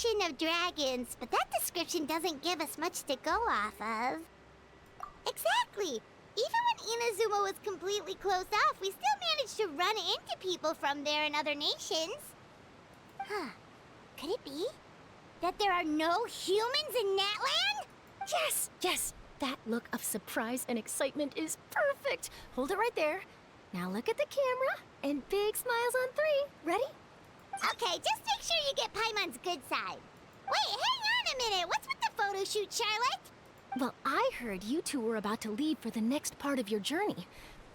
nation of dragons, but that description doesn't give us much to go off of. Exactly! Even when Inazuma was completely closed off, we still managed to run into people from there in other nations. Huh. Could it be that there are no humans in Natlan? Yes, yes! That look of surprise and excitement is perfect! Hold it right there. Now look at the camera, and big smiles on 3. Ready? Okay, just make sure you get Paimon's good side. Wait, hang on a minute! What's with the photo shoot, Charlotte? Well, I heard you two were about to leave for the next part of your journey.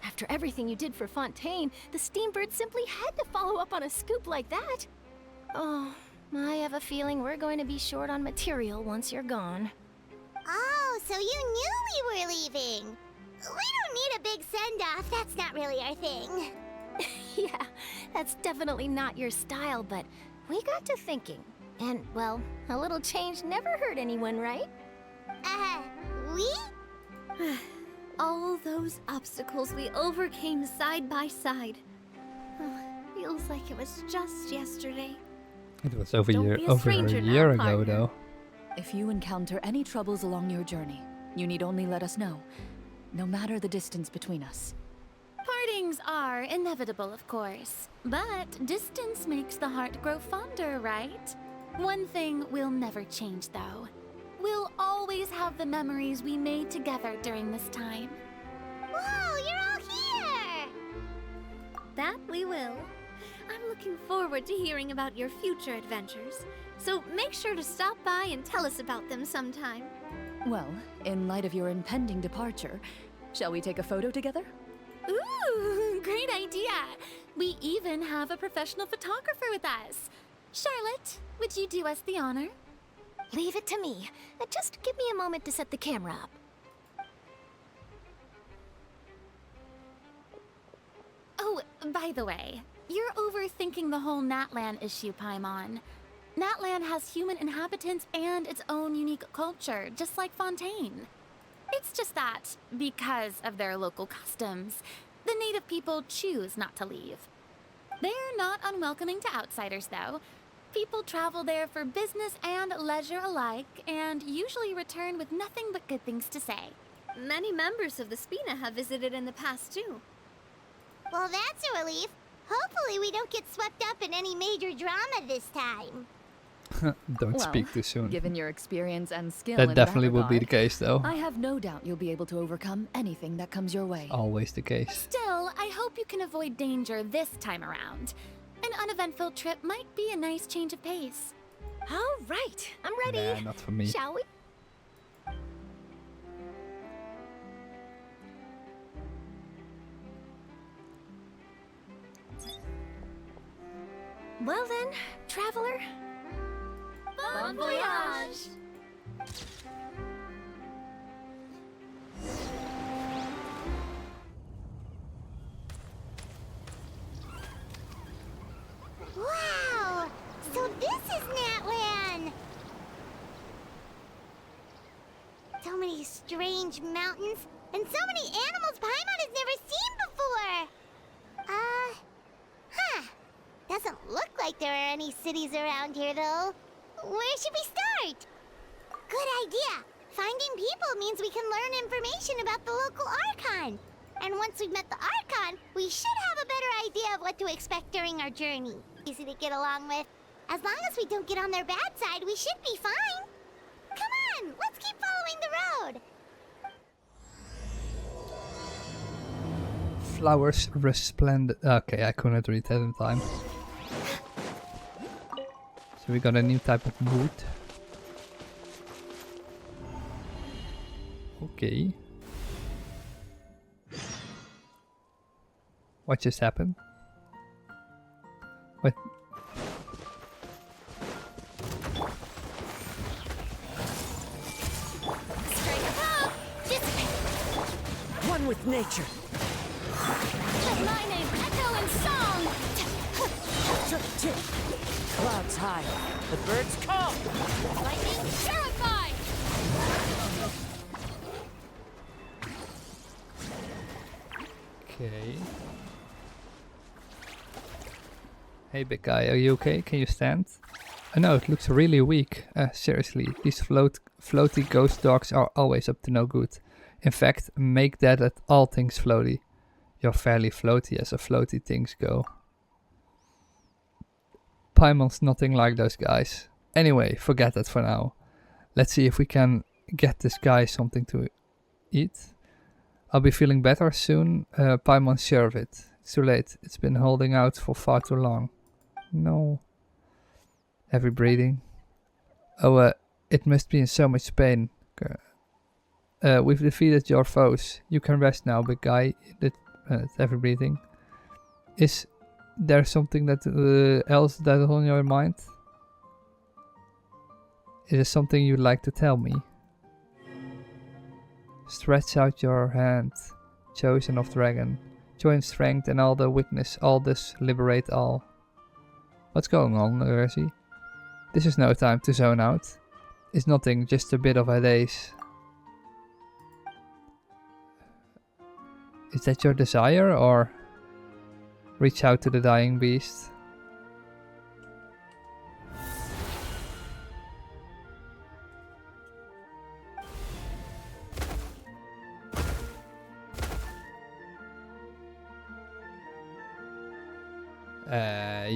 After everything you did for Fontaine, the Steambird simply had to follow up on a scoop like that. Oh, I have a feeling we're going to be short on material once you're gone. Oh, so you knew we were leaving. We don't need a big send-off. That's not really our thing. Yeah, that's definitely not your style, but we got to thinking. And, well, a little change never hurt anyone, right? We? All those obstacles we overcame side by side. Feels like it was just yesterday. It was over Don't a be a stranger year now, ago, partner. though. If you encounter any troubles along your journey, you need only let us know, no matter the distance between us. Partings are inevitable, of course. But distance makes the heart grow fonder, right? One thing will never change, though. We'll always have the memories we made together during this time. Whoa, you're all here! That we will. I'm looking forward to hearing about your future adventures. So make sure to stop by and tell us about them sometime. Well, in light of your impending departure, shall we take a photo together? Ooh, great idea! We even have a professional photographer with us. Charlotte, would you do us the honor? Leave it to me. Just give me a moment to set the camera up. Oh, by the way, you're overthinking the whole Natlan issue, Paimon. Natlan has human inhabitants and its own unique culture, just like Fontaine. It's just that, because of their local customs, the native people choose not to leave. They're not unwelcoming to outsiders, though. People travel there for business and leisure alike, and usually return with nothing but good things to say. Many members of the Spina have visited in the past, too. Well, that's a relief. Hopefully we don't get swept up in any major drama this time. Don't Well, speak too soon. Given your experience and skill That in definitely will be the regard, case, though. I have no doubt you'll be able to overcome anything that comes your way. Always the case. Still, I hope you can avoid danger this time around. An uneventful trip might be a nice change of pace. All right, I'm ready. Nah, not for me. Shall we? Well then, traveler. Bon voyage! Wow! So this is Natlan! So many strange mountains, and so many animals Paimon has never seen before! Doesn't look like there are any cities around here, though. Where should we start? Good idea! Finding people means we can learn information about the local Archon. And once we've met the Archon, we should have a better idea of what to expect during our journey. Easy to get along with. As long as we don't get on their bad side, we should be fine. Come on, let's keep following the road. Flowers resplendent. Okay, I couldn't read that in time. So we got a new type of boot. Okay. What just happened? What? One with nature. Let my name echo in song! Clouds high. The birds come. Lightning terrified! Okay. Hey, big guy, are you okay? Can you stand? I know, it looks really weak. Seriously, these floaty ghost dogs are always up to no good. In fact, make that at all things floaty. You're fairly floaty as a floaty things go. Paimon's nothing like those guys. Anyway, forget that for now. Let's see if we can get this guy something to eat. I'll be feeling better soon. Paimon, serve it. It's too late. It's been holding out for far too long. No. Heavy breathing. Oh, it must be in so much pain. We've defeated your foes. You can rest now, big guy. Heavy breathing. Is there something that else that is on your mind? Is there something you'd like to tell me? Stretch out your hand, chosen of dragon. Join strength and all the witness, all this, liberate all. What's going on, Ursi? This is no time to zone out. It's nothing, just a bit of a daze. Is that your desire, or reach out to the dying beast?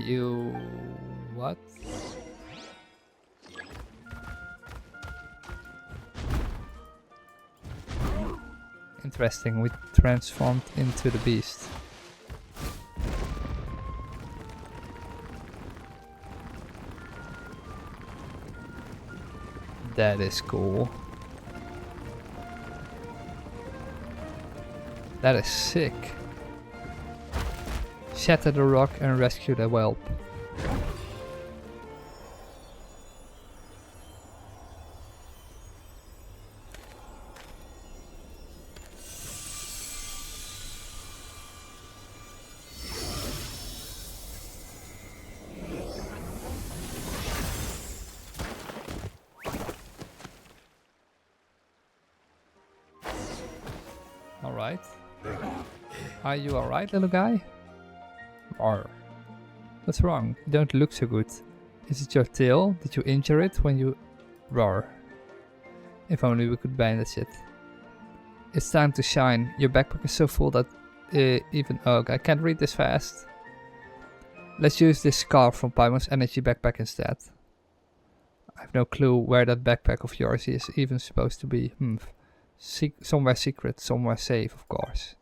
You... what? Interesting, we transformed into the beast. That is cool. That is sick. Shatter the rock and rescue the whelp. Alright. Are you alright, little guy? Arr. What's wrong? You don't look so good. Is it your tail? Did you injure it when you... Roar. If only we could bandage it. It's time to shine. Your backpack is so full that even... Oh, I can't read this fast. Let's use this scarf from Paimon's energy backpack instead. I have no clue where that backpack of yours is even supposed to be. Somewhere secret, somewhere safe, of course.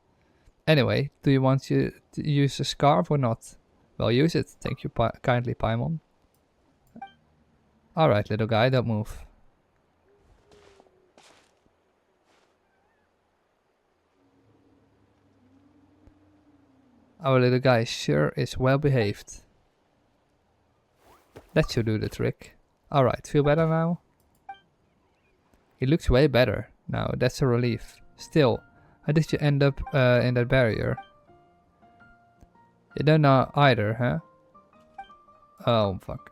Anyway, do you want to use a scarf or not? Well, use it. Thank you kindly, Paimon. Alright, little guy, don't move. Our little guy sure is well behaved. That should do the trick. Alright, feel better now? He looks way better now, that's a relief. Still, how did you end up in that barrier? You don't know either, huh? Oh, fuck.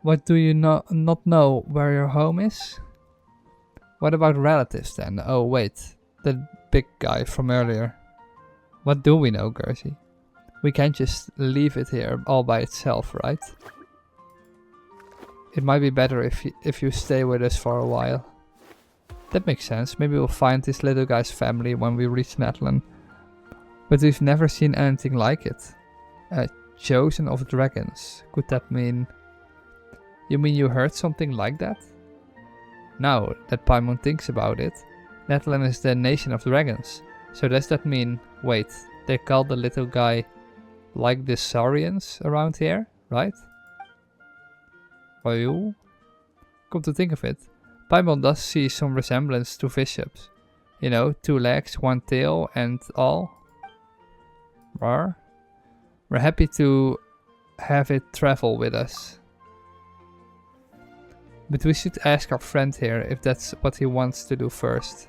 What, do you not know where your home is? What about relatives then? Oh, wait. The big guy from earlier. What do we know, Gertie? We can't just leave it here all by itself, right? It might be better if you stay with us for a while. That makes sense. Maybe we'll find this little guy's family when we reach Natlan. But we've never seen anything like it. Chosen of dragons. Could that mean... You mean you heard something like that? Now that Paimon thinks about it, Natlan is the nation of dragons. So does that mean... Wait, they call the little guy like the Saurians around here, right? Well, come to think of it, Paimon does see some resemblance to Vishops. You know, 2 legs, 1 tail and all. We're happy to have it travel with us. But we should ask our friend here if that's what he wants to do first.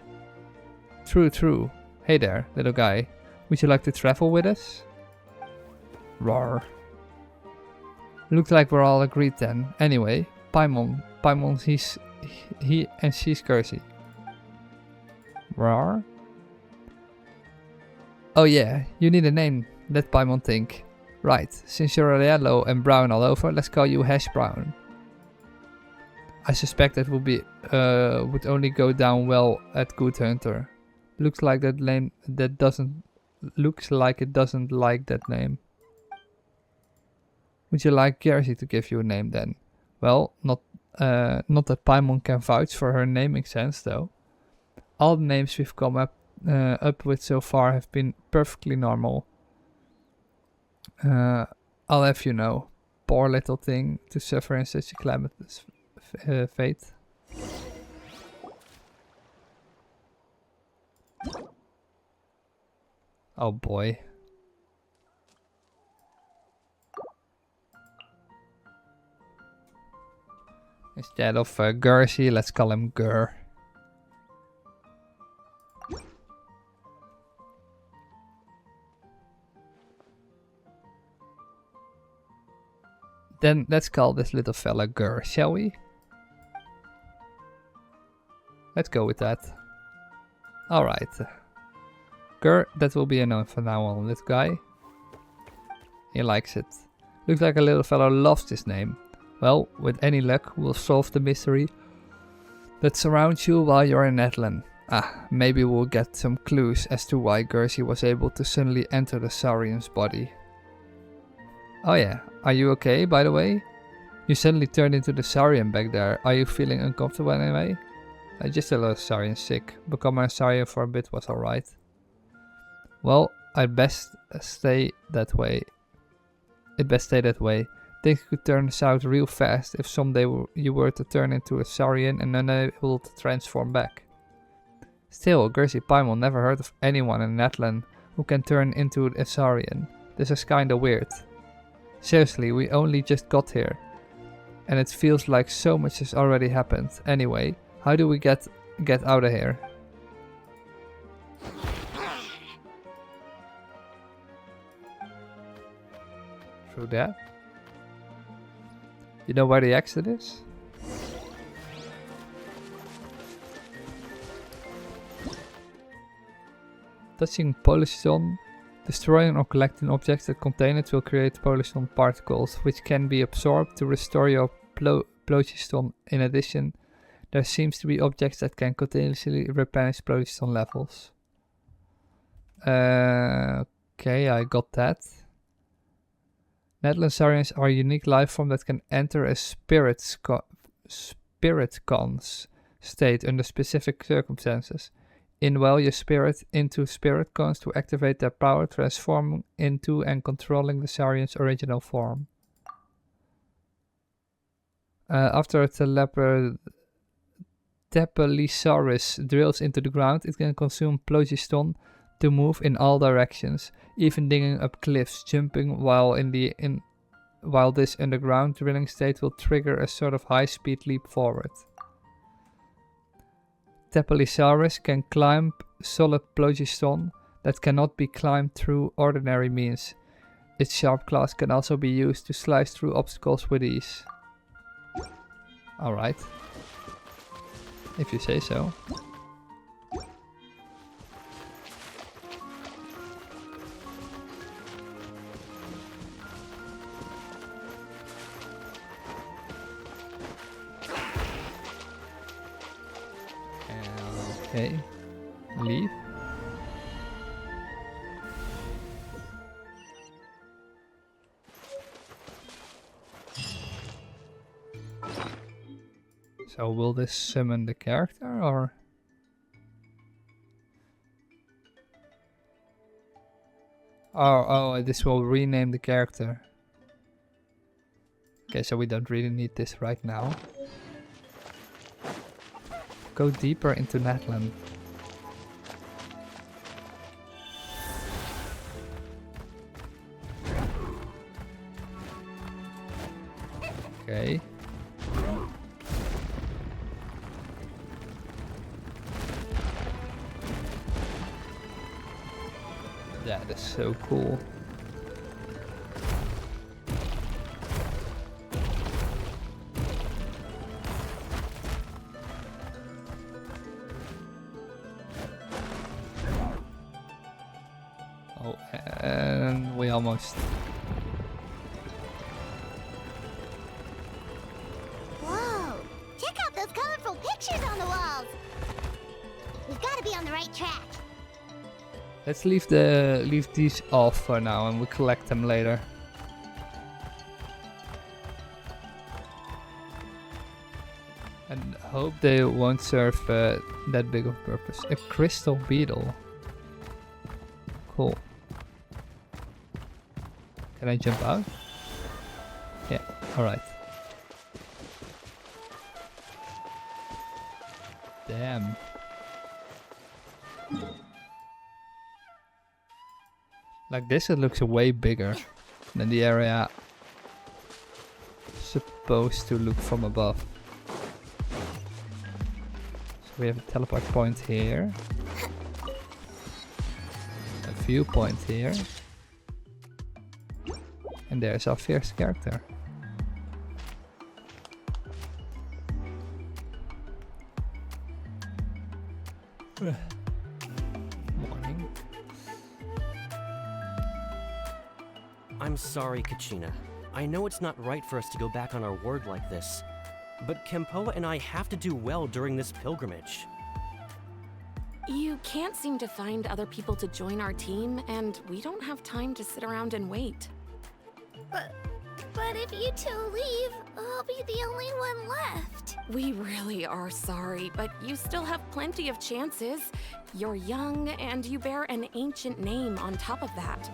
True. Hey there, little guy. Would you like to travel with us? Roar. Looks like we're all agreed then. Anyway, Paimon, he and she's Kersey. Roar. Oh yeah, you need a name. Let Paimon think. Right, since you're yellow and brown all over, let's call you Hash Brown. I suspect that would be would only go down well at Good Hunter. Looks like that name that doesn't looks like it doesn't like that name. Would you like Jersey to give you a name then? Well, not that Paimon can vouch for her naming sense though. All the names we've come up with so far have been perfectly normal. I'll have you know, poor little thing to suffer in such a calamitous fate. Oh boy. Instead of Gursy, let's call him Gur. Then let's call this little fella Gur, shall we? Let's go with that. Alright. Gur, that will be a name from now on, this guy. He likes it. Looks like a little fellow loves this name. Well, with any luck, we'll solve the mystery that surrounds you while you're in Natlan. Maybe we'll get some clues as to why Gursy was able to suddenly enter the Saurian's body. Oh yeah, are you okay, by the way? You suddenly turned into the Saurian back there. Are you feeling uncomfortable anyway? Just a little Saurian sick. Becoming a Saurian for a bit was alright. Well, I'd best stay that way. Things could turn south real fast if someday you were to turn into a Saurian and unable to transform back. Still, Gursy Paimon never heard of anyone in Natlan who can turn into a Saurian. This is kinda weird. Seriously, we only just got here. And it feels like so much has already happened. Anyway, how do we get out of here? Through that? You know where the exit is? Touching Polystone, destroying or collecting objects that contain it will create Polystone particles, which can be absorbed to restore your Polystone. In addition, there seems to be objects that can continuously replenish Polystone levels. Okay, I got that. Natlan Saurians are a unique life form that can enter a spirit cons state under specific circumstances. Inwell your spirit into spirit cones to activate their power, transforming into and controlling the Saurian's original form. After a Tepalisaurus drills into the ground, it can consume Phlogiston to move in all directions, even digging up cliffs, jumping while this underground drilling state will trigger a sort of high-speed leap forward. Tepalisaurus can climb solid Phlogiston that cannot be climbed through ordinary means. Its sharp claws can also be used to slice through obstacles with ease. Alright. If you say so. Okay, leave. So will this summon the character or? Oh, this will rename the character. Okay, so we don't really need this right now. Go deeper into Natlan. Okay. That is so cool. Oh, and we almost right track. Let's leave these off for now and we'll collect them later. And hope they won't serve that big of a purpose. A crystal beetle. Cool. Can I jump out? Yeah, alright. Damn. Like this it looks way bigger than the area supposed to look from above. So we have a teleport point here. A viewpoint here. And there's our first character. Morning. I'm sorry, Kachina. I know it's not right for us to go back on our word like this, but Kempoa and I have to do well during this pilgrimage. You can't seem to find other people to join our team, and we don't have time to sit around and wait. But if you two leave, I'll be the only one left. We really are sorry, but you still have plenty of chances. You're young, and you bear an ancient name on top of that.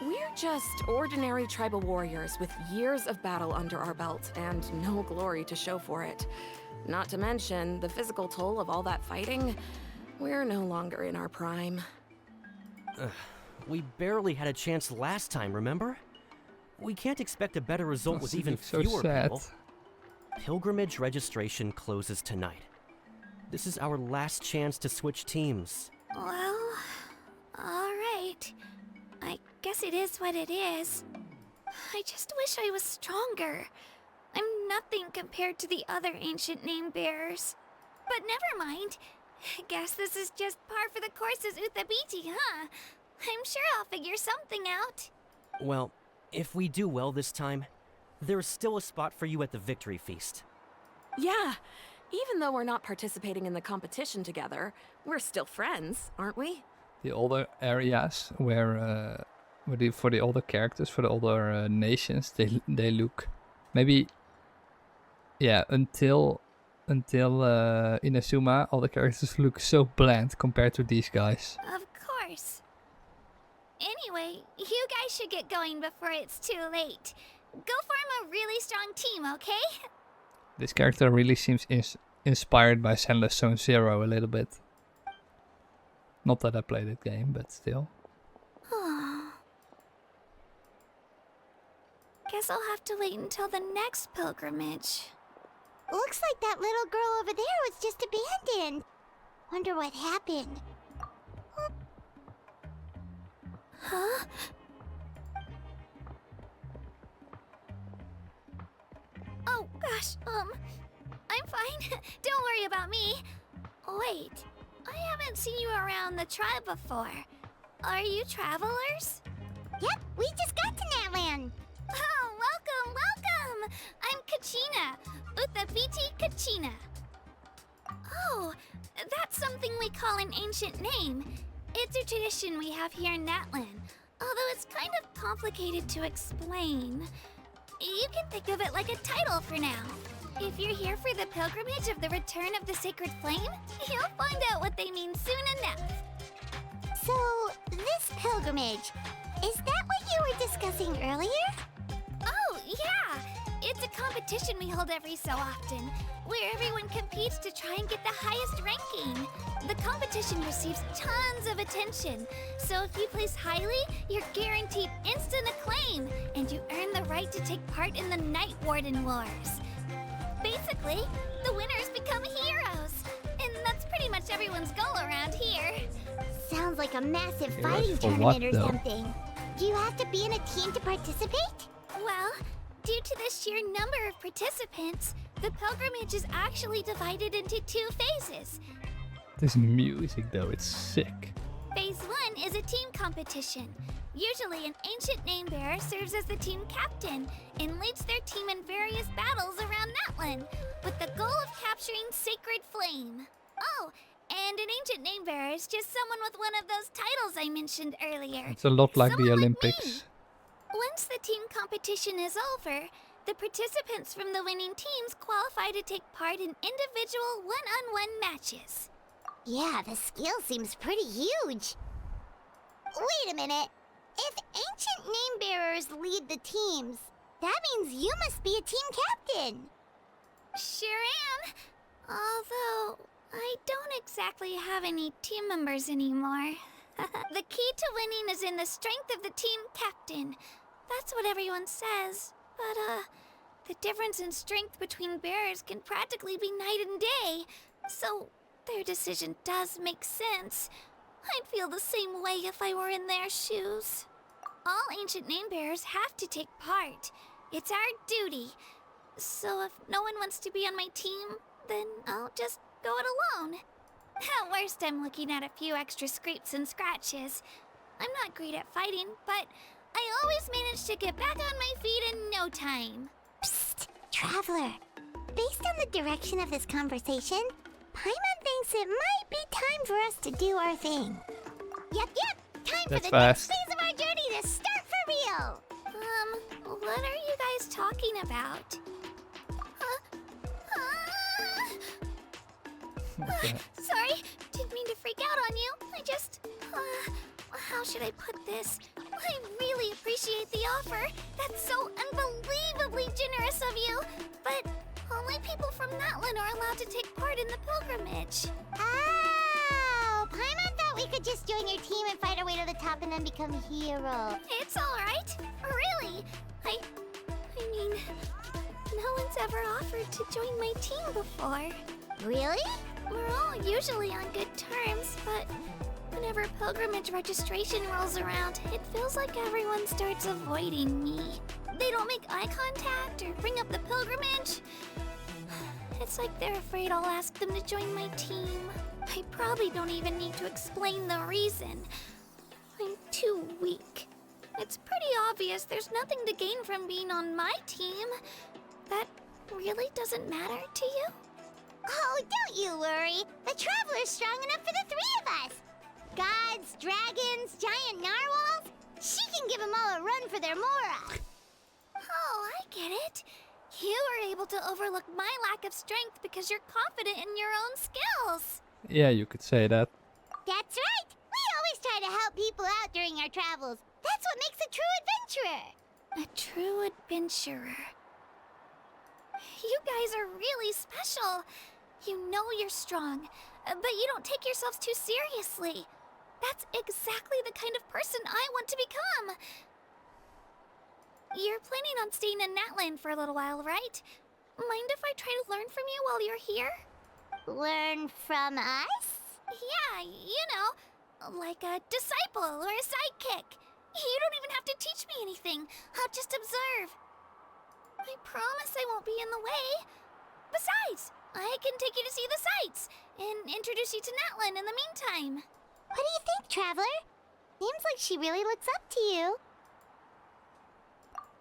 We're just ordinary tribal warriors with years of battle under our belt and no glory to show for it. Not to mention the physical toll of all that fighting. We're no longer in our prime. We barely had a chance last time, remember? We can't expect a better result with even so fewer sad. people. Pilgrimage registration closes tonight. This is our last chance to switch teams. Well, alright. I guess it is what it is. I just wish I was stronger. I'm nothing compared to the other ancient name bearers. But never mind. Guess this is just par for the course as Uthabiti, huh? I'm sure I'll figure something out. Well, if we do well this time, there's still a spot for you at the victory feast. Yeah, even though we're not participating in the competition together, we're still friends, aren't we? The older areas where for the older characters, for the older nations, they look maybe, yeah, until Inazuma, all the characters look so bland compared to these guys. Of course. Anyway, you guys should get going before it's too late. Go form a really strong team, okay? This character really seems inspired by Zenless Zone Zero a little bit. Not that I played that game, but still. Guess I'll have to wait until the next pilgrimage. Looks like that little girl over there was just abandoned. Wonder what happened. Huh? Oh, gosh, I'm fine. Don't worry about me. Wait, I haven't seen you around the tribe before. Are you travelers? Yep, we just got to Natlan. Oh, welcome! I'm Kachina, Uthabiti Kachina. Oh, that's something we call an ancient name. It's a tradition we have here in Natlan, although it's kind of complicated to explain. You can think of it like a title for now. If you're here for the pilgrimage of the return of the sacred flame, you'll find out what they mean soon enough. So, this pilgrimage, is that what you were discussing earlier? Oh, yeah! It's a competition we hold every so often, where everyone competes to try and get the highest ranking. The competition receives tons of attention, so if you place highly, you're guaranteed instant acclaim, and you earn the right to take part in the Night Warden Wars. Basically, the winners become heroes, and that's pretty much everyone's goal around here. Sounds like a massive Heroes fighting for tournament what, or though? something. Do you have to be in a team to participate? Well, due to the sheer number of participants, the pilgrimage is actually divided into 2 phases. This music though, it's sick. Phase 1 is a team competition. Usually, an ancient name bearer serves as the team captain and leads their team in various battles around Natlan, with the goal of capturing Sacred Flame. Oh, And an ancient name bearer is just someone with one of those titles I mentioned earlier. It's a lot like Someone the like Olympics. me. Once the team competition is over, the participants from the winning teams qualify to take part in individual one-on-one matches. Yeah, the skill seems pretty huge. Wait a minute. If ancient name bearers lead the teams, that means you must be a team captain. Sure am. Although, I don't exactly have any team members anymore. The key to winning is in the strength of the team captain. That's what everyone says. But, the difference in strength between bearers can practically be night and day. So, their decision does make sense. I'd feel the same way if I were in their shoes. All ancient name bearers have to take part. It's our duty. So if no one wants to be on my team, then I'll just go it alone. At worst, I'm looking at a few extra scrapes and scratches. I'm not great at fighting, but I always manage to get back on my feet in no time. Psst, Traveler. Based on the direction of this conversation, Paimon thinks it might be time for us to do our thing. Yep. Time That's for the fast. next phase of our journey to start for real. What are you guys talking about? Sorry, didn't mean to freak out on you. I just, how should I put this? I really appreciate the offer. That's so unbelievably generous of you. But only people from Natlan are allowed to take part in the pilgrimage. Oh, Paimon thought we could just join your team and fight our way to the top and then become heroes. It's all right. Really. I mean, no one's ever offered to join my team before. Really? We're all usually on good terms, but whenever pilgrimage registration rolls around, it feels like everyone starts avoiding me. They don't make eye contact or bring up the pilgrimage. It's like they're afraid I'll ask them to join my team. I probably don't even need to explain the reason. I'm too weak. It's pretty obvious there's nothing to gain from being on my team. That really doesn't matter to you? Oh, don't you worry. The Traveler's strong enough for the three of us. Gods, dragons, giant narwhals. She can give them all a run for their mora. Oh, I get it. You were able to overlook my lack of strength because you're confident in your own skills. Yeah, you could say that. That's right. We always try to help people out during our travels. That's what makes a true adventurer. A true adventurer. You guys are really special. You know you're strong, but you don't take yourselves too seriously. That's exactly the kind of person I want to become. You're planning on staying in Natlan for a little while, right? Mind if I try to learn from you while you're here? Learn from us? Yeah, you know, like a disciple or a sidekick. You don't even have to teach me anything. I'll just observe. I promise I won't be in the way. Besides, I can take you to see the sights and introduce you to Natlan in the meantime. What do you think, Traveler? Seems like she really looks up to you.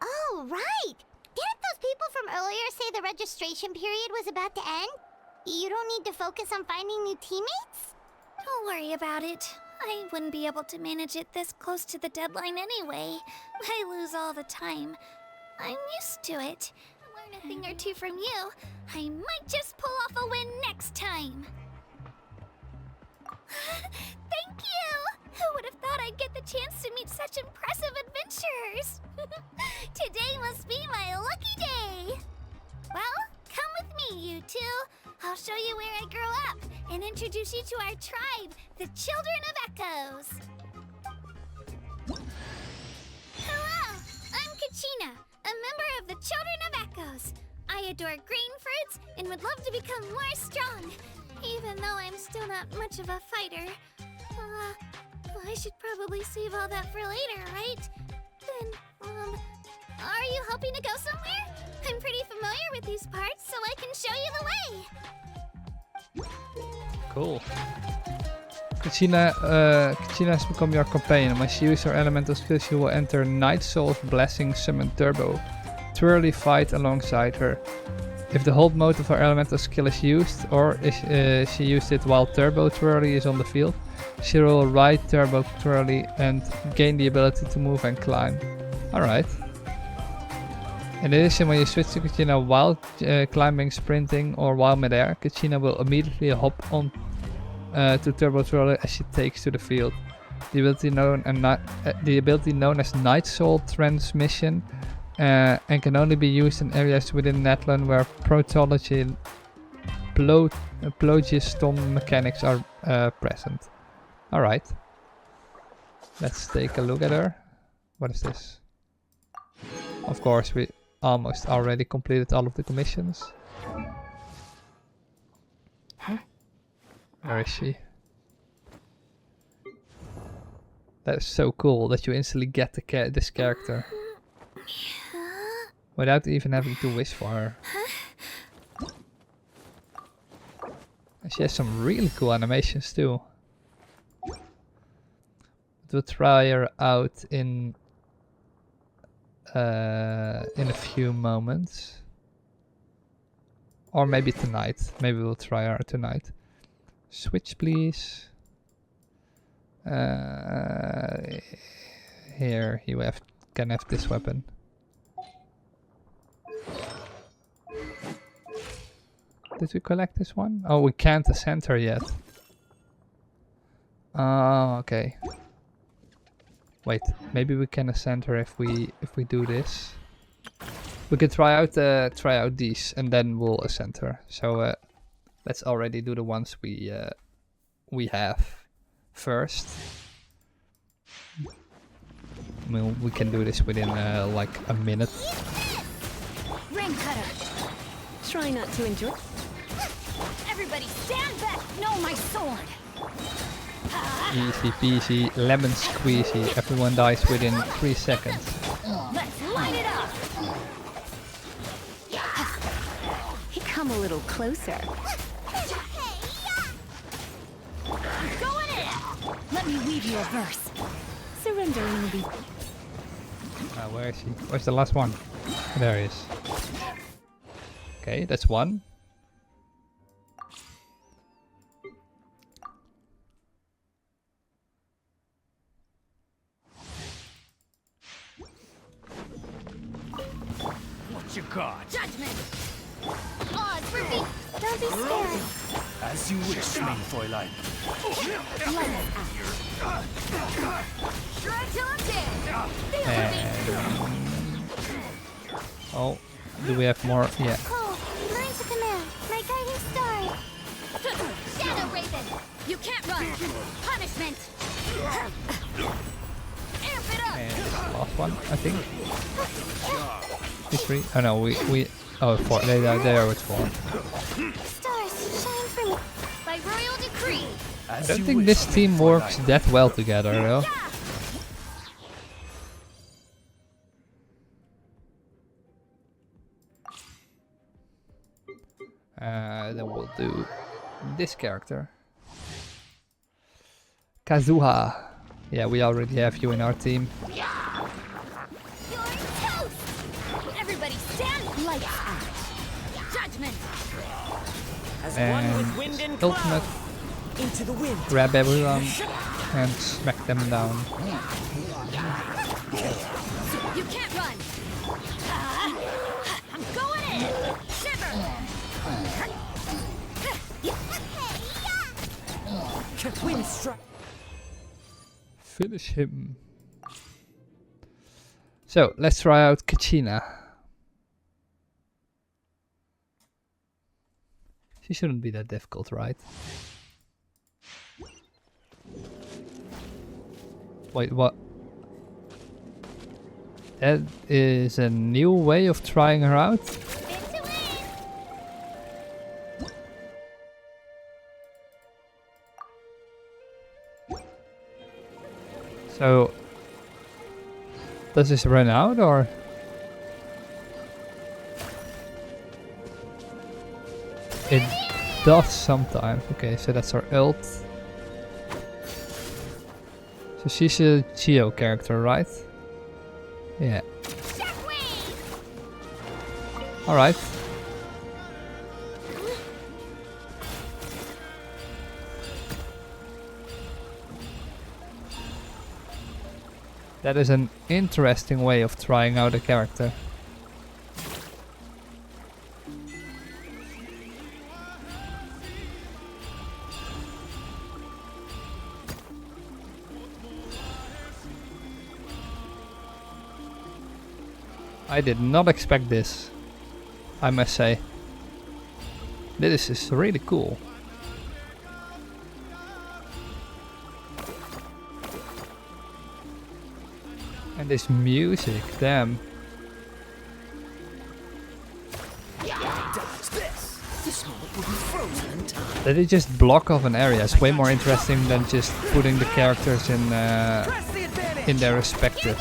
Oh, right! Didn't those people from earlier say the registration period was about to end? You don't need to focus on finding new teammates? Don't worry about it. I wouldn't be able to manage it this close to the deadline anyway. I lose all the time. I'm used to it. Learn a thing or two from you. I might just pull off a win next time. Thank you! Who would have thought I'd get the chance to meet such impressive adventurers? Today must be my lucky day. Well, come with me, you two. I'll show you where I grew up and introduce you to our tribe, the Children of Echoes. Hello, I'm Kachina, a member of the Children of Echoes. I adore green fruits and would love to become more strong, even though I'm still not much of a fighter. I should probably save all that for later, right? Then, are you hoping to go somewhere? I'm pretty familiar with these parts, so I can show you the way. Cool. Kachina has become your companion. When she uses her elemental skills, you will enter Night Soul's Blessing Summon Turbo. Twirly fight alongside her. If the hold mode of her elemental skill is used, or if she used it while Turbo Twirly is on the field, she will ride Turbo Twirly and gain the ability to move and climb. Alright. In addition, when you switch to Kachina while climbing, sprinting, or while midair, Kachina will immediately hop on to Turbo Twirly as she takes to the field. The ability known as Night Soul Transmission and can only be used in areas within Natlan where phlogiston mechanics are present. Alright. Let's take a look at her. What is this? Of course, we almost already completed all of the commissions. Huh? Where is she? That is so cool that you instantly get this character without even having to wish for her. And she has some really cool animations too. We'll try her out in a few moments, or maybe tonight. Maybe we'll try her tonight. Switch, please. Here you can have this weapon. Did we collect this one? Oh, we can't ascend her yet. Oh, okay. Wait, maybe we can ascend her if we do this. We can try out these and then we'll ascend her. So let's already do the ones we have first. I mean, we can do this within like a minute. Ring cutter. Try not to enjoy. Everybody stand back. No, my sword. Easy peasy, lemon squeezy. Everyone dies within 3 seconds. Let's light it up. Come a little closer. Going in. Let me weave you a verse. Surrendering will be. Where is he? Where's the last one? There he is. Okay, that's one. What you got? Judgment. Odds repeat. Don't be scared. As you wish, mein Fräulein. Try till I'm dead. Oh, do we have more? Yeah. Cole, learn to command. My guiding star. Shadow Raven. You can't run. Punishment. Amp it up. And last one, I think. These three? Oh no, we oh, four. They are with four. Stars, shine for me. By royal decree. I don't think this team works that well together though. Then we'll do this character. Kazuha. Yeah, we already have you in our team. You're toast. Everybody stand. Lights out. Judgment. As one with wind And and ultimate. cloud. Into the wind. Grab everyone and smack them down. You can't run. I'm going in. Shiver. Wind strike. Finish him. So let's try out Kachina. She shouldn't be that difficult, right? Wait, what? That is a new way of trying her out? So, does this run out or? It does sometimes. Okay, so that's our ult. So she's a Geo character, right? Yeah. Alright. That is an interesting way of trying out a character. I did not expect this, I must say. This is really cool. And this music, damn. That they just block off an area is way more interesting than just putting the characters in their respective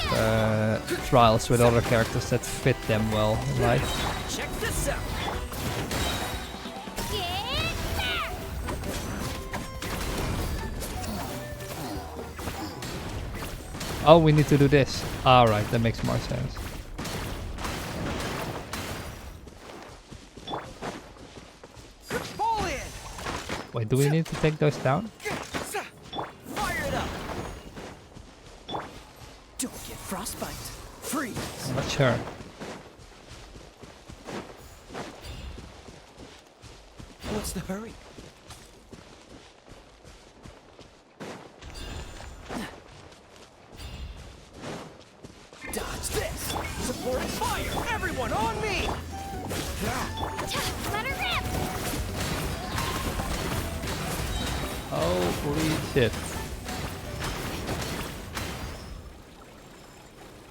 trials with other characters that fit them well in life. Check this out. Oh, we need to do this. Alright, that makes more sense. Fall in. Wait, do we need to take those down? Fire it up. Don't get frostbite. Freeze. I'm not sure. What's the hurry? Dodge this! Support fire! Everyone on me! Let her rip! Holy shit.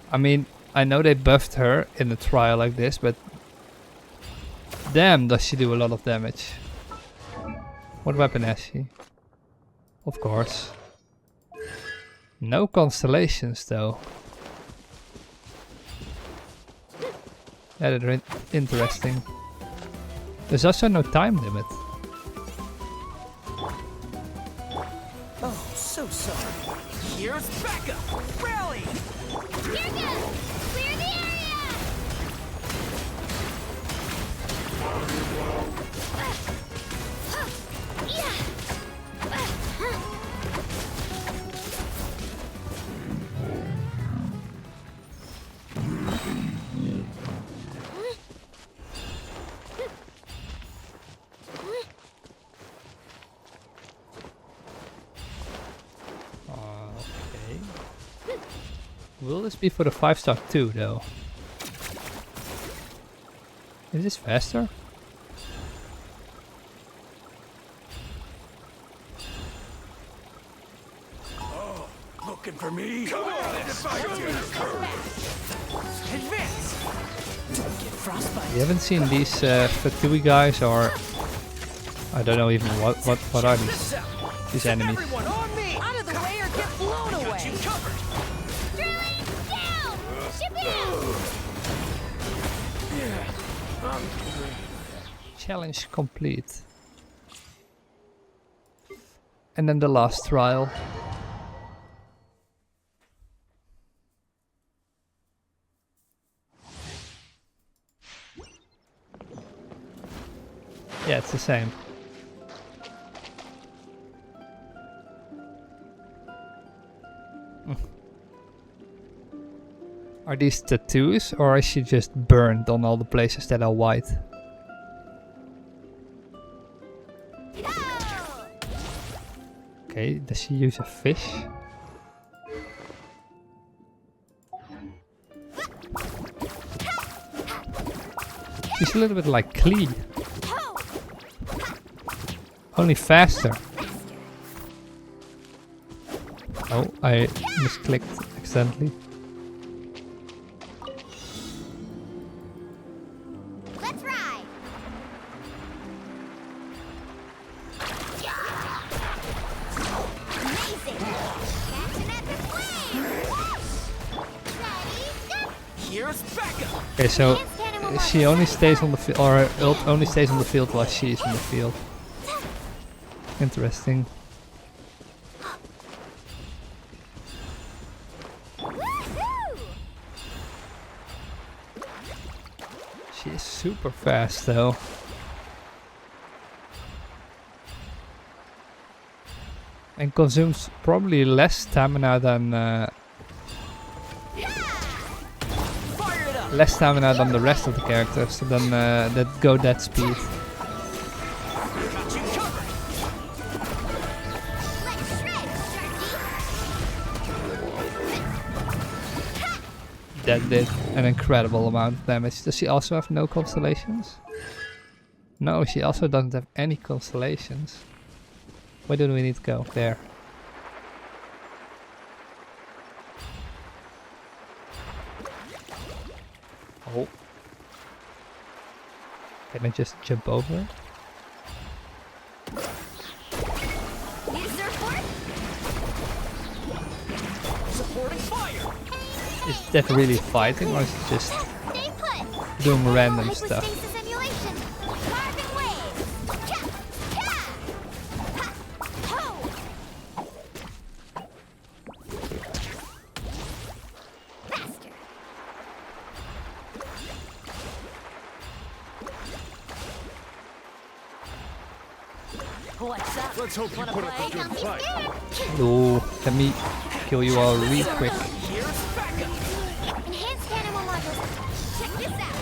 I mean, I know they buffed her in a trial like this, but damn does she do a lot of damage. What weapon has she? Of course. No constellations though. Yeah, that's interesting. There's also no time limit. Oh, so sorry. Here's backup! Rally! Here goes! Clear the area! Okay. Will this be for the 5-star too, though? Is this faster? Looking for me? Come on! Advance! Don't get frostbite. You haven't seen these Fatui guys, or I don't know even what are these enemies. Everyone on me! Out of the way or get blown Got away! you covered! Drilling down! Shabam! Challenge complete. And then the last trial. Yeah, it's the same. Are these tattoos, or is she just burned on all the places that are white? Okay, does she use a fish? She's a little bit like Klee. Only faster. Oh, I misclicked accidentally. Let's ride! Amazing! Catching at the flame! Ready, go! Here's backup! Okay, so she only stays on the field, or her ult only stays on the field while she's in the field. Interesting. She is super fast though. And consumes probably less stamina than less stamina than the rest of the characters that go that speed. Got you covered. Let's shred, Sharky! That did an incredible amount of damage. Does she also have no constellations? No, she also doesn't have any constellations. Where do we need to go? There. Oh. Can I just jump over it? Need a surfboard? Supporting fire. Is that really fighting or is it just Stay put! doing random stuff? Hyperstasis emulation! Carving waves! Cha! Cha! Ha! Ho! Faster! What's up? Let's hope you put up a good fight. Oh, let me kill you all real quick. Here's backup. Enhanced animal modules. Check this out.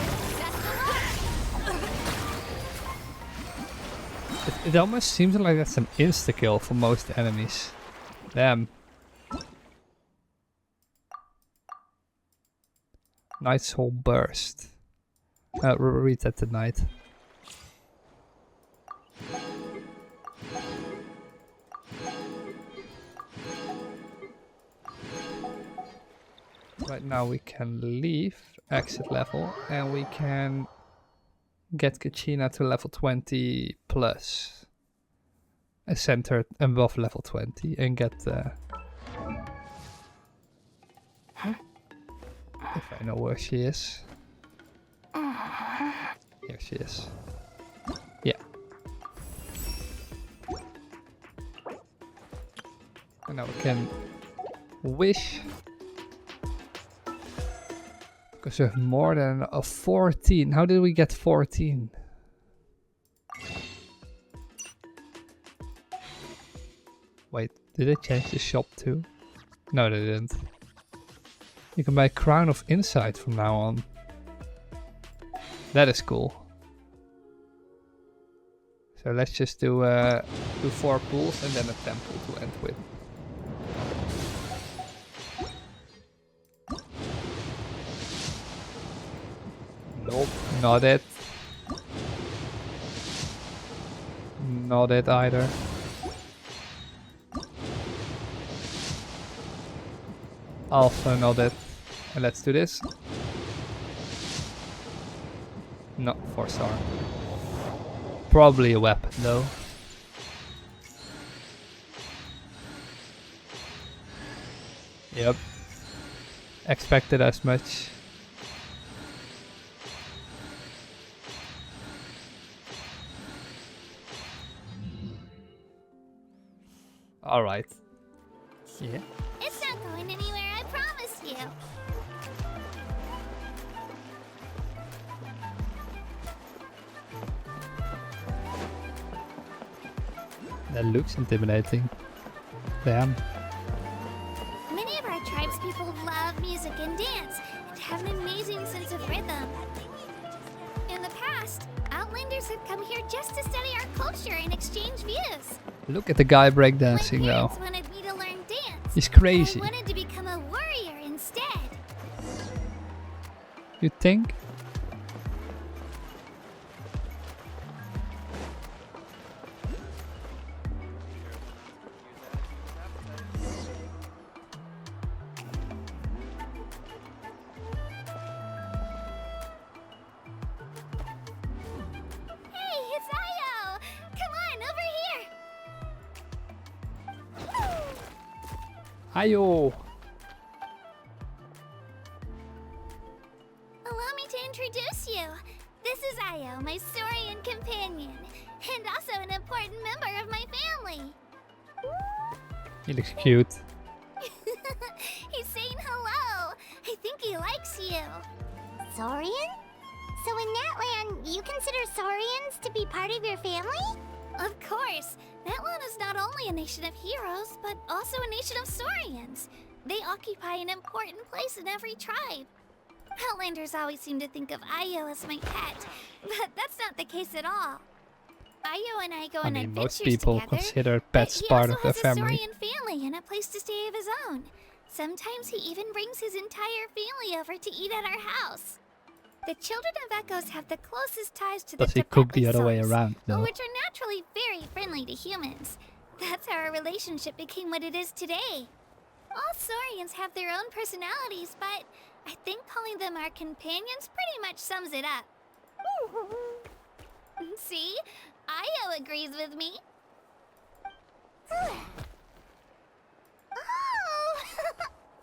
That's the It almost seems like that's an insta-kill for most enemies. Damn. Night Soul Burst. Read that tonight. Right now we can leave, exit level, and we can get Kachina to level 20 plus. Center above level 20 and get if I know where she is. Here she is. Yeah. And now we can wish. Because we have more than a 14. How did we get 14? Wait, did they change the shop too? No, they didn't. You can buy Crown of Insight from now on. That is cool. So let's just do 4 pools and then a temple to end with. Nope, not it. Not it either. Also not it. And let's do this. No, 4-star. Probably a weapon though. Yep. Expected as much. Alright. Yeah. It's not going anywhere, I promise you. That looks intimidating. Damn. Many of our tribespeople love music and dance and have an amazing sense of rhythm. In the past, Outlanders have come here just to study our culture and exchange views. Look at the guy My breakdancing though. parents wanted me to learn dance. He's crazy. I wanted to become a warrior instead. You think? Hey, it's Io! Come on, over here! Ayo! Allow me to introduce you. This is Io, my Saurian companion, and also an important member of my family. He looks cute. He's saying hello. I think he likes you. Saurian? So in Natlan, you consider Saurians to be part of your family? Of course. Natlan is not only a nation of heroes, but also a nation of Saurians. They occupy an important place in every tribe. Outlanders always seem to think of Ayo as my pet, but that's not the case at all. Ayo and I go I on mean, most adventures people together, consider but pets he part also of their has a family. Saurian family and a place to stay of his own. Sometimes he even brings his entire family over to eat at our house. The children of Echoes have the closest ties to Does the he cook the Tibetli other way souls, around, though? which are naturally very friendly to humans. That's how our relationship became what it is today. All Saurians have their own personalities, but I think calling them our companions pretty much sums it up. See? Ayo agrees with me. Oh!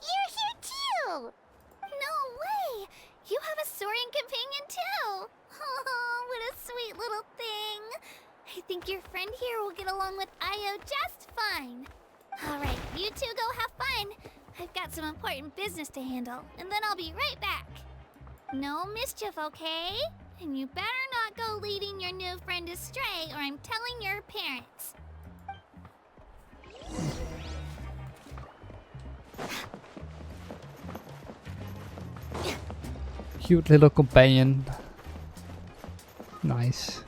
You're here too! No way! You have a Saurian companion too! Oh, what a sweet little thing! I think your friend here will get along with Ayo just fine. Alright, you two go have fun. I've got some important business to handle, and then I'll be right back. No mischief, okay? And you better not go leading your new friend astray, or I'm telling your parents. Cute little companion. Nice.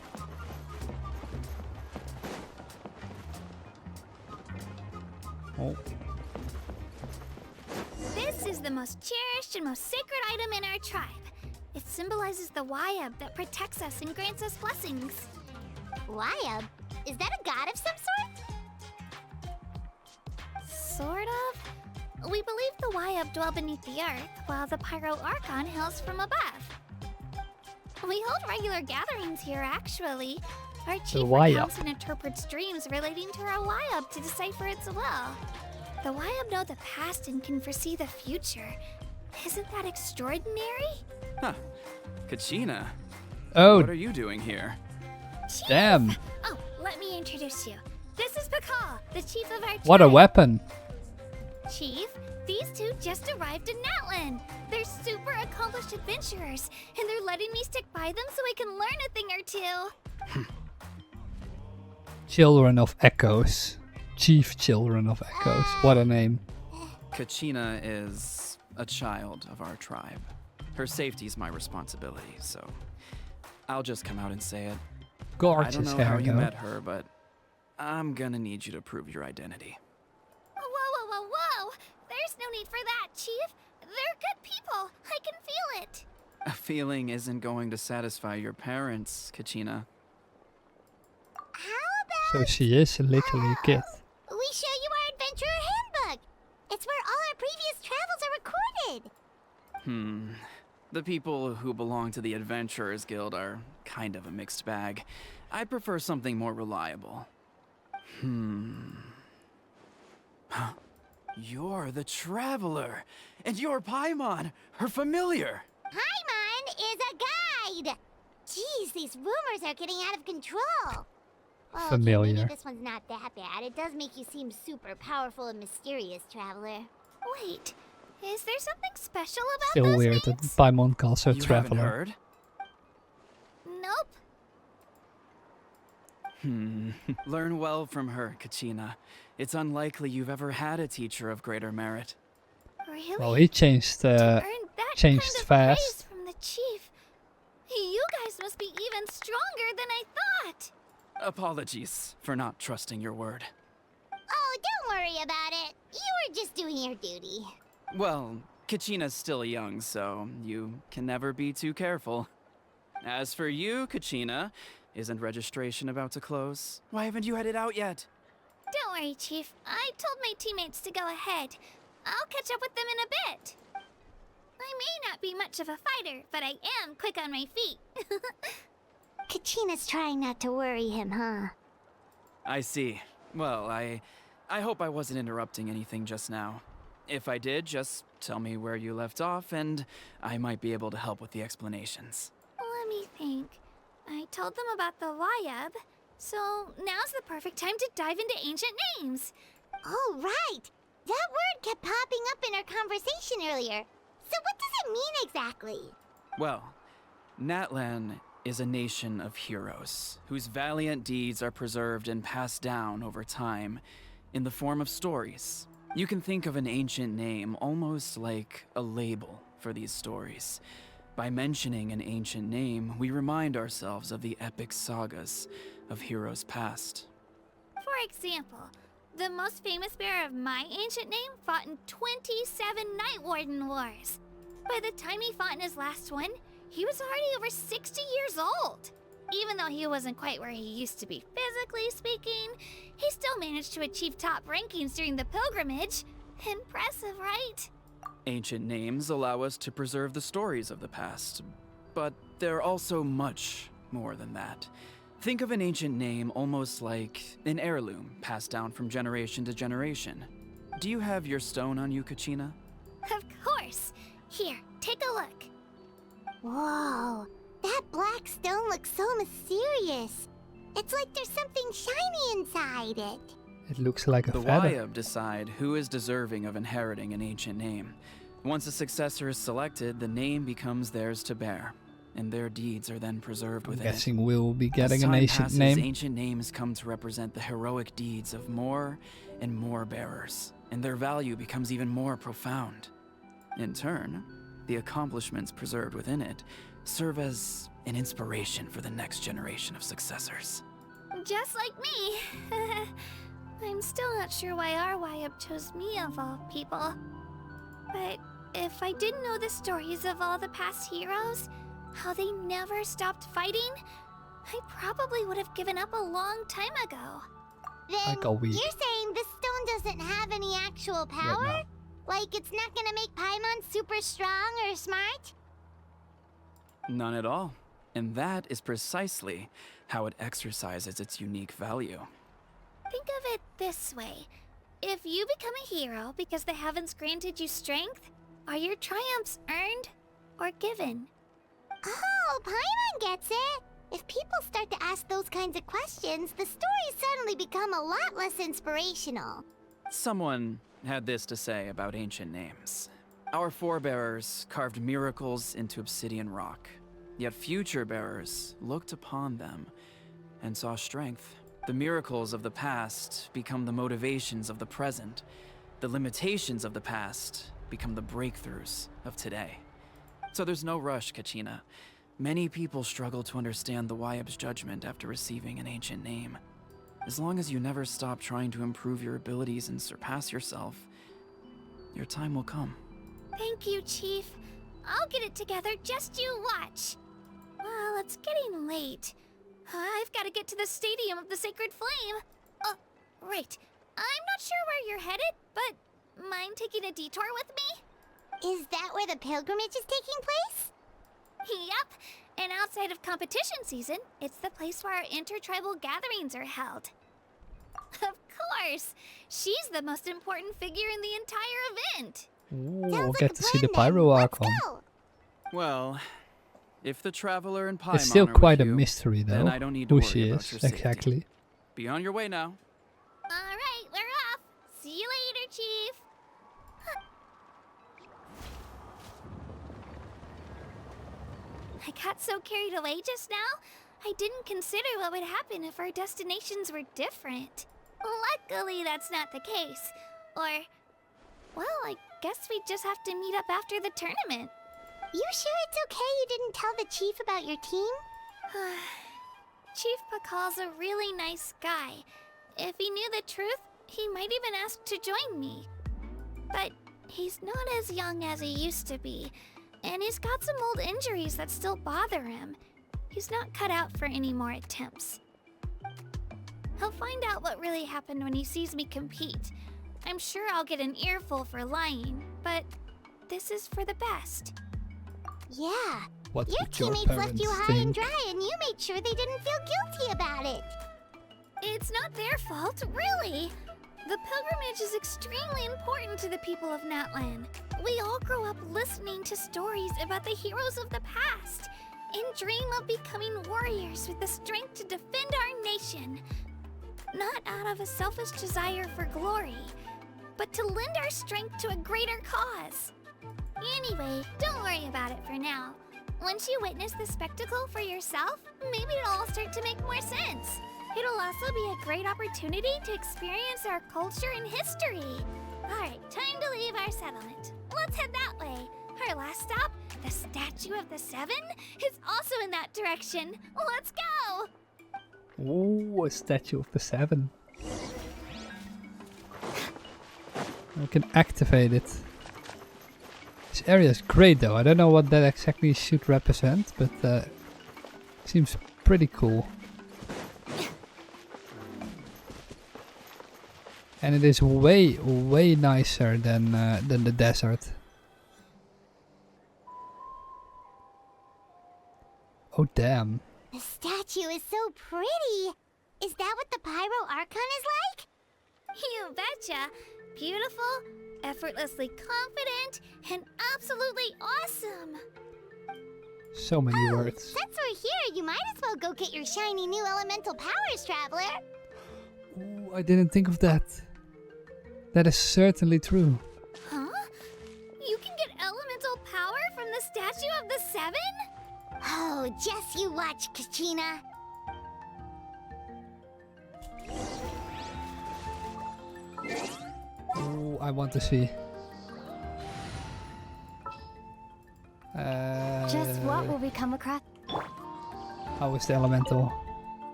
Oh, This is the most cherished and most sacred item in our tribe. It symbolizes the Wayab that protects us and grants us blessings. Wayab? Is that a god of some sort? Sort of. We believe the Wayab dwell beneath the earth, while the Pyro Archon hails from above. We hold regular gatherings here, actually. Our chief Wayab. recounts and interprets dreams relating to our Wayab to decipher its will. The Wayab know the past and can foresee the future. Isn't that extraordinary? Huh. Kachina, oh what are you doing here? Chief! damn. Oh, let me introduce you. This is Pakal, the chief of our What a tribe. weapon. Chief, these two just arrived in Natlan. They're super accomplished adventurers, and they're letting me stick by them so I can learn a thing or two. Children of Echoes. Chief Children of Echoes. What a name. Kachina is a child of our tribe. Her safety is my responsibility, so I'll just come out and say it. I Gorgeous don't know how hair, you though. met her, but I'm gonna need you to prove your identity. Whoa, whoa, whoa, whoa! There's no need for that, Chief. They're good people. I can feel it. A feeling isn't going to satisfy your parents, Kachina. How So about she is literally a kid. we show you our adventurer handbook? It's where all our previous travels are recorded. The people who belong to the Adventurers Guild are kind of a mixed bag. I'd prefer something more reliable. You're the Traveler, and you're Paimon, her familiar. Paimon is a guide! Jeez, these rumors are getting out of control. Okay, Familiar. maybe this one's not that bad. It does make you seem super powerful and mysterious, Traveler. Wait, is there something special about Still those weird that names? Paimon calls her You haven't Traveler. heard? Nope. Learn well from her, Kachina. It's unlikely you've ever had a teacher of greater merit. Really? Well, he changed To earn that changed kind of fast. praise from the chief. You guys must be even stronger than I thought. Apologies for not trusting your word. Oh, don't worry about it. You were just doing your duty. Well, Kachina's still young, so you can never be too careful. As for you, Kachina, isn't registration about to close? Why haven't you headed out yet? Don't worry, Chief. I told my teammates to go ahead. I'll catch up with them in a bit. I may not be much of a fighter, but I am quick on my feet. Kachina's trying not to worry him, huh? I see. Well, I hope I wasn't interrupting anything just now. If I did, just tell me where you left off, and I might be able to help with the explanations. Let me think. I told them about the Wayab, so now's the perfect time to dive into ancient names. Oh, right! That word kept popping up in our conversation earlier. So what does it mean exactly? Well, Natlan is a nation of heroes whose valiant deeds are preserved and passed down over time in the form of stories. You can think of an ancient name almost like a label for these stories. By mentioning an ancient name, we remind ourselves of the epic sagas of heroes past. For example, the most famous bearer of my ancient name fought in 27 Night Warden Wars. By the time he fought in his last one, he was already over 60 years old. Even though he wasn't quite where he used to be physically speaking, he still managed to achieve top rankings during the pilgrimage. Impressive, right? Ancient names allow us to preserve the stories of the past, but they're also much more than that. Think of an ancient name almost like an heirloom passed down from generation to generation. Do you have your stone on you, Kachina? Of course. Here, take a look. Whoa, that black stone looks so mysterious. It's like there's something shiny inside it. It looks like a The feather. Wayab decide who is deserving of inheriting an ancient name. Once a successor is selected, the name becomes theirs to bear, and their deeds are then preserved I'm within it. guessing we'll be getting As an time ancient passes, name. ancient names come to represent the heroic deeds of more and more bearers, and their value becomes even more profound. In turn, the accomplishments preserved within it serve as an inspiration for the next generation of successors. Just like me. I'm still not sure why our Wayab chose me of all people. But if I didn't know the stories of all the past heroes, how they never stopped fighting, I probably would have given up a long time ago. Then Like a week. you're saying this stone doesn't have any actual power? now. Like it's not gonna make Paimon super strong or smart? None at all. And that is precisely how it exercises its unique value. Think of it this way. If you become a hero because the heavens granted you strength, are your triumphs earned or given? Oh, Paimon gets it. If people start to ask those kinds of questions, the stories suddenly become a lot less inspirational. Someone had this to say about ancient names. Our forebears carved miracles into obsidian rock, yet future bearers looked upon them and saw strength. The miracles of the past become the motivations of the present. The limitations of the past become the breakthroughs of today. So there's no rush, Kachina. Many people struggle to understand the Wayab's judgment after receiving an ancient name. As long as you never stop trying to improve your abilities and surpass yourself, your time will come. Thank you, Chief. I'll get it together, just you watch. Well, it's getting late. I've got to get to the Stadium of the Sacred Flame. Right. I'm not sure where you're headed, but mind taking a detour with me? Is that where the pilgrimage is taking place? Yep. And outside of competition season, it's the place where our intertribal gatherings are held. Of course. She's the most important figure in the entire event. Ooh, Sounds we'll like get a to see the plan, then. Pyro Let's Archon. go. Well, if the Traveler and Paimon It's still are quite a with you, mystery though, then I don't need to who worry she about is your safety. exactly. Be on your way now. All right, we're off. See you later, Chief. I got so carried away just now, I didn't consider what would happen if our destinations were different. Luckily, that's not the case. Or, well, I guess we just have to meet up after the tournament. You sure it's okay you didn't tell the chief about your team? Chief Pakal's a really nice guy. If he knew the truth, he might even ask to join me. But he's not as young as he used to be, and he's got some old injuries that still bother him. He's not cut out for any more attempts. He'll find out what really happened when he sees me compete. I'm sure I'll get an earful for lying, but this is for the best. Yeah. What Your would your teammates left parents you high and think? dry, and you made sure they didn't feel guilty about it. It's not their fault, really. The pilgrimage is extremely important to the people of Natlan. We all grow up listening to stories about the heroes of the past and dream of becoming warriors with the strength to defend our nation. Not out of a selfish desire for glory, but to lend our strength to a greater cause. Anyway, don't worry about it for now. Once you witness the spectacle for yourself, maybe it'll all start to make more sense. It'll also be a great opportunity to experience our culture and history. Alright, time to leave our settlement. Let's head that way. Our last stop, the Statue of the Seven, is also in that direction. Let's go! Oh, a statue of the 7. We can activate it. This area is great though. I don't know what that exactly should represent, but seems pretty cool. And it is way, way nicer than the desert. Oh damn. The statue is so pretty. Is that what the Pyro Archon is like? You betcha. Beautiful, effortlessly confident, and absolutely awesome. So many words. Since we're here, you might as well go get your shiny new elemental powers, Traveler. Ooh, I didn't think of that. That is certainly true. Huh? You can get elemental power from the Statue of the Seven? Oh, just you watch, Kachina. Ooh, I want to see. Just what will we come across? How is the elemental?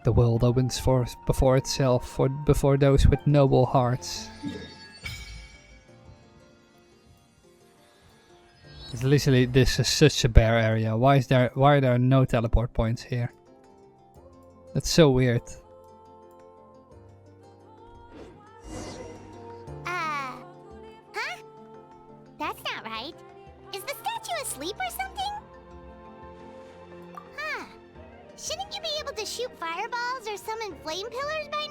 The world opens before itself, before those with noble hearts. It's literally, this is such a bare area. Why are there no teleport points here? That's so weird. Huh? That's not right. Is the statue asleep or something? Huh. Shouldn't you be able to shoot fireballs or summon flame pillars by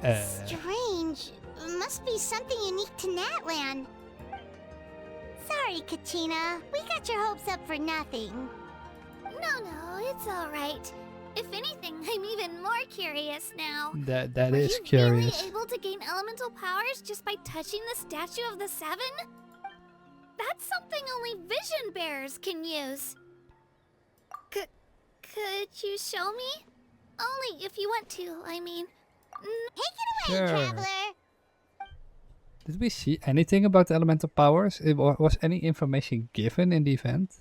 now? Strange. Must be something unique to Natlan. Sorry, Kachina. We got your hopes up for nothing. No, it's alright. If anything, I'm even more curious now. That Are is you curious. really able to gain elemental powers just by touching the Statue of the Seven? That's something only vision bearers can use. Could you show me? Only if you want to, I mean. Take it away, Sure. Traveler. Did we see anything about the elemental powers? Was any information given in the event?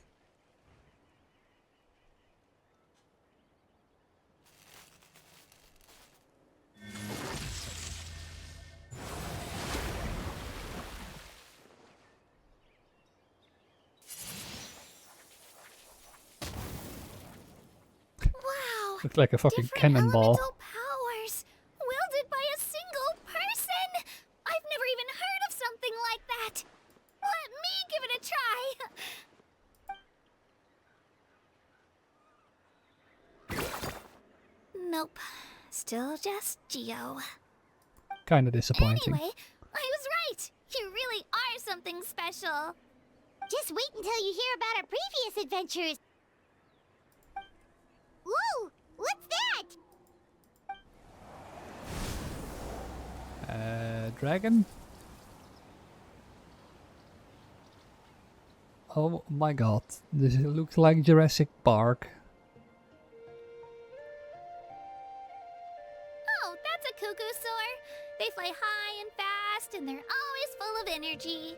Wow! Looked like a fucking Different cannonball. elemental powers wielded by a single person. I've never even heard of something like that. Let me give it a try. Nope. Still just Geo. Kinda disappointing. Anyway, I was right. You really are something special. Just wait until you hear about our previous adventures. Whoa! What's that? Dragon? Oh my god, this looks like Jurassic Park. Oh, that's a cuckoo-soar. They fly high and fast, and they're always full of energy.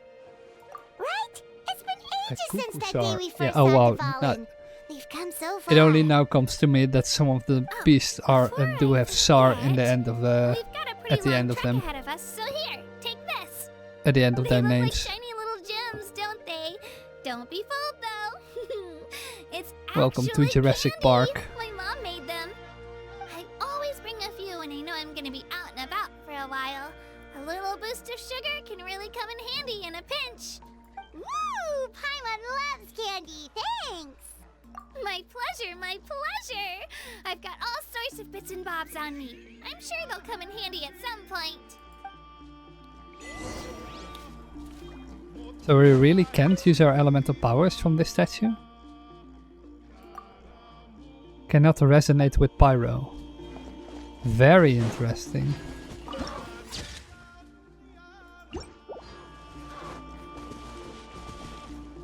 Right? It's been ages since that cuckoo-soar. day we first Yeah, oh saw wow, the Fallen. We've come so far. It only now comes to me that some of the beasts are do have SAR in the end of the We've got a pretty at the long end of trek them. ahead of us, so here, take this. At the end of They their look names. like shiny little gems, don't they? Don't be fooled, though. It's Welcome to actually Jurassic candy. Park. My mom made them. I always bring a few when I know I'm gonna be out and about for a while. A little boost of sugar can really come in handy in a pinch. Woo! Paimon loves candy. Thanks. My pleasure, my pleasure. I've got all sorts of bits and bobs on me. I'm sure they'll come in handy at some point. So we really can't use our elemental powers from this statue? Cannot resonate with Pyro. Very interesting.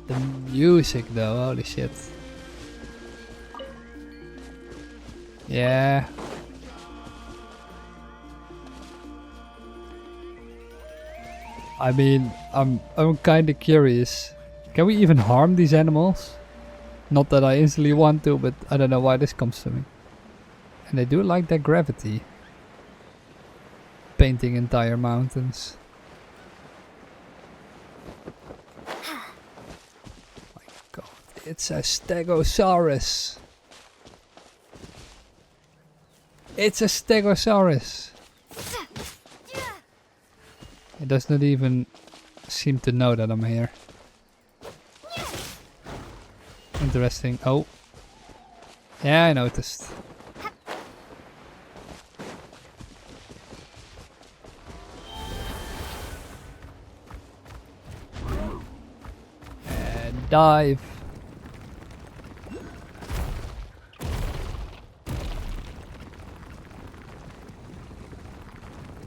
The music though, holy shit. Yeah. I mean, I'm kind of curious. Can we even harm these animals? Not that I instantly want to, but I don't know why this comes to me. And they do like that gravity. Painting entire mountains. My god, it's a Stegosaurus. It's a Stegosaurus. It does not even seem to know that I'm here. Interesting. Oh. Yeah, I noticed. And dive.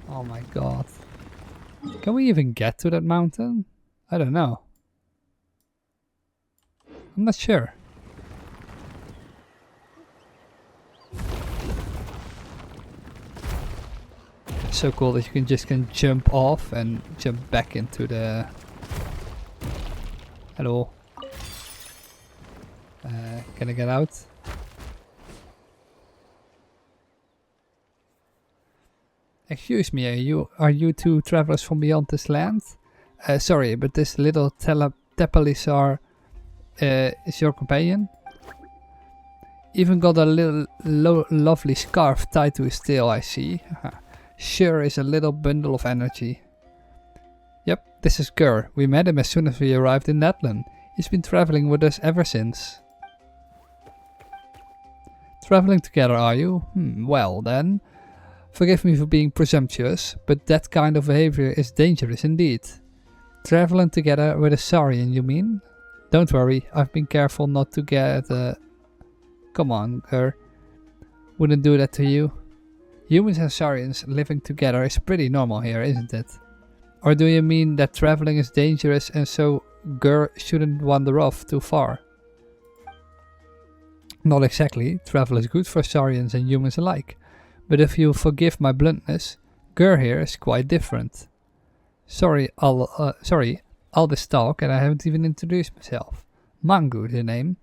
Oh my god. Can we even get to that mountain? I don't know. I'm not sure. It's so cool that you can jump off and jump back into the... Hello. Can I get out? Excuse me, are you two travelers from beyond this land? Sorry, but this little Tepalisar is your companion? Even got a little lovely scarf tied to his tail, I see. Sure is a little bundle of energy. Yep, this is Gur. We met him as soon as we arrived in Natlan. He's been traveling with us ever since. Traveling together, are you? Well then. Forgive me for being presumptuous, but that kind of behavior is dangerous indeed. Traveling together with a Saurian, you mean? Don't worry, I've been careful not to get... Come on, Gur. Wouldn't do that to you. Humans and Saurians living together is pretty normal here, isn't it? Or do you mean that traveling is dangerous and so Gur shouldn't wander off too far? Not exactly. Travel is good for Saurians and humans alike. But if you forgive my bluntness, Gur here is quite different. Sorry, all this talk and I haven't even introduced myself. Mangu, the name.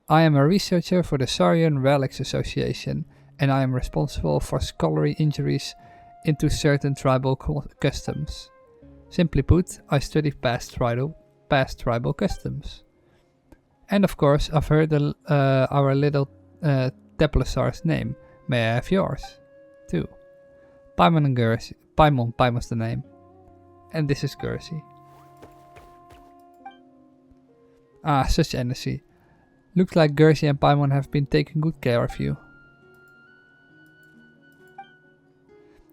I am a researcher for the Saurian Relics Association, and I am responsible for scholarly inquiries into certain tribal customs. Simply put, I study past tribal customs. And of course, I've heard our little Tepalisar's name. May I have yours? Too. Paimon and Gersi. Paimon's the name. And this is Gersi. Ah, such energy. Looks like Gersi and Paimon have been taking good care of you.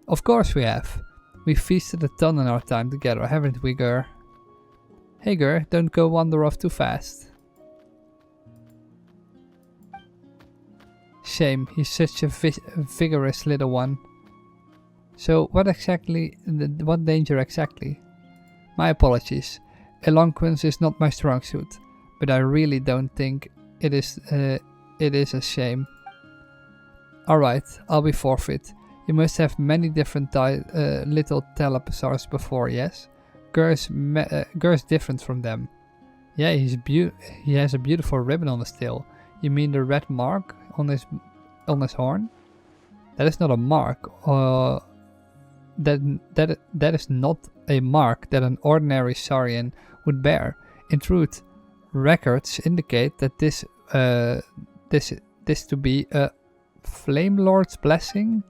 Of course we have. We feasted a ton in our time together, haven't we, Gur? Hey Gur, don't go wander off too fast. Shame, he's such a vigorous little one. So what danger exactly? My apologies. Eloquence is not my strong suit, but I really don't think it is a shame. Alright, I'll be forfeit. You must have many different little Tepalisars before, yes? Gur's different from them. Yeah, he has a beautiful ribbon on his tail. You mean the red mark on his horn? That is not a mark. That is not a mark that an ordinary Saurian would bear. In truth, records indicate that this to be a Flame Lord's blessing.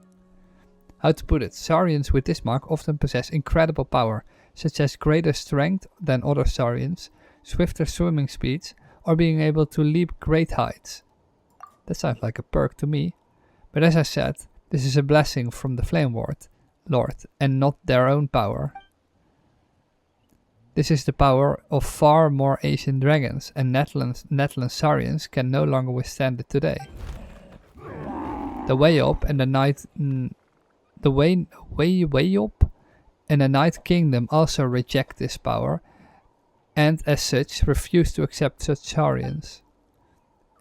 How to put it? Saurians with this mark often possess incredible power, such as greater strength than other Saurians, swifter swimming speeds, or being able to leap great heights. That sounds like a perk to me. But as I said, this is a blessing from the Flame Lord, and not their own power. This is the power of far more ancient dragons, and Natlan Saurians can no longer withstand it today. The Way Up and the Night Kingdom also reject this power, and as such refuse to accept such Saurians.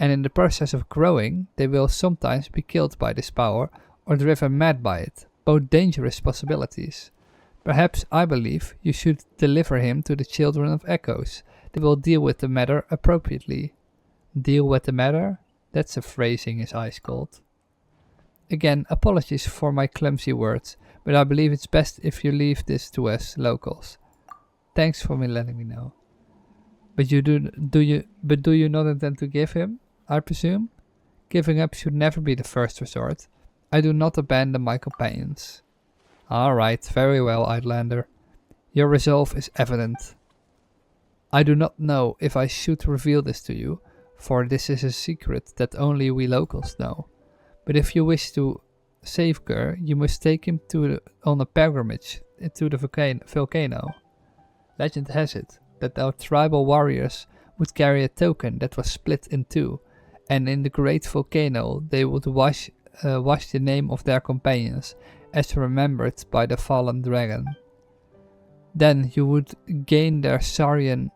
And in the process of growing, they will sometimes be killed by this power or driven mad by it, both dangerous possibilities. Perhaps, I believe, you should deliver him to the Children of Echoes. They will deal with the matter appropriately. Deal with the matter? That's a phrasing his eyes cold. Again, apologies for my clumsy words, but I believe it's best if you leave this to us locals. Thanks for letting me know. But do you not intend to give him, I presume? Giving up should never be the first resort. I do not abandon my companions. Alright, very well, Outlander. Your resolve is evident. I do not know if I should reveal this to you, for this is a secret that only we locals know. But if you wish to save Gur, you must take him on a pilgrimage to the volcano. Legend has it that our tribal warriors would carry a token that was split in two, and in the great volcano they would wash the name of their companions as remembered by the fallen dragon. Then they would gain their Saurian,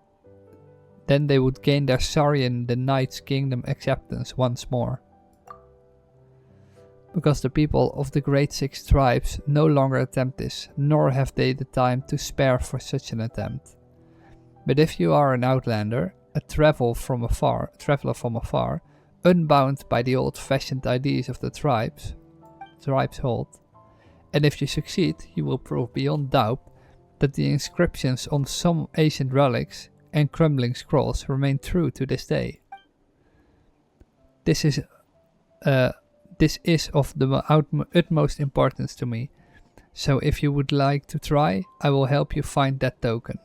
the Knight's Kingdom acceptance once more. Because the people of the Great Six Tribes no longer attempt this, nor have they the time to spare for such an attempt. But if you are an outlander, a traveler from afar, unbound by the old-fashioned ideas of the tribes hold, and if you succeed, you will prove beyond doubt that the inscriptions on some ancient relics and crumbling scrolls remain true to this day. This is of the utmost importance to me, so if you would like to try, I will help you find that token.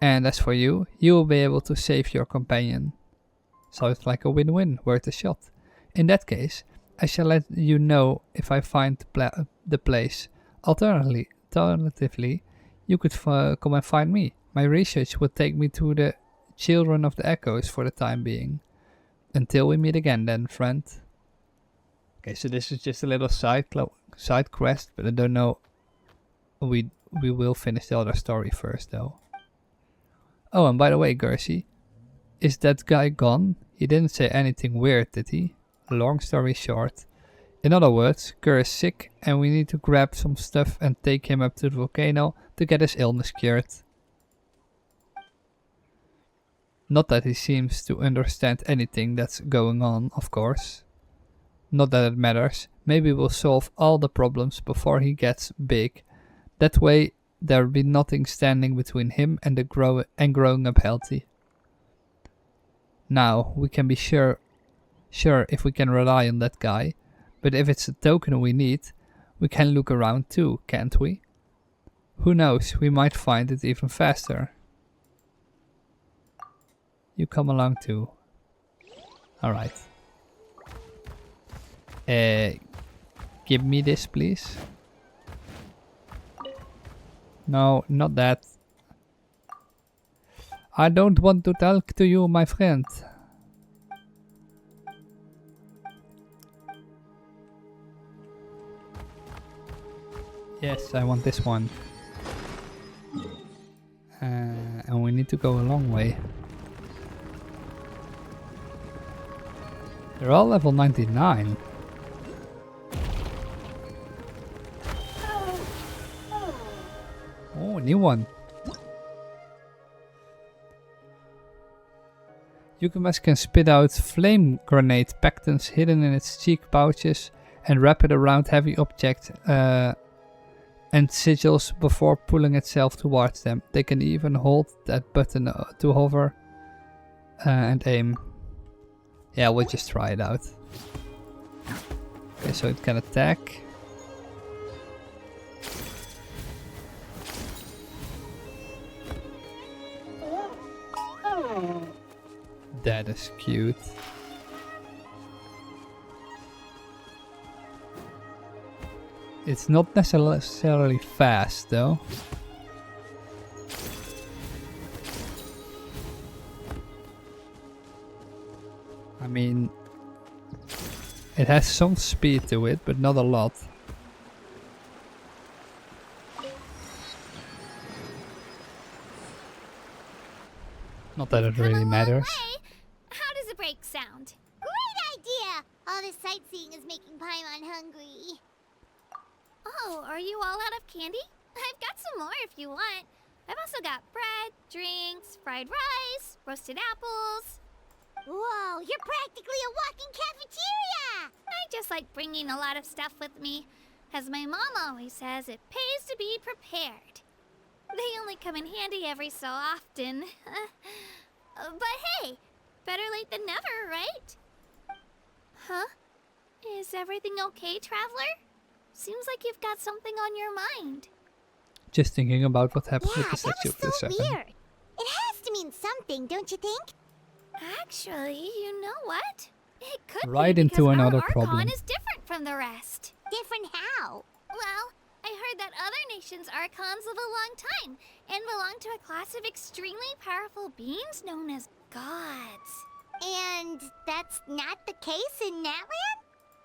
And as for you, you will be able to save your companion. Sounds like a win-win, worth a shot. In that case, I shall let you know if I find the place. Alternatively, you could come and find me. My research will take me to the Children of the Echoes for the time being. Until we meet again then, friend. Okay, so this is just a little side quest, but I don't know. We will finish the other story first though. Oh, and by the way, Gersi, is that guy gone? He didn't say anything weird, did he? Long story short. In other words, Gur is sick and we need to grab some stuff and take him up to the volcano to get his illness cured. Not that he seems to understand anything that's going on, of course. Not that it matters. Maybe we'll solve all the problems before he gets big. That way there'll be nothing standing between him and growing up healthy. Now, we can be sure if we can rely on that guy, but if it's a token we need, we can look around too, can't we? Who knows, we might find it even faster. You come along too. Alright. Give me this, please. No, not that. I don't want to talk to you, my friend. Yes, I want this one. And we need to go a long way. They're all level 99. Oh, new one. Yukumas can spit out flame grenade pectons hidden in its cheek pouches and wrap it around heavy objects and sigils before pulling itself towards them. They can even hold that button to hover and aim. Yeah, we'll just try it out. Okay, so it can attack. That is cute. It's not necessarily fast though. I mean, it has some speed to it, but not a lot. Not that it really matters. How does a break sound? Great idea! All this sightseeing is making Paimon hungry. Oh, are you all out of candy? I've got some more if you want. I've also got bread, drinks, fried rice, roasted apples. Whoa, you're practically a walking cafeteria! I just like bringing a lot of stuff with me. As my mom always says, it pays to be prepared. They only come in handy every so often. But hey, better late than never, right? Huh? Is everything okay, Traveler? Seems like you've got something on your mind. Just thinking about what happened Yeah, with the that statue was of the so Seven. weird. It has to mean something, don't you think? Actually, you know what? It could Right be into because another our Archon problem. is different from the rest. Different how? Well, I heard that other nations' Archons live a long time and belong to a class of extremely powerful beings known as gods. And that's not the case in Natlan?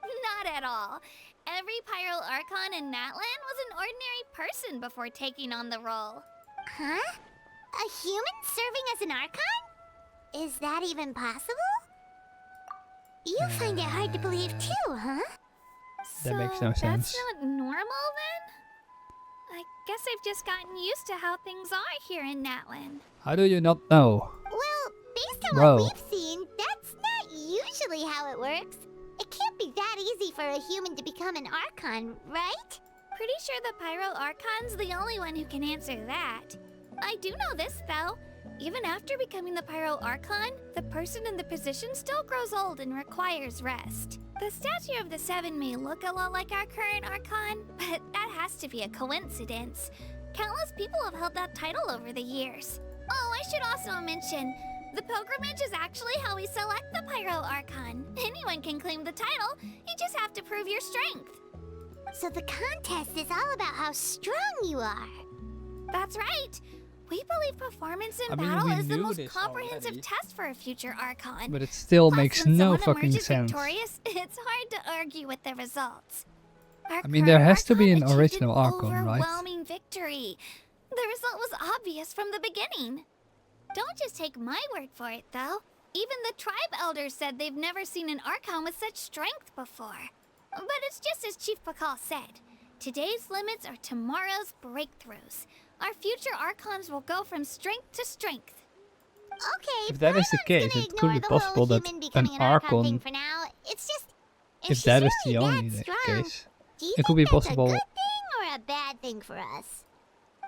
Not at all. Every Pyro Archon in Natlan was an ordinary person before taking on the role. Huh? A human serving as an Archon? Is that even possible? You find it hard to believe too, huh? That makes no sense. That's not normal then? I guess I've just gotten used to how things are here in Natlan. How do you not know? Well, based on Bro. what we've seen, that's not usually how it works. It can't be that easy for a human to become an Archon, right? Pretty sure the Pyro Archon's the only one who can answer that. I do know this, though. Even after becoming the Pyro Archon, the person in the position still grows old and requires rest. The statue of the Seven may look a lot like our current Archon, but that has to be a coincidence. Countless people have held that title over the years. Oh, I should also mention, the pilgrimage is actually how we select the Pyro Archon. Anyone can claim the title, you just have to prove your strength. So the contest is all about how strong you are. That's right. We believe performance in I mean, battle we is the knew most this comprehensive already. test for a future Archon. But it still Plus, makes when no someone fucking emerges sense. victorious, it's hard to argue with the results. Our I mean, there current has to be Archon an achieved original Archon, right? overwhelming victory. The result was obvious from the beginning. Don't just take my word for it, though. Even the tribe elders said they've never seen an Archon with such strength before. But it's just as Chief Pakal said. Today's limits are tomorrow's breakthroughs. Our future Archons will go from strength to strength. Okay, If that is the Paimon's case, gonna it could be ignore the whole possible that human an becoming an Archon thing Archon, for now. It's just, if she's that is really the only that strong, case, do you it could think be that's possible. a good thing or a bad thing for us?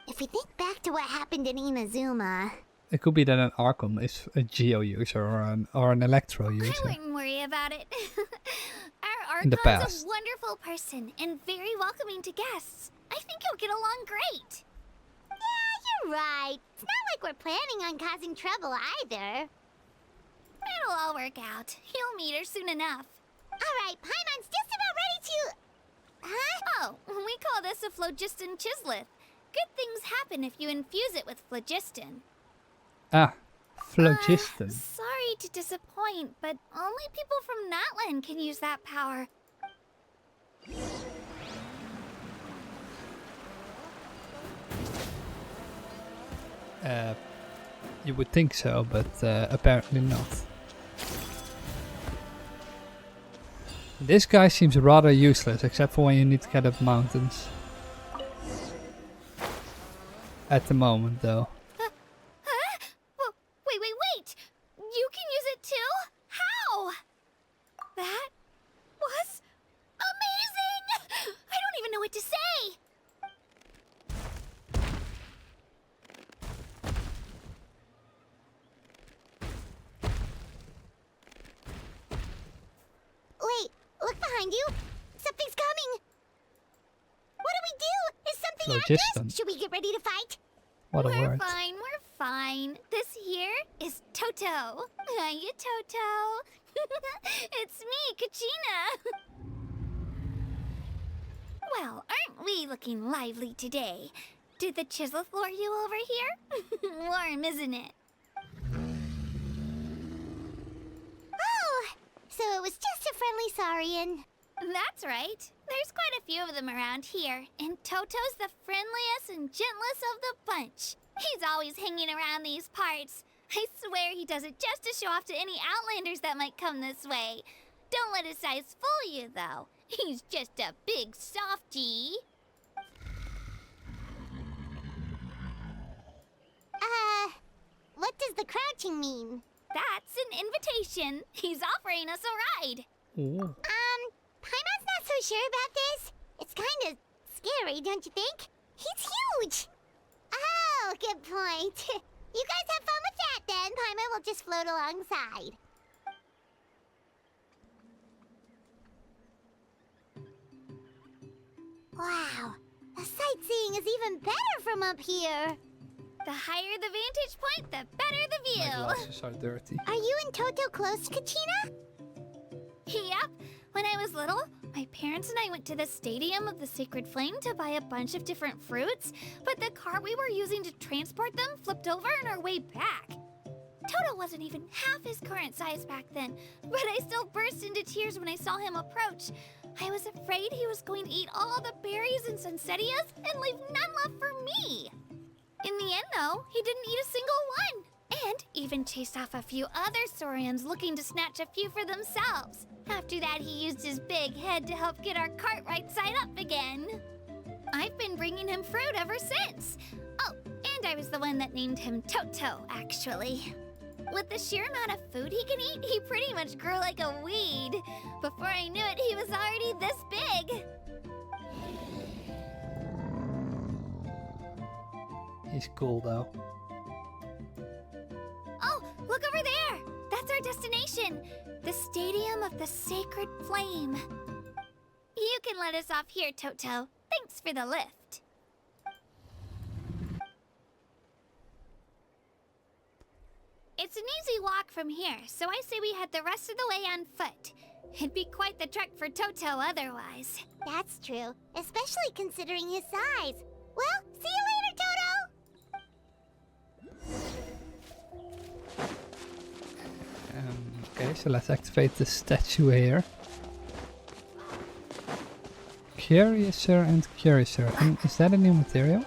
If we think back to what happened in Inazuma, It could be that an Archon is a Geo user or an Electro I user. wouldn't worry about it. Our In the Archon's past. a wonderful person and very welcoming to guests. I think he'll get along great. yeah, you're right. It's not like we're planning on causing trouble either. It'll all work out. You'll meet her soon enough. All right, Paimon's just about ready to... Huh? Oh, we call this a phlogiston chisleth. Good things happen if you infuse it with phlogiston. Ah, phlogiston. Sorry to disappoint, but only people from Natlan can use that power. You would think so, but apparently not. This guy seems rather useless, except for when you need to get up mountains. At the moment, though. Whoa, wait! You can use it too? How? That was amazing! I don't even know what to say! Wait, look behind you. Something's coming. What do we do? Is something after Phlogiston. us? Should we get ready to fight? What a We're word. fine. This here is Toto. Hiya, Toto. It's me, Kachina. Well, aren't we looking lively today? Did the Chisleth lure you over here? Warm, isn't it? Oh, so it was just a friendly Saurian. That's right. There's quite a few of them around here, and Toto's the friendliest and gentlest of the bunch. He's always hanging around these parts. I swear he does it just to show off to any Outlanders that might come this way. Don't let his size fool you, though. He's just a big softie. What does the crouching mean? That's an invitation. He's offering us a ride. Oh. Paimon's not so sure about this. It's kind of scary, don't you think? He's huge! Oh, good point. You guys have fun with that then. Paimon will just float alongside. Wow, the sightseeing is even better from up here. The higher the vantage point, the better the My view. glasses are dirty. Are you and Toto close, Kachina? Yep. When I was little, my parents and I went to the Stadium of the Sacred Flame to buy a bunch of different fruits, but the car we were using to transport them flipped over on our way back. Toto wasn't even half his current size back then, but I still burst into tears when I saw him approach. I was afraid he was going to eat all the berries and sunsettias and leave none left for me. In the end, though, he didn't eat a single one, and even chased off a few other Saurians looking to snatch a few for themselves. After that, he used his big head to help get our cart right side up again. I've been bringing him fruit ever since. Oh, and I was the one that named him Toto, actually. With the sheer amount of food he can eat, he pretty much grew like a weed. Before I knew it, he was already this big. He's cool though. Oh, look over there! That's our destination, the Stadium of the Sacred Flame. You can let us off here, Toto. Thanks for the lift. It's an easy walk from here, so I say we head the rest of the way on foot. It'd be quite the trek for Toto otherwise. That's true, especially considering his size. Well, see you later, Toto! Okay, so let's activate the statue here. Curiouser and Curiouser. And is that a new material?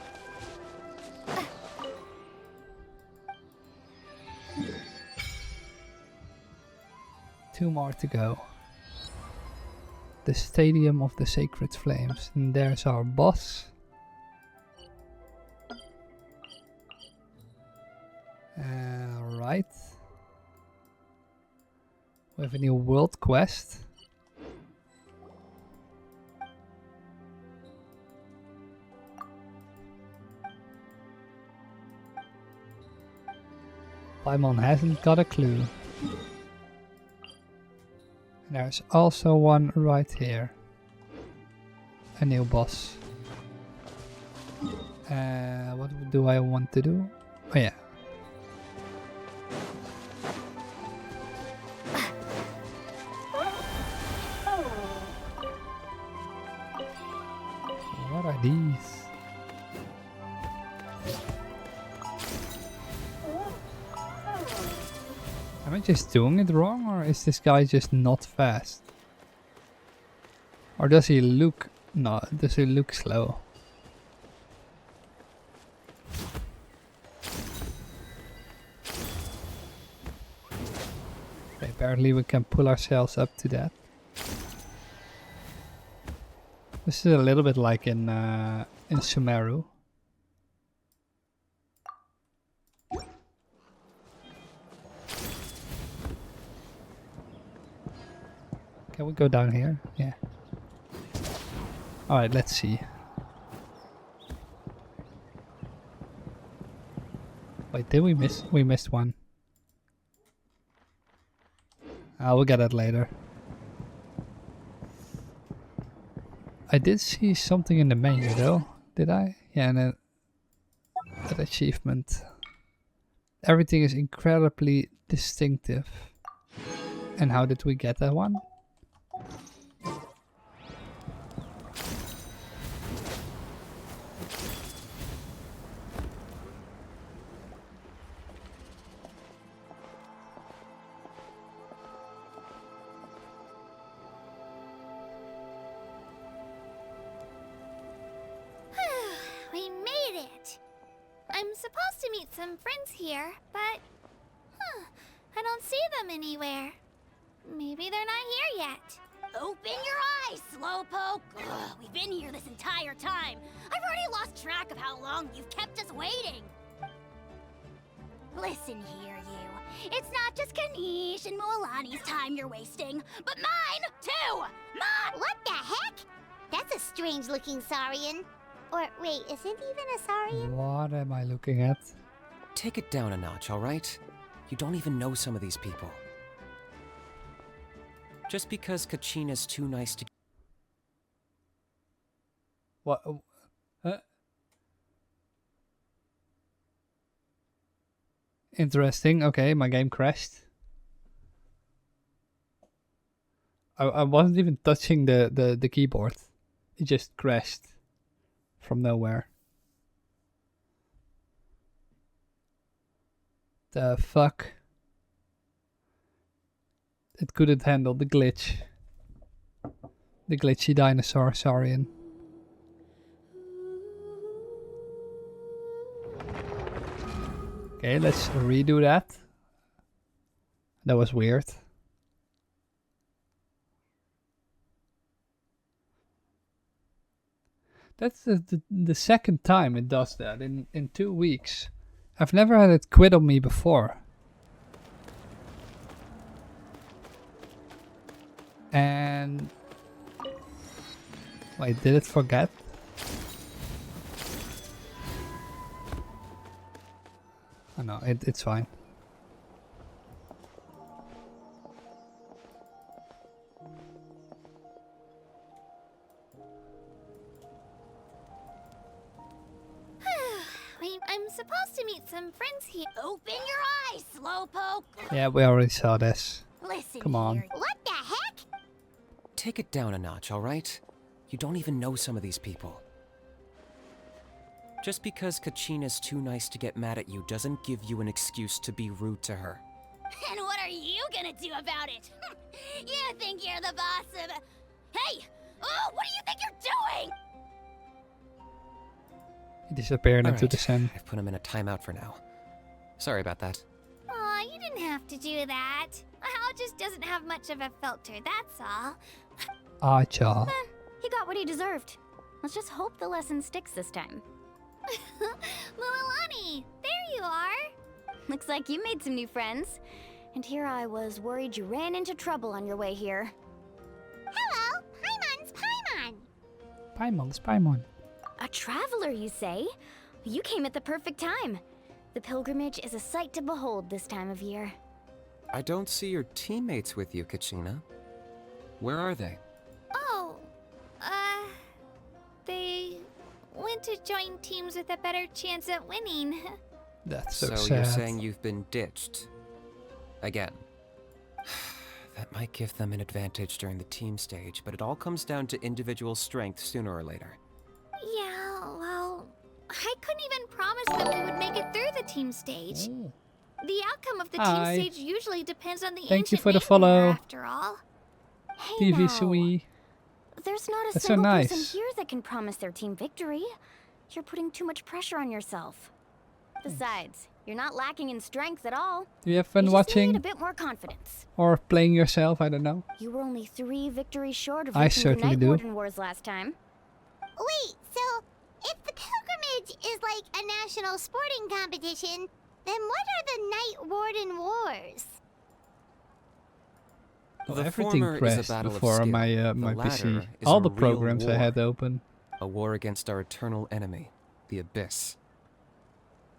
Two more to go. The Stadium of the Sacred Flames. And there's our boss. Right. We have a new world quest. Paimon hasn't got a clue. There's also one right here. A new boss. What do I want to do? Oh yeah. What are these? Am I just doing it wrong, or is this guy just not fast? Or does he look... No, does he look slow? Okay, apparently we can pull ourselves up to that. This is a little bit like in Sumeru. Can we go down here? Yeah. Alright, let's see. Wait, did we miss? We missed one. We'll get it later. I did see something in the menu though, did I? Yeah, and that achievement. Everything is incredibly distinctive. And how did we get that one? We made it! I'm supposed to meet some friends here, but... I don't see them anywhere. Maybe they're not here yet. Open your eyes, Slowpoke! Ugh, we've been here this entire time. I've already lost track of how long you've kept us waiting. Listen here, you. It's not just Kanish and Moalani's time you're wasting, but mine, too! Mine! What the heck? That's a strange-looking Saurian. Or, wait, is it even a Saurian? What am I looking at? Take it down a notch, alright? You don't even know some of these people. Just because Kachina's too nice to... What? Interesting. Okay, my game crashed. I wasn't even touching the keyboard. It just crashed from nowhere. The fuck? It couldn't handle the glitch. The glitchy dinosaur Saurian. Okay, let's redo that. That was weird. That's the second time it does that in 2 weeks. I've never had it quit on me before. And... wait, did it forget? Oh no, it's fine. I'm supposed to meet some friends here. Open your eyes, Slowpoke! Yeah, we already saw this. Listen Come on. here. What the heck? Take it down a notch, alright? You don't even know some of these people. Just because Kachina's too nice to get mad at you doesn't give you an excuse to be rude to her. And what are you gonna do about it? You think you're the boss of... Hey! Oh, what do you think you're doing? He disappeared into Alright, the sand. I've put him in a timeout for now. Sorry about that. Aw, you didn't have to do that. Hal just doesn't have much of a filter, that's all. Ah, cha. He got what he deserved. Let's just hope the lesson sticks this time. Mualani, there you are. Looks like you made some new friends. And here I was worried you ran into trouble on your way here. Hello, Paimon's Paimon. Paimon's Paimon. A traveler, you say? You came at the perfect time. The pilgrimage is a sight to behold this time of year. I don't see your teammates with you, Kachina. Where are they? Oh, they went to join teams with a better chance at winning. That's so So sad. you're saying you've been ditched. Again. That might give them an advantage during the team stage, but it all comes down to individual strength sooner or later. Yeah, well, I couldn't even promise that we would make it through the team stage. Ooh. The outcome of the Hi. team stage usually depends on the Thank you ancient for the name follow. bearer, after all. Hey TV now. Sui. There's not a That's so single nice. person here that can promise their team victory. You're putting too much pressure on yourself. Besides, you're not lacking in strength at all. Do you have fun You just need a watching bit more confidence. or playing yourself? I don't know. You were only 3 victories short of I reaching the certainly Night do. Warden Wars last time. Wait, so if the pilgrimage is like a national sporting competition, then what are the Night Warden Wars? Well, The everything former is a crashed battle of before skill. my The my latter PC. is All a the real programs I war. had open. A war against our eternal enemy, the Abyss.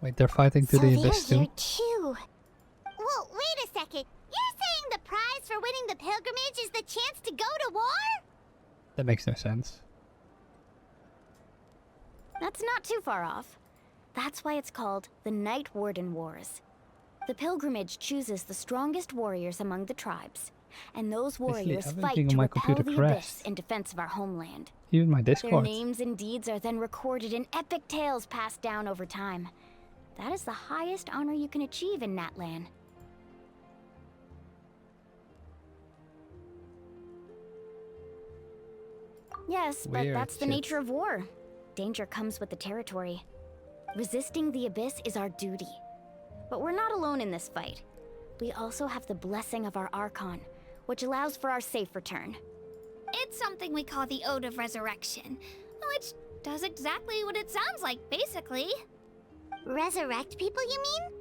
Wait, they're fighting to So the they're abyss here too. too. Well, wait a second. You're saying the prize for winning the pilgrimage is the chance to go to war? That makes no sense. That's not too far off. That's why it's called the Night Warden Wars. The pilgrimage chooses the strongest warriors among the tribes, and those warriors everything fight on to my repel computer the crashed. abyss in defense of our homeland. Even my Their Discord. names and deeds are then recorded in epic tales passed down over time. That is the highest honor you can achieve in Natlan. Yes, but Weird that's the shit. nature of war. Danger comes with the territory. Resisting the abyss is our duty. But we're not alone in this fight. We also have the blessing of our Archon, which allows for our safe return. It's something we call the Ode of Resurrection, which does exactly what it sounds like, basically. Resurrect people, you mean?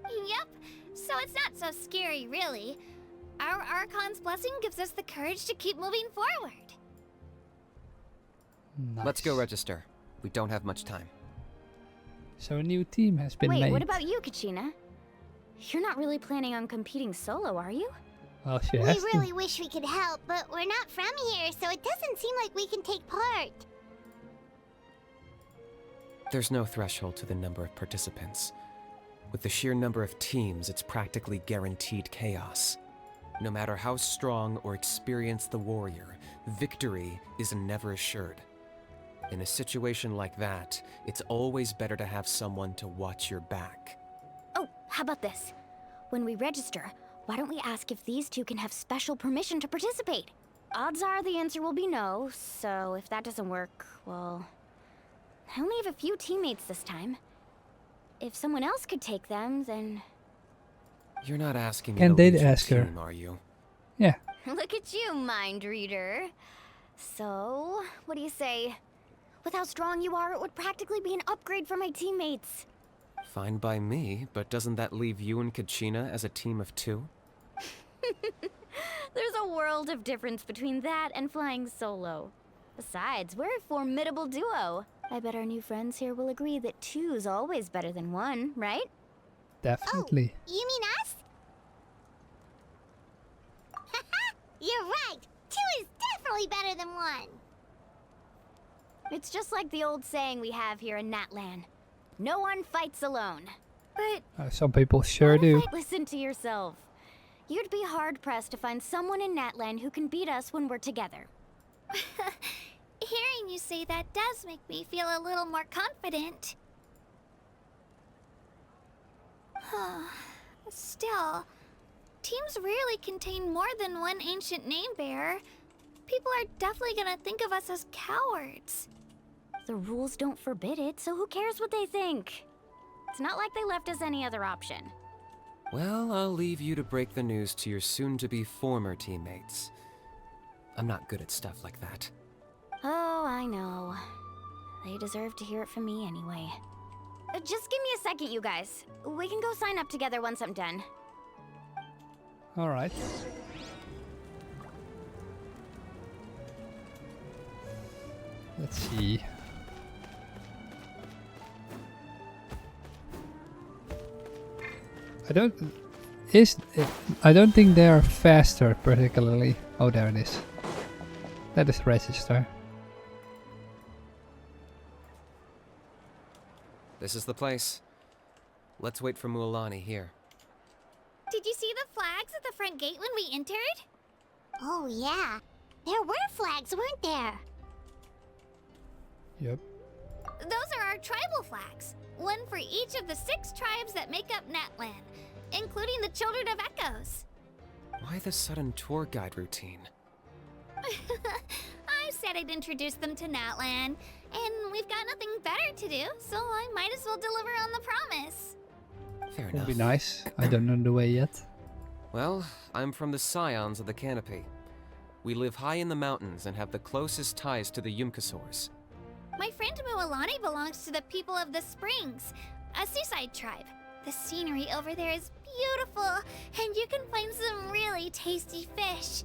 Yep, so it's not so scary, really. Our Archon's blessing gives us the courage to keep moving forward. Let's go Nice. register. We don't have much time. So a new team has been Wait, made. what about you, Kachina? You're not really planning on competing solo, are you? Well, she We has really wish we could help, but we're not from here, so it doesn't seem like we can take part. There's no threshold to the number of participants. With the sheer number of teams, it's practically guaranteed chaos. No matter how strong or experienced the warrior, victory is never assured. In a situation like that, it's always better to have someone to watch your back. Oh, how about this? When we register, why don't we ask if these two can have special permission to participate? Odds are the answer will be no, so if that doesn't work, well... I only have a few teammates this time. If someone else could take them, then... You're not asking me Can to they lead your ask her? team, are you? Yeah. Look at you, mind reader. So, what do you say? With how strong you are, it would practically be an upgrade for my teammates. Fine by me, but doesn't that leave you and Kachina as a team of 2? There's a world of difference between that and flying solo. Besides, we're a formidable duo. I bet our new friends here will agree that 2's always better than 1, right? Definitely. Oh, you mean us? Haha, you're right. 2 is definitely better than 1. It's just like the old saying we have here in Natlan. No one fights alone. But Some people sure what do. if listen to yourself. You'd be hard-pressed to find someone in Natlan who can beat us when we're together. Hearing you say that does make me feel a little more confident. Still, teams rarely contain more than one ancient name bearer. People are definitely gonna think of us as cowards. The rules don't forbid it, so who cares what they think? It's not like they left us any other option. Well, I'll leave you to break the news to your soon-to-be former teammates. I'm not good at stuff like that. Oh, I know. They deserve to hear it from me anyway. Just give me a second, you guys. We can go sign up together once I'm done. Alright. Let's see. I don't think they are faster particularly. Oh, there it is. That is register. This is the place. Let's wait for Mualani here. Did you see the flags at the front gate when we entered? Oh, yeah. There were flags, weren't there? Yep. Those are our tribal flags. One for each of the 6 tribes that make up Natlan, including the Children of Echoes. Why the sudden tour guide routine? I said I'd introduce them to Natlan, and we've got nothing better to do, so I might as well deliver on the promise. Fair Would enough. be nice. I don't know the way yet. Well, I'm from the Scions of the Canopy. We live high in the mountains and have the closest ties to the Yumkasaurs. My friend Mualani belongs to the people of the Springs, a seaside tribe. The scenery over there is beautiful, and you can find some really tasty fish.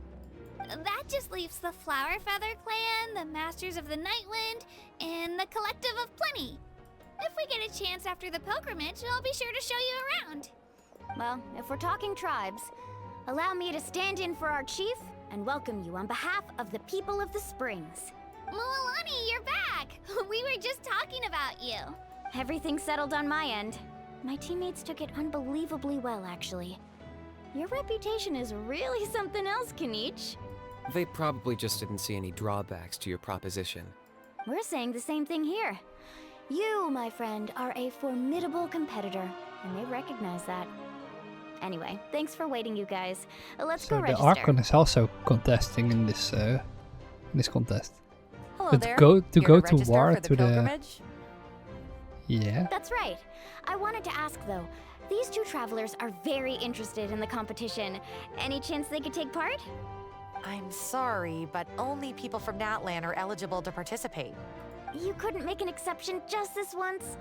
That just leaves the Flower Feather Clan, the Masters of the Nightwind, and the Collective of Plenty. If we get a chance after the pilgrimage, I'll be sure to show you around. Well, if we're talking tribes, allow me to stand in for our chief and welcome you on behalf of the people of the Springs. Mualani, you're back! We were just talking about you. Everything's settled on my end. My teammates took it unbelievably well, actually. Your reputation is really something else, Kanich. They probably just didn't see any drawbacks to your proposition. We're saying the same thing here. You, my friend, are a formidable competitor, and they recognize that. Anyway, thanks for waiting, you guys. Let's So go the register. Archon is also contesting in this contest. Hello But there. go to Here go to to register war for the to the pilgrimage? yeah. That's right. I wanted to ask, though. These 2 travelers are very interested in the competition. Any chance they could take part? I'm sorry, but only people from Natlan are eligible to participate. You couldn't make an exception just this once?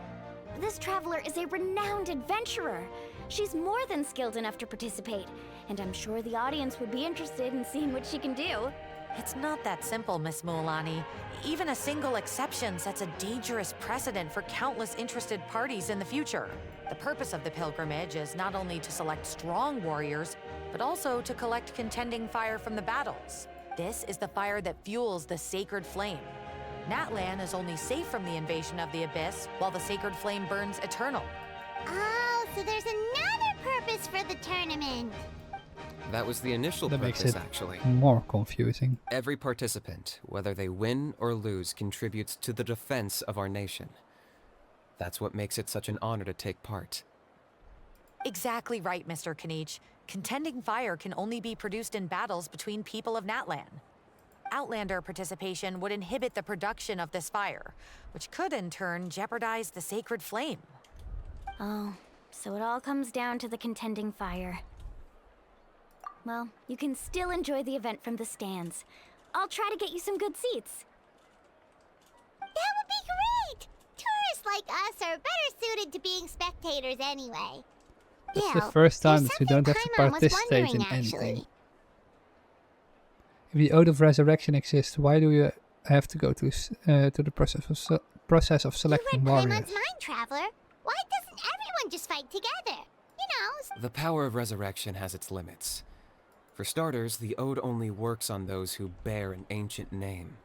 This traveler is a renowned adventurer. She's more than skilled enough to participate, and I'm sure the audience would be interested in seeing what she can do. It's not that simple, Miss Mualani. Even a single exception sets a dangerous precedent for countless interested parties in the future. The purpose of the pilgrimage is not only to select strong warriors, but also to collect contending fire from the battles. This is the fire that fuels the sacred flame. Natlan is only safe from the invasion of the Abyss, while the sacred flame burns eternal. Oh, so there's another purpose for the tournament. That was the initial That makes purpose, it actually. more confusing. Every participant, whether they win or lose, contributes to the defense of our nation. That's what makes it such an honor to take part. Exactly right, Mr. Kanich. Contending fire can only be produced in battles between people of Natlan. Outlander participation would inhibit the production of this fire, which could in turn jeopardize the sacred flame. Oh, so it all comes down to the contending fire. Well, you can still enjoy the event from the stands. I'll try to get you some good seats. That would be great! Tourists like us are better suited to being spectators anyway. It's Bill, the first time there's that you don't have to something Paimon was participate in wondering, anything. actually. If the Ode of Resurrection exists, why do you have to go to the process of You selecting read warriors? Paimon's mind, Traveler. Why doesn't everyone just fight together? You know, The power of resurrection has its limits. For starters, the Ode only works on those who bear an ancient name.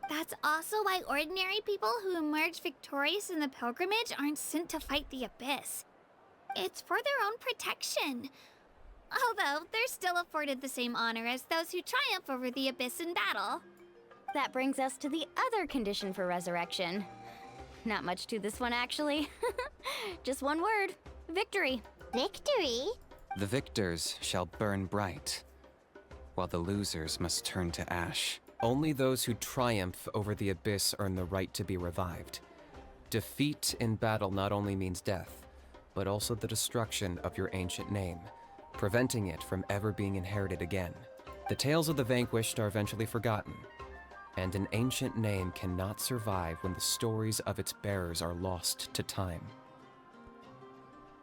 That's also why ordinary people who emerge victorious in the pilgrimage aren't sent to fight the Abyss. It's for their own protection. Although, they're still afforded the same honor as those who triumph over the Abyss in battle. That brings us to the other condition for resurrection. Not much to this one, actually. Just one word. Victory. victory? The victors shall burn bright, while the losers must turn to ash. Only those who triumph over the Abyss earn the right to be revived. Defeat in battle not only means death, but also the destruction of your ancient name, preventing it from ever being inherited again. The tales of the vanquished are eventually forgotten, and an ancient name cannot survive when the stories of its bearers are lost to time.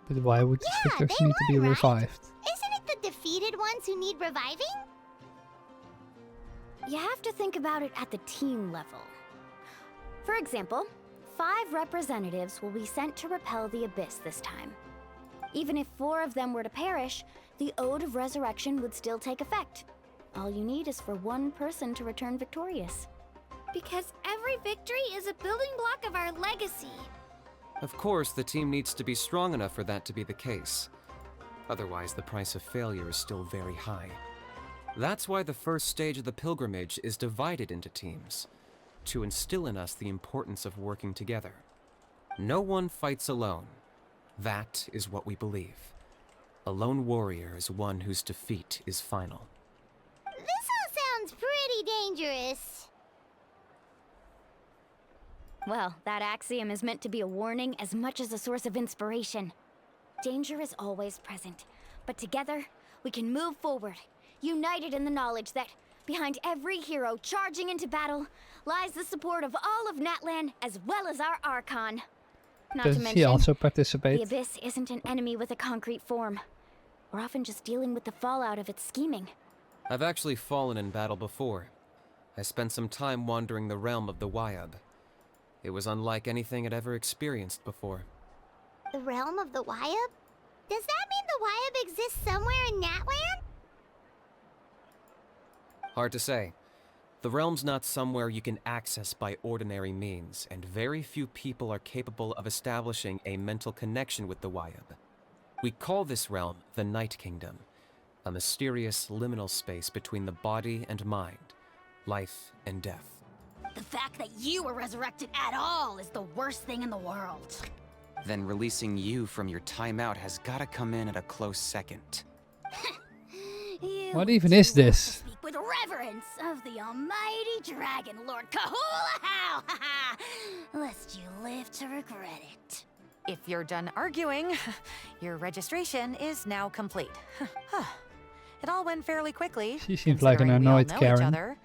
But why would these Yeah, victors they need to be won, right? revived? Isn't it the defeated ones who need reviving? You have to think about it at the team level. For example, 5 representatives will be sent to repel the Abyss this time. Even if 4 of them were to perish, the Ode of Resurrection would still take effect. All you need is for 1 person to return victorious. Because every victory is a building block of our legacy. Of course, the team needs to be strong enough for that to be the case. Otherwise, the price of failure is still very high. That's why the first stage of the pilgrimage is divided into teams, to instill in us the importance of working together. No one fights alone. That is what we believe. A lone warrior is one whose defeat is final. This all sounds pretty dangerous. Well, that axiom is meant to be a warning as much as a source of inspiration. Danger is always present, but together, we can move forward, united in the knowledge that behind every hero charging into battle lies the support of all of Natlan as well as our Archon. Not to Does he mention, also the participate? Abyss isn't an enemy with a concrete form. We're often just dealing with the fallout of its scheming. I've actually fallen in battle before. I spent some time wandering the realm of the Wyab. It was unlike anything I'd ever experienced before. The realm of the Wyab? Does that mean the Wyab exists somewhere in Natlan? Hard to say. The realm's not somewhere you can access by ordinary means, and very few people are capable of establishing a mental connection with the Wyab. We call this realm the Night Kingdom, a mysterious liminal space between the body and mind, life and death. The fact that you were resurrected at all is the worst thing in the world. Then releasing you from your timeout has gotta come in at a close second. You What even is two have to this? Speak with reverence of the almighty dragon, Lord Kahula-How! Lest you live to regret it. If you're done arguing, your registration is now complete. It all went fairly quickly. She seems like an considering we all annoyed know each Karen. other.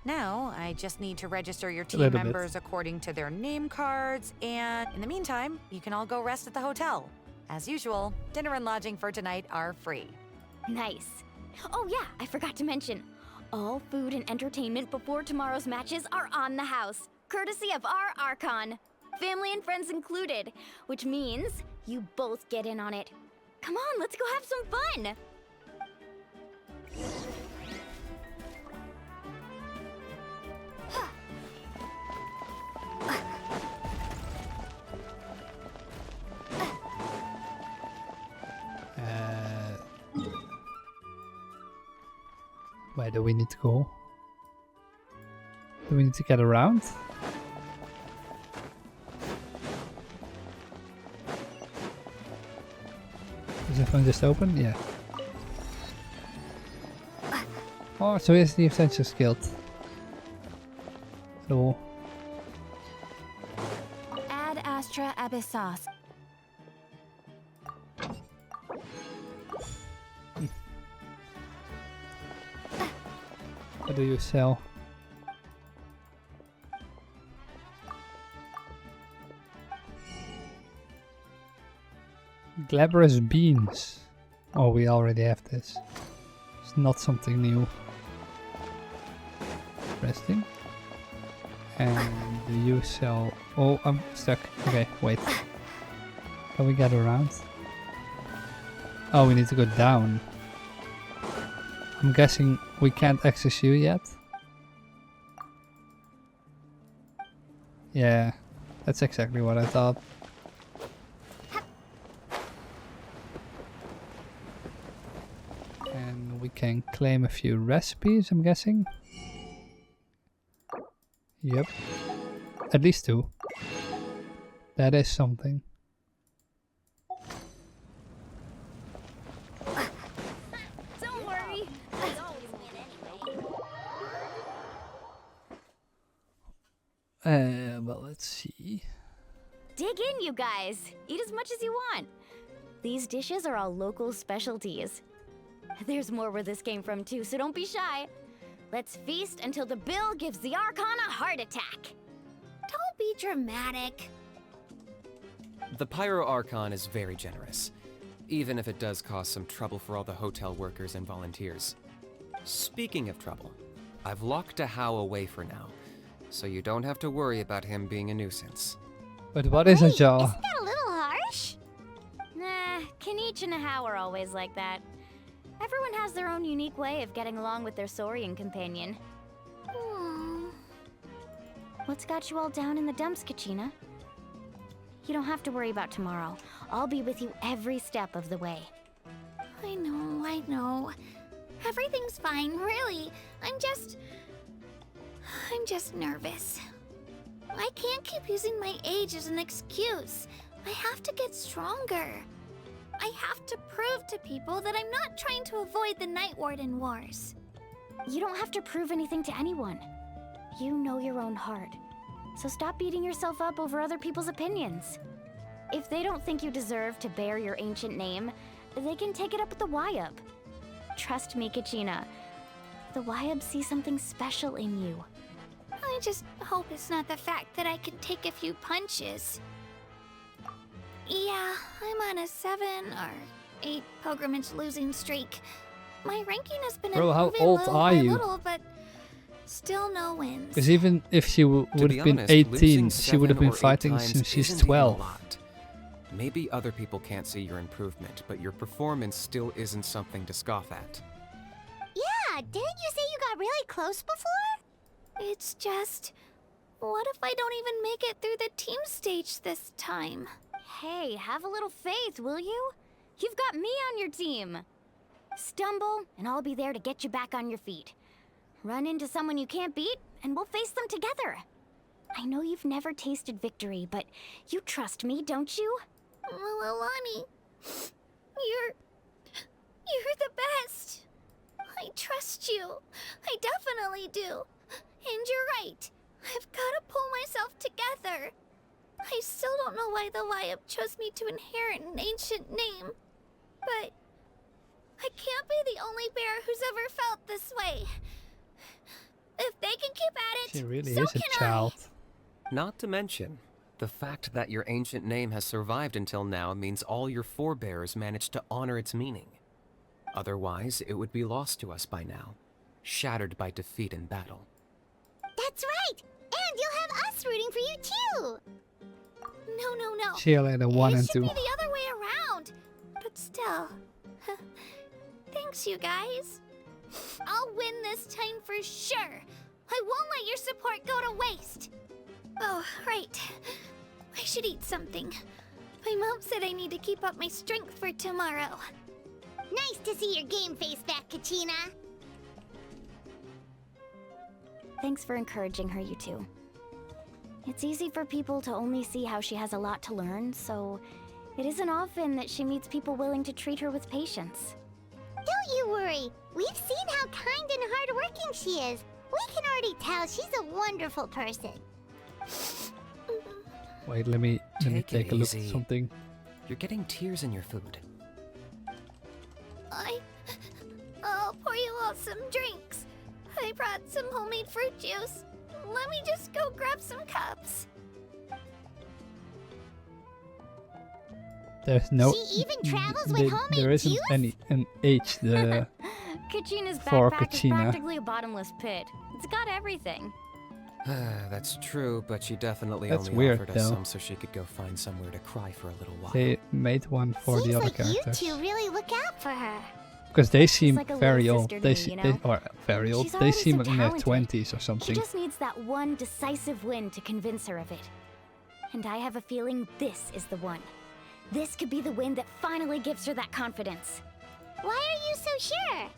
Now, I just need to register your team little bit. members according to their name cards, and in the meantime, you can all go rest at the hotel. As usual, dinner and lodging for tonight are free. Nice. Oh yeah, I forgot to mention. All food and entertainment before tomorrow's matches are on the house, courtesy of our Archon. Family and friends included, which means you both get in on it. Come on, let's go have some fun! Where do we need to go? Do we need to get around? Is this one just open? Yeah. Oh, so here's the essential skill. So... Ad Astra Abyssos. What do you sell? Glabrous beans. Oh, we already have this. It's not something new. Interesting. And you sell... Oh, I'm stuck. Okay, wait. Can we get around? Oh, we need to go down. I'm guessing we can't access you yet. Yeah, that's exactly what I thought. And we can claim a few recipes, I'm guessing. Yep. At least 2. That is something. Don't worry. Well, let's see. Dig in, you guys. Eat as much as you want. These dishes are all local specialties. There's more where this came from too, so don't be shy. Let's feast until the bill gives the Archon a heart attack. Don't be dramatic. The Pyro Archon is very generous, even if it does cause some trouble for all the hotel workers and volunteers. Speaking of trouble, I've locked a How away for now, so you don't have to worry about him being a nuisance. But what is a jaw? Isn't that a little harsh? Nah, Kenichi and How are always like that. Everyone has their own unique way of getting along with their Saurian companion. What's got you all down in the dumps, Kachina? You don't have to worry about tomorrow. I'll be with you every step of the way. I know. Everything's fine, really. I'm just nervous. I can't keep using my age as an excuse. I have to get stronger. I have to prove to people that I'm not trying to avoid the Night Warden Wars. You don't have to prove anything to anyone. You know your own heart. So stop beating yourself up over other people's opinions. If they don't think you deserve to bear your ancient name, they can take it up with the Wyab. Trust me, Kachina. The Wyab see something special in you. I just hope it's not the fact that I can take a few punches. Yeah, I'm on a 7 or 8 pilgrimage losing streak. My ranking has been Bro, how improving old little are by you? little, but still no wins. Because even if she would To have be been honest, 18, losing she would have 7 been or 8 fighting times since she's isn't even a 12. lot. Maybe other people can't see your improvement, but your performance still isn't something to scoff at. Yeah, didn't you say you got really close before? It's just... what if I don't even make it through the team stage this time? Hey, have a little faith, will you? You've got me on your team. Stumble, and I'll be there to get you back on your feet. Run into someone you can't beat, and we'll face them together. I know you've never tasted victory, but you trust me, don't you? Well, Alani, you're the best. I trust you. I definitely do. And you're right. I've got to pull myself together. I still don't know why the Wyab chose me to inherit an ancient name. But I can't be the only bear who's ever felt this way. If they can keep at it, She really so is a can child. Not to mention, The fact that your ancient name has survived until now means all your forebears managed to honor its meaning. Otherwise, it would be lost to us by now, shattered by defeat in battle. That's right! And you'll have us rooting for you too! No. Cheerleader 1 and It should 2. be the other way around. But still. Thanks, you guys. I'll win this time for sure. I won't let your support go to waste. Oh, right. I should eat something. My mom said I need to keep up my strength for tomorrow. Nice to see your game face back, Kachina. Thanks for encouraging her, you two. It's easy for people to only see how she has a lot to learn, so it isn't often that she meets people willing to treat her with patience. Don't you worry. We've seen how kind and hardworking she is. We can already tell she's a wonderful person. Wait, let me take a look at easy. something. You're getting tears in your food. I'll pour you all some drinks. I brought some homemade fruit juice. Let me just go grab some cups. There's no. She even travels with homemade there isn't juice? an H. The Kachina's For backpack is Kachina. practically a bottomless pit. It's got everything. That's true, but she definitely That's only weird, offered us though. some so she could go find somewhere to cry for a little while. they made one for Seems the other like characters you two really look out for her. because they seem like a little very old. sister to They, me, you they know? or very old. She's They already seem so in their talented. 20s or She something. just needs that one decisive win to convince her of it. And I have a feeling this is the one. This could be the win that finally gives her that confidence. Why are you so sure?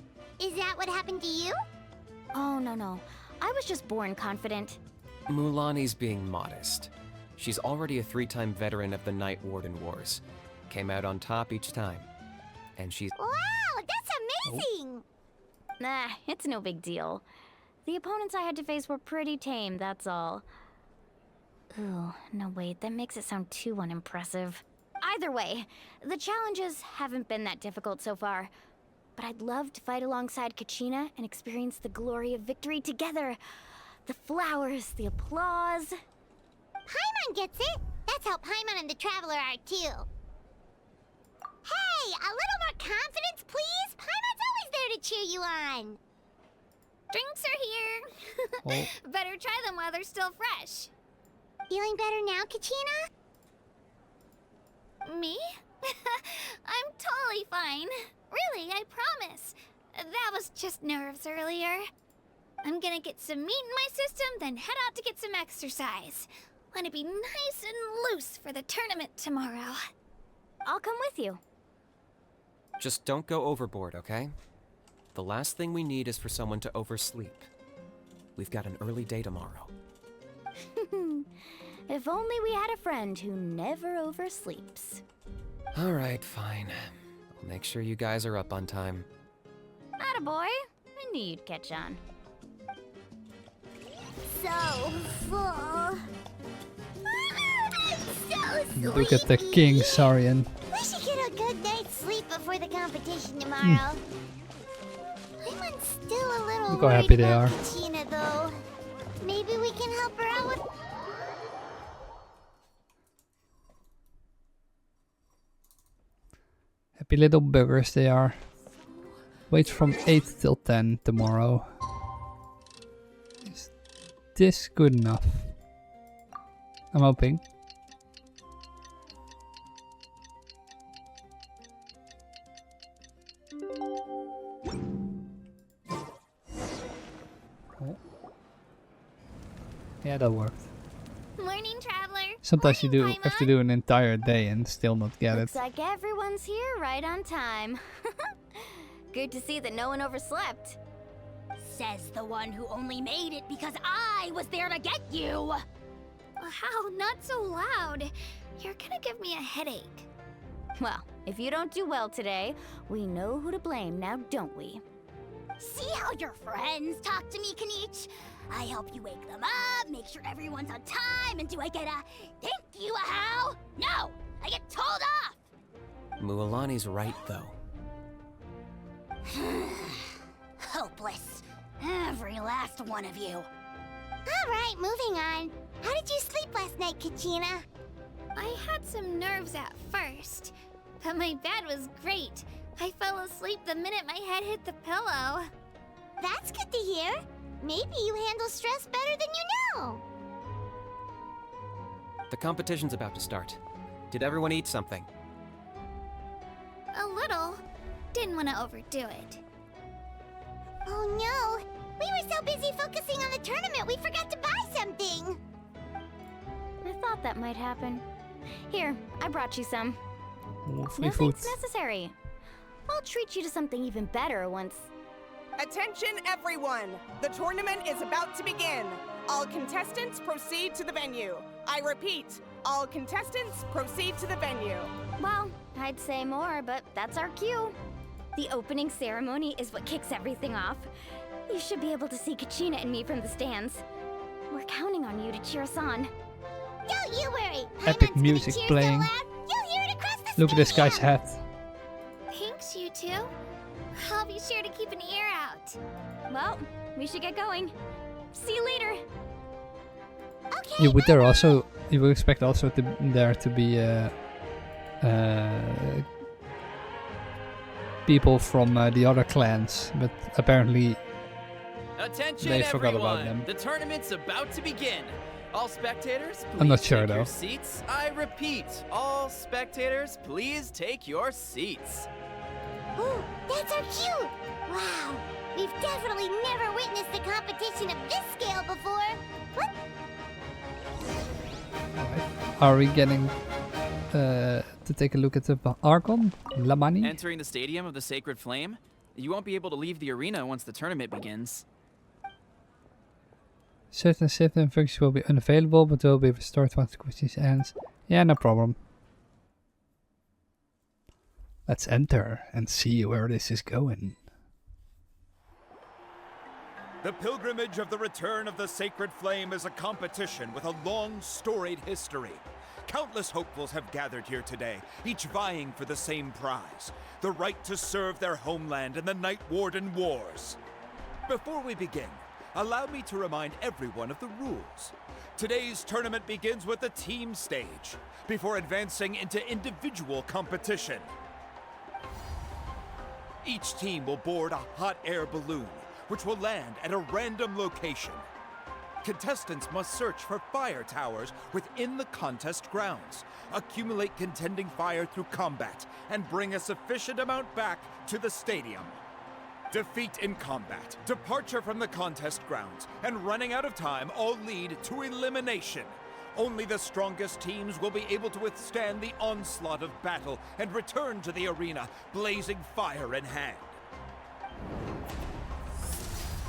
Is that what happened to you? Oh, no. I was just born confident. Mulani's being modest. She's already a 3-time veteran of the Night Warden Wars. Came out on top each time. And she's... Wow, that's amazing! Nah, it's no big deal. The opponents I had to face were pretty tame, that's all. Ooh, no wait, that makes it sound too unimpressive. Either way, the challenges haven't been that difficult so far. But I'd love to fight alongside Kachina and experience the glory of victory together. The flowers, the applause. Paimon gets it. That's how Paimon and the Traveler are too. Hey, a little more confidence, please. Paimon's always there to cheer you on. Drinks are here. Oh. Better try them while they're still fresh. Feeling better now, Kachina? Me? I'm totally fine. Really, I promise. That was just nerves earlier. I'm gonna get some meat in my system, then head out to get some exercise. Want to be nice and loose for the tournament tomorrow. I'll come with you. Just don't go overboard, okay? The last thing we need is for someone to oversleep. We've got an early day tomorrow. If only we had a friend who never oversleeps. Alright, fine. I'll make sure you guys are up on time. Attaboy. I knew you'd catch on. So full. So Look at the sleepy. king, Sarian. We should get a good night's sleep before the competition tomorrow. I'm still a little Look how worried happy they about are. Kachina, though. Maybe we can help her out with... Happy little buggers they are. Wait from 8 till 10 tomorrow. Is this good enough? I'm hoping. Oh. Yeah, that worked. Morning, Traveler. Sometimes you Morning, have to Paimon. do an entire day and still not get Looks it. like everyone's here right on time. Good to see that no one overslept. Says the one who only made it because I was there to get you! How? Not so loud. You're gonna give me a headache. Well, if you don't do well today, we know who to blame now, don't we? See how your friends talk to me, Kanich? I help you wake them up, make sure everyone's on time, and do I get a thank you, how? No! I get told off! Mualani's right, though. Hopeless. Every last one of you. All right, moving on. How did you sleep last night, Kachina? I had some nerves at first, but my bed was great. I fell asleep the minute my head hit the pillow. That's good to hear. Maybe you handle stress better than you know. The competition's about to start. Did everyone eat something? A little. Didn't want to overdo it. Oh no! We were so busy focusing on the tournament we forgot to buy something! I thought that might happen. Here, I brought you some. Ooh, free No food. thanks necessary. I'll treat you to something even better once. Attention everyone! The tournament is about to begin. All contestants proceed to the venue. I repeat, all contestants proceed to the venue. Well, I'd say more, but that's our cue. The opening ceremony is what kicks everything off. You should be able to see Kachina and me from the stands. We're counting on you to cheer us on. Don't you worry! Epic music playing. You'll hear it across the Look at this guy's stadium. hat. Thanks, you two. I'll be sure to keep an ear out. Well, we should get going. See you later. Okay, You would there also. You would expect also there to be people from the other clans, but apparently Attention, they forgot everyone. about them. The tournament's about to begin. All spectators, please I'm not sure, take though. your seats. I repeat, all spectators, please take your seats. Ooh, that's our cue! Wow, we've definitely never witnessed a competition of this scale before. What? Are we getting to take a look at the Archon? Lamani? Entering the stadium of the Sacred Flame, you won't be able to leave the arena once the tournament begins. Certain system functions will be unavailable, but will be restored once the question ends. Yeah, no problem. Let's enter and see where this is going. The pilgrimage of the return of the Sacred Flame is a competition with a long, storied history. Countless hopefuls have gathered here today, each vying for the same prize, the right to serve their homeland in the Night Warden Wars. Before we begin, allow me to remind everyone of the rules. Today's tournament begins with the team stage, before advancing into individual competition. Each team will board a hot air balloon, which will land at a random location. Contestants must search for fire towers within the contest grounds, accumulate contending fire through combat, and bring a sufficient amount back to the stadium. Defeat in combat, departure from the contest grounds, and running out of time all lead to elimination. Only the strongest teams will be able to withstand the onslaught of battle and return to the arena, blazing fire in hand.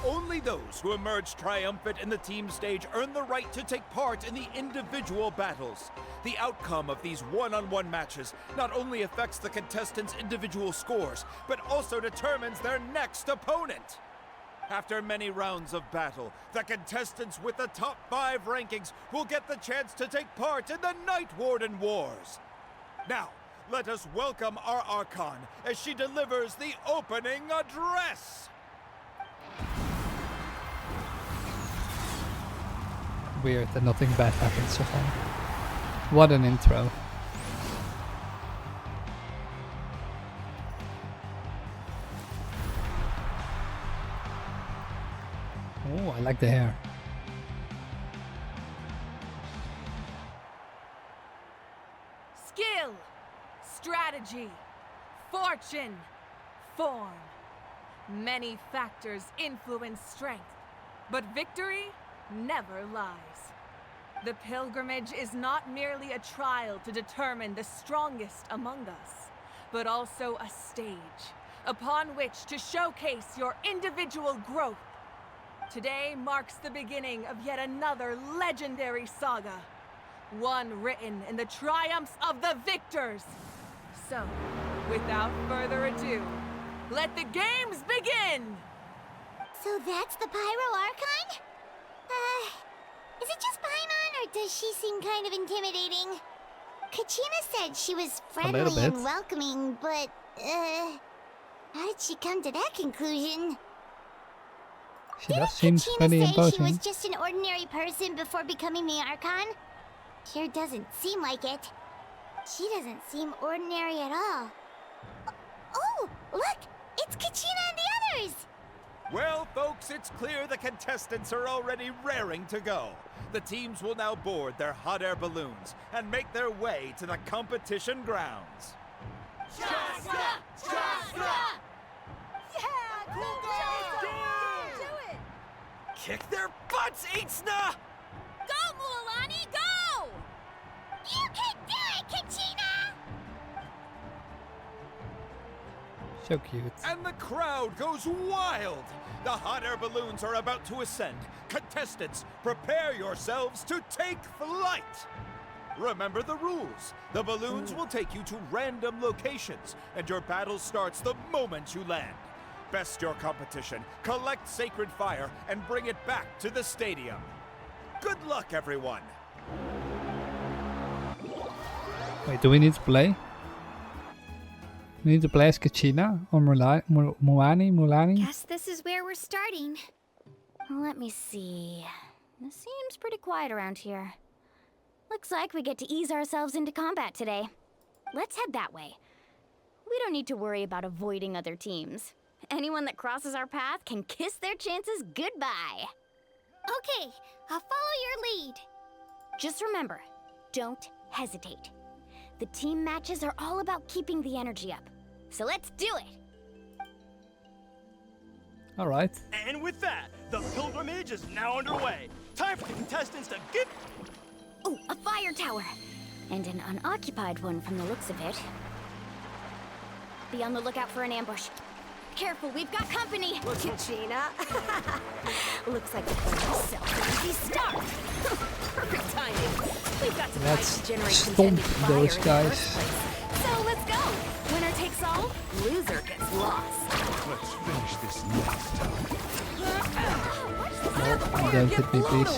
Only those who emerge triumphant in the team stage earn the right to take part in the individual battles. The outcome of these one-on-one matches not only affects the contestants' individual scores, but also determines their next opponent. After many rounds of battle, the contestants with the top 5 rankings will get the chance to take part in the Night Warden Wars. Now, let us welcome our Archon as she delivers the opening address. Weird that nothing bad happened so far. What an intro. Oh, I like the hair. Skill, strategy, fortune, form. Many factors influence strength, but victory never lies. The pilgrimage is not merely a trial to determine the strongest among us, but also a stage upon which to showcase your individual growth. Today marks the beginning of yet another legendary saga, one written in the triumphs of the victors. So, without further ado, let the games begin! So that's the Pyro Archon? Is it just Paimon, or does she seem kind of intimidating? Kachina said she was friendly bit. and welcoming, but, how did she come to that conclusion? She does seem Kachina pretty say imposing. she was just an ordinary person before becoming the Archon? Sure doesn't seem like it. She doesn't seem ordinary at all. Oh, look! It's Kachina and the others! Well, folks, it's clear the contestants are already raring to go. The teams will now board their hot air balloons and make their way to the competition grounds. Chaska! Chaska! Yeah! Cool Do it! Kick their butts, Itzna! Go, Mualani, go! You can do it, Kachina! So cute. And the crowd goes wild! The hot air balloons are about to ascend. Contestants, prepare yourselves to take flight! Remember the rules. The balloons will take you to random locations, and your battle starts the moment you land. Best your competition, collect sacred fire, and bring it back to the stadium. Good luck, everyone! Wait, do we need to play? We need to play as Kachina or Mulani? Guess this is where we're starting. Let me see. It seems pretty quiet around here. Looks like we get to ease ourselves into combat today. Let's head that way. We don't need to worry about avoiding other teams. Anyone that crosses our path can kiss their chances goodbye. Okay, I'll follow your lead. Just remember, don't hesitate. The team matches are all about keeping the energy up. So let's do it! Alright. And with that, the pilgrimage is now underway. Time for the contestants to get... Ooh, a fire tower! And an unoccupied one from the looks of it. Be on the lookout for an ambush. Careful, we've got company! Kachina. Looks like we've got ourselves an easy start! Perfect timing. We've got Let's supplies to generate stomp contending fire those in the guys. first place. So let's go. Winner takes all, loser gets lost. Let's finish this next time. Oh, don't hit me, please.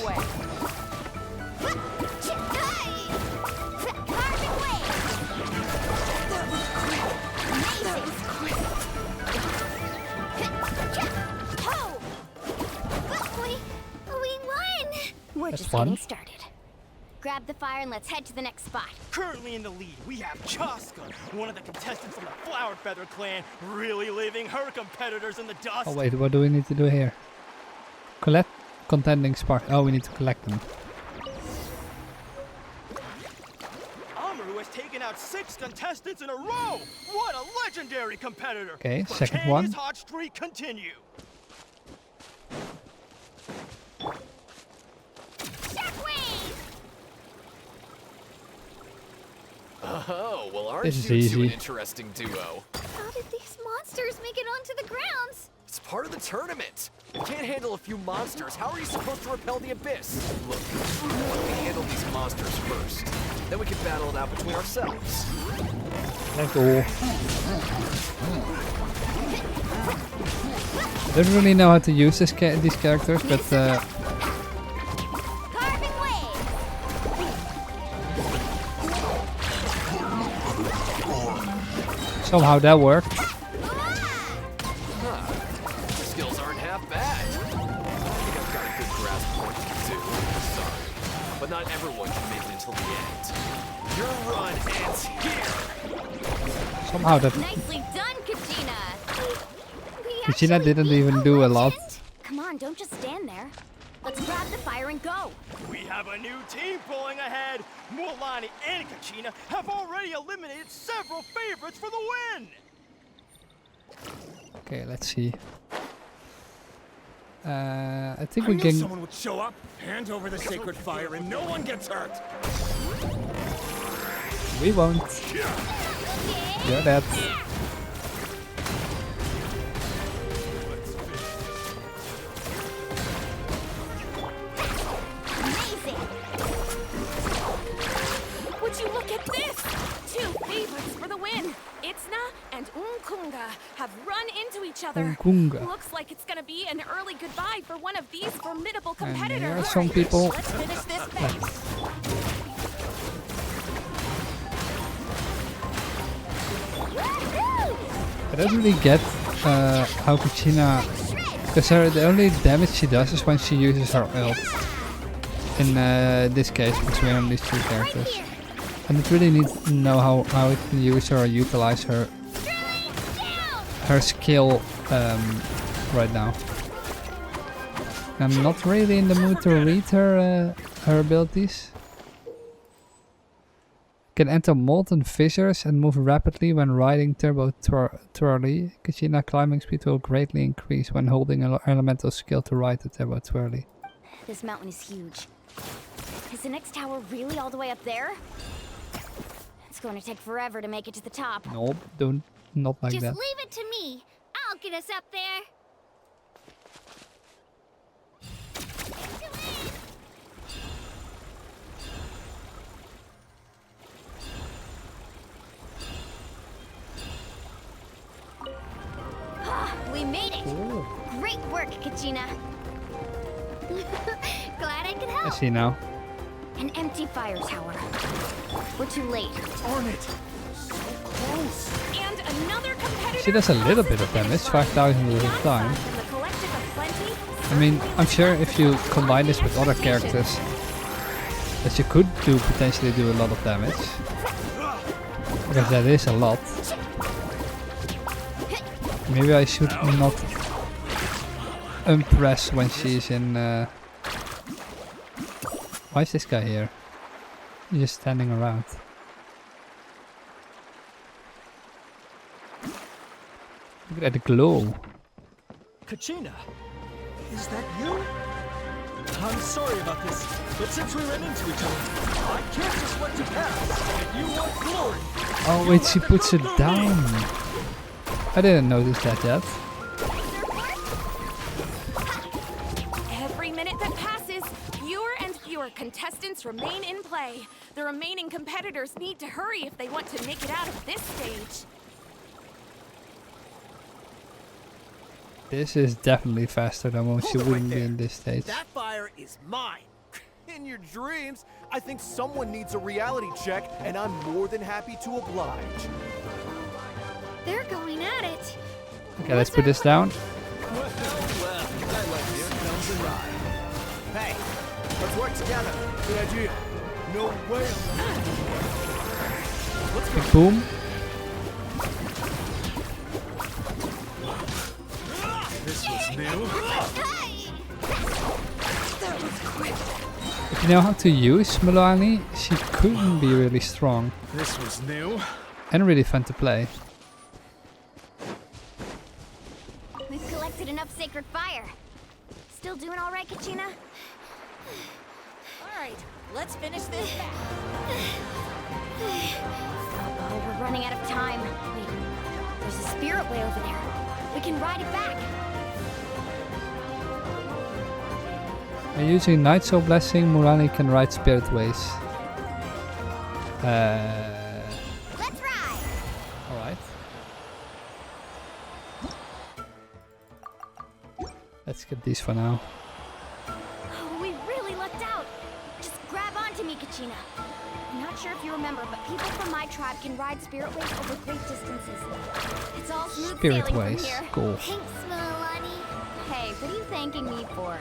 We're That's just fun. getting started. Grab the fire and let's head to the next spot. Currently in the lead, we have Chaska, one of the contestants from the Flower Feather clan, really leaving her competitors in the dust. Oh wait, what do we need to do here? Collect contending spark. Oh, we need to collect them. Amaru has taken out 6 contestants in a row! What a legendary competitor! Okay, But second can one. his hot streak continue? Oh, well, aren't This is you two an easy. interesting duo? How did these monsters make it onto the grounds? It's part of the tournament. You can't handle a few monsters. How are you supposed to repel the abyss? Look, why don't we handle these monsters first? Then we can battle it out between ourselves. Let's go. I don't really know how to use these characters, but somehow that worked. Huh. The skills aren't half bad. I think I've got a good grasp of what you can do. Sorry. But not everyone can make it until the end. Your run ends here! Somehow that Nicely done, Kachina! Kachina didn't even do a lot. Come on, don't just stand there. Let's grab the fire and go. We have a new team pulling ahead. Mualani and Kachina have already eliminated several favorites for the win. Okay, let's see. I think I we knew can. someone would show up, hand over the sacred fire, and no one gets hurt. We won't. You're dead. Would you look at this? 2 favorites for the win. Itzna and Unkunga have run into each other. Unkunga. Looks like it's gonna be an early goodbye for one of these formidable And competitors. here are some people. Let's finish this fast. I don't really get how Kachina, because the only damage she does is when she uses her ult. in this case between these two characters. And it really needs to know how it can use her or utilize her skill right now. I'm not really in the mood to read her abilities. Can enter molten fissures and move rapidly when riding turbo twirly. Kachina climbing speed will greatly increase when holding an elemental skill to ride the turbo twirly. This mountain is huge. Is the next tower really all the way up there? It's going to take forever to make it to the top. Nope, not like Just that. leave it to me. I'll get us up there. We made it! Ooh. Great work, Kachina. Glad I could I help. see now. An empty fire tower. We're too late. Darn it! So close! And another competitor. She does a little bit of damage, 5,000 at a time. from the collective of plenty. I mean, I'm sure if you combine this with other characters, that you could potentially do a lot of damage. Because that is a lot. Maybe I should not unpress when she's in... Why is this guy here? He's just standing around. Look at the glow. Kachina, is that you? I'm sorry about this, but since we ran into each other, I can't just let you pass. If you want glory. Oh wait, she puts it down. I didn't notice that yet. Every minute that passes, fewer and fewer contestants remain in play. The remaining competitors need to hurry if they want to make it out of this stage. This is definitely faster than when she wouldn't be in this stage. That fire is mine. In your dreams, I think someone needs a reality check, and I'm more than happy to oblige. They're going at it. Okay, let's put this down. Hey, let's work together. Good idea. No way. Let's go. Big boom. This was new. That was quick. If you know how to use Mulani, she couldn't be really strong. This was new. And really fun to play. We've collected enough sacred fire. Still doing all right, Kachina? All right, let's finish this back. Oh, we're running out of time. Wait, there's a spirit way over there. We can ride it back. By using Night Soul Blessing, Mulani can ride Spirit Ways. Let's ride. Alright. Let's skip these for now. Oh, we really lucked out. Just grab onto me, Kachina. I'm not sure if you remember, but people from my tribe can ride spirit ways over great distances. It's all smooth Spirit sailing Ways, from here. cool. Thanks, Milani. Hey, what are you thanking me for?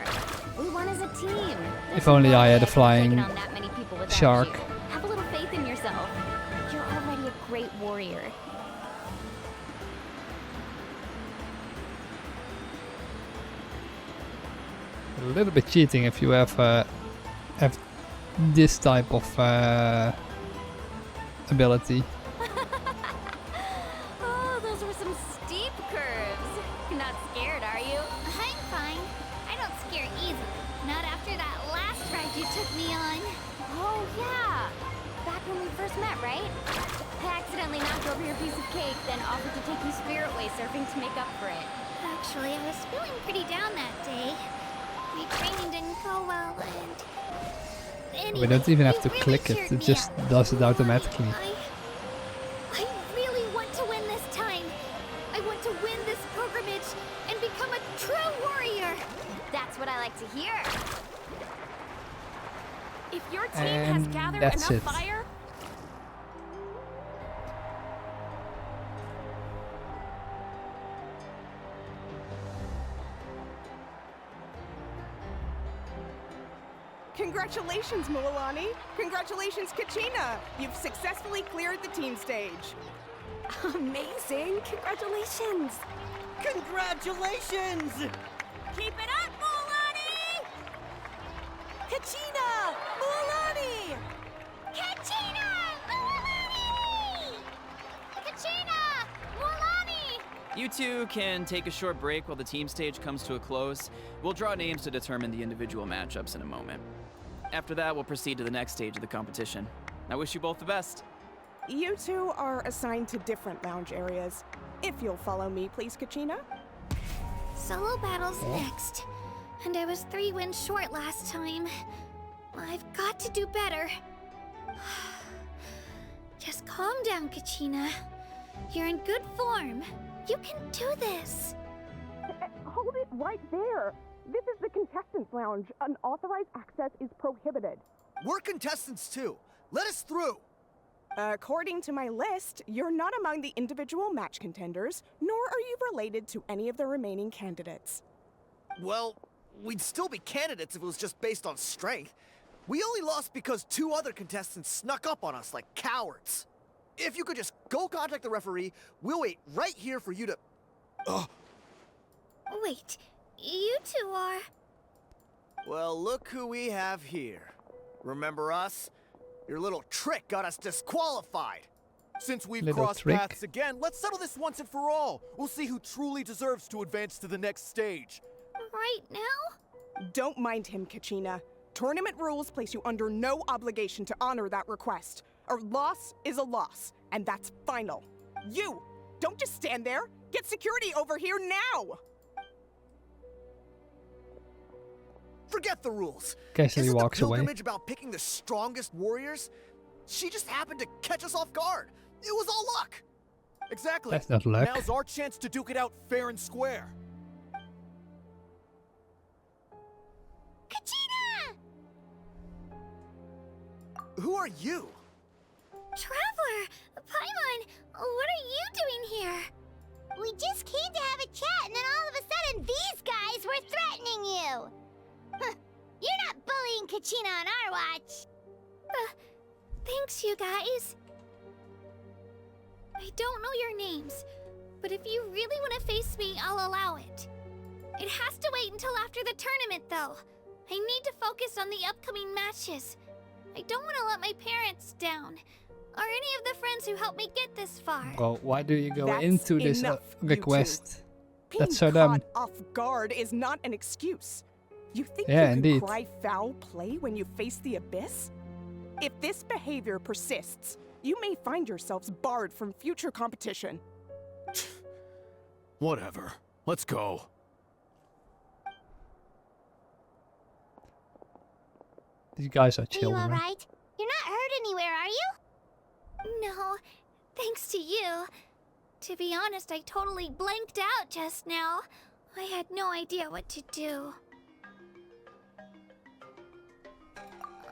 We won as a team. If only I had a Taking flying on that many people without shark. you. Have a little faith in yourself. You're already a great warrior. A little bit cheating if you have this type of ability. Oh, those were some steep curves. You're not scared, are you? I'm fine. I don't scare easily. Not after that last ride you took me on. Oh, yeah. Back when we first met, right? I accidentally knocked over your piece of cake, then offered to take you spirit way surfing to make up for it. Actually, I was feeling pretty down that day. My training didn't go well, and... Anyway, We don't even have to you really click it, cheered it me just up. does it automatically. I really want to win this time. I want to win this pilgrimage and become a true warrior. That's what I like to hear. If your team And has gathered that's enough it. fire, Congratulations, Mualani. Congratulations, Kachina. You've successfully cleared the team stage. Amazing! Congratulations! Congratulations! Keep it up, Mualani! Kachina! Mualani! Kachina! Mualani! Kachina! Mualani! You two can take a short break while the team stage comes to a close. We'll draw names to determine the individual matchups in a moment. After that, we'll proceed to the next stage of the competition. I wish you both the best. You two are assigned to different lounge areas. If you'll follow me, please, Kachina. Solo battles next. And I was 3 wins short last time. I've got to do better. Just calm down, Kachina. You're in good form. You can do this. Hold it right there. This is the contestants' lounge. Unauthorized access is prohibited. We're contestants too. Let us through. According to my list, you're not among the individual match contenders, nor are you related to any of the remaining candidates. Well, we'd still be candidates if it was just based on strength. We only lost because 2 other contestants snuck up on us like cowards. If you could just go contact the referee, we'll wait right here for you to... Ugh. Wait, you two are... Well, look who we have here. Remember us? Your little trick got us disqualified. Since we've crossed paths again, let's settle this once and for all. We'll see who truly deserves to advance to the next stage. Right now? Don't mind him, Kachina. Tournament rules place you under no obligation to honor that request. A loss is a loss, and that's final. You! Don't just stand there! Get security over here now! Forget the rules. Casually Isn't walks the away. pilgrimage about picking the strongest warriors? She just happened to catch us off guard. It was all luck. Exactly. That's not luck. Now's our chance to duke it out fair and square. Kachina! Who are you? Traveler! Paimon! What are you doing here? We just came to have a chat, and then all of a sudden these guys were threatening you! Huh. You're not bullying Kachina on our watch! Thanks, you guys. I don't know your names, but if you really want to face me, I'll allow it. It has to wait until after the tournament, though. I need to focus on the upcoming matches. I don't want to let my parents down, or any of the friends who helped me get this far. Well, why do you go That's into this enough, you request? Being That's so dumb. caught off guard is not an excuse. You think Yeah, you indeed. can cry foul play when you face the abyss? If this behavior persists, you may find yourselves barred from future competition. Whatever. Let's go. These guys are Are you children. alright? You're not hurt anywhere, are you? No, thanks to you. To be honest, I totally blanked out just now. I had no idea what to do.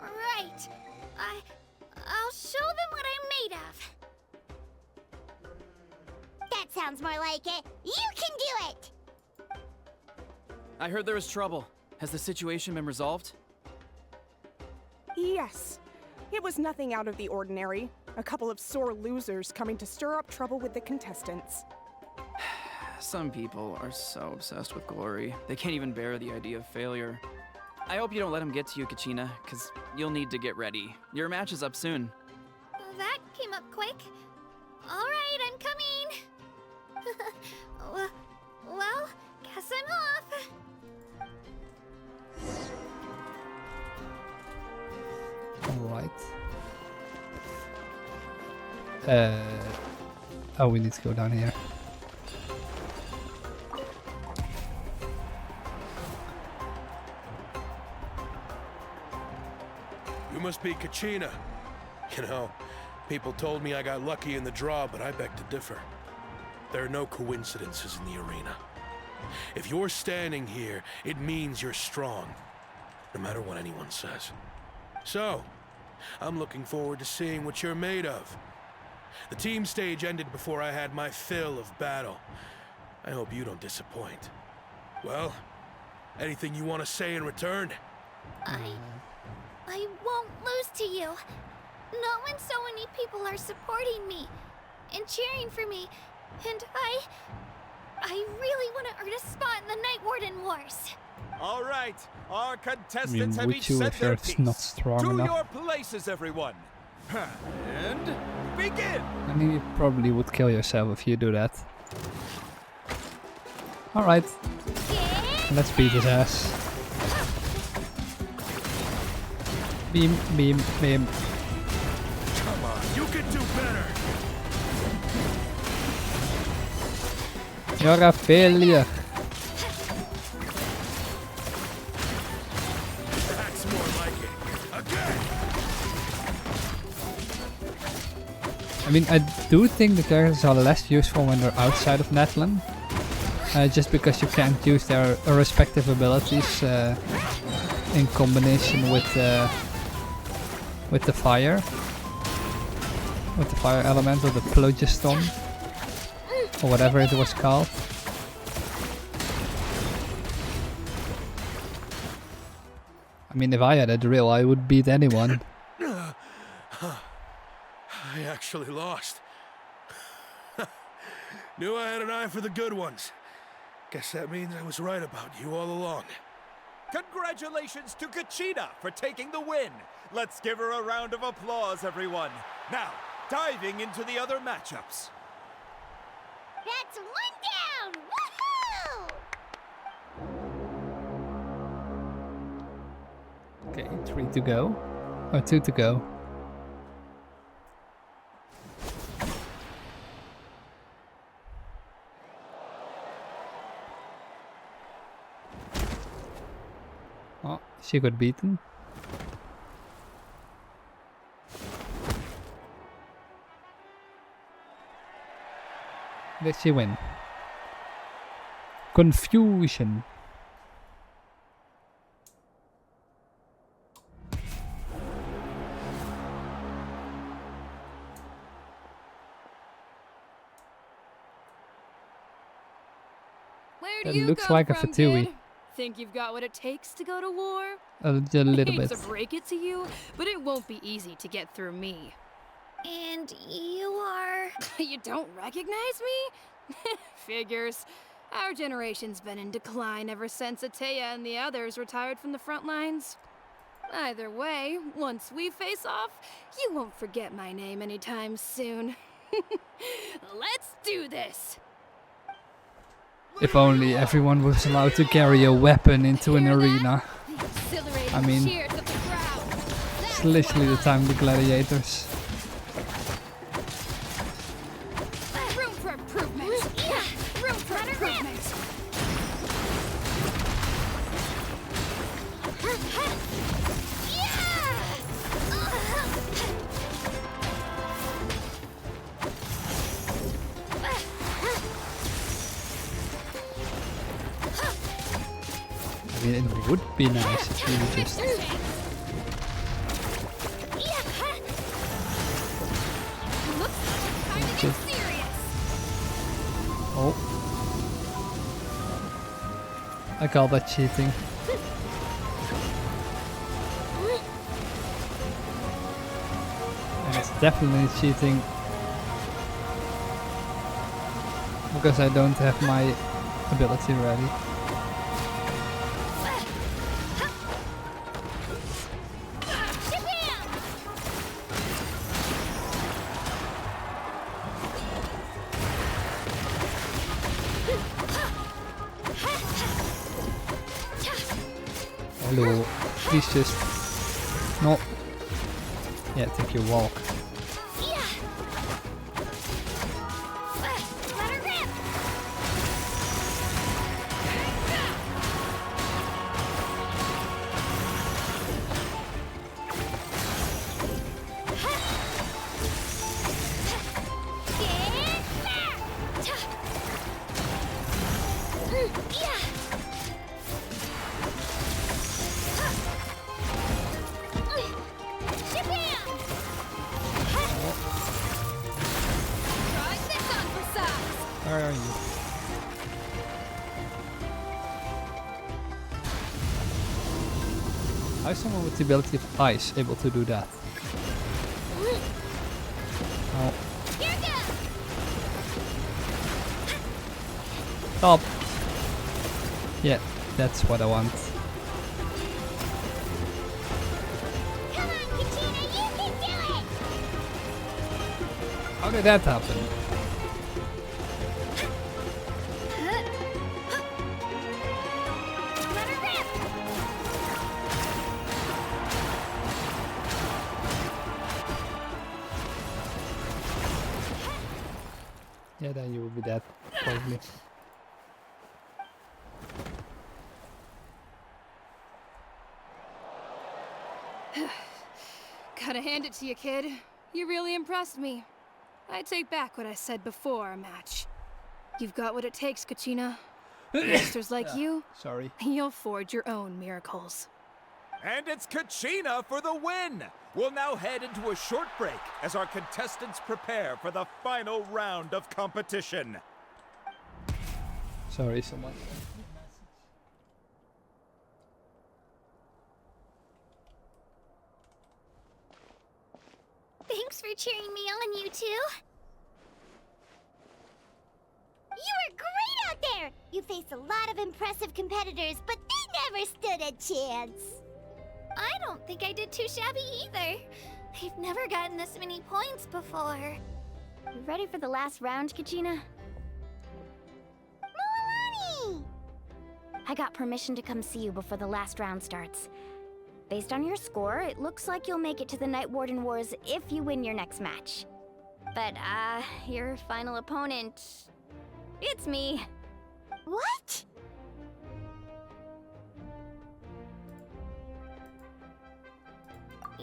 Right. I'll show them what I'm made of. That sounds more like it. You can do it! I heard there was trouble. Has the situation been resolved? Yes. It was nothing out of the ordinary. A couple of sore losers coming to stir up trouble with the contestants. Some people are so obsessed with glory, they can't even bear the idea of failure. I hope you don't let them get to you, Kachina, because you'll need to get ready. Your match is up soon. That came up quick. All right, I'm coming. well, guess I'm off. Alright. Oh, we need to go down here. You must be Kachina. You know, people told me I got lucky in the draw, but I beg to differ. There are no coincidences in the arena. If you're standing here, it means you're strong, no matter what anyone says. So, I'm looking forward to seeing what you're made of. The team stage ended before I had my fill of battle. I hope you don't disappoint. Well, anything you want to say in return? I won't lose to you. Not when so many people are supporting me and cheering for me, and I really want to earn a spot in the Night Warden Wars. All right, our I mean, contestants have would each you said if their you're piece. not strong To enough? your places, everyone. And begin. I mean, you probably would kill yourself if you do that. Alright. Let's beat his ass. Beam, beam, beam. Come on, you can do better. You're a failure. That's more like it. Again. I mean, I do think the characters are less useful when they're outside of Natlan. Just because you can't use their respective abilities in combination with the fire. With the fire element or the phlogiston. Or whatever it was called. I mean, if I had a drill, I would beat anyone. I actually lost. Knew I had an eye for the good ones. Guess that means I was right about you all along. Congratulations to Kachina for taking the win. Let's give her a round of applause, everyone. Now, diving into the other matchups. That's one down! Woohoo! Okay, 3 to go. Or 2 to go. Oh, she got beaten. Did she win? Confusion. Where That do you looks come like a from, Fatui. kid? Think you've got what it takes to go to war? A little Hate bit. to break it to you, but it won't be easy to get through me. And you are... You don't recognize me? Figures. Our generation's been in decline ever since Ateya and the others retired from the front lines. Either way, once we face off, you won't forget my name anytime soon. Let's do this! If only everyone was allowed to carry a weapon into an arena. I mean, it's literally the time of the gladiators. Room for improvement! Room for improvement! I mean, it would be nice if you just... Oh. I call that cheating. And it's definitely cheating. Because I don't have my ability ready. Hello, please just... No. Yeah, take your walk. How is someone with the ability of ice able to do that? Oh. Stop! Yeah, that's what I want. Come on, Katrina, you can do it! How did that happen? Let her rip! Yeah, then you will be dead, probably. Gotta hand it to you, kid. You really impressed me. I take back what I said before our match. You've got what it takes, Kachina. Youngsters like you, sorry, you'll forge your own miracles. And it's Kachina for the win! We'll now head into a short break as our contestants prepare for the final round of competition. Sorry, someone. Thanks for cheering me on, you two. You were great out there! You faced a lot of impressive competitors, but they never stood a chance. I don't think I did too shabby either. I've never gotten this many points before. You ready for the last round, Kachina? Milani! I got permission to come see you before the last round starts. Based on your score, it looks like you'll make it to the Night Warden Wars if you win your next match. But, your final opponent... it's me. What?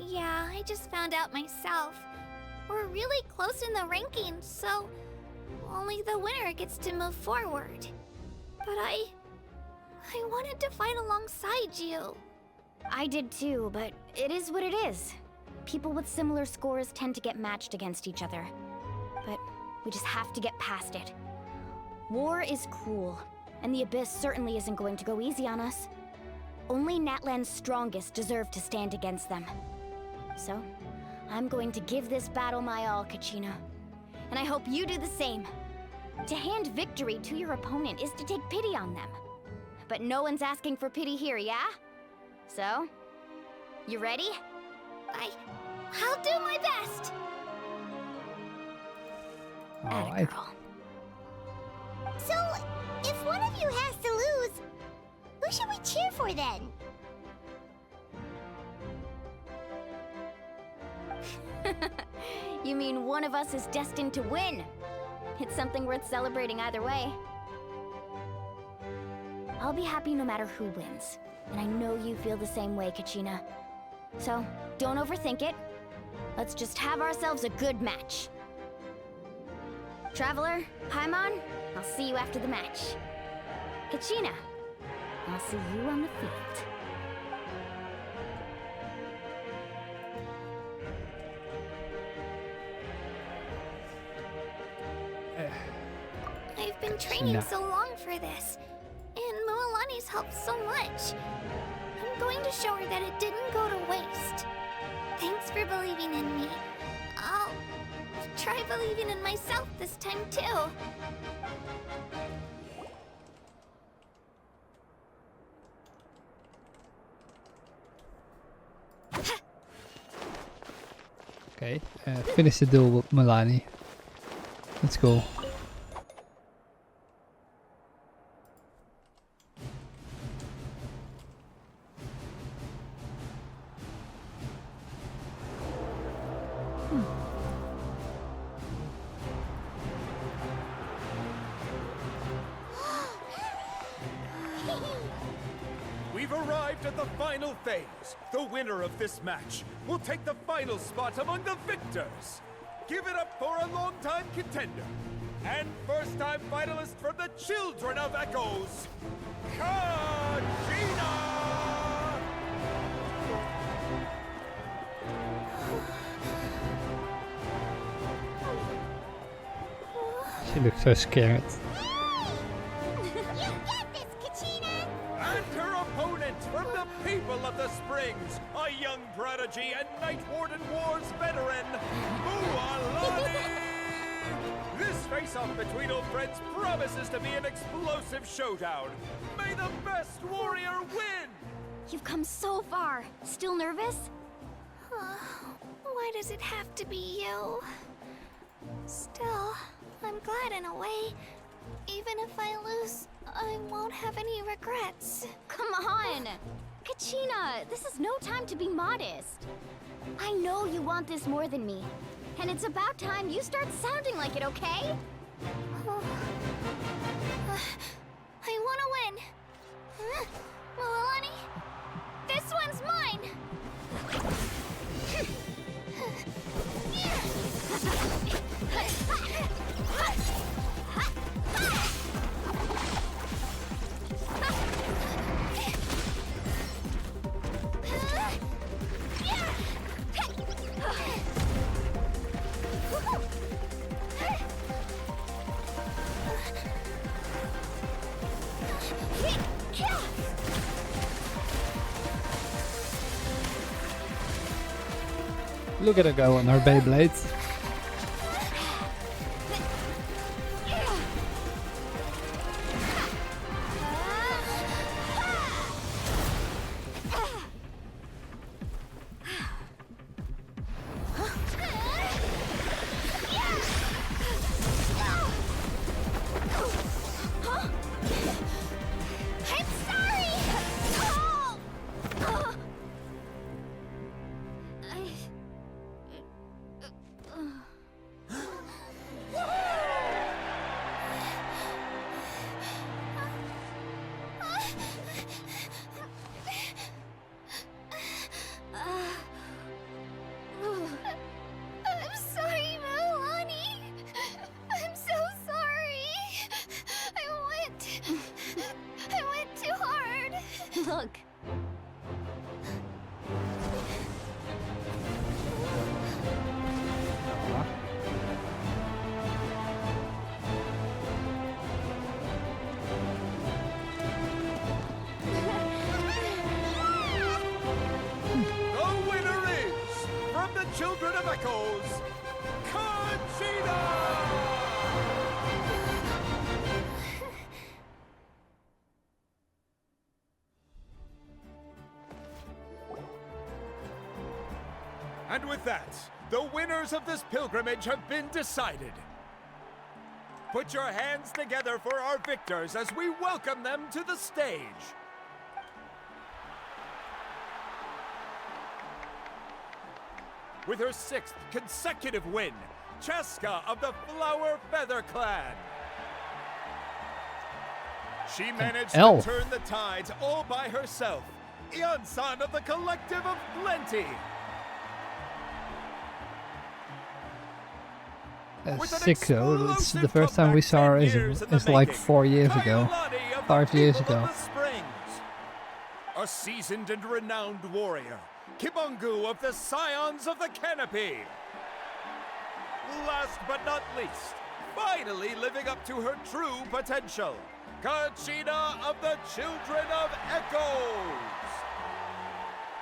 Yeah, I just found out myself. We're really close in the rankings, so only the winner gets to move forward. But I wanted to fight alongside you. I did too, but it is what it is. People with similar scores tend to get matched against each other. But we just have to get past it. War is cruel, and the Abyss certainly isn't going to go easy on us. Only Natlan's strongest deserve to stand against them. So, I'm going to give this battle my all, Kachina. And I hope you do the same. To hand victory to your opponent is to take pity on them. But no one's asking for pity here, yeah? So, you ready? I'll do my best! Alright. So, if one of you has to lose, who should we cheer for then? You mean one of us is destined to win? It's something worth celebrating either way. I'll be happy no matter who wins. And I know you feel the same way, Kachina. So, don't overthink it. Let's just have ourselves a good match. Traveler, Paimon, I'll see you after the match. Kachina, I'll see you on the field. I've been training so long for this, and Milani's helped so much. I'm going to show her that it didn't go to waste. Thanks for believing in me. I'll try believing in myself this time too. Okay, finish the duel with Milani. Let's go. We've arrived at the final phase. The winner of this match will take the final spot among the victors. Give it up for a long-time contender and first-time finalist from the Children of Echoes, Kachina! She looks so scared. You get this, Kachina! And her opponent opponent from the people of the Springs, a young prodigy and Night Warden Wars veteran, Mualani! This face-off between old friends promises to be an explosive showdown. May the best warrior win! You've come so far. Still nervous? Why does it have to be you? Still, I'm glad in a way. Even if I lose, I won't have any regrets. Come on! Kachina, this is no time to be modest. I know you want this more than me. And it's about time you start sounding like it, okay? I wanna win. Mualani, this one's mine! Look at her go on her Beyblades. I'm sorry, Mualani. I'm so sorry. I went too hard. Look. The winner is, from the Children of Echoes, Kachina! And with that, the winners of this pilgrimage have been decided. Put your hands together for our victors as we welcome them to the stage. With her 6th consecutive win, Cheska of the Flower Feather Clan. She managed to turn the tides all by herself. Ian-san of the Collective of Plenty. Sick though. It's the first time we saw her is like 4 years ago. 5 years ago. A seasoned and renowned warrior, Kibungu of the Scions of the Canopy. Last but not least, finally living up to her true potential, Kachina of the Children of Echoes.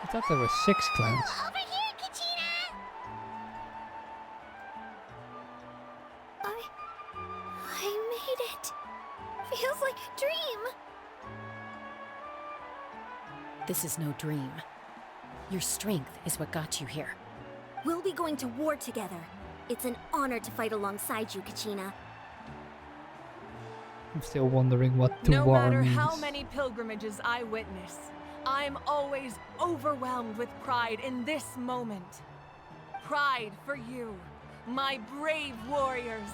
I thought there were 6 clans. Over here, Kachina! I made it. Feels like a dream. This is no dream. Your strength is what got you here. We'll be going to war together. It's an honor to fight alongside you, Kachina. I'm still wondering what to No war matter means. how many pilgrimages I witness, I'm always overwhelmed with pride in this moment. Pride for you, my brave warriors.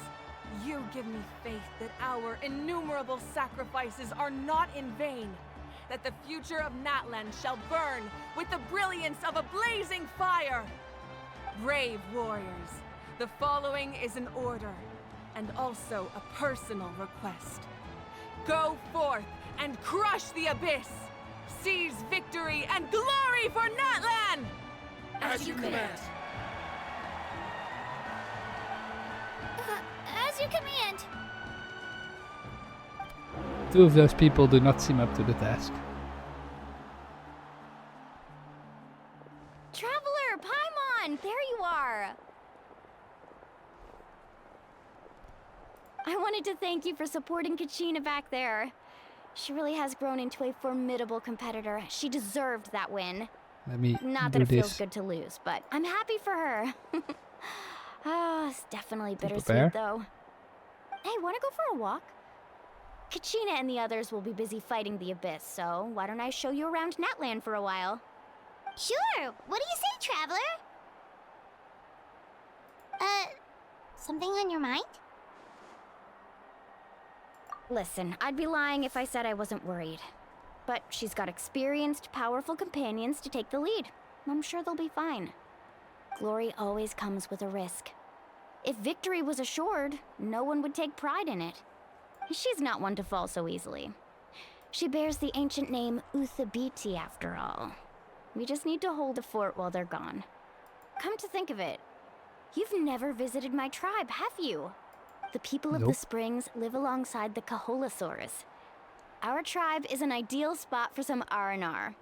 You give me faith that our innumerable sacrifices are not in vain, that the future of Natlan shall burn with the brilliance of a blazing fire. Brave warriors, the following is an order, and also a personal request. Go forth and crush the abyss! Seize victory and glory for Natlan! As you command. As you command. 2 of those people do not seem up to the task. Traveler, Paimon! There you are! I wanted to thank you for supporting Kachina back there. She really has grown into a formidable competitor. She deserved that win. Let me Not do that it feels this. good to lose, but I'm happy for her. It's definitely prepare? bittersweet, though. Hey, wanna go for a walk? Kachina and the others will be busy fighting the Abyss, so why don't I show you around Natlan for a while? Sure. What do you say, Traveler? Something on your mind? Listen, I'd be lying if I said I wasn't worried. But she's got experienced, powerful companions to take the lead. I'm sure they'll be fine. Glory always comes with a risk. If victory was assured, no one would take pride in it. She's not one to fall so easily. She bears the ancient name Uthabiti, after all. We just need to hold the fort while they're gone. Come to think of it, you've never visited my tribe, have you? The people of the Springs live alongside the Kaholasaurus. Our tribe is an ideal spot for some R&R.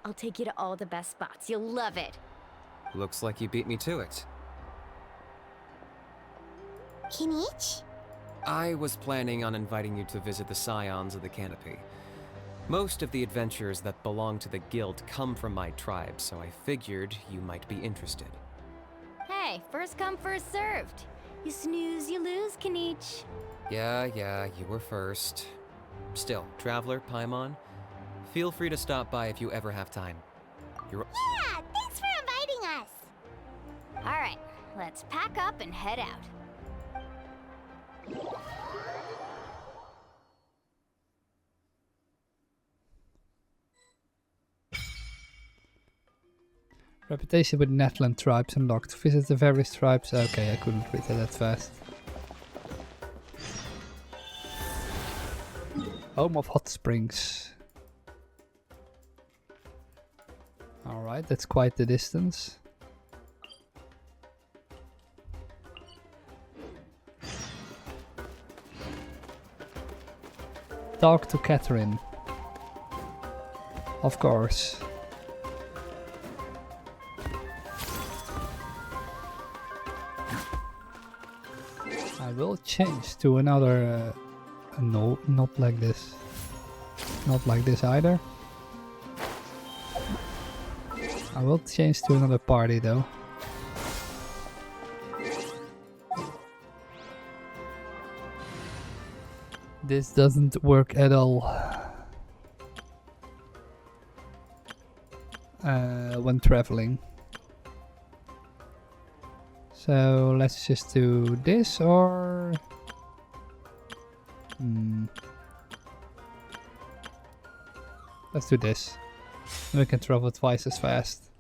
I'll take you to all the best spots. You'll love it. Looks like you beat me to it. Kinich? I was planning on inviting you to visit the Scions of the Canopy. Most of the adventurers that belong to the guild come from my tribe, so I figured you might be interested. Hey, first come, first served. You snooze, you lose, Kinich. Yeah, you were first. Still, Traveler, Paimon, feel free to stop by if you ever have time. Yeah, thanks for inviting us. All right, let's pack up and head out. Reputation with Natlan tribes unlocked. Visit the various tribes. Okay, I couldn't read that fast. Home of Hot Springs. Alright, that's quite the distance. Talk to Catherine. Of course. I will change to another... no, not like this. Not like this either. I will change to another party though. This doesn't work at all. When traveling. So let's just do this or... Let's do this. And we can travel twice as fast.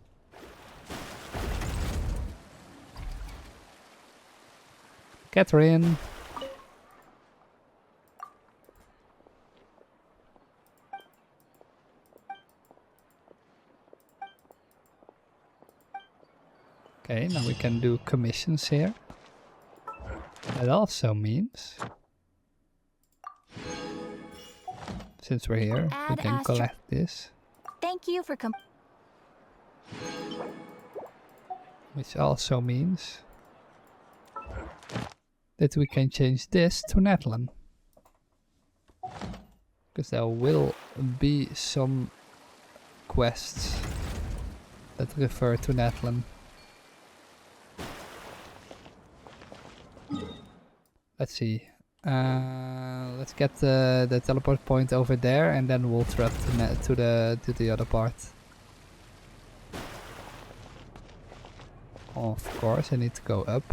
Catherine! Okay, now we can do commissions here. That also means, since we're here, we can collect this. Thank you for Which also means that we can change this to Natlan. Because there will be some quests that refer to Natlan. Let's see. Let's get the teleport point over there, and then we'll trap to the other part. Of course, I need to go up.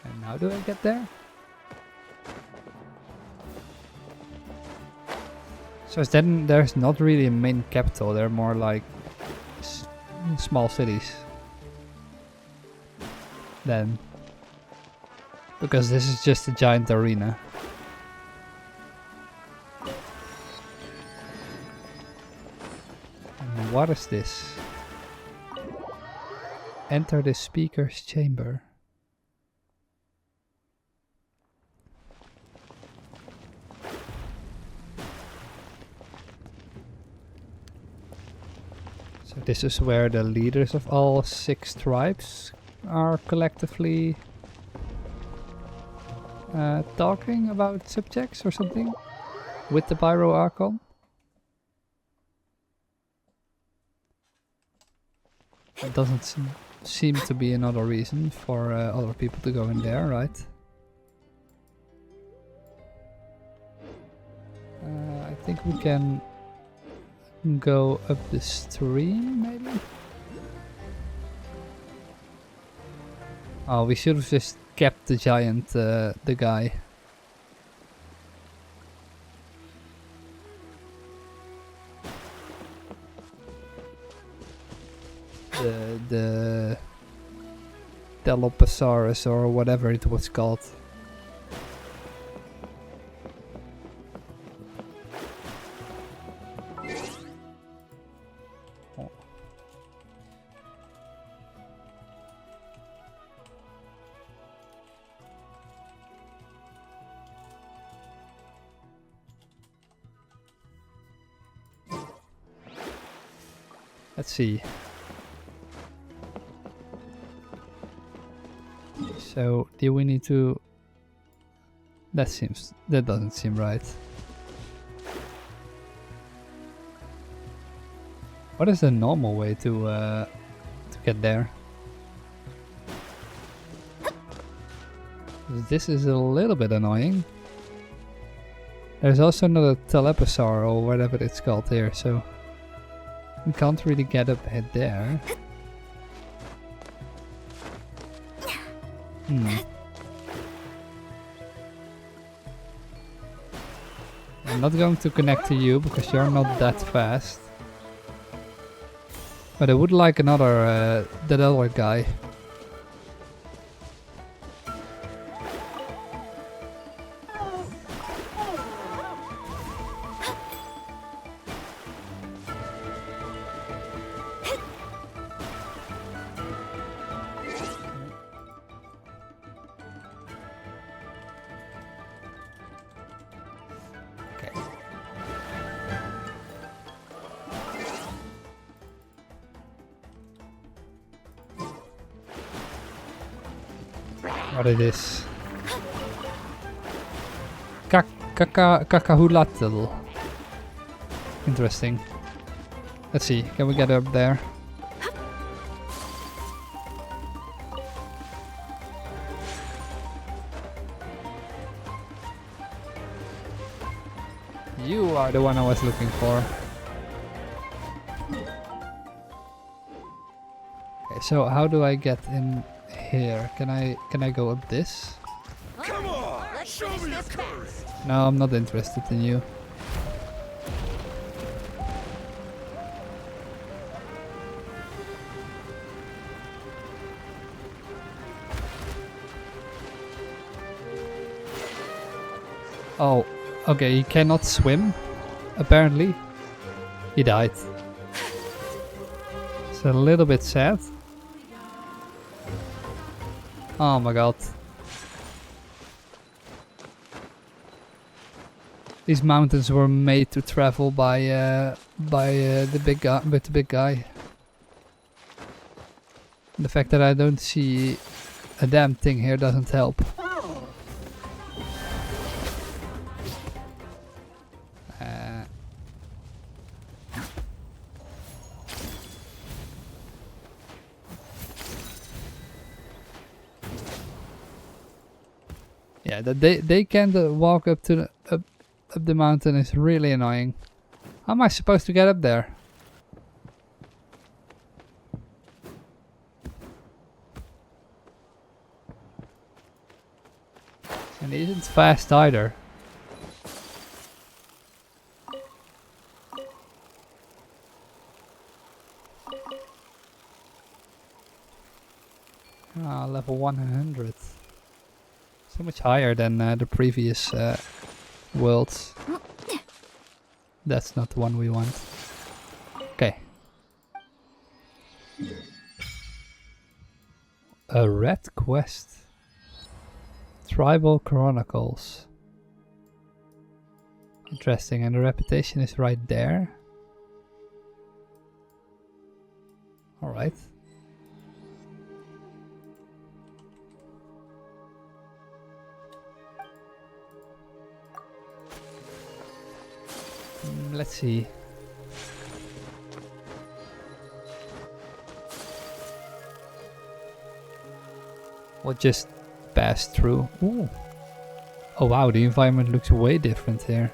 And how do I get there? So then there's not really a main capital, they're more like small cities. Then. Because this is just a giant arena. And what is this? Enter the speaker's chamber. So this is where the leaders of all 6 tribes are collectively talking about subjects or something with the Pyro Archon. It doesn't seem to be another reason for other people to go in there, right? I think we can go up the stream, maybe? Oh, we should have just kept the giant, the guy. The Teloposaurus or whatever it was called. Oh. Let's see. So, do we need to... that doesn't seem right. What is the normal way to get there? This is a little bit annoying. There's also another Teleposaur or whatever it's called here, so we can't really get up ahead there. I'm not going to connect to you because you're not that fast. But I would like another, that other guy. What it is? Kakahulatl. Interesting. Let's see, can we get up there? You are the one I was looking for. Okay, so how do I get in here? Can I go up this? Come on, show me your courage. No, I'm not interested in you. Oh, okay, he cannot swim, apparently. He died. It's a little bit sad. Oh my god. These mountains were made to travel by the big guy, with the big guy. The fact that I don't see a damn thing here doesn't help. Yeah, that they can't walk up to the, up the mountain is really annoying. How am I supposed to get up there? And he isn't fast either. Ah, level 100. So much higher than the previous worlds. That's not the one we want. Okay. A red quest. Tribal Chronicles. Interesting, and the reputation is right there. Alright. Let's see. We'll just pass through. Ooh. Oh wow, the environment looks way different here.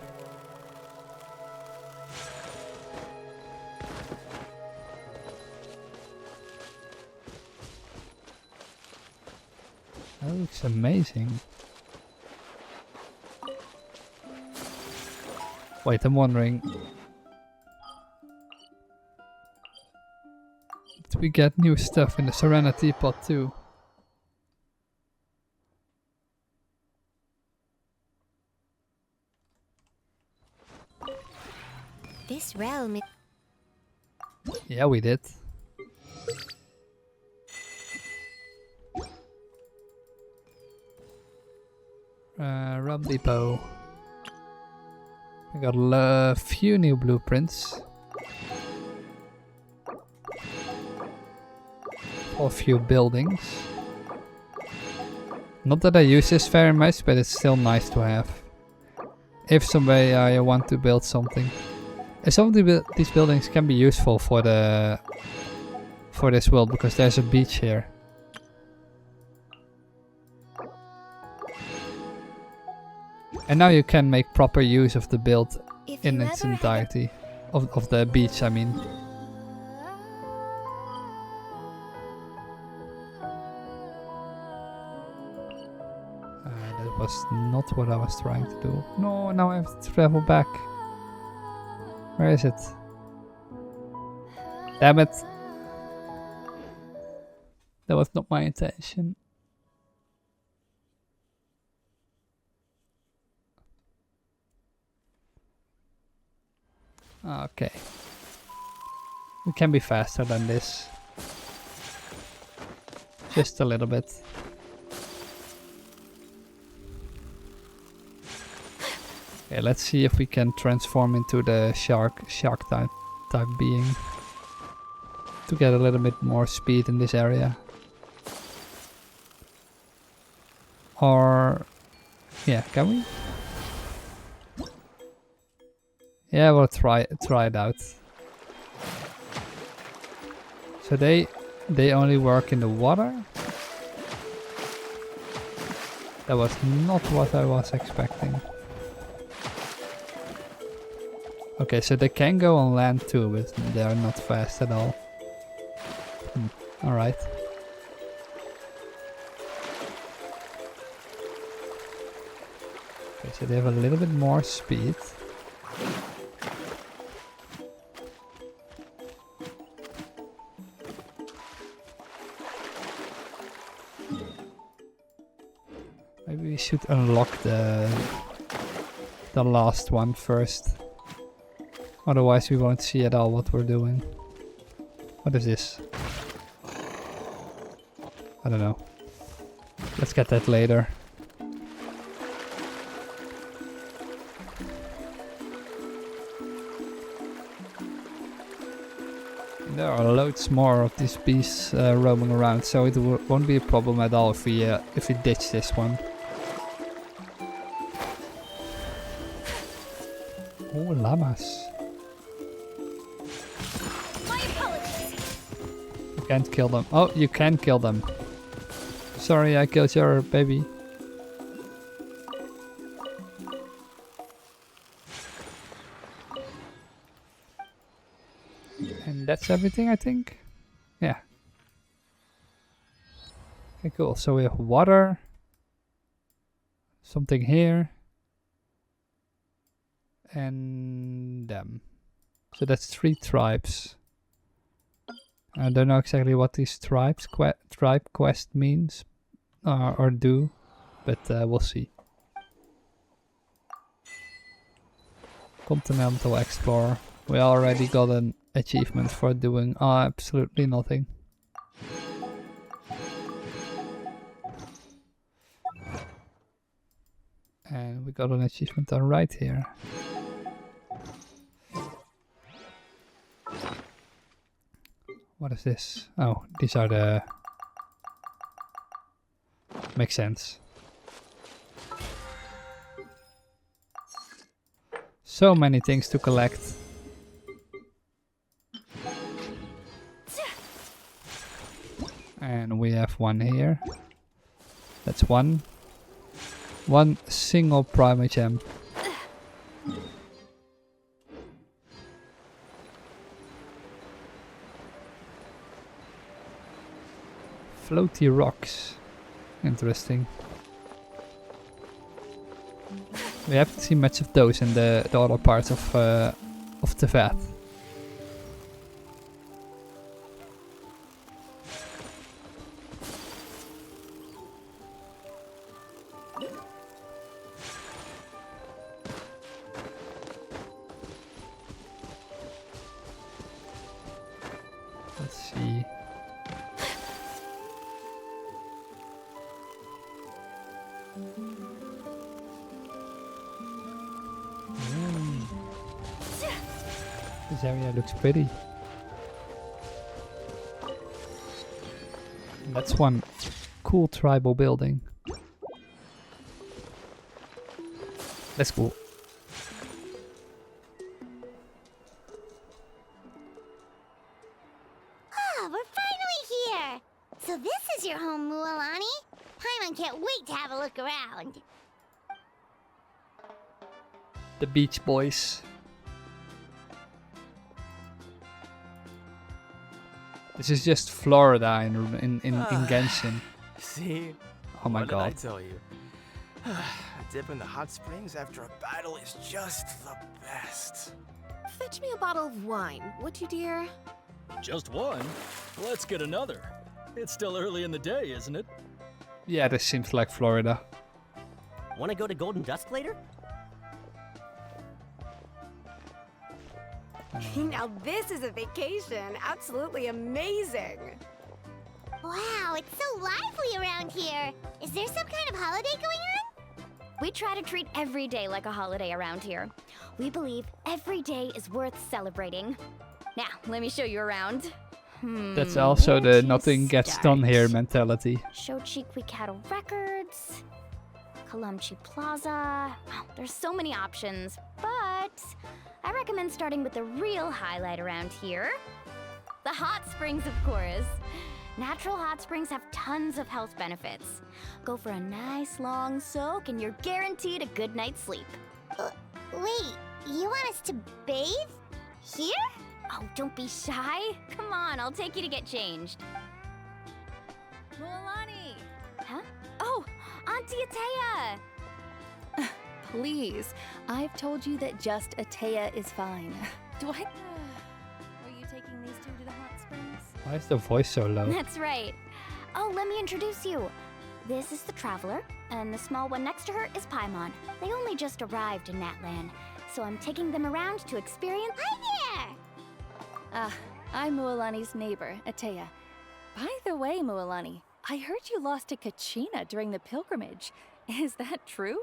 That looks amazing. Wait, I'm wondering. Did we get new stuff in the Serenity Pot too? This realm is... Yeah, we did. Rum Depot. We got a few new blueprints. For a few buildings. Not that I use this very much, but it's still nice to have. If someday I want to build something. And some of these buildings can be useful for this world because there's a beach here. And now you can make proper use of the build in its entirety. Of the beach, I mean. That was not what I was trying to do. No, now I have to travel back. Where is it? Damn it. That was not my intention. Okay. We can be faster than this. Just a little bit. Okay, let's see if we can transform into the shark type being. To get a little bit more speed in this area. Or... yeah, can we? Yeah, we'll try it out. So they only work in the water? That was not what I was expecting. Okay, so they can go on land too, but they are not fast at all. Alright. Okay, so they have a little bit more speed. Maybe we should unlock the last one first. Otherwise we won't see at all what we're doing. What is this? I don't know. Let's get that later. There are loads more of these beasts roaming around, so it won't be a problem at all if we ditch this one. Oh, llamas. You can't kill them. Oh, you can kill them. Sorry, I killed your baby. And that's everything, I think. Yeah. Okay, cool. So we have water. Something here. And them. So that's 3 tribes. I don't know exactly what these tribe quest means or do, but we'll see. Continental Explorer. We already got an achievement for doing absolutely nothing. And we got an achievement done right here. What is this? Oh, these are the... Makes sense. So many things to collect. And we have one here. That's one. One single primary gem. Floaty rocks. Interesting. We haven't seen much of those in the other parts of the vat. Let's see. This area looks pretty. That's one cool tribal building. That's cool. Ah, we're finally here! So this is your home, Mualani? Paimon can't wait to have a look around. The Beach Boys. This is just Florida in Genshin. See? Oh my what god. Did I tell you? A dip in the hot springs after a battle is just the best. Fetch me a bottle of wine, would you, dear? Just one? Let's get another. It's still early in the day, isn't it? Yeah, this seems like Florida. Want to go to Golden Dusk later? Now this is a vacation. Absolutely amazing. Wow, it's so lively around here. Is there some kind of holiday going on? We try to treat every day like a holiday around here. We believe every day is worth celebrating. Now, let me show you around. That's also the nothing gets done here mentality. Shochiqui Cattle Records, Kalumchi Plaza. Oh, there's so many options, but I recommend starting with the real highlight around here. The hot springs, of course. Natural hot springs have tons of health benefits. Go for a nice long soak and you're guaranteed a good night's sleep. Wait, you want us to bathe? Here? Oh, don't be shy. Come on, I'll take you to get changed. Mualani! Huh? Oh, Auntie Atea! Please, I've told you that just Atea is fine. Do I... Were you taking these two to the hot springs? Why is the voice so low? That's right. Oh, let me introduce you. This is the Traveler, and the small one next to her is Paimon. They only just arrived in Natlan, so I'm taking them around to experience... Hi there! I'm Mualani's neighbor, Atea. By the way, Mualani, I heard you lost to Kachina during the pilgrimage. Is that true?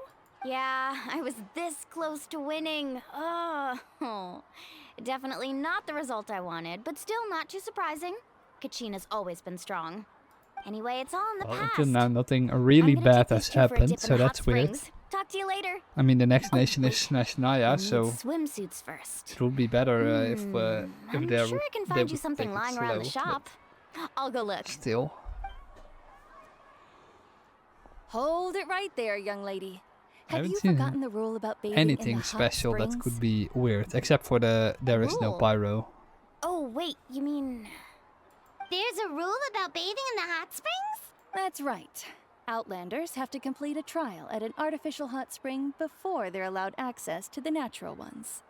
Yeah, I was this close to winning. Oh, definitely not the result I wanted, but still not too surprising. Kachina's always been strong. Anyway, it's all in the Well, past. until now, nothing really bad has happened, so that's weird. Talk to you later. I mean, the next nation is Nashnaya, so Swimsuits first. it would be better if I'm they're sure I can find you something lying around the shop. I'll go look. Still. Hold it right there, young lady. I Have haven't you seen forgotten the rule about bathing in anything the hot special that springs? could be weird, except for the there is no Rule? pyro. Oh, wait, you mean... There's a rule about bathing in the hot springs? That's right. Outlanders have to complete a trial at an artificial hot spring before they're allowed access to the natural ones.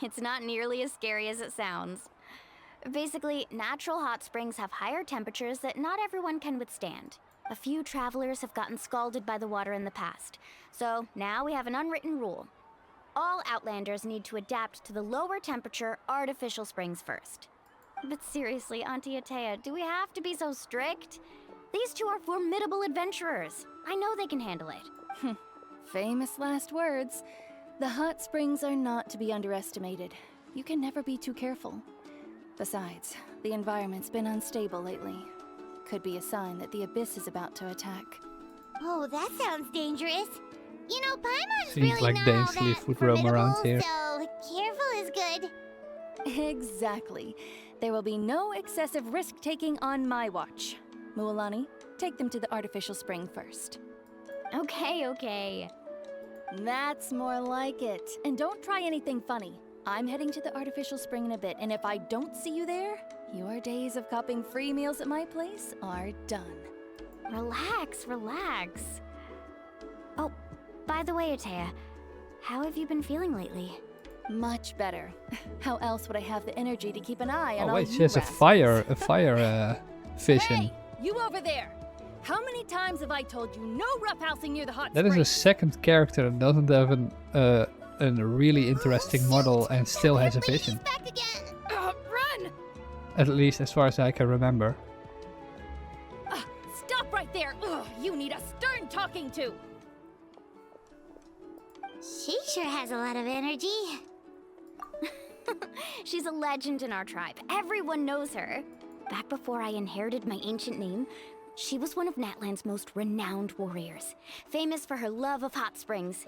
It's not nearly as scary as it sounds. Basically, natural hot springs have higher temperatures that not everyone can withstand. A few travelers have gotten scalded by the water in the past, so now we have an unwritten rule. All Outlanders need to adapt to the lower temperature artificial springs first. But seriously, Auntie Atea, do we have to be so strict? These two are formidable adventurers. I know they can handle it. Famous last words. The hot springs are not to be underestimated. You can never be too careful. Besides, The environment's been unstable lately. Could be a sign that the Abyss is about to attack. Oh, that sounds dangerous. You know, Paimon's Seems really like not they all actually that would roam around formidable, here. so careful is good. Exactly. There will be no excessive risk-taking on my watch. Mualani, take them to the artificial spring first. Okay. That's more like it. And don't try anything funny. I'm heading to the artificial spring in a bit, and if I don't see you there, your days of copping free meals at my place are done. Relax. Oh, by the way, Atea, how have you been feeling lately? Much better. How else would I have the energy to keep an eye on Oh all wait, you she has a rascals? fire vision. Hey, you over there! How many times have I told you no roughhousing near the hot That is spring? a second character that doesn't have a really interesting model and still has a vision. Run! At least as far as I can remember. Stop right there! Ugh, you need a stern talking to! She sure has a lot of energy. She's a legend in our tribe. Everyone knows her. Back before I inherited my ancient name, she was one of Natlan's most renowned warriors, famous for her love of hot springs.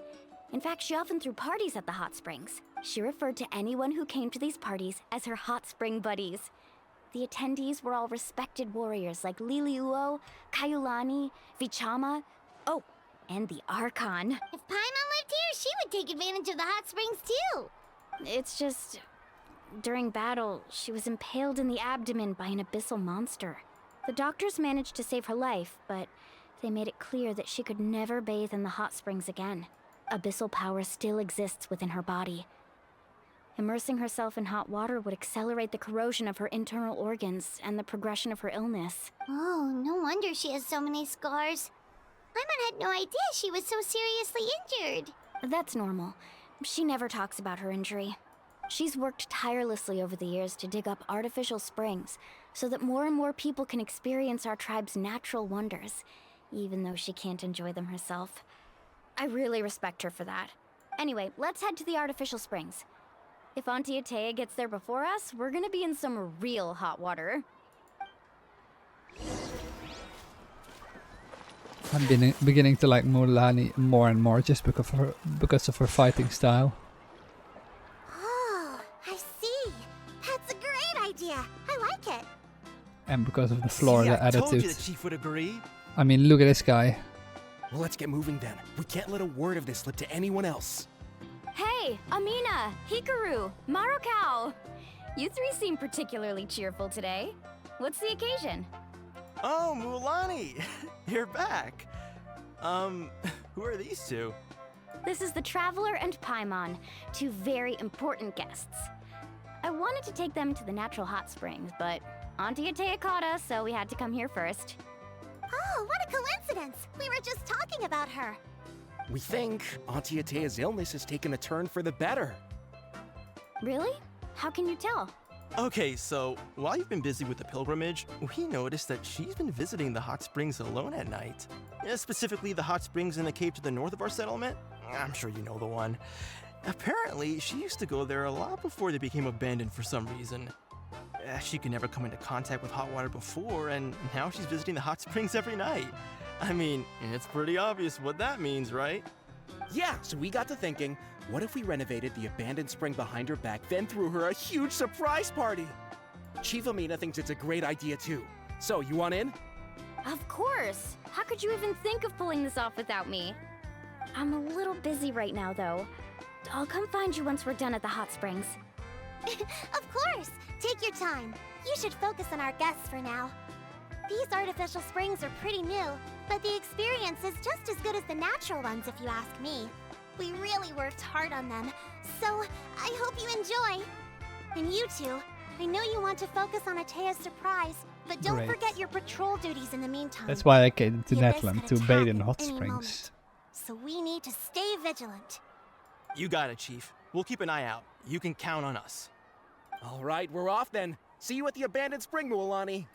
In fact, she often threw parties at the hot springs. She referred to anyone who came to these parties as her hot spring buddies. The attendees were all respected warriors like Liliuo, Kaiulani, Vichama, oh, and the Archon. If Paimon lived here, she would take advantage of the hot springs too. It's just, during battle, she was impaled in the abdomen by an abyssal monster. The doctors managed to save her life, but they made it clear that she could never bathe in the hot springs again. Abyssal power still exists within her body. Immersing herself in hot water would accelerate the corrosion of her internal organs and the progression of her illness. Oh, no wonder she has so many scars. Paimon had no idea she was so seriously injured. That's normal. She never talks about her injury. She's worked tirelessly over the years to dig up artificial springs so that more and more people can experience our tribe's natural wonders, even though she can't enjoy them herself. I really respect her for that. Anyway, let's head to the artificial springs. If Auntie Atea gets there before us, we're gonna be in some real hot water. I'm beginning to like Mualani more and more just because of her fighting style. Oh, I see. That's a great idea. I like it. And because of the Florida I told you attitude. the chief would agree. I mean, look at this guy. Well, let's get moving then. We can't let a word of this slip to anyone else. Hey, Amina, Hikaru, Marukao! You three seem particularly cheerful today. What's the occasion? Oh, Mualani! You're back. Who are these two? This is the Traveler and Paimon, two very important guests. I wanted to take them to the natural hot springs, but Auntie Atea caught us, so we had to come here first. Oh, what a coincidence. We were just talking about her. We think Auntie Atea's illness has taken a turn for the better. Really? How can you tell? Okay, so while you've been busy with the pilgrimage, we noticed that she's been visiting the hot springs alone at night. Specifically, the hot springs in the cave to the north of our settlement. I'm sure you know the one. Apparently, she used to go there a lot before they became abandoned for some reason. She could never come into contact with hot water before, and now she's visiting the hot springs every night. I mean, it's pretty obvious what that means, right? Yeah, so we got to thinking, what if we renovated the abandoned spring behind her back, then threw her a huge surprise party? Chief Amina thinks it's a great idea too. So, you want in? Of course! How could you even think of pulling this off without me? I'm a little busy right now, though. I'll come find you once we're done at the hot springs. Of course! Take your time. You should focus on our guests for now. These artificial springs are pretty new, but the experience is just as good as the natural ones if you ask me. We really worked hard on them, so I hope you enjoy. And you two, I know you want to focus on Atea's surprise, but don't Great. forget your patrol duties in the meantime. That's why I came to The abyss Natlan, could to attack bathe in at hot any springs. moment. So we need to stay vigilant. You got it, Chief. We'll keep an eye out. You can count on us. All right, we're off then. See you at the abandoned spring, Mualani.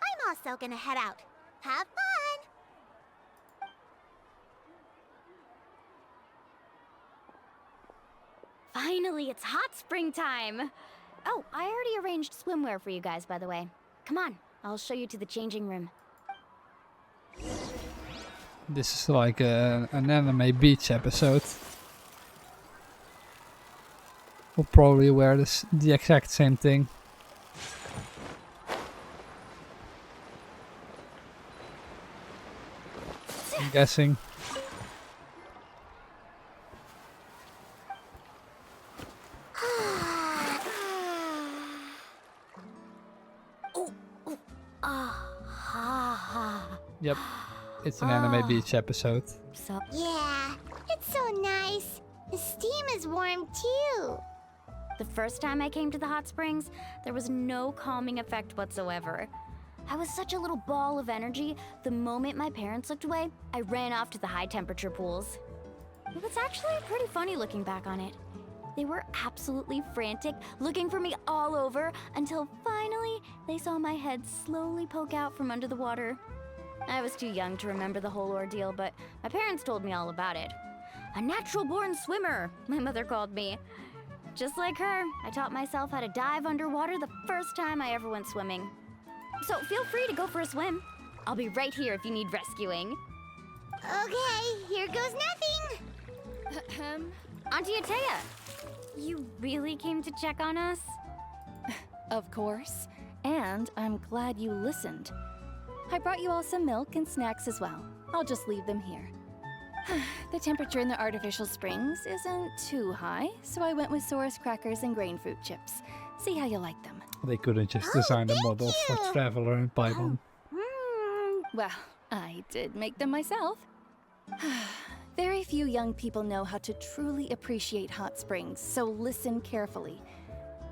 I'm also gonna head out. Have fun! Finally, it's hot spring time! Oh, I already arranged swimwear for you guys, by the way. Come on, I'll show you to the changing room. This is like an anime beach episode. We'll probably wear the exact same thing. I'm guessing. Yep, it's an anime beach episode. Yeah, it's so nice. The steam is warm too. The first time I came to the hot springs, there was no calming effect whatsoever. I was such a little ball of energy, the moment my parents looked away, I ran off to the high temperature pools. It was actually pretty funny looking back on it. They were absolutely frantic, looking for me all over, until finally they saw my head slowly poke out from under the water. I was too young to remember the whole ordeal, but my parents told me all about it. A natural-born swimmer, my mother called me. Just like her, I taught myself how to dive underwater the first time I ever went swimming. So feel free to go for a swim. I'll be right here if you need rescuing. Okay, here goes nothing. Auntie Atea, you really came to check on us? Of course. And I'm glad you listened. I brought you all some milk and snacks as well. I'll just leave them here. The temperature in the artificial springs isn't too high, so I went with Saurus crackers and grain fruit chips. See how you like them. They couldn't just design a model for Traveler and buy them. Well, I did make them myself. Very few young people know how to truly appreciate hot springs, so listen carefully.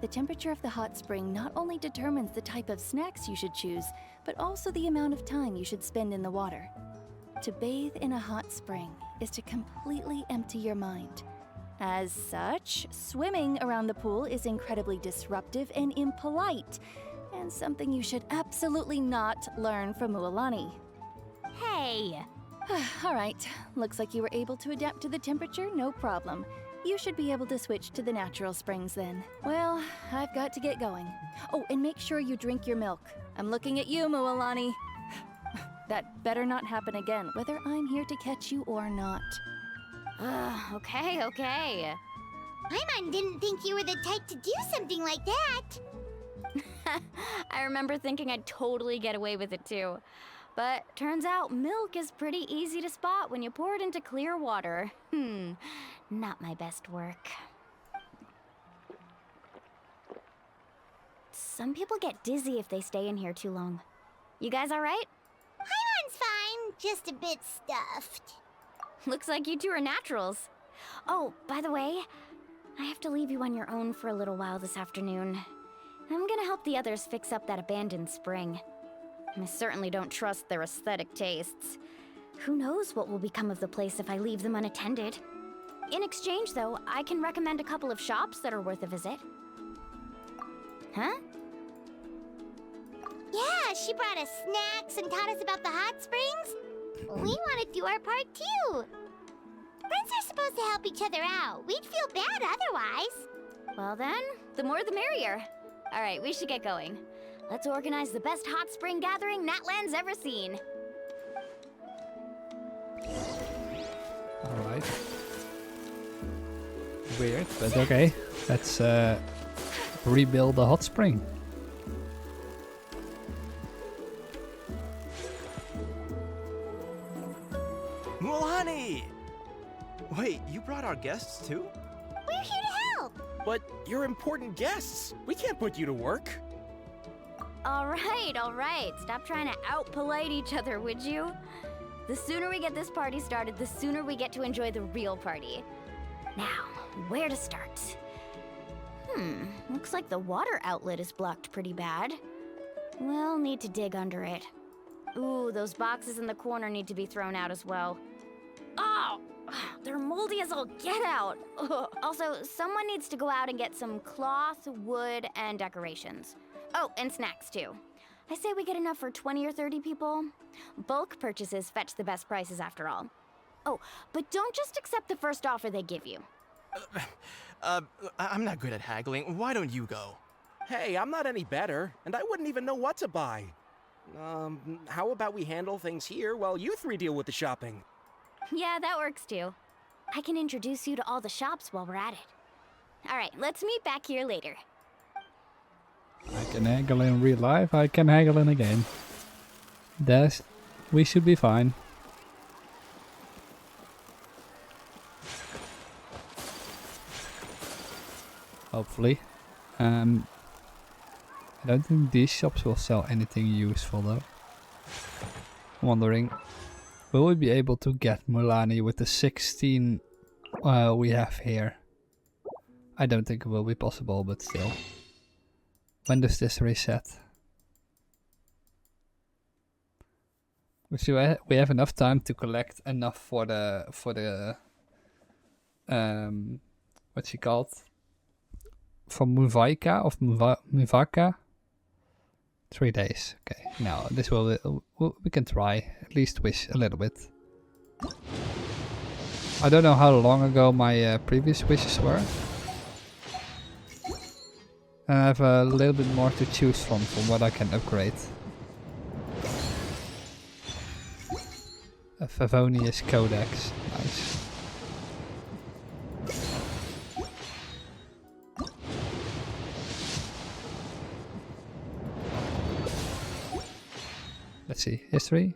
The temperature of the hot spring not only determines the type of snacks you should choose, but also the amount of time you should spend in the water. To bathe in a hot spring is to completely empty your mind. As such, swimming around the pool is incredibly disruptive and impolite, and something you should absolutely not learn from Mualani. Hey! All right, looks like you were able to adapt to the temperature, no problem. You should be able to switch to the natural springs then. Well, I've got to get going. Oh, and make sure you drink your milk. I'm looking at you, Mualani. That better not happen again, whether I'm here to catch you or not. Okay. Paimon didn't think you were the type to do something like that. I remember thinking I'd totally get away with it too. But turns out milk is pretty easy to spot when you pour it into clear water. Not my best work. Some people get dizzy if they stay in here too long. You guys all right? Paimon's fine, just a bit stuffed. Looks like you two are naturals. Oh, by the way, I have to leave you on your own for a little while this afternoon. I'm gonna help the others fix up that abandoned spring. I certainly don't trust their aesthetic tastes. Who knows what will become of the place if I leave them unattended. In exchange, though, I can recommend a couple of shops that are worth a visit. Huh? Yeah, she brought us snacks and taught us about the hot springs. We want to do our part too. Friends are supposed to help each other out. We'd feel bad otherwise. Well then, the more the merrier. All right, we should get going. Let's organize the best hot spring gathering Natlan's ever seen. Alright. Weird, but okay. Let's rebuild the hot spring. Mualani! Wait, you brought our guests too? We're here to help. But you're important guests. We can't put you to work. All right. Stop trying to out-polite each other, would you? The sooner we get this party started, the sooner we get to enjoy the real party. Now, where to start? Looks like the water outlet is blocked pretty bad. We'll need to dig under it. Ooh, those boxes in the corner need to be thrown out as well. Oh! They're moldy as all get out! Ugh. Also, someone needs to go out and get some cloth, wood, and decorations. Oh, and snacks too. I say we get enough for 20 or 30 people. Bulk purchases fetch the best prices after all. Oh, but don't just accept the first offer they give you. I'm not good at haggling. Why don't you go? Hey, I'm not any better, and I wouldn't even know what to buy. How about we handle things here while you three deal with the shopping? Yeah, that works too. I can introduce you to all the shops while we're at it. Alright, let's meet back here later. I can haggle in real life, I can haggle in a game. We should be fine. Hopefully. I don't think these shops will sell anything useful though. I'm wondering, will we be able to get Mulani with the 16 we have here? I don't think it will be possible, but still. When does this reset? We have enough time to collect enough for the what's she called? For Muvaika of Muvaka? 3 days. Okay, now this we can try, at least wish a little bit. I don't know how long ago my previous wishes were. And I have a little bit more to choose from what I can upgrade. A Favonius Codex, nice. Let's see, history.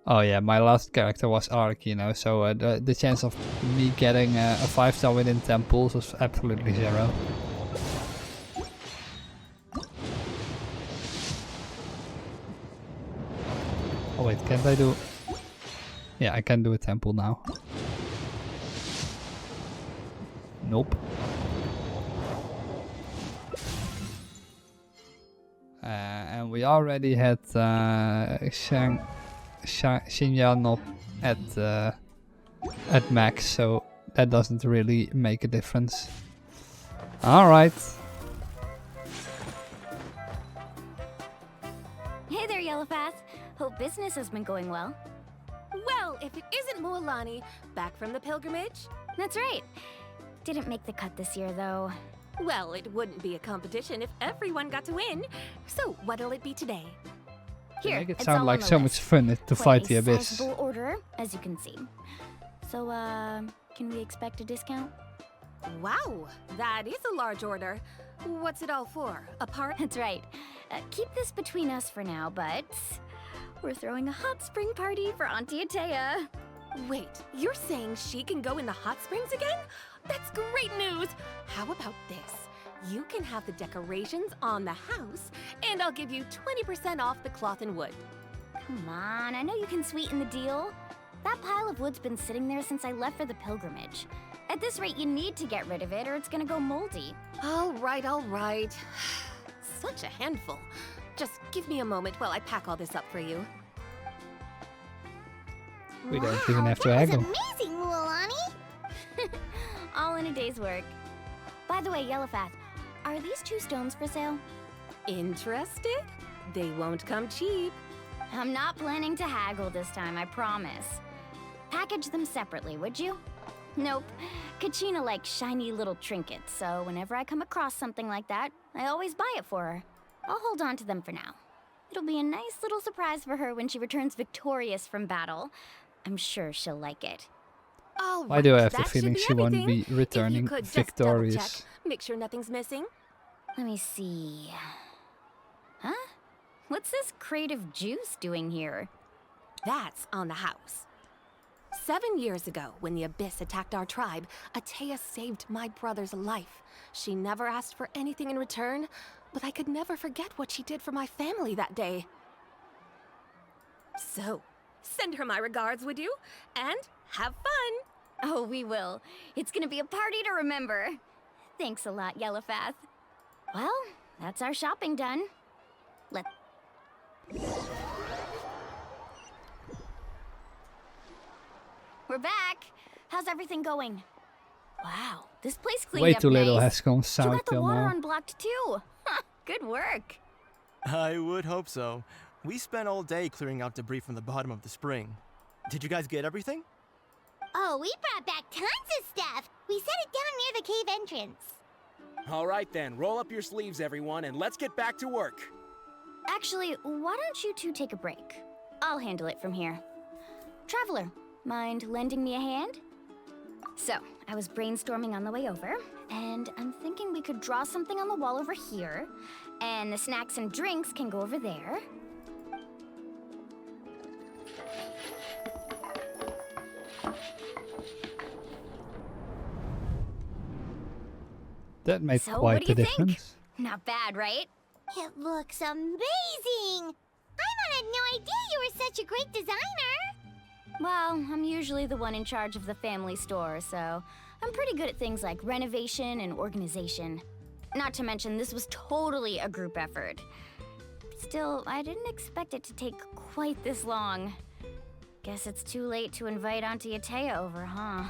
Oh yeah, my last character was Ark, you know, so the chance of me getting a 5-star within 10 pulls was absolutely 0. Oh wait, can't I do... Yeah, I can do a temple now. Nope. And we already had Xinyan at max, so that doesn't really make a difference. Alright. Hey there, Yellowpath. Hope business has been going well. Well, if it isn't Mualani, back from the pilgrimage? That's right. Didn't make the cut this year, though. Well, it wouldn't be a competition if everyone got to win. So, what'll it be today? Here, Make it it's sound all like on the so list. much fun to fight the a abyss. sizable order, as you can see. So, can we expect a discount? Wow, that is a large order. What's it all for? A part? That's right. Keep this between us for now, but we're throwing a hot spring party for Auntie Atea. Wait, you're saying she can go in the hot springs again? That's great news! How about this? You can have the decorations on the house, and I'll give you 20% off the cloth and wood. Come on, I know you can sweeten the deal. That pile of wood's been sitting there since I left for the pilgrimage. At this rate, you need to get rid of it or it's gonna go moldy. All right, all right. Such a handful. Just give me a moment while I pack all this up for you. We don't even have to That was haggle. amazing, Mualani! All in a day's work. By the way, Yellowpath, are these 2 stones for sale? Interested? They won't come cheap. I'm not planning to haggle this time, I promise. Package them separately, would you? Nope. Kachina likes shiny little trinkets, so whenever I come across something like that, I always buy it for her. I'll hold on to them for now. It'll be a nice little surprise for her when she returns victorious from battle. I'm sure she'll like it. Why do I have the feeling she won't be returning If you could victorious? Just double check, make sure nothing's missing. Let me see. Huh? What's this crate of juice doing here? That's on the house. 7 years ago, when the Abyss attacked our tribe, Atea saved my brother's life. She never asked for anything in return, but I could never forget what she did for my family that day. So, send her my regards, would you? And have fun! Oh, we will. It's gonna be a party to remember. Thanks a lot, Yellowpath. Well, that's our shopping done. We're back. How's everything going? Wow, this place cleaned Way up too little nice. has gone You south got the till water now. unblocked too. Good work. I would hope so. We spent all day clearing out debris from the bottom of the spring. Did you guys get everything? Oh, we brought back tons of stuff. We set it down near the cave entrance. All right then, roll up your sleeves, everyone, and let's get back to work. Actually, why don't you two take a break? I'll handle it from here. Traveler, mind lending me a hand? So, I was brainstorming on the way over, and I'm thinking we could draw something on the wall over here, and the snacks and drinks can go over there. That made So, quite what do the you think? difference. Not bad, right? It looks amazing! I had no idea you were such a great designer! Well, I'm usually the one in charge of the family store, so I'm pretty good at things like renovation and organization. Not to mention, this was totally a group effort. Still, I didn't expect it to take quite this long. Guess it's too late to invite Auntie Atea over, huh?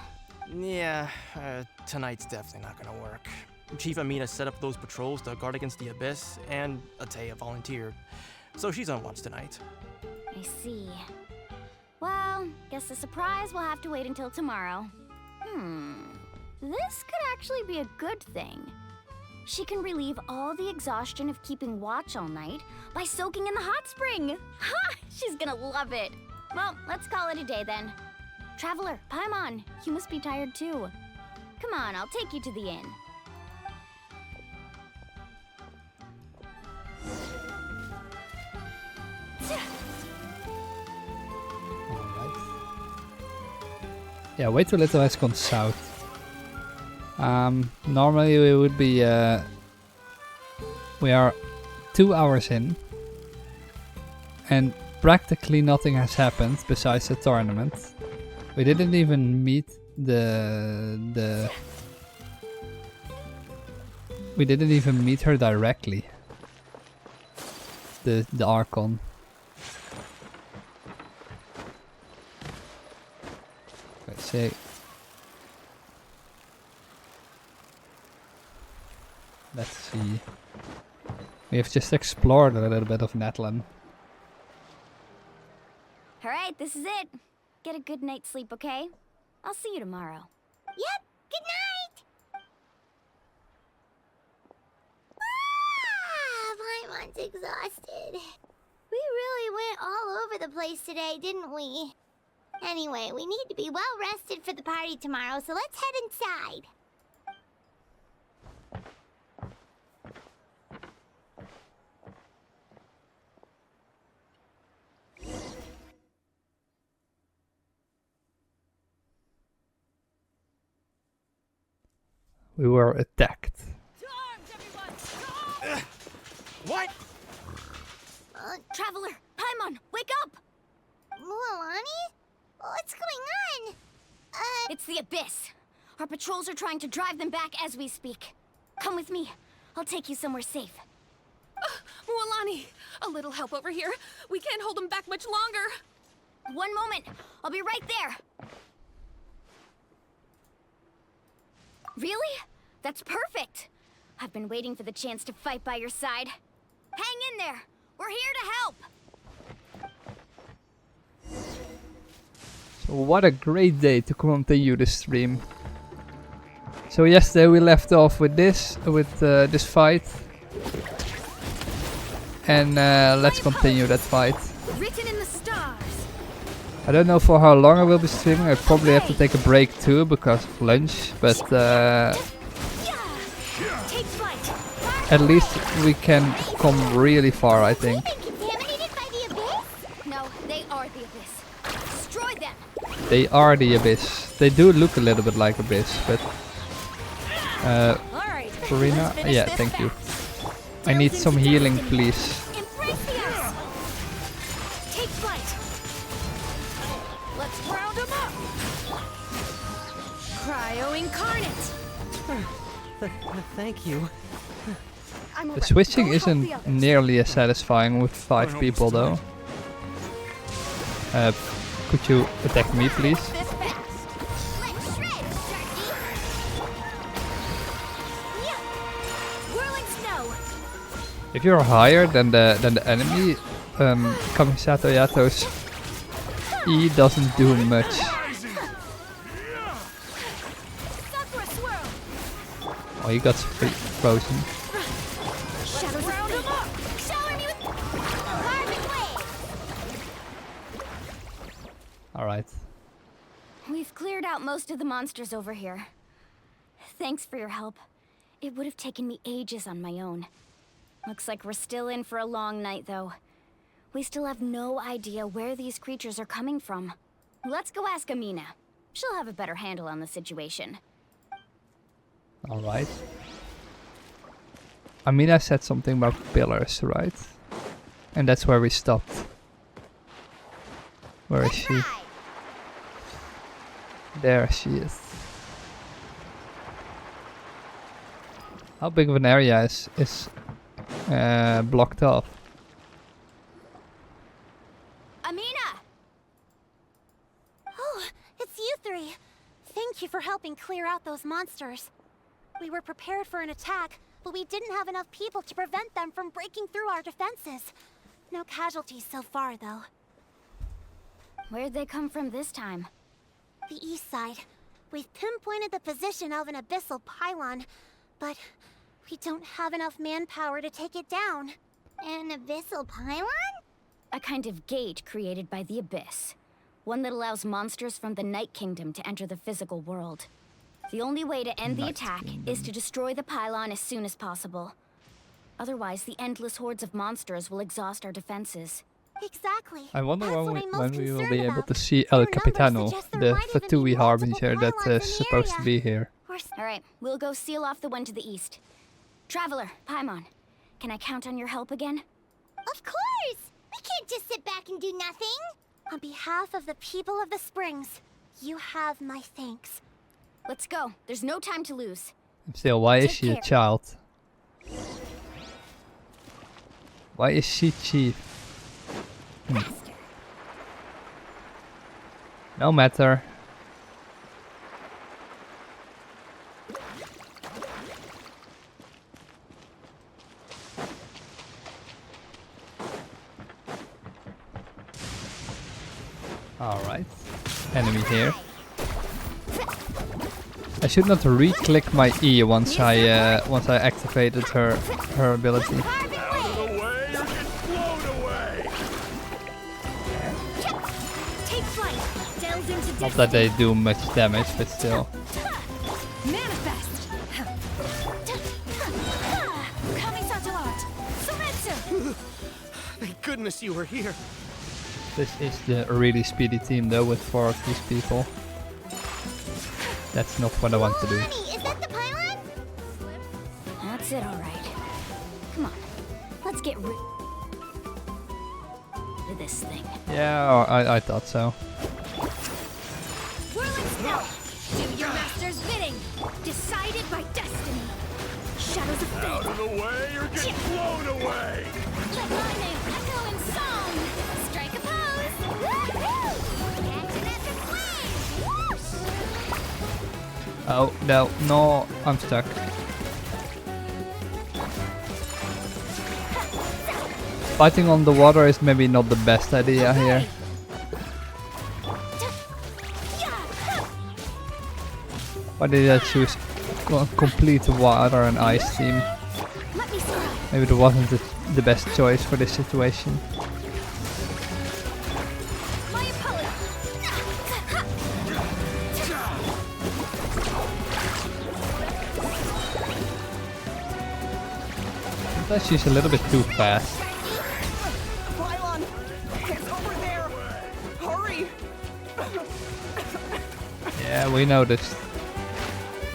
Yeah, tonight's definitely not gonna work. Chief Amina set up those patrols to guard against the Abyss, and Atea volunteered. So she's on watch tonight. I see. Well, guess the surprise will have to wait until tomorrow. This could actually be a good thing. She can relieve all the exhaustion of keeping watch all night by soaking in the hot spring. Ha! She's gonna love it. Well, let's call it a day then. Traveler, Paimon, you must be tired too. Come on, I'll take you to the inn. Yeah, wait till Little has gone south. Normally we would be... we are 2 hours in. And practically nothing has happened besides the tournament. We didn't even meet the... We didn't even meet her directly. The Archon. Let's see. Let's see. We have just explored a little bit of Natlan. Alright, this is it. Get a good night's sleep, okay? I'll see you tomorrow. Yep, good night! Paimon's exhausted. We really went all over the place today, didn't we? Anyway, we need to be well rested for the party tomorrow, so let's head inside. We were attacked. What? Traveler, Paimon, wake up! Mualani? What's going on? It's the Abyss. Our patrols are trying to drive them back as we speak. Come with me. I'll take you somewhere safe. Mualani, a little help over here. We can't hold them back much longer. One moment. I'll be right there. Really? That's perfect. I've been waiting for the chance to fight by your side. Hang in there. We're here to help. So what a great day to continue the stream. So yesterday we left off with this fight. And let's continue that fight. Written in the stars. I don't know for how long I will be streaming. I probably have to take a break too because of lunch, but at least we can come really far, I think. Contaminated by the Abyss? No, they are the Abyss. Destroy them. They are the Abyss. They do look a little bit like Abyss, but Farina, yeah, thank you. I need some healing, please. Take flight. Let's round them up. Cryo incarnate. Thank you. The switching isn't nearly as satisfying with 5 people though. Could you attack me, please? If you're higher than the enemy, Kamisato Yato's E doesn't do much. Oh, he got frozen. Shadows round him up! Shower me with carbon wave! Alright. We've cleared out most of the monsters over here. Thanks for your help. It would have taken me ages on my own. Looks like we're still in for a long night, though. We still have no idea where these creatures are coming from. Let's go ask Amina. She'll have a better handle on the situation. Alright. Amina said something about pillars, right? And that's where we stopped. Where is she? There she is. How big of an area is blocked off? Amina! Oh, it's you three. Thank you for helping clear out those monsters. We were prepared for an attack, but we didn't have enough people to prevent them from breaking through our defenses. No casualties so far, though. Where'd they come from this time? The east side. We've pinpointed the position of an abyssal pylon, but we don't have enough manpower to take it down. An abyssal pylon? A kind of gate created by the Abyss. One that allows monsters from the Night Kingdom to enter the physical world. The only way to end the attack is to destroy the pylon as soon as possible. Otherwise, the endless hordes of monsters will exhaust our defenses. Exactly. I wonder when we will be able to see El Capitano, the Fatui Harbinger that's supposed to be here. Alright, we'll go seal off the one to the east. Traveler, Paimon, can I count on your help again? Of course! We can't just sit back and do nothing! On behalf of the people of the Springs, you have my thanks. Let's go. There's no time to lose. Still, why is she a child? Why is she chief? No matter. Alright. Enemy here. I should not re-click my E once I activated her ability. Not that they do much damage, but still. Manifest. Thank goodness you were here. This is the really speedy team though, with 4 of these people. That's not what I want to do. Is that the pylon? That's it, alright. Come on, let's get rid of this thing. Yeah, I thought so. Do your master's bidding. Decided by destiny. Shadows of fate. Out of the way, you're getting blown away! Let my name echo in song. Strike a pose. Woohoo! Action after flame. Whoosh! Oh, no, I'm stuck. Fighting on the water is maybe not the best idea here. Why did I choose complete water and ice team? Maybe it wasn't the best choice for this situation. Sometimes she's a little bit too fast. Pylon! It's over there! Hurry! Yeah, we noticed.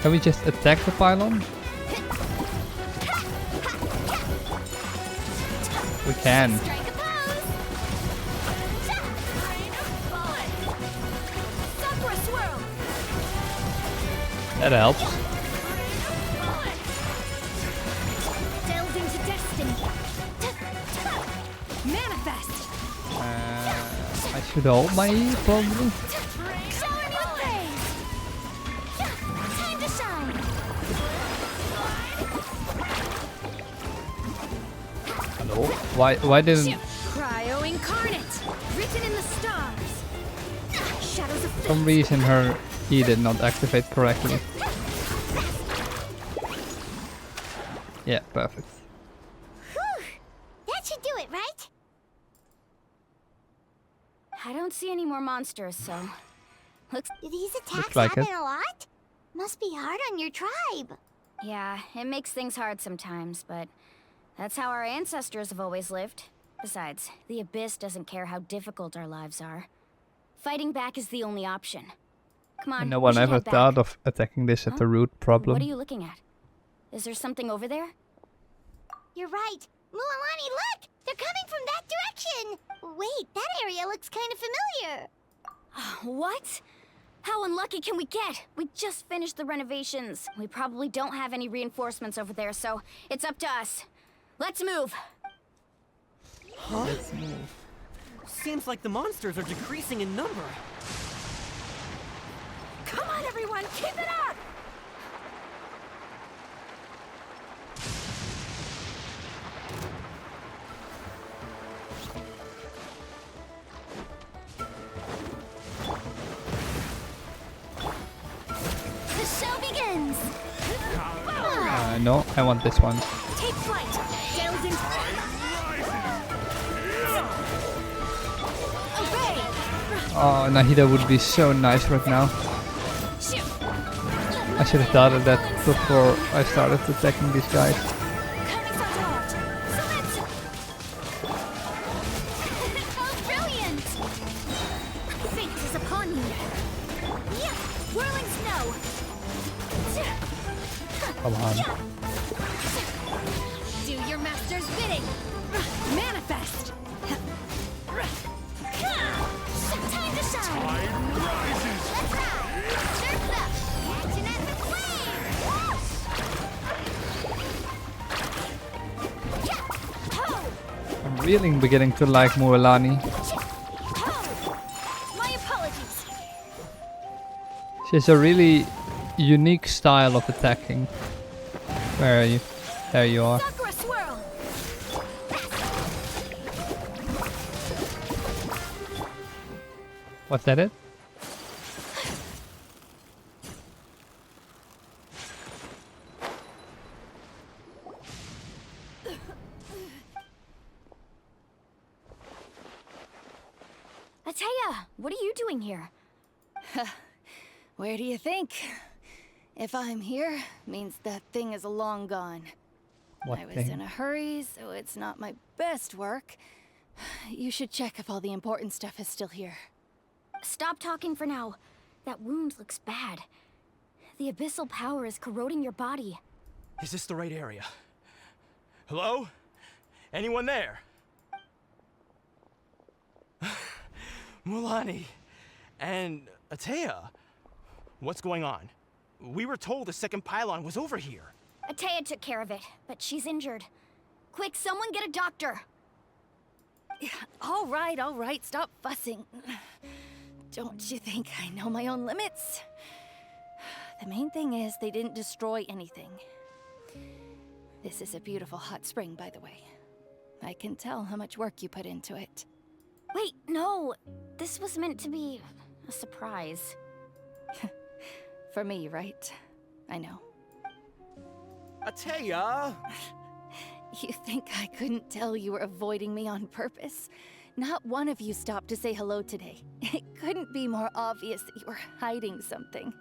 Can we just attack the pylon? We can. That helps. Delved into destiny. Manifest. I should hold my E, probably. Shower me with praise. Time to shine. Hello? Why didn't... Cryo incarnate. Written in the stars. Shadows of For some reason her E did not activate correctly. Yeah, perfect. Whew! That should do it, right? I don't see any more monsters, so... Do these attacks like happen it. a lot? Must be hard on your tribe. Yeah, it makes things hard sometimes, but that's how our ancestors have always lived. Besides, the Abyss doesn't care how difficult our lives are. Fighting back is the only option. Come on, And no we one should ever head back. thought of attacking this at the root problem. What are you looking at? Is there something over there? You're right. Mualani, look! They're coming from that direction! Wait, that area looks kind of familiar. What? How unlucky can we get? We just finished the renovations. We probably don't have any reinforcements over there, so it's up to us. Let's move. Huh? Seems like the monsters are decreasing in number. Come on, everyone, keep it up! The show begins! No, I want this one. Take flight! Delve into... Obey! Oh, Nahida would be so nice right now. I should have thought of that before I started attacking these guys. Oh, brilliant! Fate is upon you. Yeah, whirling snow. Come on. Do your master's bidding. Manifest. Time to shine. Time rises. Let's ride. Surf up. Action at the flame. I'm really beginning to like Mualani. My apologies. She has a really unique style of attacking. Where are you? There you are. Sakura swirl. Was that it? Ateya, what are you doing here? Where do you think? If I'm here, means that thing is long gone. What I was thing? in a hurry, so it's not my best work. You should check if all the important stuff is still here. Stop talking for now. That wound looks bad. The abyssal power is corroding your body. Is this the right area? Hello? Anyone there? Mualani and Ateya, what's going on? We were told the second pylon was over here. Ateya took care of it, but she's injured. Quick, someone get a doctor! All right, stop fussing. Don't you think I know my own limits? The main thing is they didn't destroy anything. This is a beautiful hot spring, by the way. I can tell how much work you put into it. Wait, no! This was meant to be a surprise. For me, right? I know. Ateya! You think I couldn't tell you were avoiding me on purpose? Not one of you stopped to say hello today. It couldn't be more obvious that you were hiding something.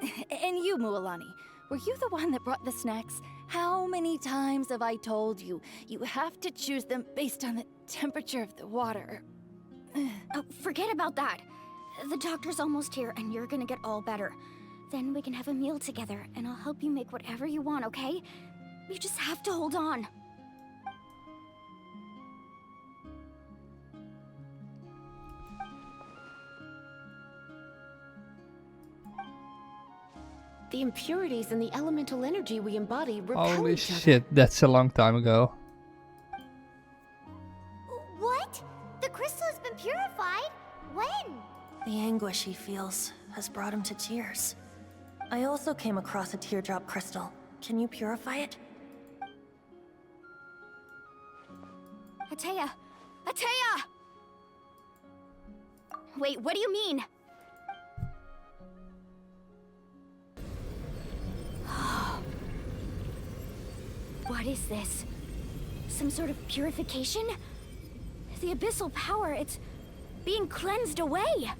And you, Mualani, were you the one that brought the snacks? How many times have I told you, you have to choose them based on the temperature of the water? Oh, forget about that. The doctor's almost here, and you're gonna get all better. Then we can have a meal together, and I'll help you make whatever you want, okay? You just have to hold on. The impurities and the elemental energy we embody repel Holy each other. shit, that's a long time ago. What? The crystal has been purified? When? The anguish he feels has brought him to tears. I also came across a teardrop crystal. Can you purify it? Ateya! Ateya! Wait, what do you mean? What is this? Some sort of purification? The abyssal power, it's being cleansed away.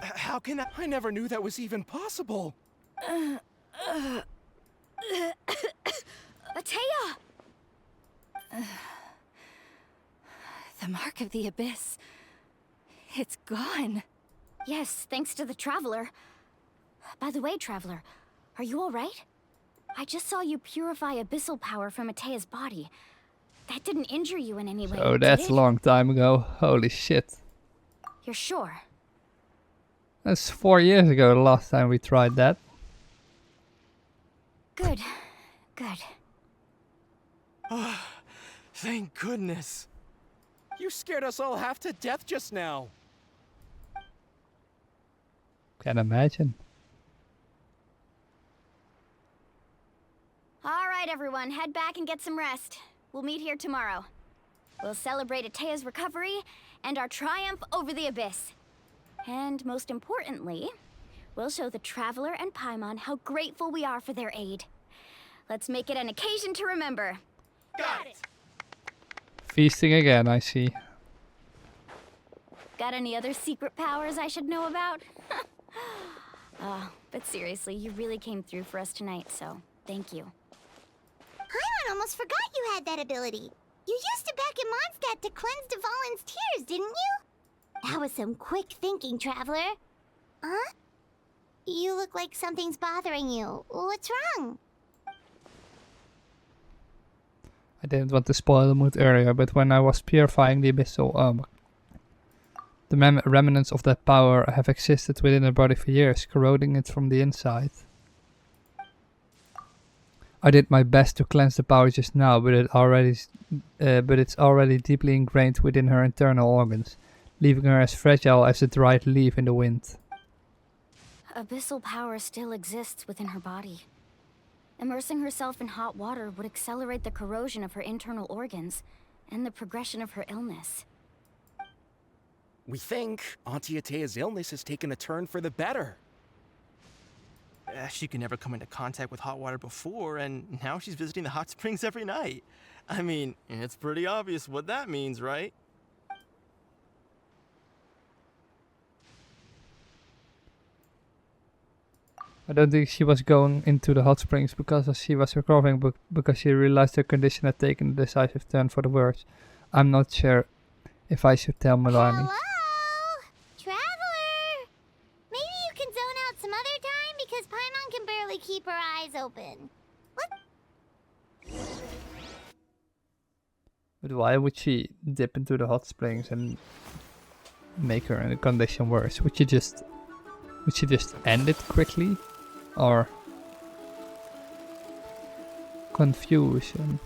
How can that? I never knew that was even possible. Atea! The mark of the abyss. It's gone. Yes, thanks to the Traveler. By the way, Traveler, are you alright? I just saw you purify abyssal power from Atea's body. That didn't injure you in any way, Oh, did that's it? a long time ago. Holy shit. You're sure? That's 4 years ago the last time we tried that. Good. Good. Thank goodness. You scared us all half to death just now. Can imagine. Alright, everyone, head back and get some rest. We'll meet here tomorrow. We'll celebrate Atea's recovery and our triumph over the abyss. And most importantly, we'll show the Traveler and Paimon how grateful we are for their aid. Let's make it an occasion to remember. Got it! Feasting again, I see. Got any other secret powers I should know about? But seriously, you really came through for us tonight, so thank you. Paimon almost forgot you had that ability. You used it back in Mondstadt to cleanse Dvalin's tears, didn't you? That was some quick thinking, Traveler. Huh? You look like something's bothering you. What's wrong? I didn't want to spoil the mood earlier, but when I was purifying the abyssal, the remnants of that power have existed within her body for years, corroding it from the inside. I did my best to cleanse the power just now, but it's already deeply ingrained within her internal organs, leaving her as fragile as a dried leaf in the wind. Abyssal power still exists within her body. Immersing herself in hot water would accelerate the corrosion of her internal organs and the progression of her illness. We think Auntie Atea's illness has taken a turn for the better. She could never come into contact with hot water before, and now she's visiting the hot springs every night. I mean, it's pretty obvious what that means, right? I don't think she was going into the hot springs because she was recovering, but because she realized her condition had taken a decisive turn for the worse. I'm not sure if I should tell Milani. Hello? Traveler! Maybe you can zone out some other time because Paimon can barely keep her eyes open. What? But why would she dip into the hot springs and make her in a condition worse? Would she just end it quickly? Or confusion?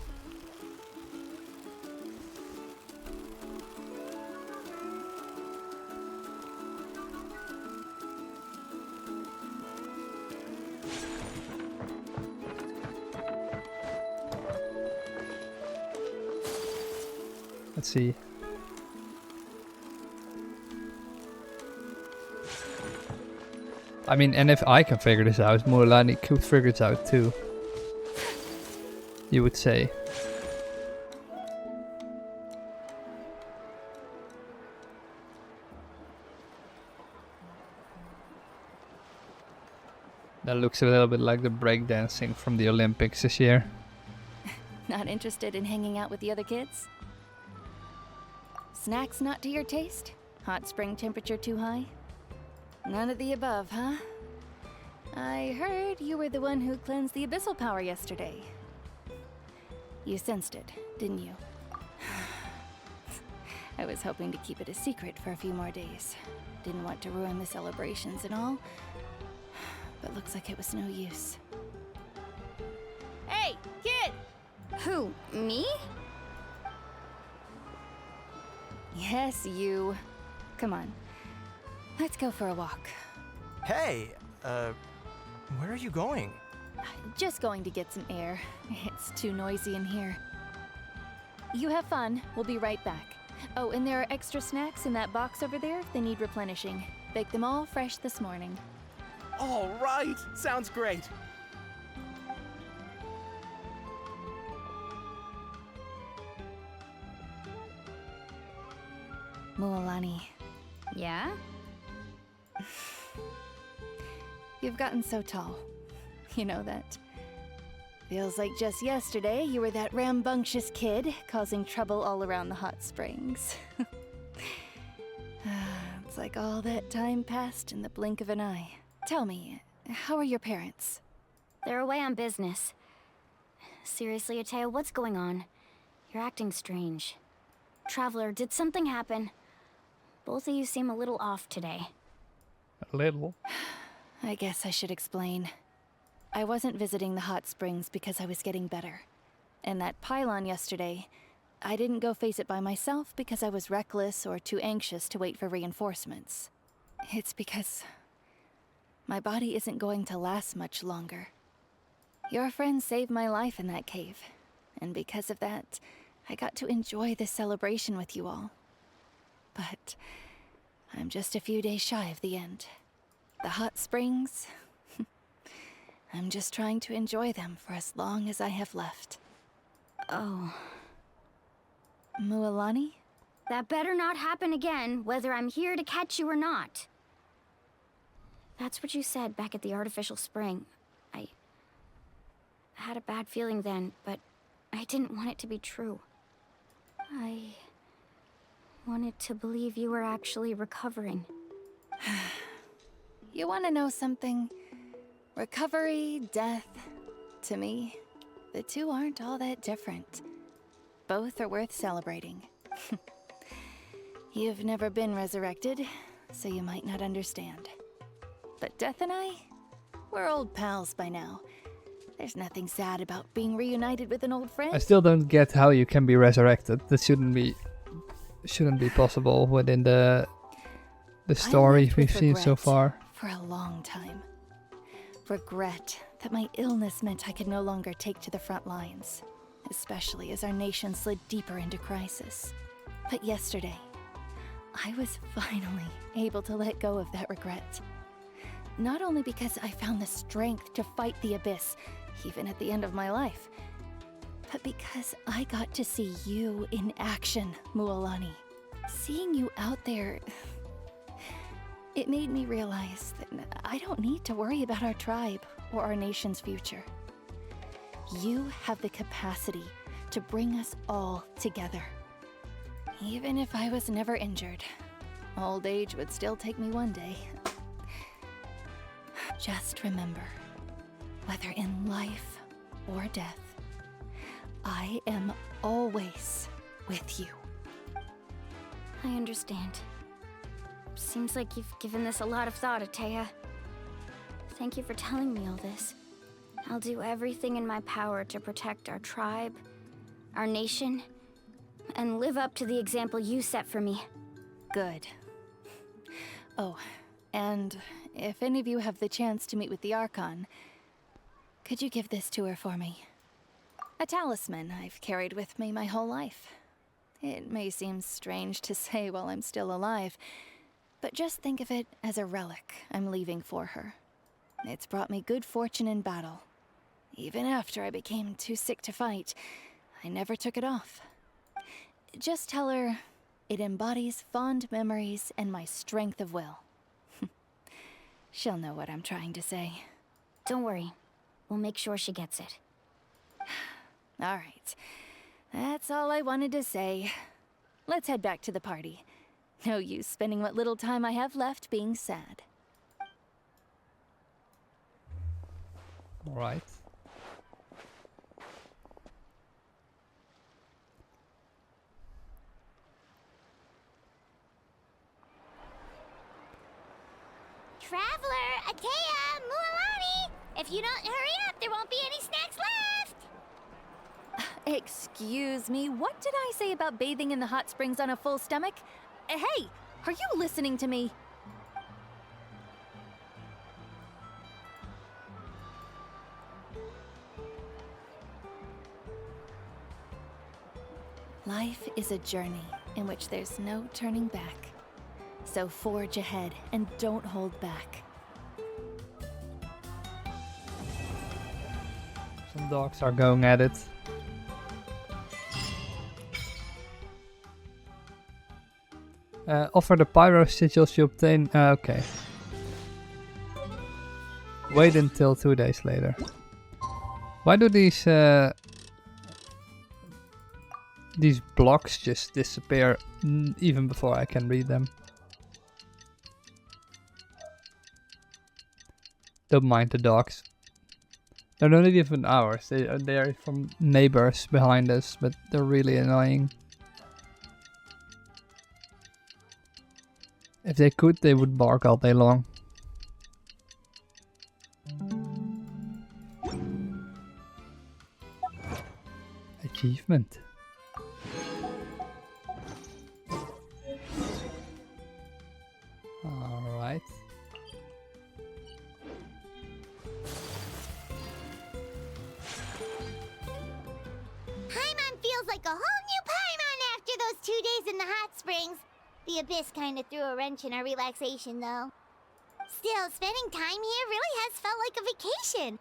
Let's see. I mean, and if I can figure this out, Milani could figure it out too. You would say. That looks a little bit like the breakdancing from the Olympics this year. Not interested in hanging out with the other kids? Snacks not to your taste? Hot spring temperature too high? None of the above, huh? I heard you were the one who cleansed the abyssal power yesterday. You sensed it, didn't you? I was hoping to keep it a secret for a few more days. Didn't want to ruin the celebrations and all. But looks like it was no use. Hey, kid! Who, me? Yes, you. Come on. Let's go for a walk. Hey, where are you going? Just going to get some air. It's too noisy in here. You have fun. We'll be right back. Oh, and there are extra snacks in that box over there if they need replenishing. Baked them all fresh this morning. All right, sounds great. Mualani, Yeah? you've gotten so tall. You know that. Feels like just yesterday you were that rambunctious kid causing trouble all around the hot springs. It's like all that time passed in the blink of an eye. Tell me, how are your parents? They're away on business. Seriously, Atea, what's going on? You're acting strange. Traveler, did something happen? Both of you seem a little off today. A little. I guess I should explain. I wasn't visiting the hot springs because I was getting better. And that pylon yesterday, I didn't go face it by myself because I was reckless or too anxious to wait for reinforcements. It's because my body isn't going to last much longer. Your friend saved my life in that cave, and because of that, I got to enjoy this celebration with you all. But I'm just a few days shy of the end. The hot springs, I'm just trying to enjoy them for as long as I have left. Oh. Mualani? That better not happen again, whether I'm here to catch you or not. That's what you said back at the artificial spring. I had a bad feeling then, but I didn't want it to be true. I wanted to believe you were actually recovering. You want to know something? Recovery, death, to me, the two aren't all that different. Both are worth celebrating. You've never been resurrected, so you might not understand. But Death and I, we're old pals by now. There's nothing sad about being reunited with an old friend. I still don't get how you can be resurrected. That shouldn't be possible within the story we've seen so far. For a long time. Regret that my illness meant I could no longer take to the front lines, especially as our nation slid deeper into crisis. But yesterday, I was finally able to let go of that regret. Not only because I found the strength to fight the abyss, even at the end of my life, but because I got to see you in action, Mualani. Seeing you out there, it made me realize that I don't need to worry about our tribe or our nation's future. You have the capacity to bring us all together. Even if I was never injured, old age would still take me one day. Just remember, whether in life or death, I am always with you. I understand. Seems like you've given this a lot of thought, Atea. Thank you for telling me all this. I'll do everything in my power to protect our tribe, our nation, and live up to the example you set for me. Good. Oh, and if any of you have the chance to meet with the Archon, could you give this to her for me? A talisman I've carried with me my whole life. It may seem strange to say while I'm still alive, but just think of it as a relic I'm leaving for her. It's brought me good fortune in battle. Even after I became too sick to fight, I never took it off. Just tell her it embodies fond memories and my strength of will. She'll know what I'm trying to say. Don't worry. We'll make sure she gets it. All right. That's all I wanted to say. Let's head back to the party. No use spending what little time I have left being sad. All right. Traveler, Atea, Mualani! If you don't hurry up, there won't be any snacks left! Excuse me, what did I say about bathing in the hot springs on a full stomach? Hey, are you listening to me? Life is a journey in which there's no turning back. So forge ahead and don't hold back. Some dogs are going at it. Offer the pyro sigils you obtain. Okay. Wait until 2 days later. Why do these blocks just disappear even before I can read them? Don't mind the dogs. They're not even ours. They're from neighbors behind us, but they're really annoying. If they could, they would bark all day long. Achievement. Alright. Paimon feels like a whole new Paimon after those 2 days in the hot springs. The Abyss kind of threw a wrench in our relaxation, though. Still, spending time here really has felt like a vacation.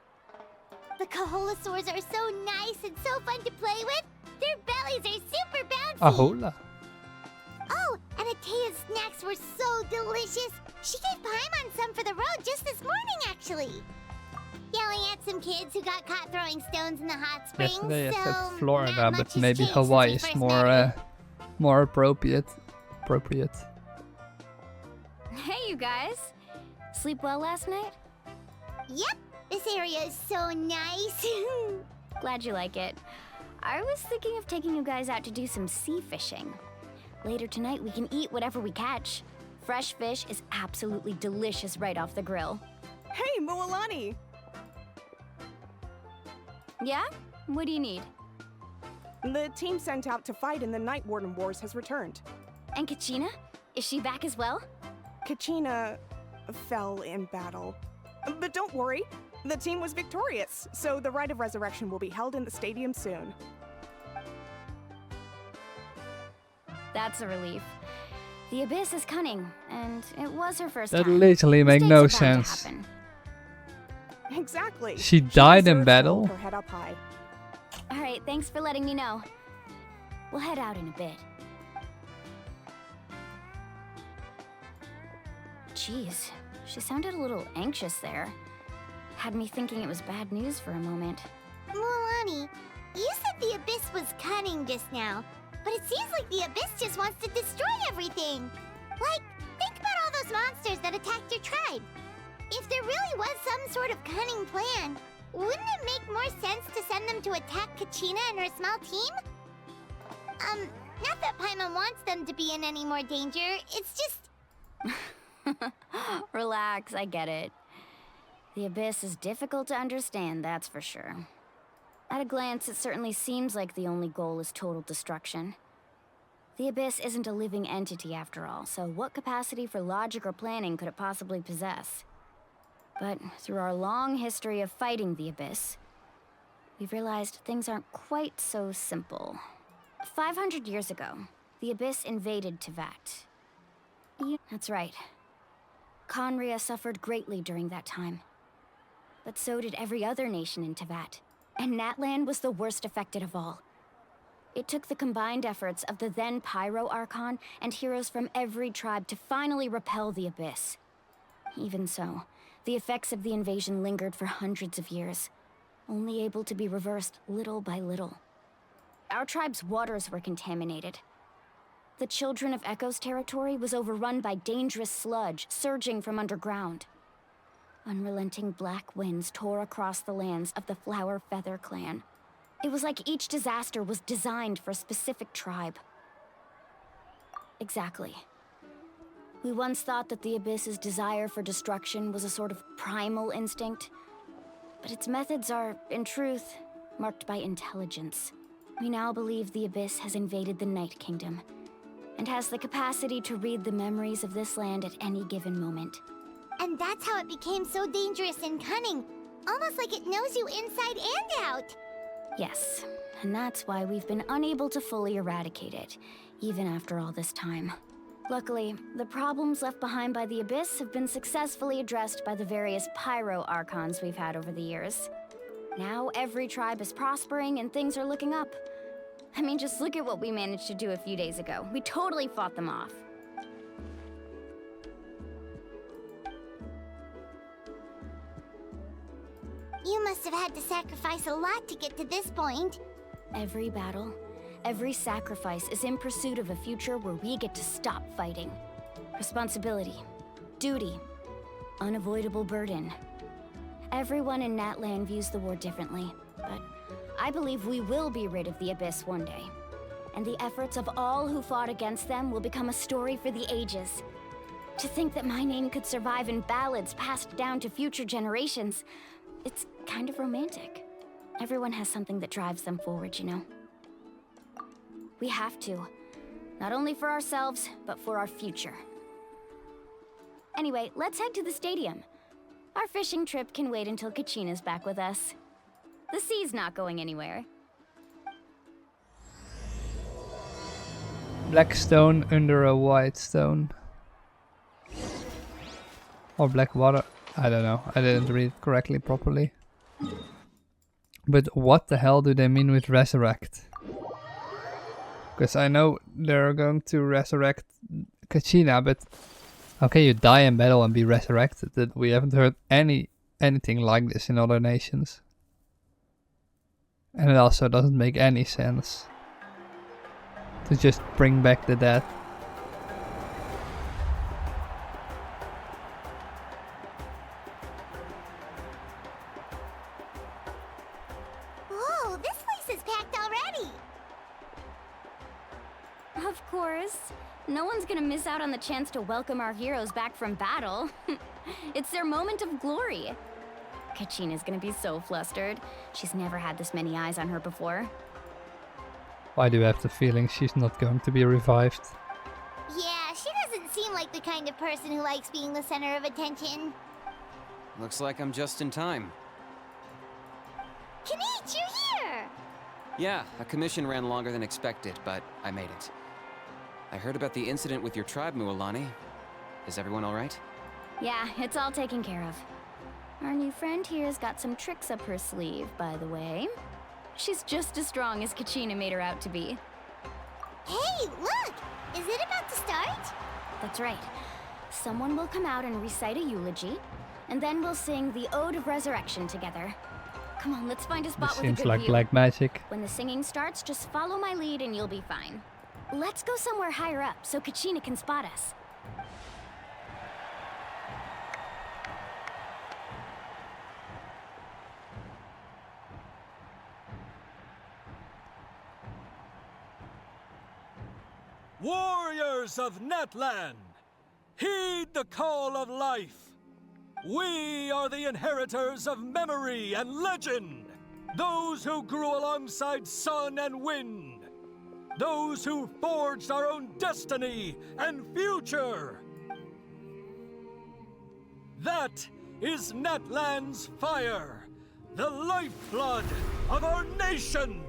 The Kaholasaurs are so nice and so fun to play with. Their bellies are super bouncy. Ahola. Oh, and Atea's snacks were so delicious. She gave Paimon some for the road just this morning, actually. Yelling at some kids who got caught throwing stones in the hot springs. Yesterday I so said Florida, not much but has maybe changed since Hawaii we is first more appropriate. Hey, you guys. Sleep well last night? Yep, this area is so nice. Glad you like it. I was thinking of taking you guys out to do some sea fishing. Later tonight, we can eat whatever we catch. Fresh fish is absolutely delicious right off the grill. Hey, Mualani! Yeah? What do you need? The team sent out to fight in the Night Warden Wars has returned. And Kachina? Is she back as well? Kachina fell in battle. But don't worry, the team was victorious, so the Rite of Resurrection will be held in the stadium soon. That's a relief. The Abyss is cunning, and it was her first That time. literally makes Mistakes no are bound to sense. happen. Exactly. She died in deserves to battle? hold her head up high. All right, thanks for letting me know. We'll head out in a bit. Jeez, she sounded a little anxious there. Had me thinking it was bad news for a moment. Mualani, you said the Abyss was cunning just now, but it seems like the Abyss just wants to destroy everything. Like, think about all those monsters that attacked your tribe. If there really was some sort of cunning plan, wouldn't it make more sense to send them to attack Kachina and her small team? Not that Paimon wants them to be in any more danger, it's just... Relax, I get it. The Abyss is difficult to understand, that's for sure. At a glance, it certainly seems like the only goal is total destruction. The Abyss isn't a living entity after all, so what capacity for logic or planning could it possibly possess? But through our long history of fighting the Abyss, we've realized things aren't quite so simple. 500 years ago, the Abyss invaded Teyvat. That's right. Conria suffered greatly during that time. But so did every other nation in Teyvat, and Natlan was the worst affected of all. It took the combined efforts of the then Pyro Archon and heroes from every tribe to finally repel the Abyss. Even so, the effects of the invasion lingered for hundreds of years, only able to be reversed little by little. Our tribe's waters were contaminated. The Children of Echo's territory was overrun by dangerous sludge surging from underground. Unrelenting black winds tore across the lands of the Flower Feather clan. It was like each disaster was designed for a specific tribe. Exactly. We once thought that the Abyss's desire for destruction was a sort of primal instinct, but its methods are, in truth, marked by intelligence. We now believe the Abyss has invaded the Night Kingdom, and has the capacity to read the memories of this land at any given moment. And that's how it became so dangerous and cunning. Almost like it knows you inside and out. Yes, and that's why we've been unable to fully eradicate it, even after all this time. Luckily, the problems left behind by the Abyss have been successfully addressed by the various Pyro Archons we've had over the years. Now every tribe is prospering and things are looking up. I mean, just look at what we managed to do a few days ago. We totally fought them off. You must have had to sacrifice a lot to get to this point. Every battle, every sacrifice is in pursuit of a future where we get to stop fighting. Responsibility, duty, unavoidable burden. Everyone in Natlan views the war differently, but I believe we will be rid of the Abyss one day. And the efforts of all who fought against them will become a story for the ages. To think that my name could survive in ballads passed down to future generations, it's kind of romantic. Everyone has something that drives them forward, you know? We have to. Not only for ourselves, but for our future. Anyway, let's head to the stadium. Our fishing trip can wait until Kachina's back with us. The sea's not going anywhere. Black stone under a white stone. Or black water. I don't know. I didn't read it correctly properly. But what the hell do they mean with resurrect? Because I know they're going to resurrect Kachina, but how can you die in battle and be resurrected? That we haven't heard anything like this in other nations. And it also doesn't make any sense to just bring back the dead. Whoa, this place is packed already! Of course. No one's gonna miss out on the chance to welcome our heroes back from battle. It's their moment of glory. Kachina's gonna be so flustered. She's never had this many eyes on her before. Why do you have the feeling she's not going to be revived? Yeah, she doesn't seem like the kind of person who likes being the center of attention. Looks like I'm just in time. Kanich, you're here! Yeah, a commission ran longer than expected, but I made it. I heard about the incident with your tribe, Mualani. Is everyone alright? Yeah, it's all taken care of. Our new friend here's got some tricks up her sleeve, by the way. She's just as strong as Kachina made her out to be. Hey, look! Is it about to start? That's right. Someone will come out and recite a eulogy, and then we'll sing the Ode of Resurrection together. Come on, let's find a spot This with a seems good like view. black magic. When the singing starts, just follow my lead and you'll be fine. Let's go somewhere higher up so Kachina can spot us. Warriors of Natlan, heed the call of life. We are the inheritors of memory and legend. Those who grew alongside sun and wind. Those who forged our own destiny and future. That is Natlan's fire, the lifeblood of our nation.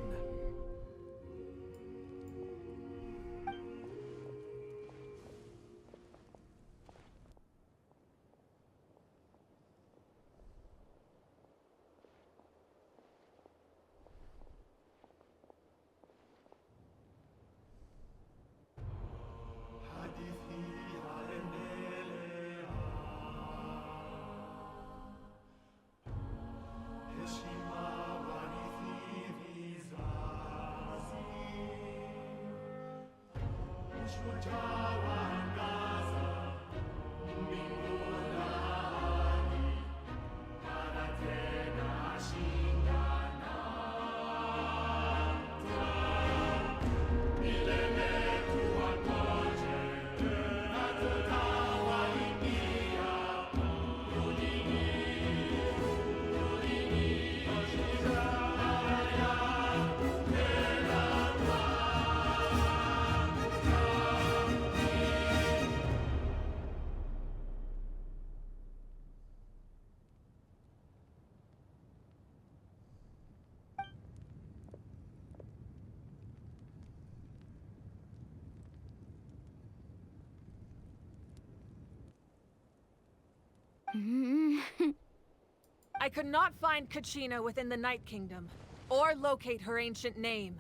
I could not find Kachina within the Night Kingdom, or locate her ancient name.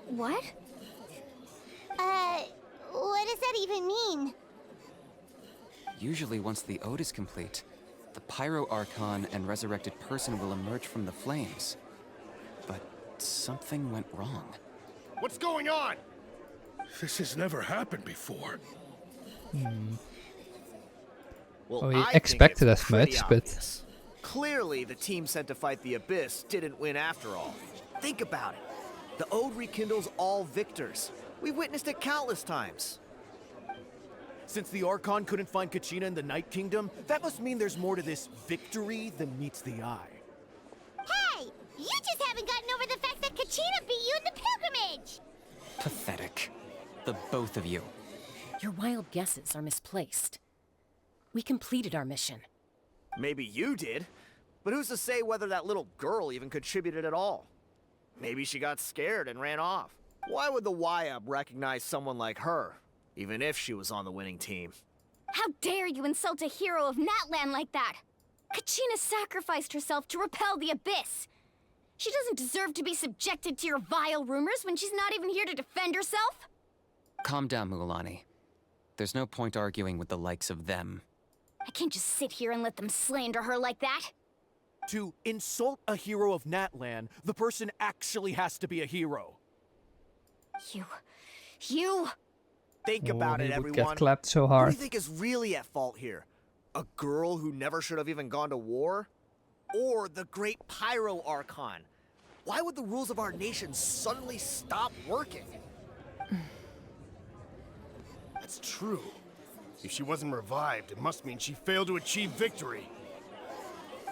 What? What does that even mean? Usually once the ode is complete, the Pyro Archon and resurrected person will emerge from the flames. But something went wrong. What's going on? This has never happened before. Well, we I expected think it's as pretty much, obvious. Clearly, the team sent to fight the Abyss didn't win after all. Think about it. The Ode rekindles all victors. We've witnessed it countless times. Since the Archon couldn't find Kachina in the Night Kingdom, that must mean there's more to this victory than meets the eye. Hey! You just haven't gotten over the fact that Kachina beat you in the pilgrimage! Pathetic. The both of you. Your wild guesses are misplaced. We completed our mission. Maybe you did, but who's to say whether that little girl even contributed at all? Maybe she got scared and ran off. Why would the YUB recognize someone like her, even if she was on the winning team? How dare you insult a hero of Natlan like that? Kachina sacrificed herself to repel the Abyss. She doesn't deserve to be subjected to your vile rumors when she's not even here to defend herself. Calm down, Mualani. There's no point arguing with the likes of them. I can't just sit here and let them slander her like that. To insult a hero of Natlan, the person actually has to be a hero. You... Think about it, he would everyone. get clapped so Who hard. do you think is really at fault here? A girl who never should have even gone to war? Or the great Pyro Archon? Why would the rules of our nation suddenly stop working? That's true. If she wasn't revived, it must mean she failed to achieve victory.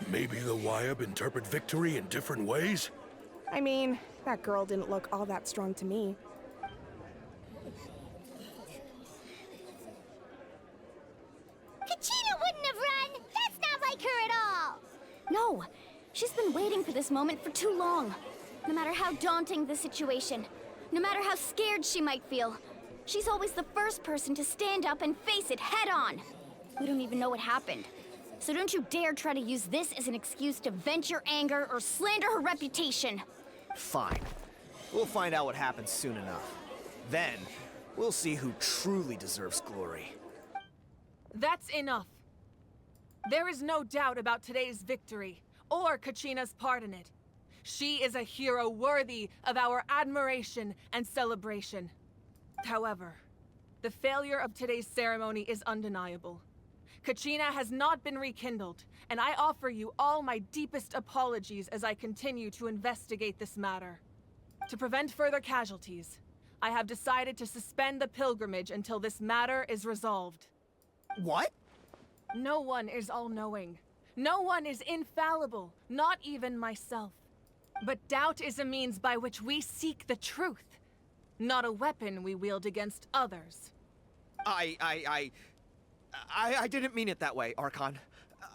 Maybe the YUB interpret victory in different ways? I mean, that girl didn't look all that strong to me. Kachina wouldn't have run! That's not like her at all! No, she's been waiting for this moment for too long. No matter how daunting the situation, no matter how scared she might feel, she's always the first person to stand up and face it head on. We don't even know what happened. So don't you dare try to use this as an excuse to vent your anger or slander her reputation. Fine. We'll find out what happens soon enough. Then, we'll see who truly deserves glory. That's enough. There is no doubt about today's victory, or Kachina's part in it. She is a hero worthy of our admiration and celebration. However, the failure of today's ceremony is undeniable. Kachina has not been rekindled, and I offer you all my deepest apologies as I continue to investigate this matter. To prevent further casualties, I have decided to suspend the pilgrimage until this matter is resolved. What? No one is all-knowing. No one is infallible, not even myself. But doubt is a means by which we seek the truth, not a weapon we wield against others. I didn't mean it that way, Archon.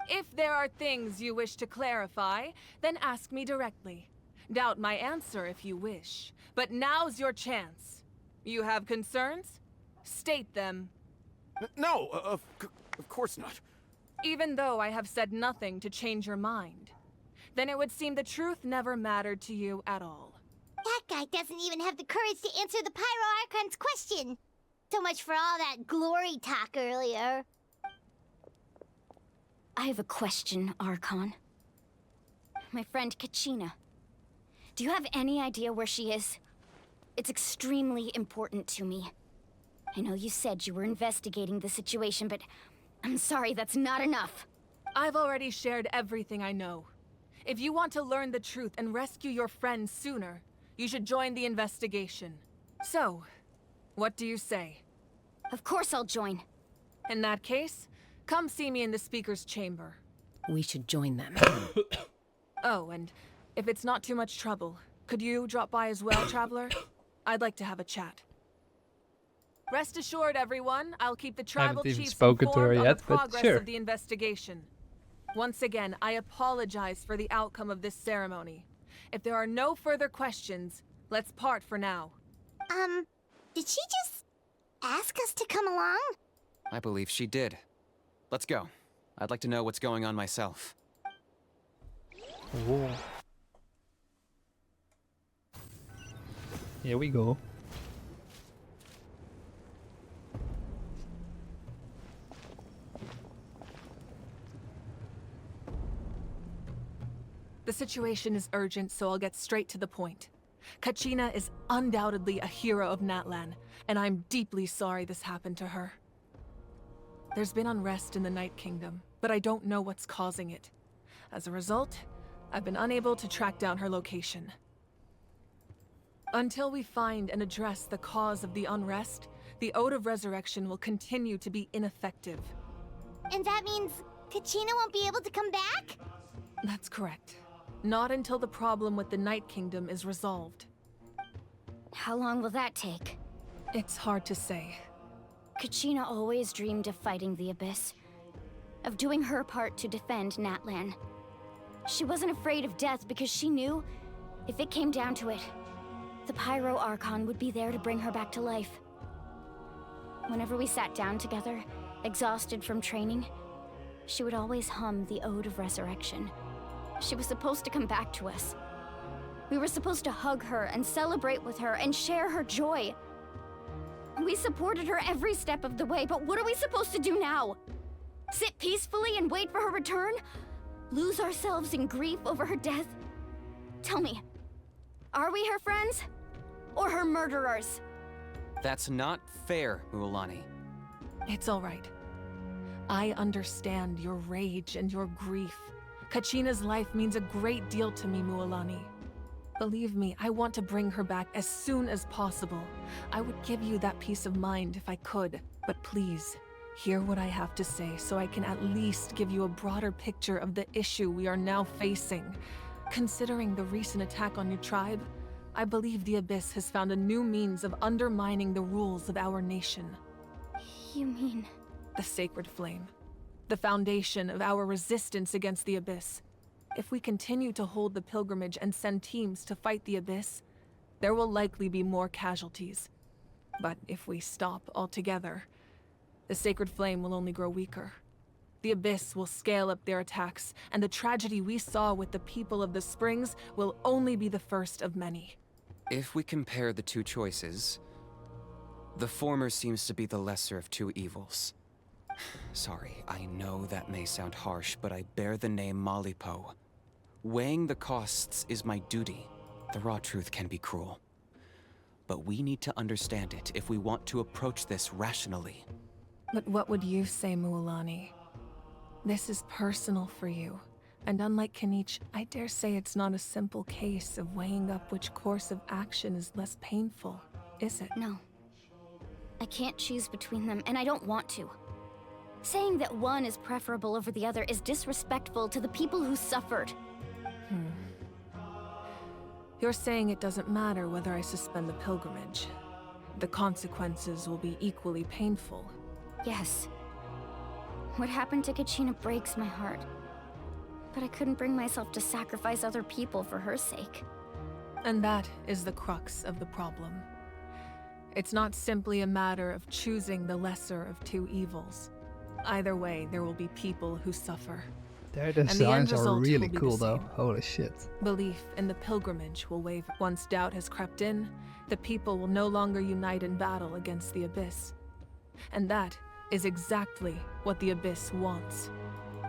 If there are things you wish to clarify, then ask me directly. Doubt my answer if you wish. But now's your chance. You have concerns? State them. No, of course not. Even though I have said nothing to change your mind, then it would seem the truth never mattered to you at all. That guy doesn't even have the courage to answer the Pyro Archon's question. So much for all that glory talk earlier. I have a question, Archon. My friend Kachina. Do you have any idea where she is? It's extremely important to me. I know you said you were investigating the situation, but I'm sorry, that's not enough. I've already shared everything I know. If you want to learn the truth and rescue your friend sooner, you should join the investigation. So, what do you say? Of course I'll join. In that case, come see me in the speaker's chamber. We should join them. Oh, and if it's not too much trouble, could you drop by as well, Traveler? I'd like to have a chat. Rest assured, everyone, I'll keep the tribal even chiefs spoken to her informed on yet, the but progress sure. of the investigation. Once again, I apologize for the outcome of this ceremony. If there are no further questions, let's part for now. Did she just ask us to come along? I believe she did. Let's go. I'd like to know what's going on myself. Oh. Here we go. The situation is urgent, so I'll get straight to the point. Kachina is undoubtedly a hero of Natlan, and I'm deeply sorry this happened to her. There's been unrest in the Night Kingdom, but I don't know what's causing it. As a result, I've been unable to track down her location. Until we find and address the cause of the unrest, the Ode of Resurrection will continue to be ineffective. And that means Kachina won't be able to come back? That's correct. Not until the problem with the Night Kingdom is resolved. How long will that take? It's hard to say. Kachina always dreamed of fighting the Abyss, of doing her part to defend Natlan. She wasn't afraid of death because she knew, if it came down to it, the Pyro Archon would be there to bring her back to life. Whenever we sat down together, exhausted from training, she would always hum the Ode of Resurrection. She was supposed to come back to us. We were supposed to hug her and celebrate with her and share her joy. We supported her every step of the way, but what are we supposed to do now? Sit peacefully and wait for her return? Lose ourselves in grief over her death? Tell me, are we her friends? Or her murderers? That's not fair, Mualani. It's all right. I understand your rage and your grief. Kachina's life means a great deal to me, Mualani. Believe me, I want to bring her back as soon as possible. I would give you that peace of mind if I could. But please, hear what I have to say so I can at least give you a broader picture of the issue we are now facing. Considering the recent attack on your tribe, I believe the Abyss has found a new means of undermining the rules of our nation. You mean? The Sacred Flame. The foundation of our resistance against the Abyss. If we continue to hold the pilgrimage and send teams to fight the Abyss, there will likely be more casualties. But if we stop altogether, the Sacred Flame will only grow weaker. The Abyss will scale up their attacks, and the tragedy we saw with the people of the Springs will only be the first of many. If we compare the two choices, the former seems to be the lesser of two evils. Sorry, I know that may sound harsh, but I bear the name Malipo. Weighing the costs is my duty. The raw truth can be cruel. But we need to understand it if we want to approach this rationally. But what would you say, Mualani? This is personal for you. And unlike Kanich, I dare say it's not a simple case of weighing up which course of action is less painful, is it? No. I can't choose between them, and I don't want to. Saying that one is preferable over the other is disrespectful to the people who suffered. You're saying it doesn't matter whether I suspend the pilgrimage. The consequences will be equally painful. Yes. What happened to Kachina breaks my heart. But I couldn't bring myself to sacrifice other people for her sake. And that is the crux of the problem. It's not simply a matter of choosing the lesser of two evils. Either way, there will be people who suffer. Their designs are really cool though. Same. Holy shit. Belief in the pilgrimage will waver. Once doubt has crept in, the people will no longer unite in battle against the Abyss. And that is exactly what the Abyss wants.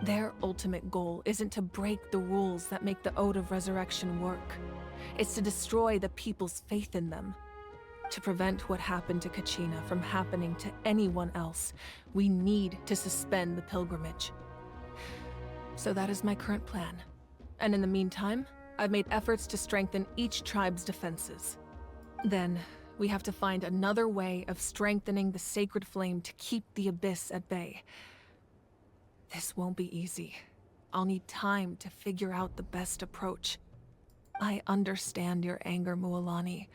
Their ultimate goal isn't to break the rules that make the Ode of Resurrection work. It's to destroy the people's faith in them. To prevent what happened to Kachina from happening to anyone else, we need to suspend the pilgrimage. So that is my current plan. And in the meantime, I've made efforts to strengthen each tribe's defenses. Then, we have to find another way of strengthening the Sacred Flame to keep the Abyss at bay. This won't be easy. I'll need time to figure out the best approach. I understand your anger, Mualani,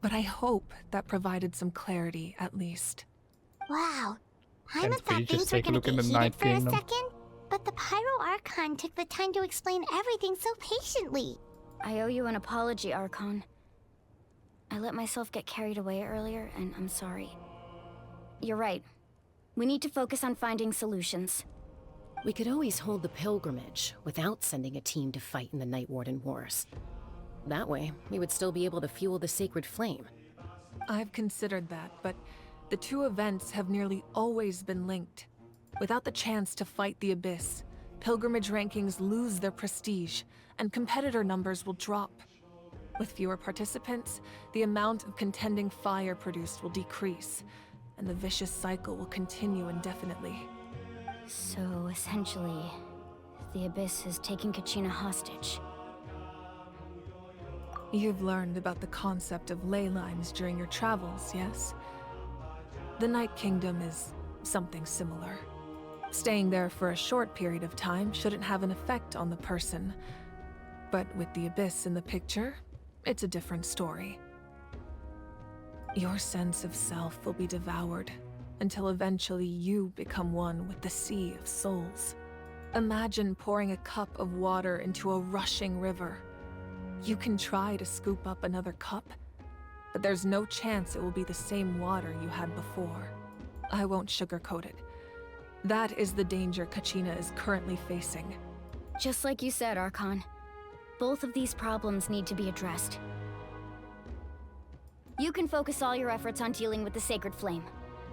but I hope that provided some clarity, at least. Wow. I And thought could you things just were take a gonna look in get the heated Night for a Kingdom? second, but the Pyro Archon took the time to explain everything so patiently. I owe you an apology, Archon. I let myself get carried away earlier, and I'm sorry. You're right. We need to focus on finding solutions. We could always hold the pilgrimage without sending a team to fight in the Night Warden Wars. That way, we would still be able to fuel the Sacred Flame. I've considered that, but the two events have nearly always been linked. Without the chance to fight the Abyss, pilgrimage rankings lose their prestige, and competitor numbers will drop. With fewer participants, the amount of contending fire produced will decrease, and the vicious cycle will continue indefinitely. So, essentially, the Abyss is taking Kachina hostage. You've learned about the concept of ley lines during your travels, yes? The Night Kingdom is something similar. Staying there for a short period of time shouldn't have an effect on the person. But with the Abyss in the picture, it's a different story. Your sense of self will be devoured until eventually you become one with the Sea of Souls. Imagine pouring a cup of water into a rushing river. You can try to scoop up another cup, but there's no chance it will be the same water you had before. I won't sugarcoat it. That is the danger Kachina is currently facing. Just like you said, Archon. Both of these problems need to be addressed. You can focus all your efforts on dealing with the Sacred Flame.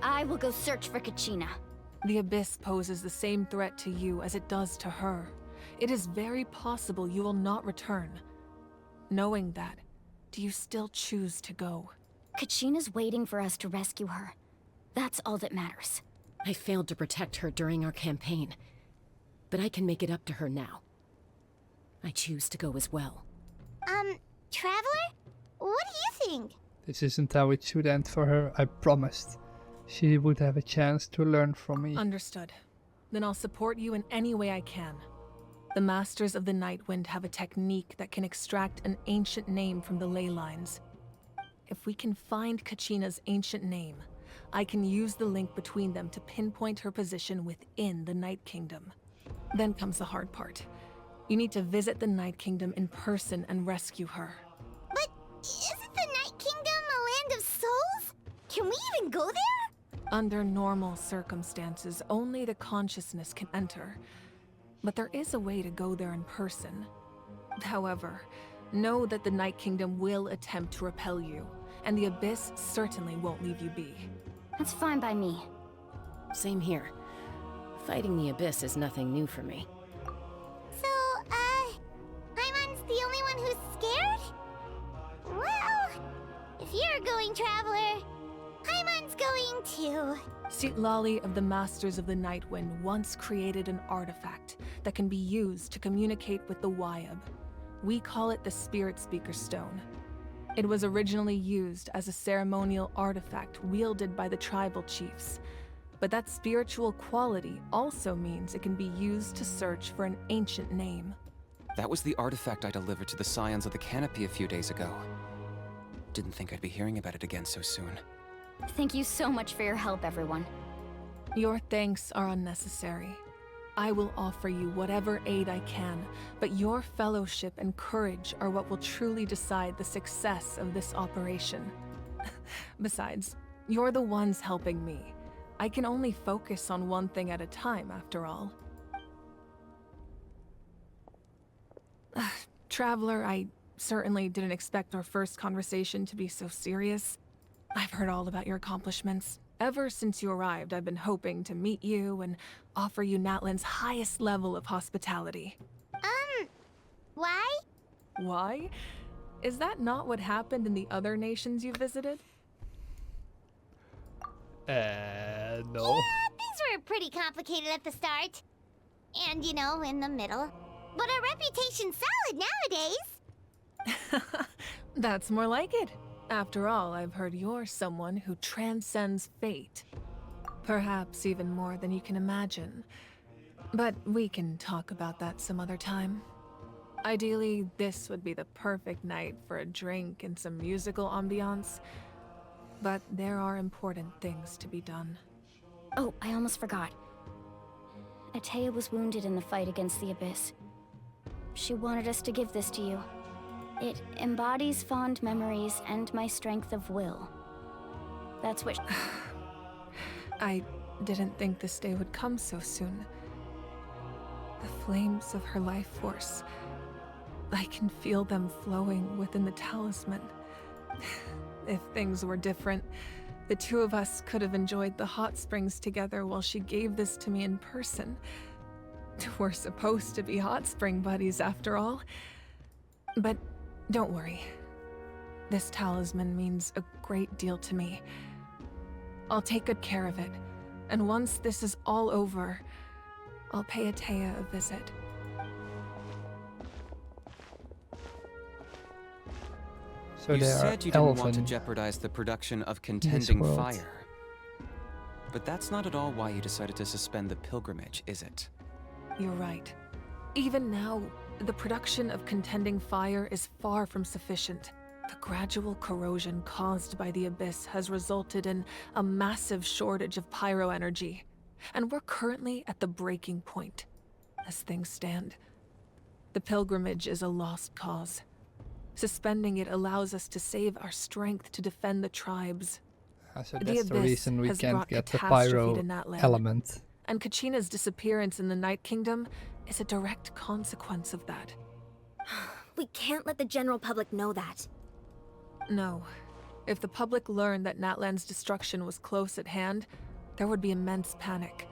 I will go search for Kachina. The Abyss poses the same threat to you as it does to her. It is very possible you will not return. Knowing that, do you still choose to go? Kachina's waiting for us to rescue her. That's all that matters. I failed to protect her during our campaign, but I can make it up to her now. I choose to go as well. Traveler? What do you think? This isn't how it should end for her, I promised. She would have a chance to learn from me. Understood. Then I'll support you in any way I can. The Masters of the Nightwind have a technique that can extract an ancient name from the ley lines. If we can find Kachina's ancient name, I can use the link between them to pinpoint her position within the Night Kingdom. Then comes the hard part. You need to visit the Night Kingdom in person and rescue her. But isn't the Night Kingdom a land of souls? Can we even go there? Under normal circumstances, only the consciousness can enter. But there is a way to go there in person. However, know that the Night Kingdom will attempt to repel you, and the Abyss certainly won't leave you be. That's fine by me. Same here. Fighting the Abyss is nothing new for me. So, Paimon's the only one who's scared? Well, if you're going, Traveler, Paimon's going too. Citlali of the Masters of the Nightwind once created an artifact that can be used to communicate with the Wyab. We call it the Spirit Speaker Stone. It was originally used as a ceremonial artifact wielded by the tribal chiefs, but that spiritual quality also means it can be used to search for an ancient name. That was the artifact I delivered to the Scions of the Canopy a few days ago. Didn't think I'd be hearing about it again so soon. Thank you so much for your help, everyone. Your thanks are unnecessary. I will offer you whatever aid I can, but your fellowship and courage are what will truly decide the success of this operation. Besides, you're the ones helping me. I can only focus on one thing at a time, after all. Traveler, I certainly didn't expect our first conversation to be so serious. I've heard all about your accomplishments. Ever since you arrived, I've been hoping to meet you and offer you Natlan's highest level of hospitality. Why? Why? Is that not what happened in the other nations you visited? No. Yeah, things were pretty complicated at the start. And, you know, in the middle. But our reputation's solid nowadays. That's more like it. After all, I've heard you're someone who transcends fate. Perhaps even more than you can imagine. But we can talk about that some other time. Ideally, this would be the perfect night for a drink and some musical ambiance. But there are important things to be done. Oh, I almost forgot. Atea was wounded in the fight against the Abyss. She wanted us to give this to you. It embodies fond memories and my strength of will. That's what... I didn't think this day would come so soon. The flames of her life force. I can feel them flowing within the talisman. If things were different, the two of us could have enjoyed the hot springs together while she gave this to me in person. We're supposed to be hot spring buddies after all. But don't worry. This talisman means a great deal to me. I'll take good care of it, and once this is all over, I'll pay Atea a visit. So You there said are you didn't want to elven jeopardize the production of this contending world. fire. But that's not at all why you decided to suspend the pilgrimage, is it? You're right. Even now, the production of contending fire is far from sufficient. The gradual corrosion caused by the Abyss has resulted in a massive shortage of pyro energy, and we're currently at the breaking point. As things stand, the pilgrimage is a lost cause. Suspending it allows us to save our strength to defend the tribes. So The that's the Abyss reason we has can't brought get the catastrophe pyro to Natlan. element. And Kachina's disappearance in the Night Kingdom is a direct consequence of that. We can't let the general public know that. No. If the public learned that Natlan's destruction was close at hand, there would be immense panic.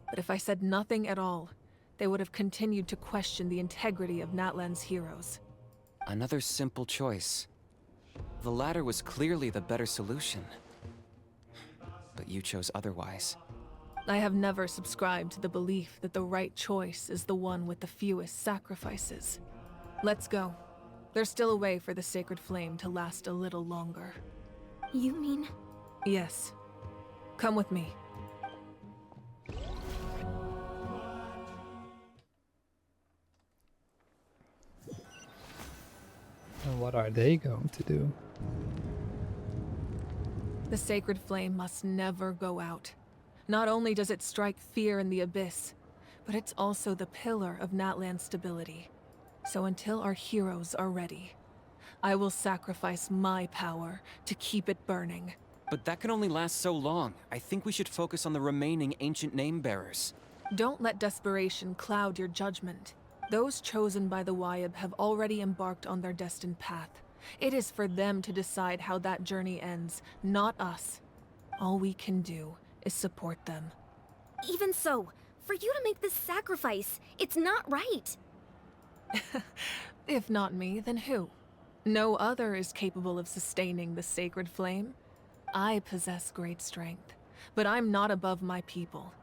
But if I said nothing at all, they would have continued to question the integrity of Natlan's heroes. Another simple choice. The latter was clearly the better solution. But you chose otherwise. I have never subscribed to the belief that the right choice is the one with the fewest sacrifices. Let's go. There's still a way for the sacred flame to last a little longer. You mean? Yes. Come with me. And what are they going to do? The sacred flame must never go out. Not only does it strike fear in the Abyss, but it's also the pillar of Natlan's stability. So until our heroes are ready, I will sacrifice my power to keep it burning. But that can only last so long. I think we should focus on the remaining ancient name bearers. Don't let desperation cloud your judgment. Those chosen by the Wayab have already embarked on their destined path. It is for them to decide how that journey ends, not us. All we can do is support them. Even so, for you to make this sacrifice, it's not right. If not me, then who? No other is capable of sustaining the sacred flame. I possess great strength, but I'm not above my people.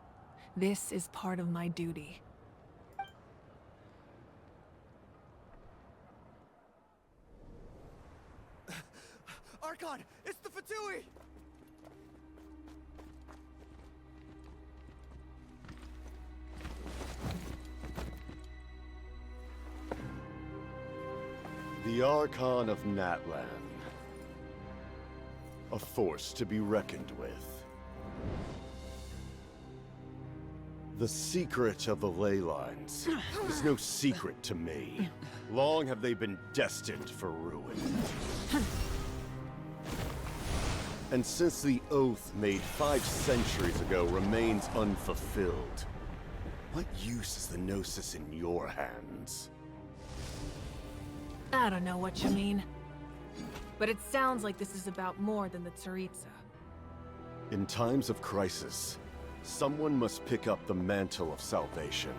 This is part of my duty. Archon, it's the Fatui! The Archon of Natlan. A force to be reckoned with. The secret of the ley lines is no secret to me. Long have they been destined for ruin. And since the oath made 5 centuries ago remains unfulfilled, what use is the Gnosis in your hands? I don't know what you mean. But it sounds like this is about more than the Tsaritsa. In times of crisis, someone must pick up the mantle of salvation.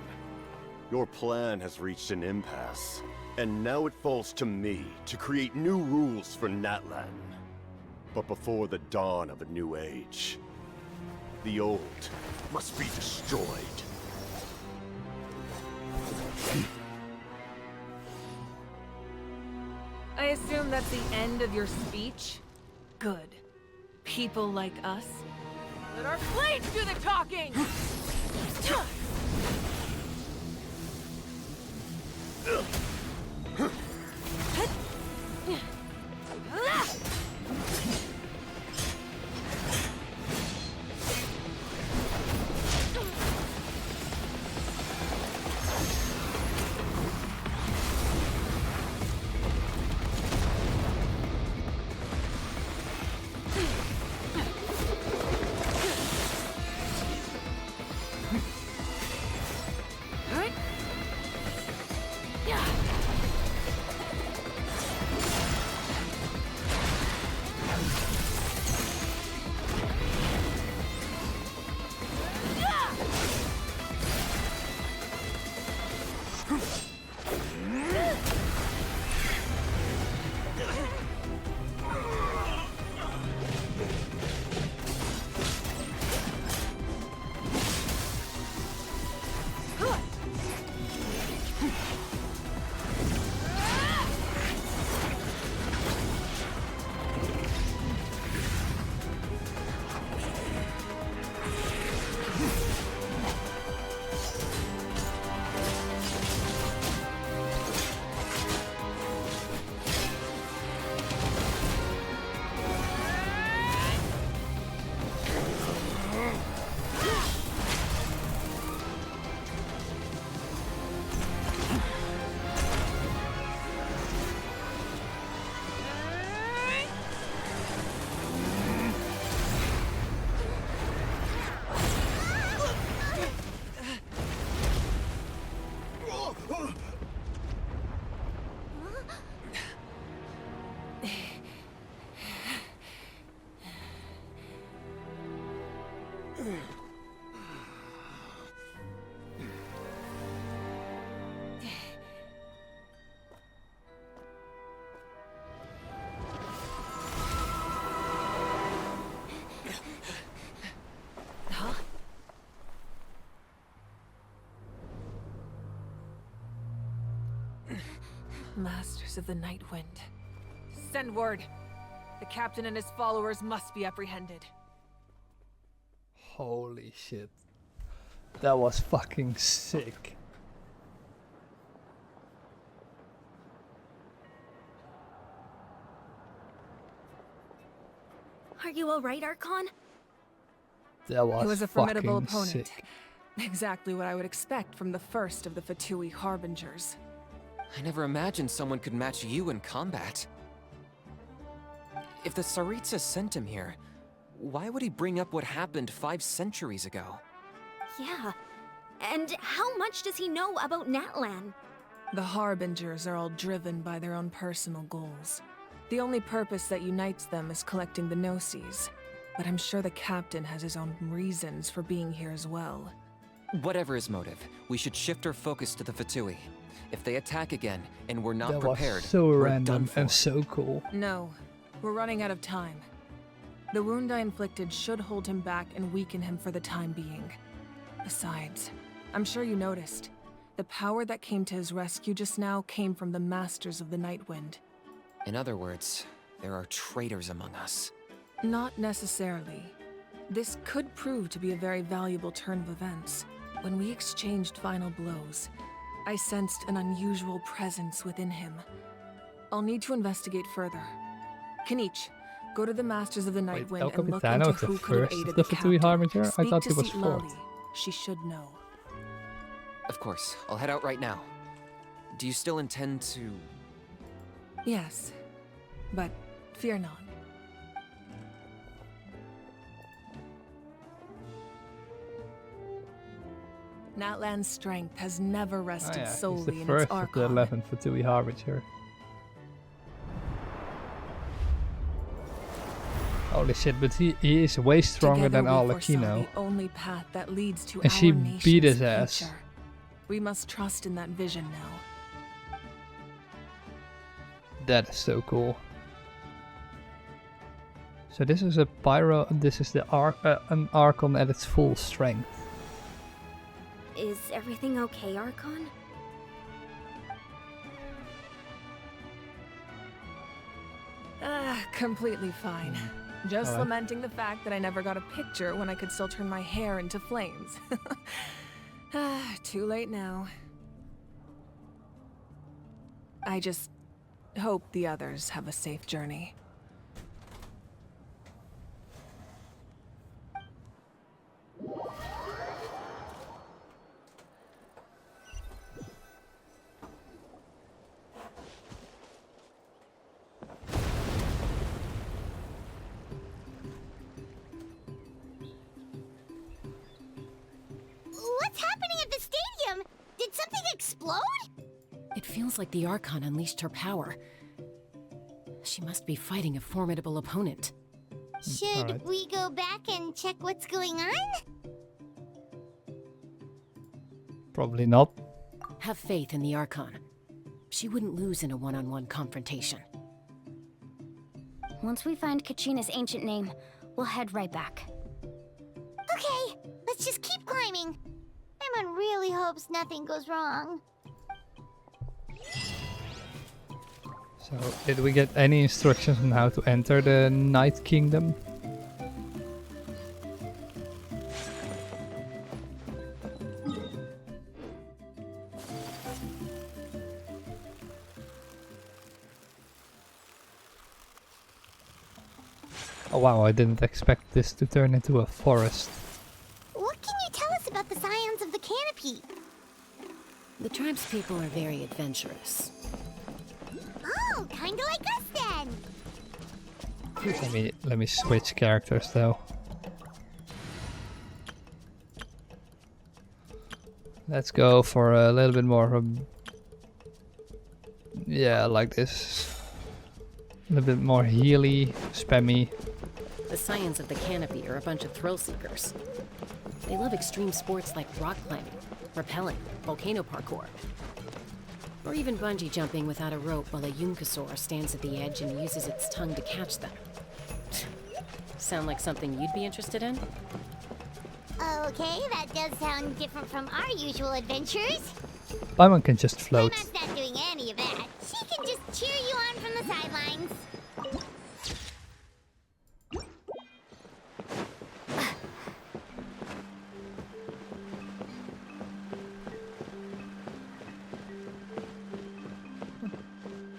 Your plan has reached an impasse, and now it falls to me to create new rules for Natlan. But before the dawn of a new age, the old must be destroyed. I assume that's the end of your speech? Good. People like us. Let our blades do the talking! Masters of the Night Wind. Send word. The captain and his followers must be apprehended. Holy shit. That was fucking sick. Are you alright, Archon? That was He was a formidable fucking opponent. sick. Exactly what I would expect from the first of the Fatui Harbingers. I never imagined someone could match you in combat. If the Tsaritsa sent him here, why would he bring up what happened 5 centuries ago? Yeah. And how much does he know about Natlan? The Harbingers are all driven by their own personal goals. The only purpose that unites them is collecting the Gnosis. But I'm sure the captain has his own reasons for being here as well. Whatever his motive, we should shift our focus to the Fatui. If they attack again and we're not That prepared, was so we're random done for. and so cool. No, we're running out of time. The wound I inflicted should hold him back and weaken him for the time being. Besides, I'm sure you noticed, the power that came to his rescue just now came from the Masters of the Night Wind. In other words, there are traitors among us. Not necessarily. This could prove to be a very valuable turn of events. When we exchanged final blows, I sensed an unusual presence within him. I'll need to investigate further. Kanich, go to the Masters of the Night Wind El and look Capitano into is the who could have first aided of the the Fatui captain. Harbinger? I Speak thought to he was Citlali. fourth. She should know. Of course, I'll head out right now. Do you still intend to... Yes, but fear not. Natlan's strength has never rested He's solely the in first its of the Archon. 11 Fatui Harbinger. Holy shit, but he is way stronger Together than we foresaw Alakino. the only path that leads to And our she nation's beat his ass. future. We must trust in that vision now. That is so cool. So this is a pyro. This is the an Archon at its full strength. Is everything okay, Archon? Completely fine. Just Alright. lamenting the fact that I never got a picture when I could still turn my hair into flames. Too late now. I just hope the others have a safe journey. What's happening at the stadium? Did something explode? It feels like the Archon unleashed her power. She must be fighting a formidable opponent. Should Alright. we go back and check what's going on? Probably not. Have faith in the Archon. She wouldn't lose in a one-on-one confrontation. Once we find Kachina's ancient name, we'll head right back. Okay, let's just keep climbing. Emon really hopes nothing goes wrong. So, did we get any instructions on how to enter the Night Kingdom? Oh wow, I didn't expect this to turn into a forest. What can you tell us about the scions of the canopy? The tribe's people are very adventurous. Oh, kinda like us then. Let me switch characters though. Let's go for a little bit more of a... Yeah, like this. A little bit more healy, spammy. The Scions of the Canopy are a bunch of thrill seekers. They love extreme sports like rock climbing, rappelling, volcano parkour, or even bungee jumping without a rope while a Yunkasaur stands at the edge and uses its tongue to catch them. Sound like something you'd be interested in? Okay, that does sound different from our usual adventures. Paimon can just float. Paimon's not doing any of that. She cheer you on from the sidelines.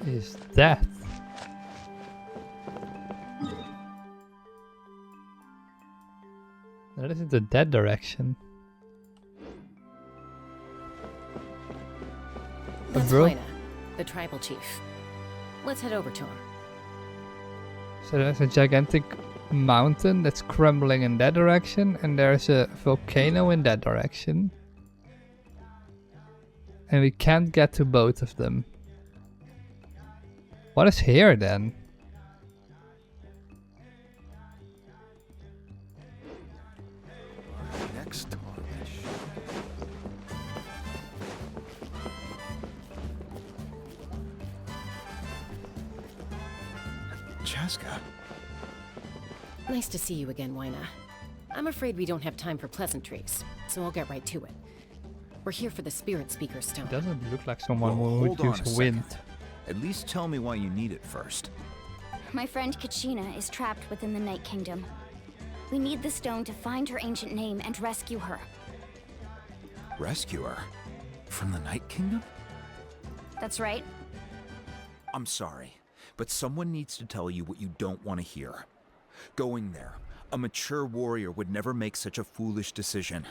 Is that? That isn't the that direction. That's bro? Wina, the tribal chief. Let's head over to him. So there's a gigantic mountain that's crumbling in that direction, and there's a volcano in that direction. And we can't get to both of them. What is here then? Next target. Chaska. Nice to see you again, Wina. I'm afraid we don't have time for pleasantries, so I'll get right to it. We're here for the Spirit Speaker Stone. Doesn't look like someone Well, would hold on use a second. wind. At least tell me why you need it first. My friend Kachina is trapped within the Night Kingdom. We need the stone to find her ancient name and rescue her. Rescue her? From the Night Kingdom? That's right. I'm sorry, but someone needs to tell you what you don't want to hear. Going there, a mature warrior would never make such a foolish decision.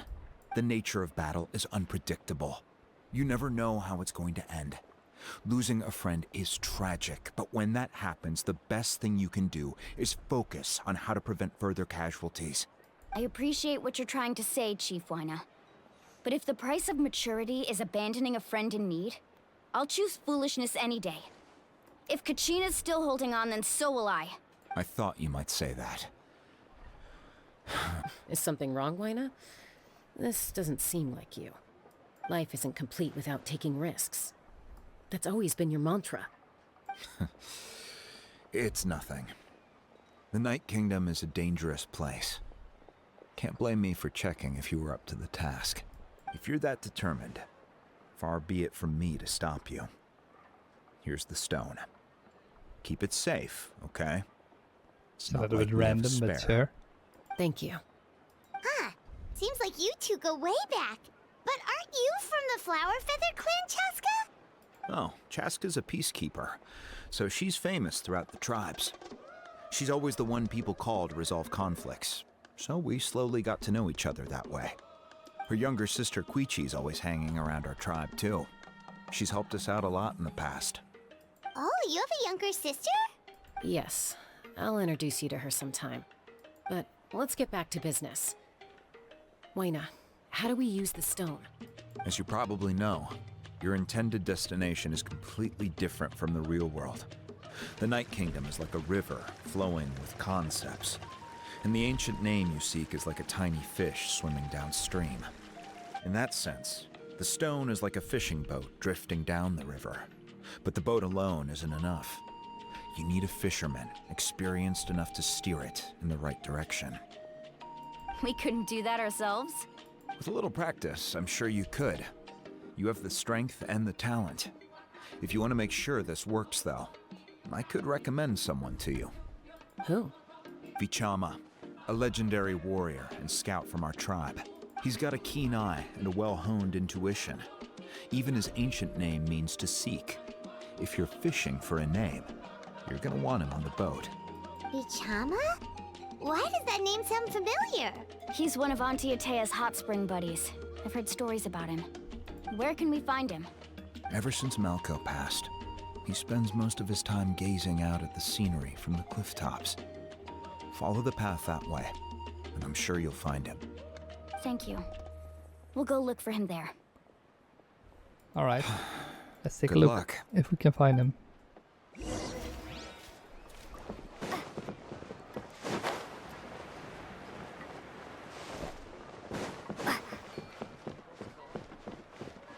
The nature of battle is unpredictable. You never know how it's going to end. Losing a friend is tragic, but when that happens, the best thing you can do is focus on how to prevent further casualties. I appreciate what you're trying to say, Chief Wina. But if the price of maturity is abandoning a friend in need, I'll choose foolishness any day. If Kachina's still holding on, then so will I. I thought you might say that. Is something wrong, Wina? This doesn't seem like you. Life isn't complete without taking risks. That's always been your mantra. It's nothing. The Night Kingdom is a dangerous place. Can't blame me for checking if you were up to the task. If you're that determined, far be it from me to stop you. Here's the stone. Keep it safe, okay? It's It's a not little like bit we have a random, but spare. sure. Thank you. Huh. Seems like you two go way back. But aren't you from the Flower Feather Clan, Chaska? Oh, Chaska's a peacekeeper, so she's famous throughout the tribes. She's always the one people call to resolve conflicts, so we slowly got to know each other that way. Her younger sister Quichi's always hanging around our tribe too. She's helped us out a lot in the past. Oh, you have a younger sister? Yes, I'll introduce you to her sometime. But let's get back to business. Wina, how do we use the stone? As you probably know, your intended destination is completely different from the real world. The Night Kingdom is like a river flowing with concepts, and the ancient name you seek is like a tiny fish swimming downstream. In that sense, the stone is like a fishing boat drifting down the river, but the boat alone isn't enough. You need a fisherman experienced enough to steer it in the right direction. We couldn't do that ourselves? With a little practice, I'm sure you could. You have the strength and the talent. If you want to make sure this works, though, I could recommend someone to you. Who? Vichama, a legendary warrior and scout from our tribe. He's got a keen eye and a well-honed intuition. Even his ancient name means to seek. If you're fishing for a name, you're gonna want him on the boat. Vichama? Why does that name sound familiar? He's one of Auntie Atea's hot spring buddies. I've heard stories about him. Where can we find him? Ever since Malco passed, he spends most of his time gazing out at the scenery from the cliff tops. Follow the path that way, and I'm sure you'll find him. Thank you. We'll go look for him there. Alright. Let's take Good a look luck. if we can find him.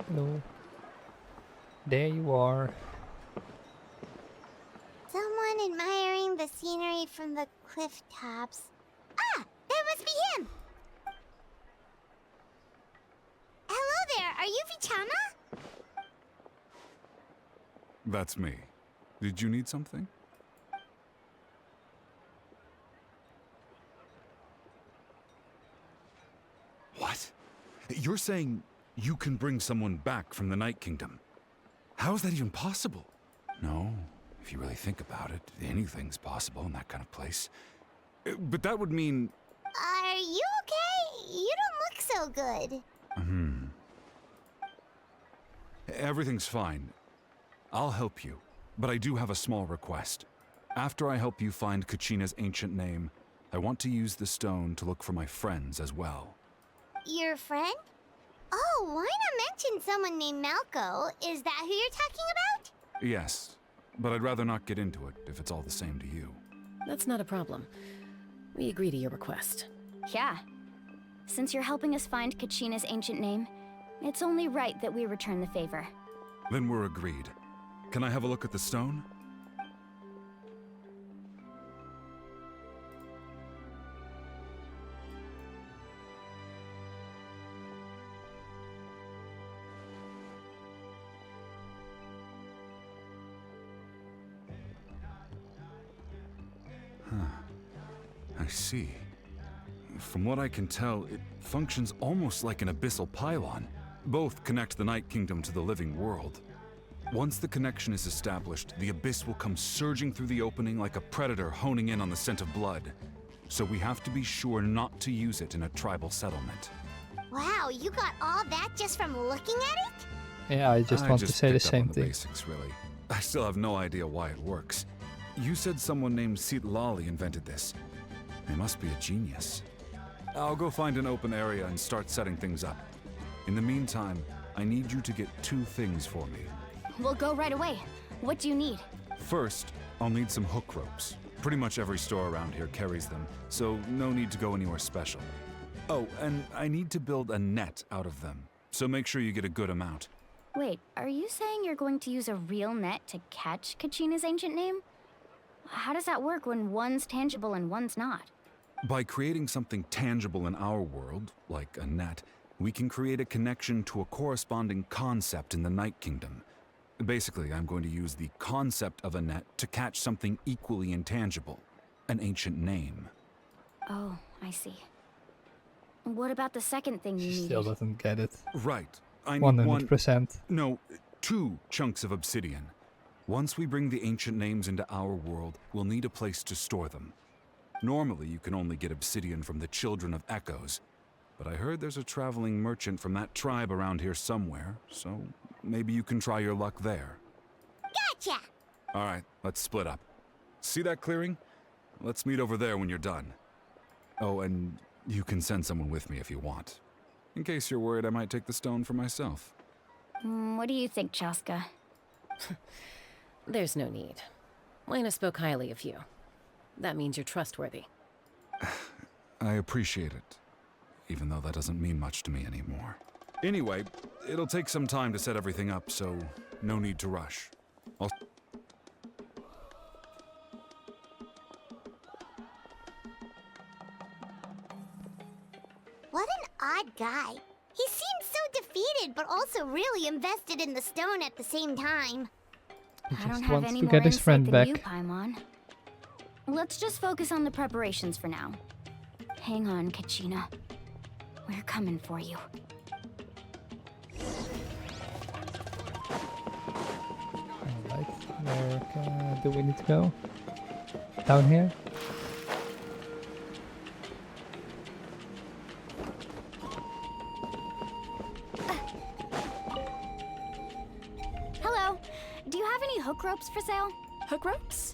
Hello. There you are. Someone admiring the scenery from the cliff tops. Ah! That must be him! Hello there, are you Vichama? That's me. Did you need something? What? You're saying you can bring someone back from the Night Kingdom? How is that even possible? No, if you really think about it, anything's possible in that kind of place. But that would mean... Are you okay? You don't look so good. Everything's fine. I'll help you, but I do have a small request. After I help you find Kachina's ancient name, I want to use the stone to look for my friends as well. Your friend? Oh, why not mention someone named Malco? Is that who you're talking about? Yes, but I'd rather not get into it if it's all the same to you. That's not a problem. We agree to your request. Yeah. Since you're helping us find Kachina's ancient name, it's only right that we return the favor. Then we're agreed. Can I have a look at the stone? I see. From what I can tell, it functions almost like an abyssal pylon. Both connect the Night Kingdom to the living world. Once the connection is established, the abyss will come surging through the opening like a predator honing in on the scent of blood. So we have to be sure not to use it in a tribal settlement. Wow, you got all that just from looking at it? Yeah, I just want to say the picked up same on the thing. Basics, really. I still have no idea why it works. You said someone named Lali invented this. They must be a genius. I'll go find an open area and start setting things up. In the meantime, I need you to get 2 things for me. We'll go right away. What do you need? First, I'll need some hook ropes. Pretty much every store around here carries them, so no need to go anywhere special. Oh, and I need to build a net out of them, so make sure you get a good amount. Wait, are you saying you're going to use a real net to catch Kachina's ancient name? How does that work when one's tangible and one's not? By creating something tangible in our world, like a net, we can create a connection to a corresponding concept in the Night Kingdom. Basically, I'm going to use the concept of a net to catch something equally intangible, an ancient name. Oh, I see. What about the second thing you She needed? still doesn't get it. Right. I need 100%. No, 2 chunks of obsidian. Once we bring the ancient names into our world, we'll need a place to store them. Normally, you can only get obsidian from the Children of Echoes, but I heard there's a traveling merchant from that tribe around here somewhere, so maybe you can try your luck there. Gotcha! All right, let's split up. See that clearing? Let's meet over there when you're done. Oh, and you can send someone with me if you want. In case you're worried I might take the stone for myself. What do you think, Chaska? There's no need. Lena spoke highly of you. That means you're trustworthy. I appreciate it, even though that doesn't mean much to me anymore. Anyway, it'll take some time to set everything up, so no need to rush. What an odd guy. He seems so defeated, but also really invested in the stone at the same time. I don't Just have wants any to more get his insight friend than back. you, Paimon. Let's just focus on the preparations for now. Hang on, Kachina. We're coming for you. Alright, where do we need to go? Down here? Hello. Do you have any hook ropes for sale? Hook ropes?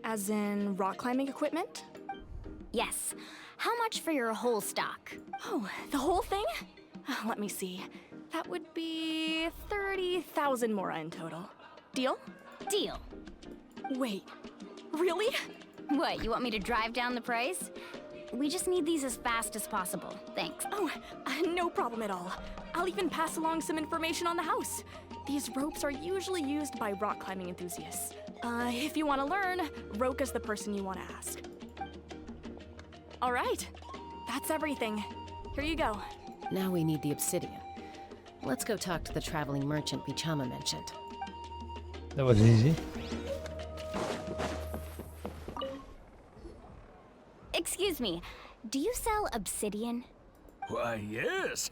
As in rock climbing equipment? Yes. How much for your whole stock? Oh, the whole thing? Let me see. That would be 30,000 mora in total. Deal? Deal. Wait, really? What, you want me to drive down the price? We just need these as fast as possible. Thanks. Oh, no problem at all. I'll even pass along some information on the house. These ropes are usually used by rock climbing enthusiasts. If you want to learn, Roka's the person you want to ask. All right, that's everything. Here you go. Now we need the obsidian. Let's go talk to the traveling merchant Bichama mentioned. That was easy. excuse me. Do you sell obsidian? Why, yes.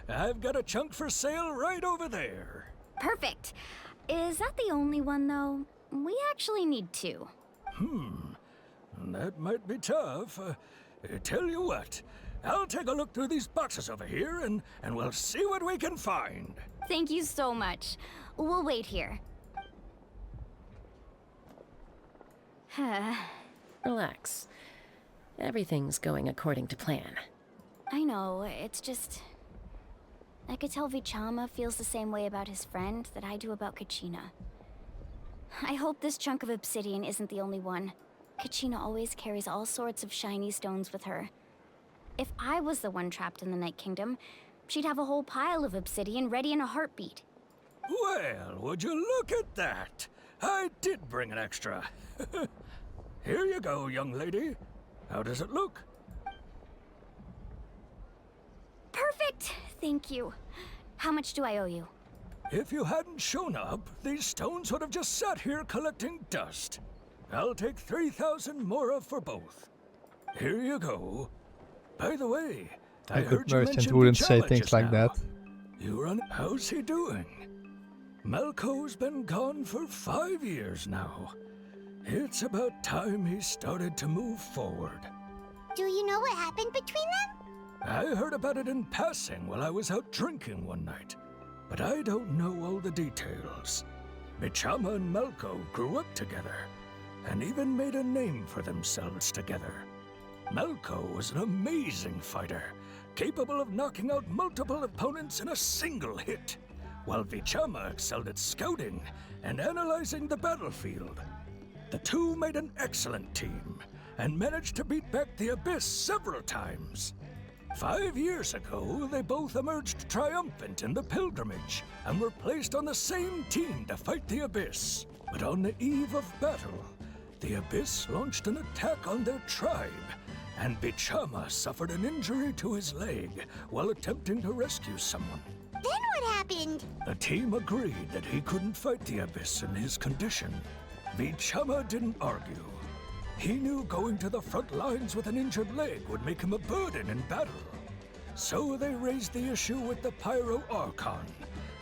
I've got a chunk for sale right over there. Perfect. Is that the only one, though? We actually need two. That might be tough. Tell you what, I'll take a look through these boxes over here and we'll see what we can find. Thank you so much. We'll wait here. Relax. Everything's going according to plan. I know, it's just... I could tell Vichama feels the same way about his friend that I do about Kachina. I hope this chunk of obsidian isn't the only one. Kachina always carries all sorts of shiny stones with her. If I was the one trapped in the Night Kingdom, she'd have a whole pile of obsidian ready in a heartbeat. Well, would you look at that? I did bring an extra. Here you go, young lady. How does it look? Perfect! Thank you. How much do I owe you? If you hadn't shown up, these stones would have just sat here collecting dust. I'll take 3,000 mora for both. Here you go. By the way, I A heard good you merchant mention wouldn't say Vichama things just like now. that. How's he doing? Malco's been gone for 5 years now. It's about time he started to move forward. Do you know what happened between them? I heard about it in passing while I was out drinking one night, but I don't know all the details. Vichama and Malco grew up together, and even made a name for themselves together. Malco was an amazing fighter, capable of knocking out multiple opponents in a single hit, while Vichama excelled at scouting and analyzing the battlefield. The two made an excellent team, and managed to beat back the Abyss several times. 5 years ago, they both emerged triumphant in the pilgrimage, and were placed on the same team to fight the Abyss. But on the eve of battle, the Abyss launched an attack on their tribe, and Vichama suffered an injury to his leg while attempting to rescue someone. Then what happened? The team agreed that he couldn't fight the Abyss in his condition. Vichama didn't argue. He knew going to the front lines with an injured leg would make him a burden in battle. So they raised the issue with the Pyro Archon,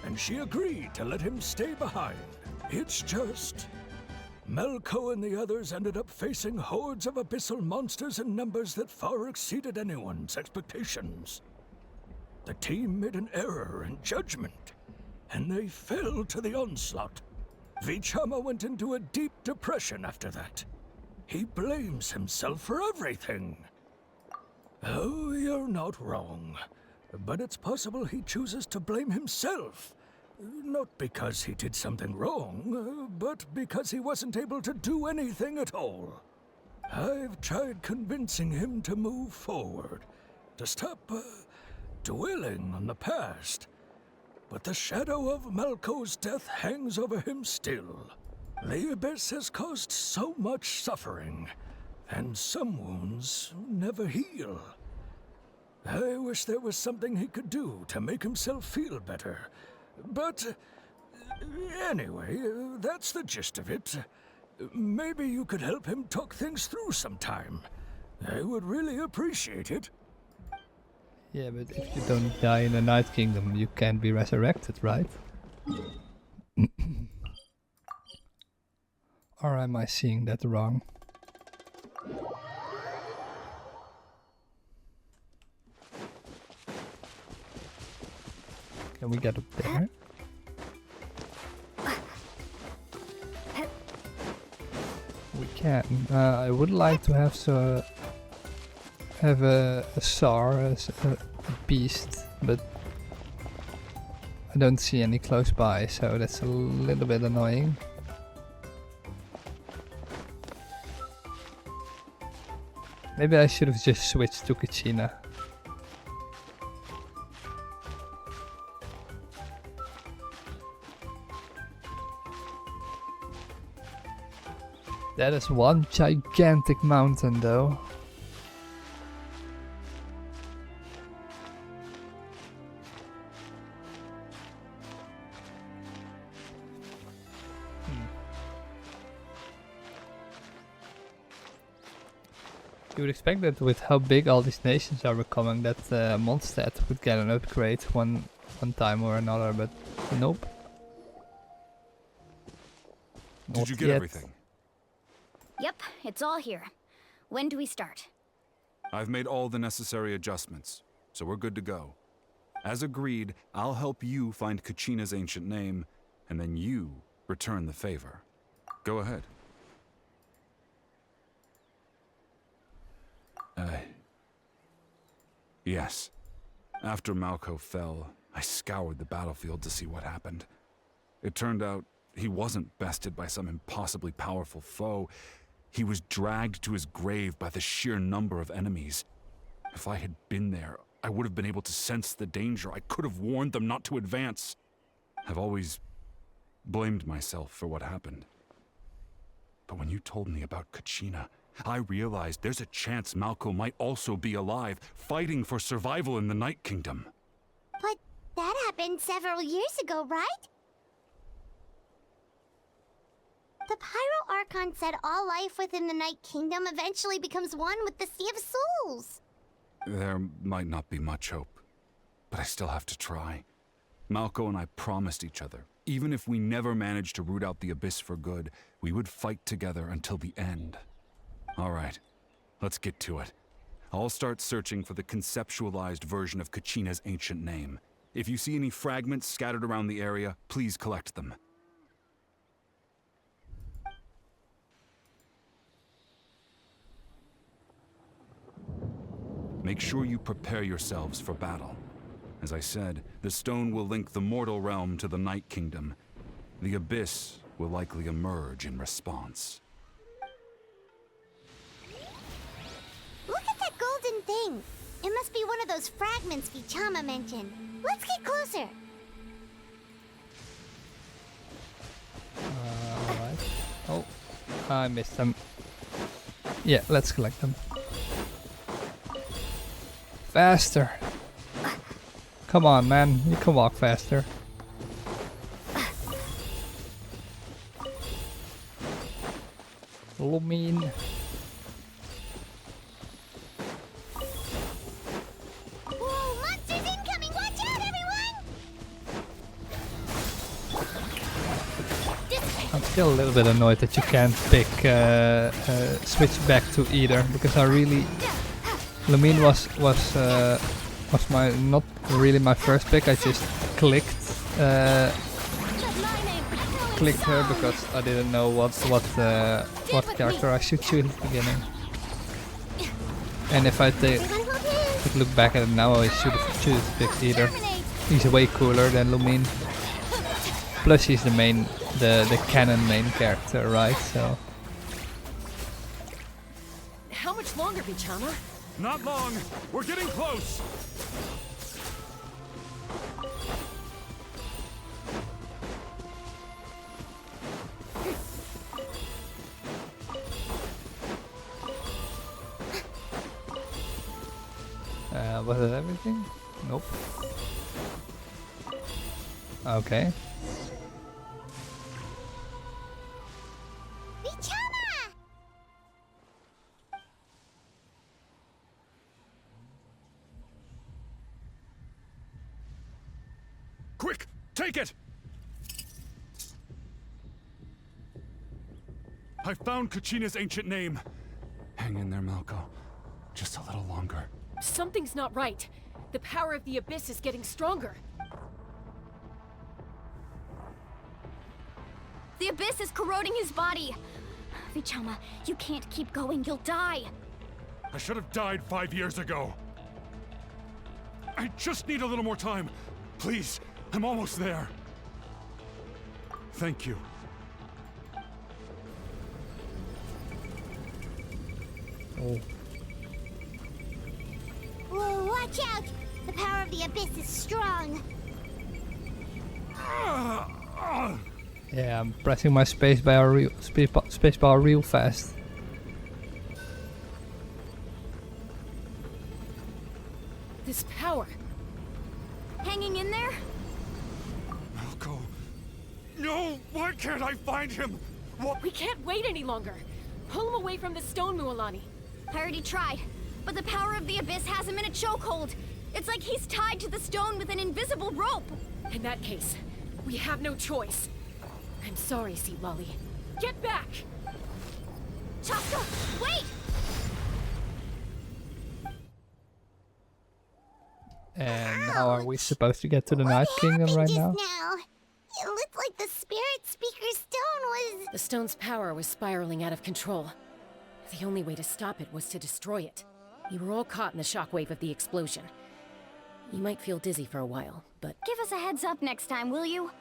and she agreed to let him stay behind. It's just... Malco and the others ended up facing hordes of abyssal monsters in numbers that far exceeded anyone's expectations. The team made an error in judgment, and they fell to the onslaught. Vichama went into a deep depression after that. He blames himself for everything. Oh, you're not wrong. But it's possible he chooses to blame himself. Not because he did something wrong, but because he wasn't able to do anything at all. I've tried convincing him to move forward, to stop dwelling on the past. But the shadow of Malco's death hangs over him still. The Abyss has caused so much suffering, and some wounds never heal. I wish there was something he could do to make himself feel better. But anyway, that's the gist of it. Maybe you could help him talk things through sometime. I would really appreciate it. Yeah, but if you don't die in the Night Kingdom, you can't be resurrected, right? Or am I seeing that wrong? Can we get up there? We can. I would like to have a SAR as a beast, but I don't see any close by, so that's a little bit annoying. Maybe I should have just switched to Kachina. That is one gigantic mountain though. You would expect that with how big all these nations are becoming, that Mondstadt would get an upgrade one time or another, but nope. Did you get everything? Yep, it's all here. When do we start? I've made all the necessary adjustments, so we're good to go. As agreed, I'll help you find Kachina's ancient name, and then you return the favor. Go ahead. Yes. After Malco fell, I scoured the battlefield to see what happened. It turned out he wasn't bested by some impossibly powerful foe. He was dragged to his grave by the sheer number of enemies. If I had been there, I would have been able to sense the danger. I could have warned them not to advance. I've always blamed myself for what happened. But when you told me about Kachina, I realized there's a chance Malco might also be alive, fighting for survival in the Night Kingdom. But that happened several years ago, right? The Pyro Archon said all life within the Night Kingdom eventually becomes one with the Sea of Souls. There might not be much hope, but I still have to try. Malco and I promised each other, even if we never managed to root out the Abyss for good, we would fight together until the end. All right, let's get to it. I'll start searching for the conceptualized version of Kachina's ancient name. If you see any fragments scattered around the area, please collect them. Make sure you prepare yourselves for battle. As I said, the stone will link the mortal realm to the Night Kingdom. The Abyss will likely emerge in response. Look at that golden thing. It must be one of those fragments Vichama mentioned. Let's get closer. Alright. Oh, I missed them. Yeah, let's collect them. Faster! Come on, man. You can walk faster. Lumine. Whoa, monsters incoming! Watch out, everyone! I'm still a little bit annoyed that you can't pick switch back to either, because I really Lumine was my not really my first pick. I just clicked her because I didn't know what character I should choose at the beginning. And if I could look back at it now, I should have picked either. He's way cooler than Lumine. Plus he's the canon main character, right? So. How much longer, Vichama? Not long. We're getting close. Was it everything? Nope. Okay. Vichama! Quick, take it! I found Kachina's ancient name. Hang in there, Malco. Just a little longer. Something's not right. The power of the Abyss is getting stronger. The Abyss is corroding his body. Vichama, you can't keep going. You'll die. I should have died 5 years ago. I just need a little more time. Please, I'm almost there. Thank you. Oh. Whoa, watch out! The power of the Abyss is strong. Yeah, I'm pressing my spacebar real fast. This power. Hanging in there? Malco. No! Why can't I find him? What? We can't wait any longer. Pull him away from the stone, Mualani. I already tried, but the power of the Abyss has him in a chokehold. It's like he's tied to the stone with an invisible rope. In that case, we have no choice. I'm sorry, Sea Lolly. Get back! Chaska, wait! And how are we supposed to get to the Night Kingdom right now? Now, it looked like the Spirit Speaker stone was... The stone's power was spiraling out of control. The only way to stop it was to destroy it. You were all caught in the shockwave of the explosion. You might feel dizzy for a while, but... Give us a heads up next time, will you?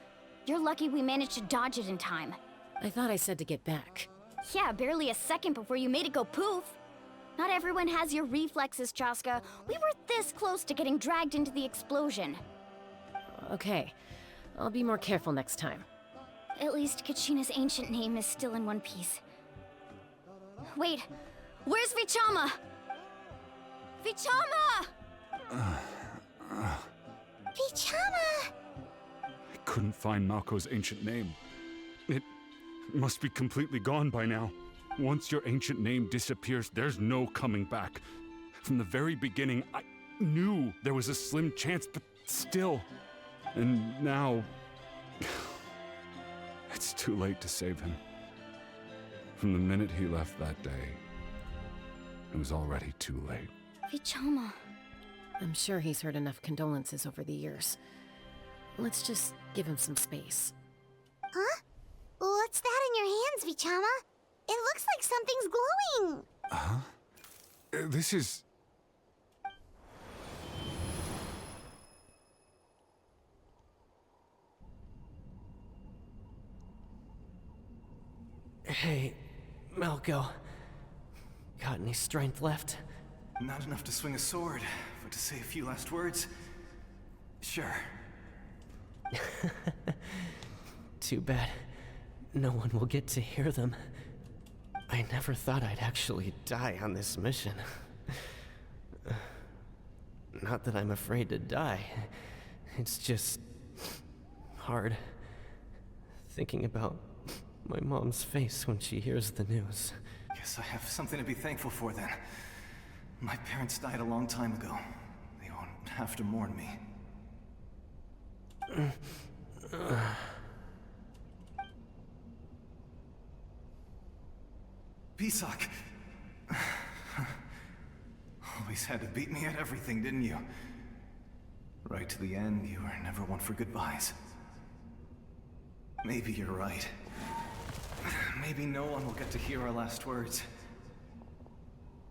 You're lucky we managed to dodge it in time. I thought I said to get back. Yeah, barely a second before you made it go poof. Not everyone has your reflexes, Chaska. We were this close to getting dragged into the explosion. Okay, I'll be more careful next time. At least Kachina's ancient name is still in one piece. Wait, where's Vichama? Vichama! Vichama! I couldn't find Malko's ancient name. It must be completely gone by now. Once your ancient name disappears, there's no coming back. From the very beginning, I knew there was a slim chance, but still. And now... it's too late to save him. From the minute he left that day, it was already too late. Vichama. I'm sure he's heard enough condolences over the years. Let's just give him some space. Huh? What's that in your hands, Vichama? It looks like something's glowing. Huh? This is... Hey, Malko. Got any strength left? Not enough to swing a sword, but to say a few last words? Sure. Too bad. No one will get to hear them. I never thought I'd actually die on this mission. Not that I'm afraid to die. It's just... hard. Thinking about my mom's face when she hears the news. Guess I have something to be thankful for then. My parents died a long time ago. They won't have to mourn me. Pisak! Always had to beat me at everything, didn't you? Right to the end, you were never one for goodbyes. Maybe you're right. Maybe no one will get to hear our last words.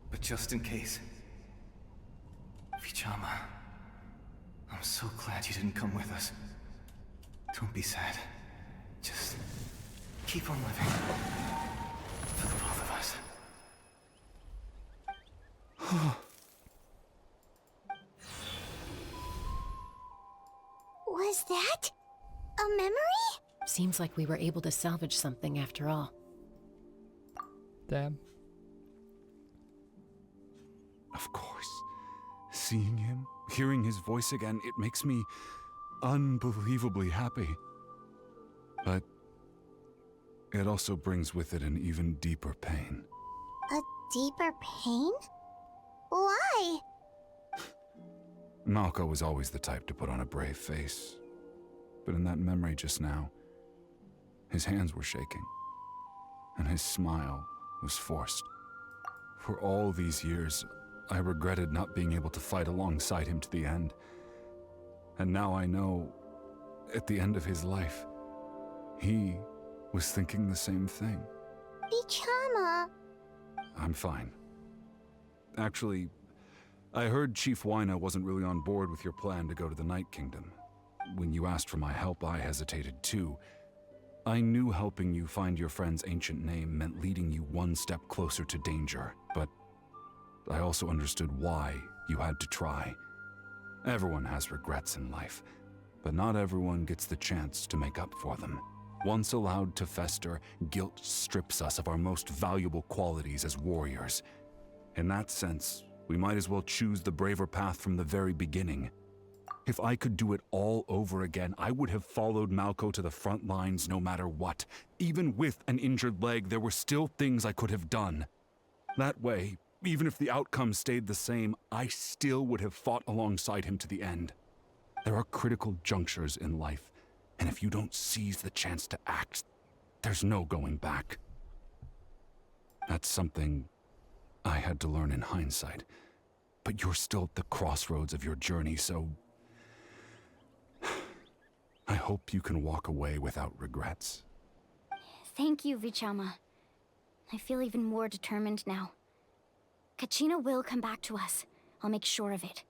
But just in case... Vichama, I'm so glad you didn't come with us. Don't be sad. Just keep on living. For the both of us. Was that a memory? Seems like we were able to salvage something after all. Damn. Of course. Seeing him, hearing his voice again, it makes me unbelievably happy. But it also brings with it an even deeper pain. A deeper pain? Why? Malko was always the type to put on a brave face. But in that memory just now, his hands were shaking, and his smile was forced. For all these years, I regretted not being able to fight alongside him to the end. And now I know, at the end of his life, he was thinking the same thing. Vichama. I'm fine. Actually, I heard Chief Wyna wasn't really on board with your plan to go to the Night Kingdom. When you asked for my help, I hesitated too. I knew helping you find your friend's ancient name meant leading you one step closer to danger, but I also understood why you had to try. Everyone has regrets in life, but not everyone gets the chance to make up for them. Once allowed to fester, guilt strips us of our most valuable qualities as warriors. In that sense, we might as well choose the braver path from the very beginning. If I could do it all over again, I would have followed Malko to the front lines no matter what. Even with an injured leg, there were still things I could have done. That way, Even if the outcome stayed the same, I still would have fought alongside him to the end. There are critical junctures in life, and if you don't seize the chance to act, there's no going back. That's something I had to learn in hindsight. But you're still at the crossroads of your journey, so I hope you can walk away without regrets. Thank you, Vichama. I feel even more determined now. Kachina will come back to us. I'll make sure of it.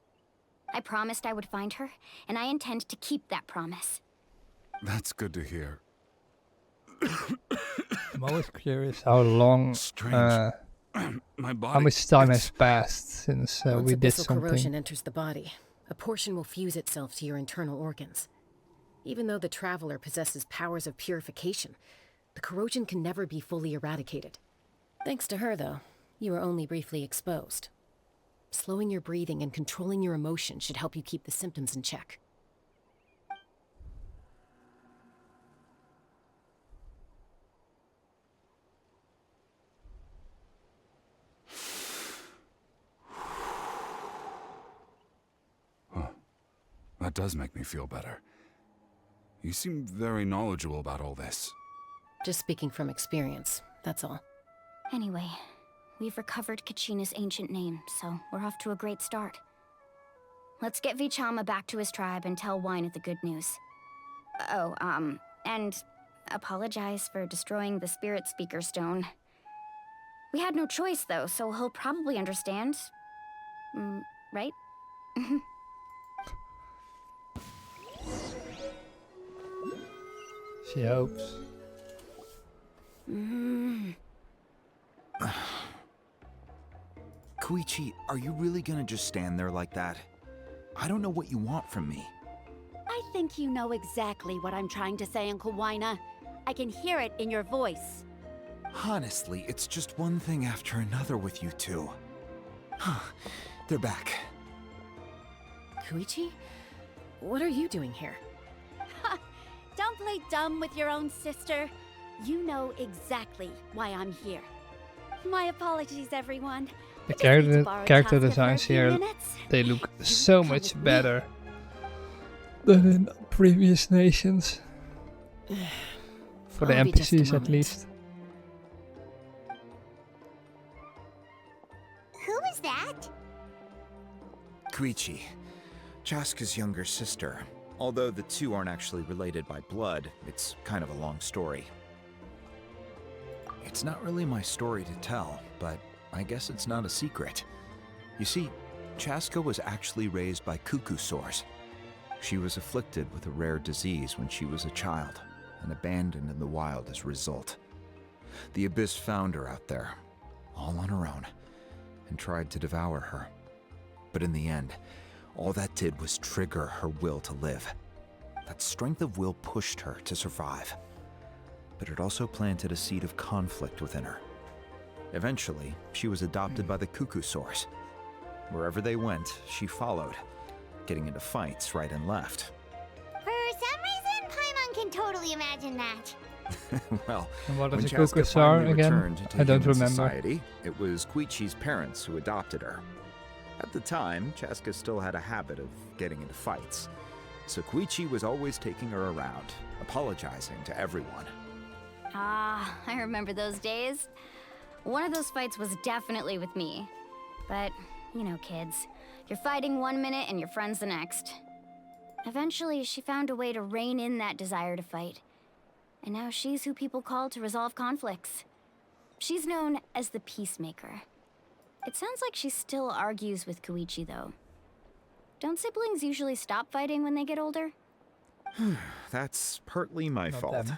I promised I would find her, and I intend to keep that promise. That's good to hear. I'm always curious how long, My body, how much time has passed since Once we did abyssal corrosion something. enters the body, a portion will fuse itself to your internal organs. Even though the Traveler possesses powers of purification, the corrosion can never be fully eradicated. Thanks to her, though, you are only briefly exposed. Slowing your breathing and controlling your emotions should help you keep the symptoms in check. That does make me feel better. You seem very knowledgeable about all this. Just speaking from experience, that's all. Anyway, we've recovered Kachina's ancient name, so we're off to a great start. Let's get Vichama back to his tribe and tell Wyneth the good news. Oh, and apologize for destroying the Spirit Speaker Stone. We had no choice, though, so he'll probably understand. Right? She hopes. Koichi, are you really gonna just stand there like that? I don't know what you want from me. I think you know exactly what I'm trying to say, Uncle Wyna. I can hear it in your voice. Honestly, it's just one thing after another with you two. They're back. Koichi? What are you doing here? Don't play dumb with your own sister. You know exactly why I'm here. My apologies, everyone. The I just need to character borrow character Casca for a designs few here, minutes. they look so much better than in previous nations. For the I'll be just a NPCs at moment. least. Who is that? Koichi, Chaska's younger sister. Although the two aren't actually related by blood, it's kind of a long story. It's not really my story to tell, but I guess it's not a secret. You see, Chaska was actually raised by cuckoo sores. She was afflicted with a rare disease when she was a child, and abandoned in the wild as a result. The Abyss found her out there, all on her own, and tried to devour her. But in the end, all that did was trigger her will to live. That strength of will pushed her to survive. But it also planted a seed of conflict within her. Eventually, she was adopted by the cuckoo sores. Wherever they went, she followed, getting into fights right and left. For some reason, Paimon can totally imagine that. Well, And what when is a Chaska cuckoo sour finally again? returned to I don't human remember. society, it was Koichi's parents who adopted her. At the time, Chaska still had a habit of getting into fights, so Koichi was always taking her around, apologizing to everyone. Ah, I remember those days. One of those fights was definitely with me. But, you know, kids. You're fighting one minute and your friends the next. Eventually, she found a way to rein in that desire to fight. And now she's who people call to resolve conflicts. She's known as the Peacemaker. It sounds like she still argues with Koichi, though. Don't siblings usually stop fighting when they get older? That's partly my Not fault. them.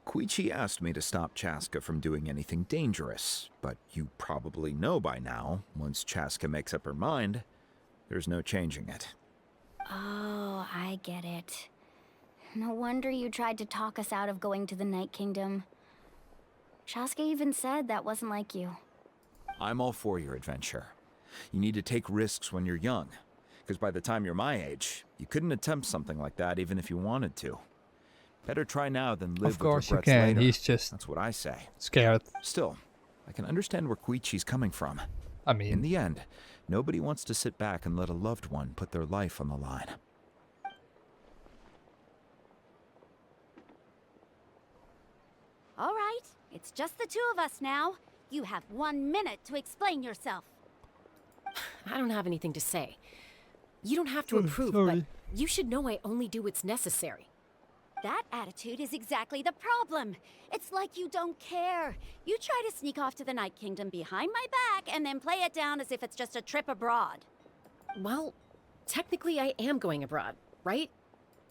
Koichi asked me to stop Chaska from doing anything dangerous, but you probably know by now, once Chaska makes up her mind, there's no changing it. Oh, I get it. No wonder you tried to talk us out of going to the Night Kingdom. Chaska even said that wasn't like you. I'm all for your adventure. You need to take risks when you're young, because by the time you're my age, you couldn't attempt something like that even if you wanted to. Better try now than live Of course with you regrets can, later. he's just That's what I say. scared. Still, I can understand where Koichi's coming from. I mean... In the end, nobody wants to sit back and let a loved one put their life on the line. All right, it's just the two of us now. You have 1 minute to explain yourself. I don't have anything to say. You don't have to approve, but you should know I only do what's necessary. That attitude is exactly the problem. It's like you don't care. You try to sneak off to the Night Kingdom behind my back and then play it down as if it's just a trip abroad. Well, technically I am going abroad, right?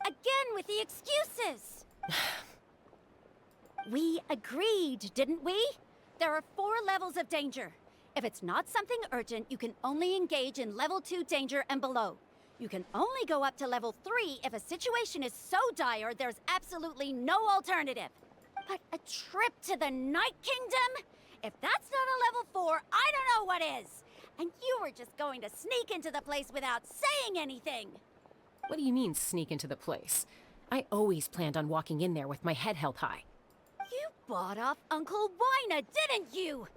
Again with the excuses! We agreed, didn't we? There are 4 levels of danger. If it's not something urgent, you can only engage in level 2 danger and below. You can only go up to level 3 if a situation is so dire there's absolutely no alternative. But a trip to the Night Kingdom? If that's not a level 4, I don't know what is. And you were just going to sneak into the place without saying anything. What do you mean, sneak into the place? I always planned on walking in there with my head held high. You bought off Uncle Wina, didn't you?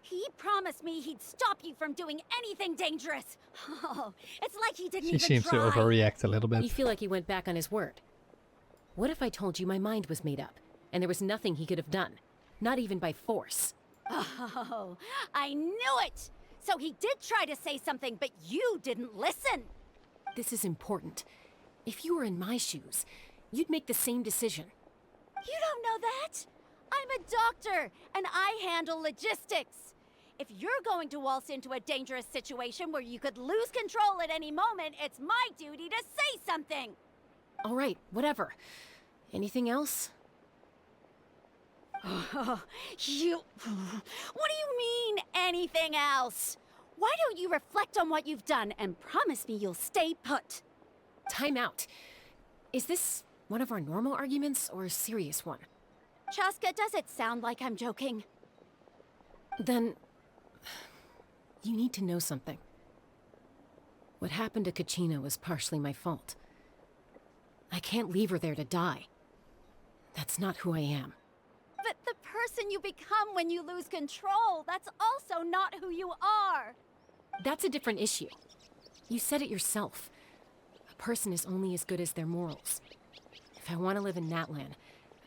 He promised me he'd stop you from doing anything dangerous. Oh, it's like he didn't She even seems try. to overreact a little bit. You feel like he went back on his word. What if I told you my mind was made up, and there was nothing he could have done? Not even by force. Oh, I knew it! So he did try to say something, but you didn't listen. This is important. If you were in my shoes, you'd make the same decision. You don't know that? I'm a doctor, and I handle logistics. If you're going to waltz into a dangerous situation where you could lose control at any moment, it's my duty to say something. All right, whatever. Anything else? What do you mean, anything else? Why don't you reflect on what you've done and promise me you'll stay put? Time out. Is this one of our normal arguments or a serious one? Chaska, does it sound like I'm joking? Then... you need to know something. What happened to Kachina was partially my fault. I can't leave her there to die. That's not who I am. But the person you become when you lose control, that's also not who you are. That's a different issue. You said it yourself. A person is only as good as their morals. If I want to live in Natlan,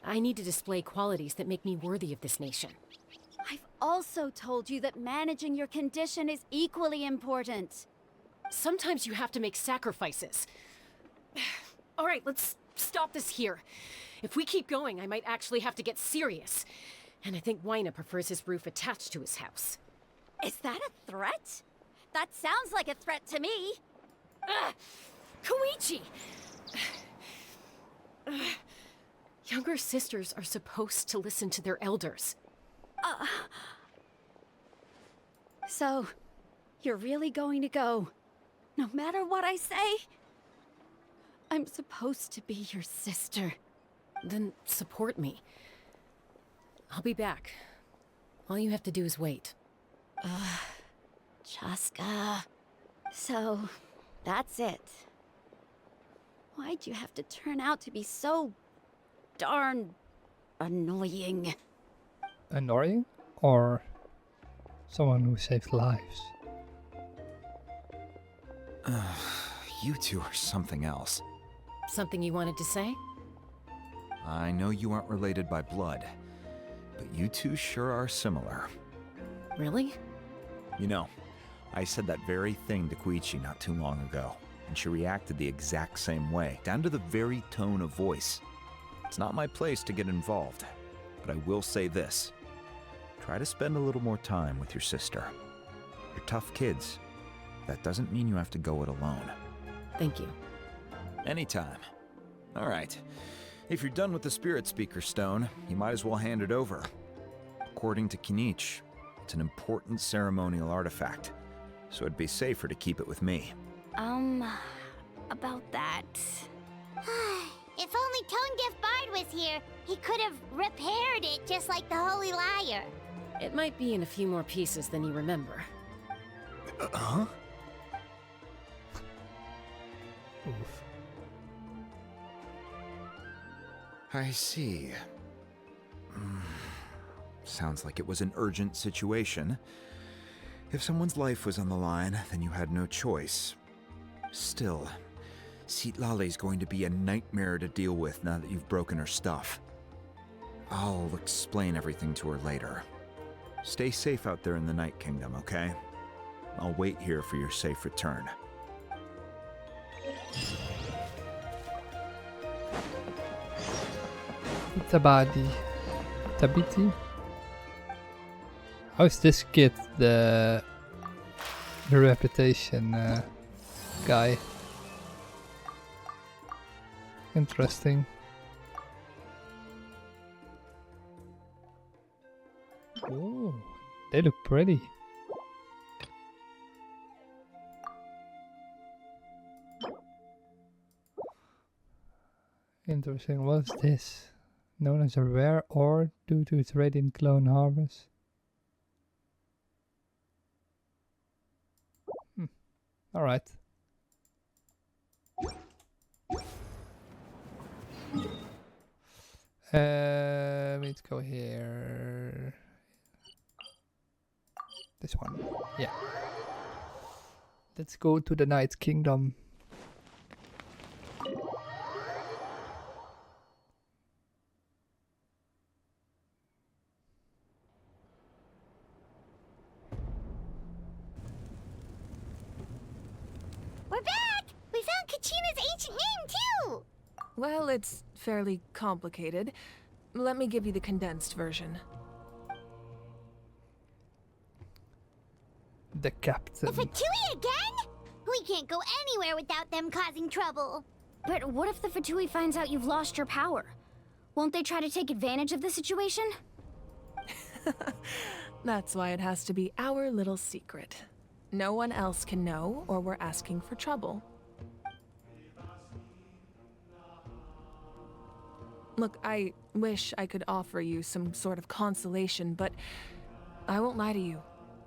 I need to display qualities that make me worthy of this nation. I've also told you that managing your condition is equally important. Sometimes you have to make sacrifices. All right, let's stop this here. If we keep going, I might actually have to get serious. And I think Wina prefers his roof attached to his house. Is that a threat? That sounds like a threat to me. Koichi! Younger sisters are supposed to listen to their elders. So, you're really going to go, no matter what I say? I'm supposed to be your sister. Then support me. I'll be back. All you have to do is wait. Chaska. So, that's it. Why'd you have to turn out to be so darn annoying? Annoying? Or someone who saves lives? You two are something else. Something you wanted to say? I know you aren't related by blood, but you two sure are similar. Really? You know, I said that very thing to Koichi not too long ago, and she reacted the exact same way, down to the very tone of voice. It's not my place to get involved, but I will say this. Try to spend a little more time with your sister. You're tough kids. That doesn't mean you have to go it alone. Thank you. Anytime. All right. If you're done with the Spirit Speaker Stone, you might as well hand it over. According to Kinich, it's an important ceremonial artifact, so it'd be safer to keep it with me. About that... If only Tone Deaf Bard was here, he could have repaired it just like the Holy Liar. It might be in a few more pieces than you remember. Huh? Oof. I see. Sounds like it was an urgent situation. If someone's life was on the line, then you had no choice. Still, Citlali's going to be a nightmare to deal with now that you've broken her stuff. I'll explain everything to her later. Stay safe out there in the Night Kingdom, okay? I'll wait here for your safe return. Tabiti? How's this kid the reputation guy? Interesting. Oh, they look pretty. Interesting. What's this? Known as a rare ore due to its radiant clone harvest. Alright. Let's go here. This one. Yeah. Let's go to the Night Kingdom. We're back! We found Kachina's ancient name, too! Well, it's fairly complicated. Let me give you the condensed version. The captain. The Fatui again? We can't go anywhere without them causing trouble. But what if the Fatui finds out you've lost your power? Won't they try to take advantage of the situation? That's why it has to be our little secret. No one else can know, or we're asking for trouble. Look, I wish I could offer you some sort of consolation, but I won't lie to you.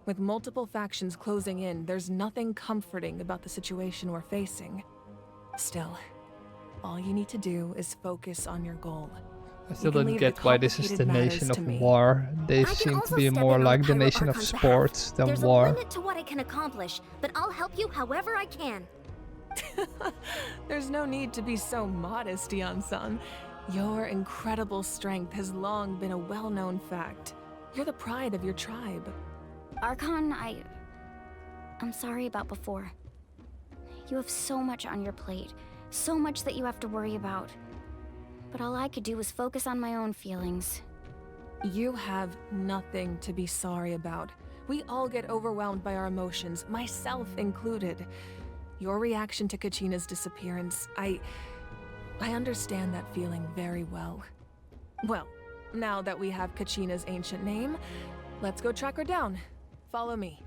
With multiple factions closing in, there's nothing comforting about the situation we're facing. Still, all you need to do is focus on your goal. I still don't get why this is the nation of war. They seem to be more like the nation of sports than war. There's a limit to what I can accomplish, but I'll help you however I can. There's no need to be so modest, Dion-san. Your incredible strength has long been a well-known fact. You're the pride of your tribe. Archon, I'm sorry about before. You have so much on your plate, so much that you have to worry about. But all I could do was focus on my own feelings. You have nothing to be sorry about. We all get overwhelmed by our emotions, myself included. Your reaction to Kachina's disappearance, I understand that feeling very well. Well, now that we have Kachina's ancient name, let's go track her down. Follow me.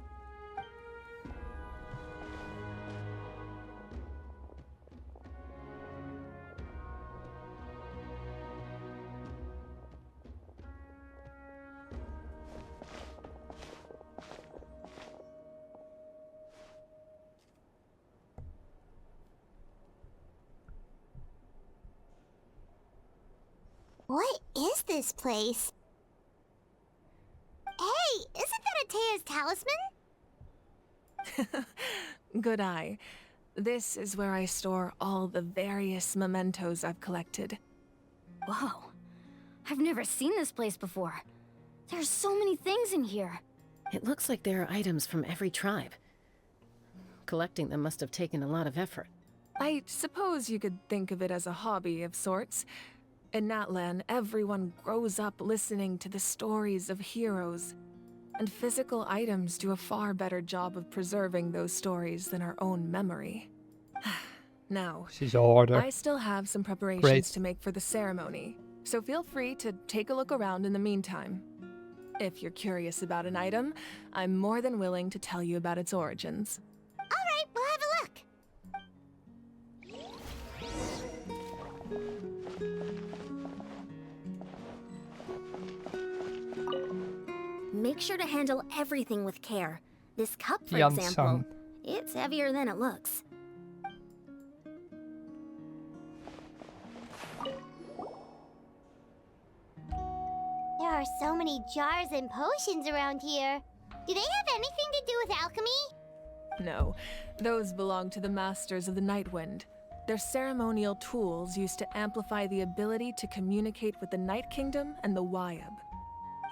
What is this place? Hey, isn't that Atea's talisman? Good eye. This is where I store all the various mementos I've collected. Whoa. I've never seen this place before. There's so many things in here. It looks like there are items from every tribe. Collecting them must have taken a lot of effort. I suppose you could think of it as a hobby of sorts. In Natlan, everyone grows up listening to the stories of heroes. And physical items do a far better job of preserving those stories than our own memory. Now, she's order. I still have some preparations Great. to make for the ceremony, so feel free to take a look around in the meantime. If you're curious about an item, I'm more than willing to tell you about its origins. All right, we'll have a look. Make sure to handle everything with care. This cup, for Yan-san. example, it's heavier than it looks. There are so many jars and potions around here. Do they have anything to do with alchemy? No, those belong to the Masters of the Nightwind. They're ceremonial tools used to amplify the ability to communicate with the Night Kingdom and the Wyab.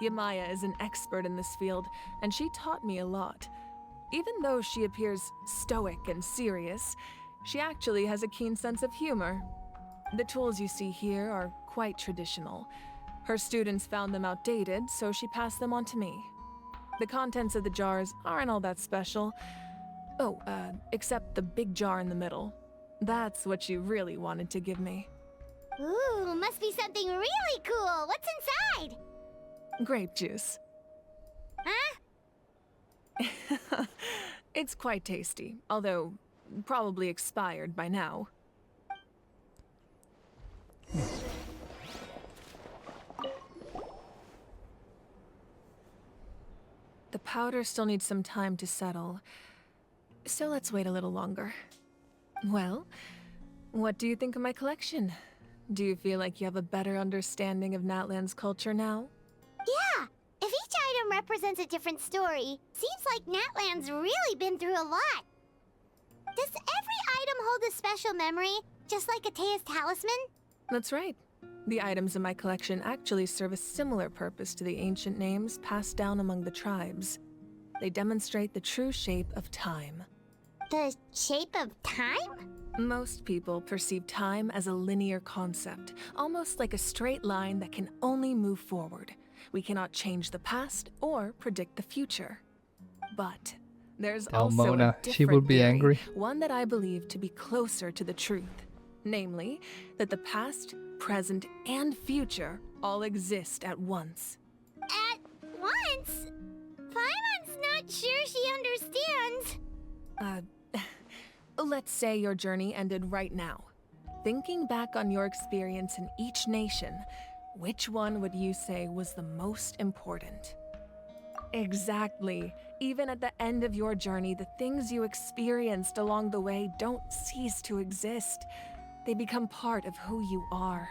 Yamaya is an expert in this field, and she taught me a lot. Even though she appears stoic and serious, she actually has a keen sense of humor. The tools you see here are quite traditional. Her students found them outdated, so she passed them on to me. The contents of the jars aren't all that special. Oh, except the big jar in the middle. That's what she really wanted to give me. Ooh, must be something really cool. What's inside? Grape juice. Huh? It's quite tasty, although probably expired by now. The powder still needs some time to settle, so let's wait a little longer. Well, what do you think of my collection? Do you feel like you have a better understanding of Natlan's culture now? Yeah! If each item represents a different story, seems like Natlan's really been through a lot. Does every item hold a special memory, just like Atea's talisman? That's right. The items in my collection actually serve a similar purpose to the ancient names passed down among the tribes. They demonstrate the true shape of time. The shape of time? Most people perceive time as a linear concept, almost like a straight line that can only move forward. We cannot change the past or predict the future. But there's also Mona, a different she will be theory, angry. one that I believe to be closer to the truth. Namely, that the past, present, and future all exist at once. At once? Paimon's not sure she understands. Let's say your journey ended right now. Thinking back on your experience in each nation, which one would you say was the most important? Exactly. Even at the end of your journey, the things you experienced along the way don't cease to exist. They become part of who you are.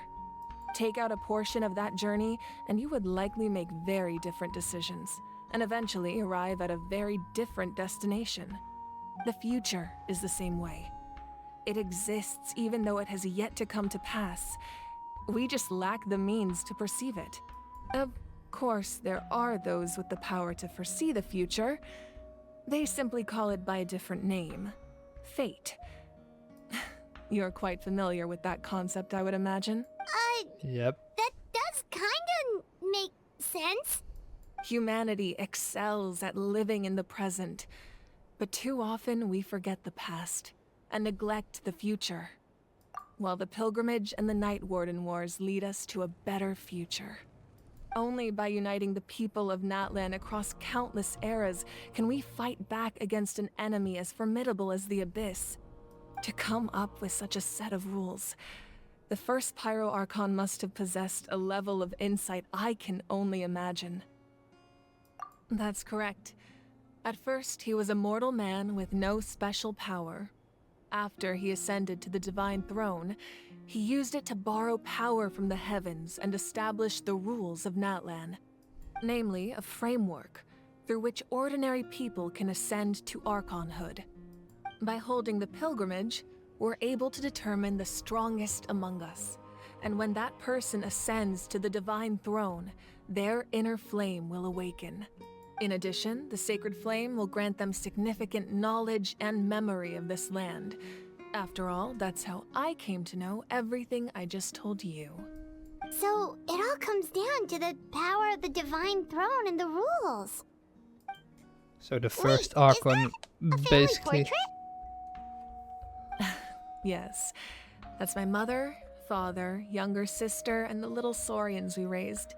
Take out a portion of that journey, and you would likely make very different decisions, and eventually arrive at a very different destination. The future is the same way. It exists even though it has yet to come to pass. We just lack the means to perceive it. Of course, there are those with the power to foresee the future. They simply call it by a different name. Fate. You're quite familiar with that concept, I would imagine. Yep. That does kinda make sense. Humanity excels at living in the present, but too often we forget the past and neglect the future, while the pilgrimage and the Night Warden Wars lead us to a better future. Only by uniting the people of Natlan across countless eras can we fight back against an enemy as formidable as the Abyss. To come up with such a set of rules, the first Pyro Archon must have possessed a level of insight I can only imagine. That's correct. At first, he was a mortal man with no special power. After he ascended to the Divine Throne, he used it to borrow power from the heavens and establish the rules of Natlan. Namely, a framework through which ordinary people can ascend to Archonhood. By holding the pilgrimage, we're able to determine the strongest among us. And when that person ascends to the Divine Throne, their inner flame will awaken. In addition, the sacred flame will grant them significant knowledge and memory of this land. After all, that's how I came to know everything I just told you. So, it all comes down to the power of the Divine Throne and the rules. So the first Archon basically... Yes, that's my mother, father, younger sister, and the little Saurians we raised.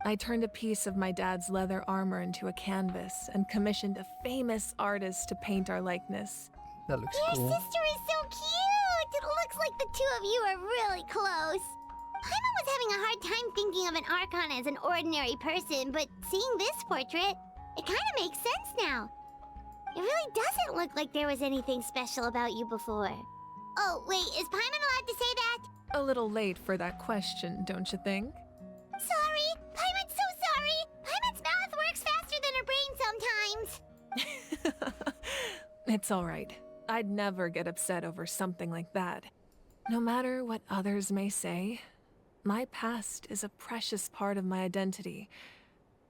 I turned a piece of my dad's leather armor into a canvas and commissioned a famous artist to paint our likeness. That looks Your cool. sister is so cute! It looks like the two of you are really close. Paimon was having a hard time thinking of an Archon as an ordinary person, but seeing this portrait, it kind of makes sense now. It really doesn't look like there was anything special about you before. Oh, wait, is Paimon allowed to say that? A little late for that question, don't you think? Sorry! Paimon's so sorry! Paimon's mouth works faster than her brain sometimes! It's alright. I'd never get upset over something like that. No matter what others may say, my past is a precious part of my identity.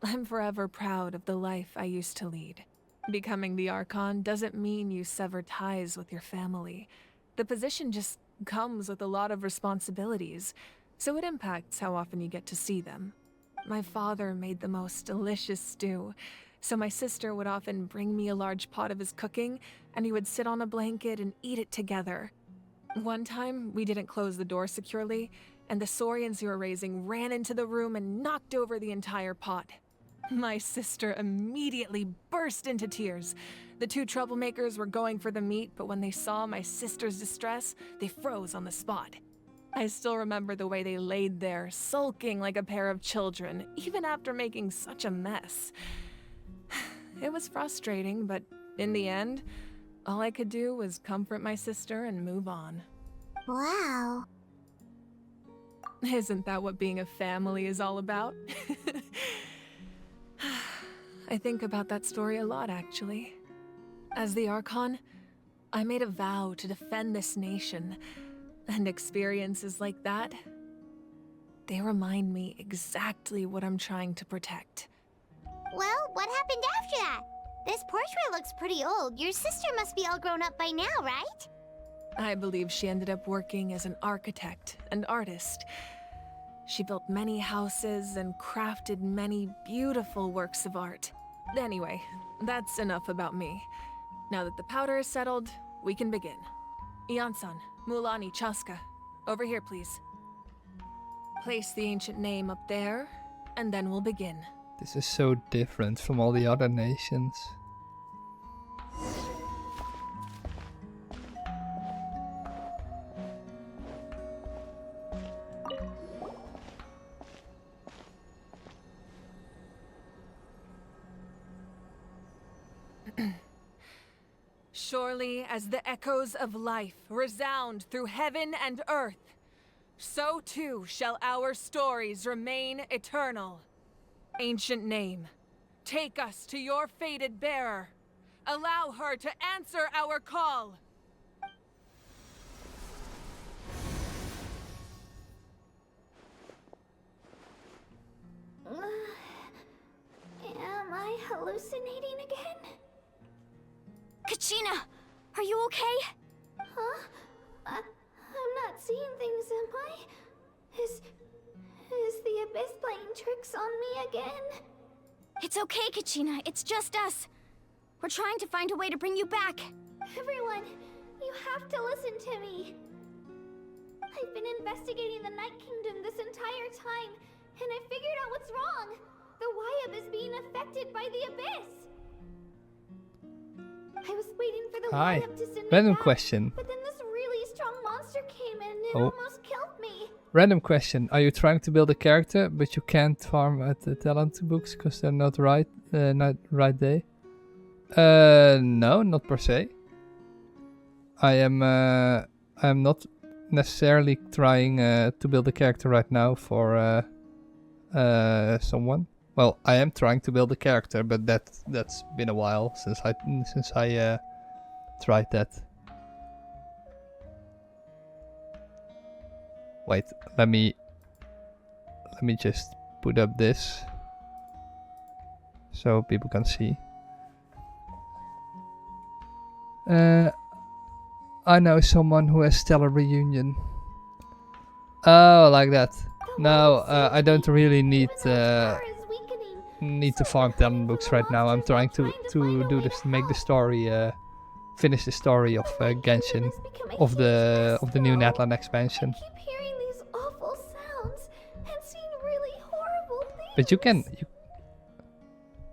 I'm forever proud of the life I used to lead. Becoming the Archon doesn't mean you sever ties with your family. The position just comes with a lot of responsibilities, so it impacts how often you get to see them. My father made the most delicious stew, so my sister would often bring me a large pot of his cooking, and we would sit on a blanket and eat it together. One time, we didn't close the door securely, and the Saurians who were raising ran into the room and knocked over the entire pot. My sister immediately burst into tears. The two troublemakers were going for the meat, but when they saw my sister's distress, they froze on the spot. I still remember the way they laid there, sulking like a pair of children, even after making such a mess. It was frustrating, but in the end, all I could do was comfort my sister and move on. Wow. Isn't that what being a family is all about? I think about that story a lot, actually. As the Archon, I made a vow to defend this nation, and experiences like that, they remind me exactly what I'm trying to protect. Well, what happened after that? This portrait looks pretty old. Your sister must be all grown up by now, right? I believe she ended up working as an architect and artist. She built many houses and crafted many beautiful works of art. Anyway, that's enough about me. Now that the powder is settled, we can begin. Iansan, Mulani, Chaska, over here, please. Place the ancient name up there, and then we'll begin. This is so different from all the other nations. Surely as the echoes of life resound through heaven and earth, so too shall our stories remain eternal. Ancient name, take us to your fated bearer. Allow her to answer our call. Am I hallucinating again? Kachina, are you okay? Huh? I'm not seeing things, am I? Is the Abyss playing tricks on me again? It's okay, Kachina. It's just us. We're trying to find a way to bring you back. Everyone, you have to listen to me. I've been investigating the Night Kingdom this entire time, and I figured out what's wrong. The Wyab is being affected by the Abyss. I was waiting for the Hi. Wyab to send me Random back, question. but then this really strong monster came in and Oh. almost killed me. Random question. Are you trying to build a character, but you can't farm at the talent books because they're not right day? No, not per se. I am not necessarily trying to build a character right now for someone. Well, I am trying to build a character, but that's been a while since I tried that. Wait, let me just put up this so people can see. I know someone who has Stellar Reunion. Oh, like that. No, I don't really need to farm talent books right now. I'm trying to do this, make the story, finish the story of Genshin, of the new Natlan expansion. I keep hearing these awful sounds and seeing really horrible things. But you can.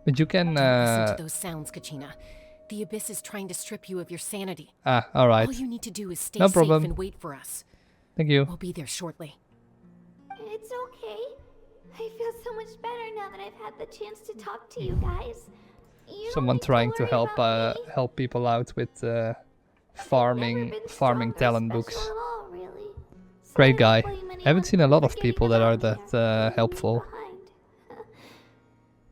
Don't listen to those sounds, Kachina. The Abyss is trying to strip you of your sanity. Ah, all right. All you need to do is stay No safe problem. and wait for us. Thank you. We'll be there shortly. It's okay. I feel so much better now that I've had the chance to talk to you guys. You Someone trying to help people out with farming talent books. at all, really. So Great I guy. don't blame anyone Haven't seen a lot of for people getting that are around that helpful. behind.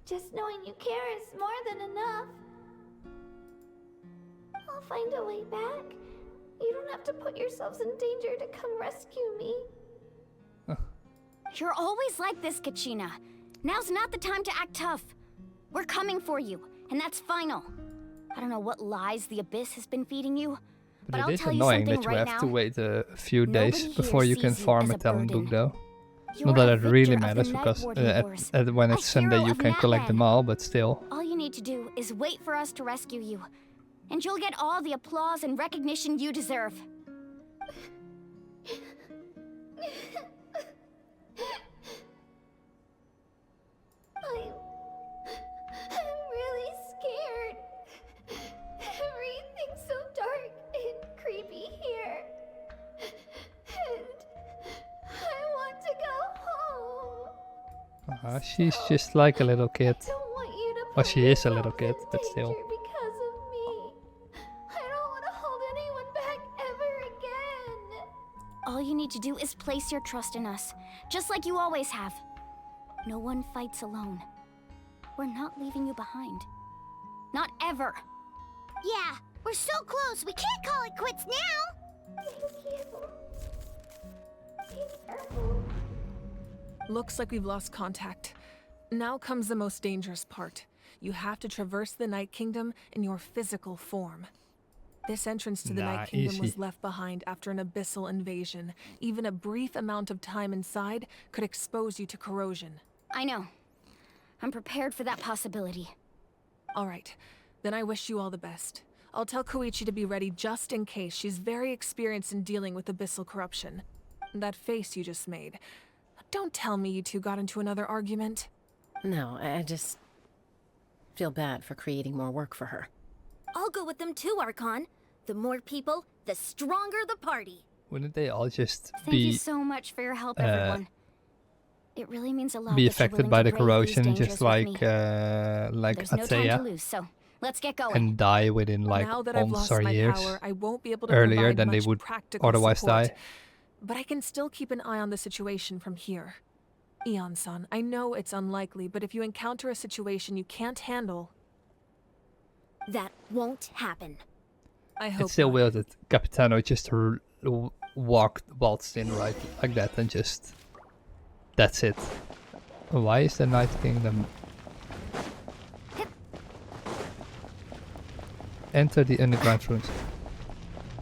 Just knowing you care is more than enough. I'll find a way back. You don't have to put yourselves in danger to come rescue me. You're always like this, Kachina. Now's not the time to act tough. We're coming for you, and that's final. I don't know what lies the Abyss has been feeding you, but I'll it is tell you annoying something that you right have now. to wait a few days Nobody before here you can sees you farm as a a talent book, burden. though. You're Not that a it really victor of the matters, because Night Ward when a it's Sunday hero you of can collect them Natlan. all, but still. All you need to do is wait for us to rescue you, and you'll get all the applause and recognition you deserve. I'm really scared. Everything's so dark and creepy here. And I want to go home. She's just like a little kid. I don't want you to Well, put she is a little yourselves kid, in but still. danger because of me. I don't want to hold anyone back ever again. All you need to do is place your trust in us, just like you always have. No one fights alone. We're not leaving you behind. Not ever. Yeah, we're so close. We can't call it quits now. Thank you. Be careful. Looks like we've lost contact. Now comes the most dangerous part. You have to traverse the Night Kingdom in your physical form. This entrance to the Night Kingdom was easy. left behind after an abyssal invasion. Even a brief amount of time inside could expose you to corrosion. I know. I'm prepared for that possibility. All right, then I wish you all the best. I'll tell Koichi to be ready just in case. She's very experienced in dealing with abyssal corruption. That face you just made. Don't tell me you two got into another argument. No, I just feel bad for creating more work for her. I'll go with them too, Archon. The more people, the stronger the party. Wouldn't they all just Thank you so much for your help, everyone. It really means a lot. be that you're affected willing by to the brave these corrosion, dangers just with like me. like There's no time to Atea, lose, so let's get going. and die within like Now that I've months lost or my years power, I won't be able to earlier provide than they much would practical otherwise support. die. But I can still keep an eye on the situation from here. Eon-san, I know it's unlikely, but if you encounter a situation you can't handle... That won't happen. I hope It's still not. weird that Capitano just waltzed in right like that and just... That's it. Why is the Night Kingdom... Enter the underground ruins.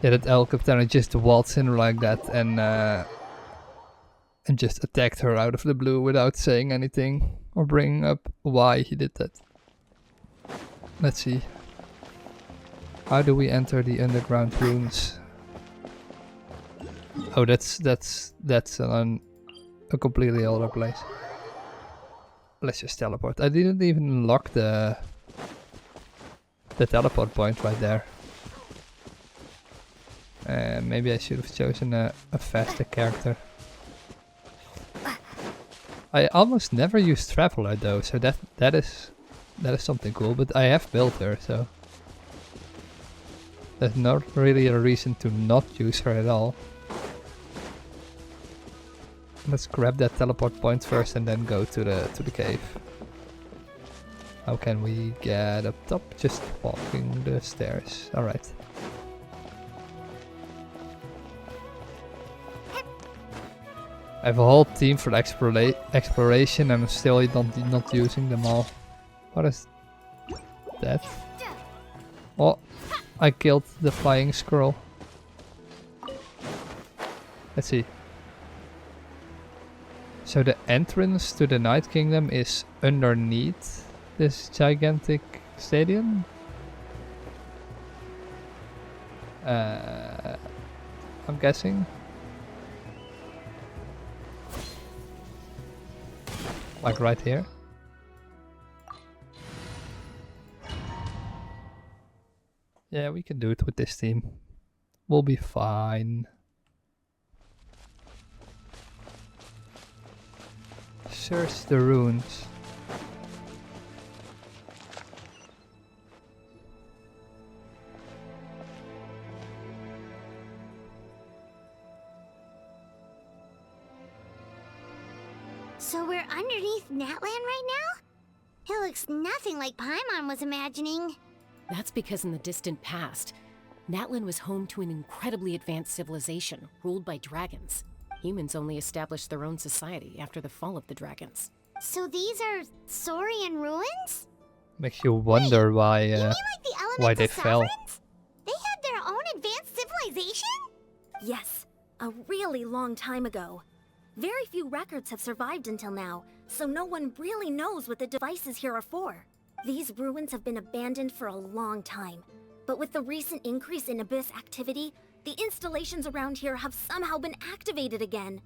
Yeah, that El Capitano just waltzed in like that and just attacked her out of the blue without saying anything or bringing up why he did that. Let's see. How do we enter the underground ruins? Oh, that's a completely other place. Let's just teleport. I didn't even lock the teleport point right there. Maybe I should have chosen a faster character. I almost never use Traveler though, so that is something cool. But I have built her, so there's not really a reason to not use her at all. Let's grab that teleport point first and then go to the cave. How can we get up top? Just walking the stairs. Alright. I have a whole team for the exploration and I'm still not using them all. What is that? Oh, I killed the flying squirrel. Let's see. So the entrance to the Night Kingdom is underneath this gigantic stadium? I'm guessing. Like right here. Yeah, we can do it with this team. We'll be fine. Search the ruins. So we're underneath Natlan right now? It looks nothing like Paimon was imagining. That's because in the distant past, Natlan was home to an incredibly advanced civilization ruled by dragons. Humans only established their own society after the fall of the dragons. So these are Saurian ruins? Makes you wonder why Like the they fell. sovereigns? They had their own advanced civilization? Yes, a really long time ago. Very few records have survived until now, so no one really knows what the devices here are for. These ruins have been abandoned for a long time, but with the recent increase in Abyss activity, the installations around here have somehow been activated again.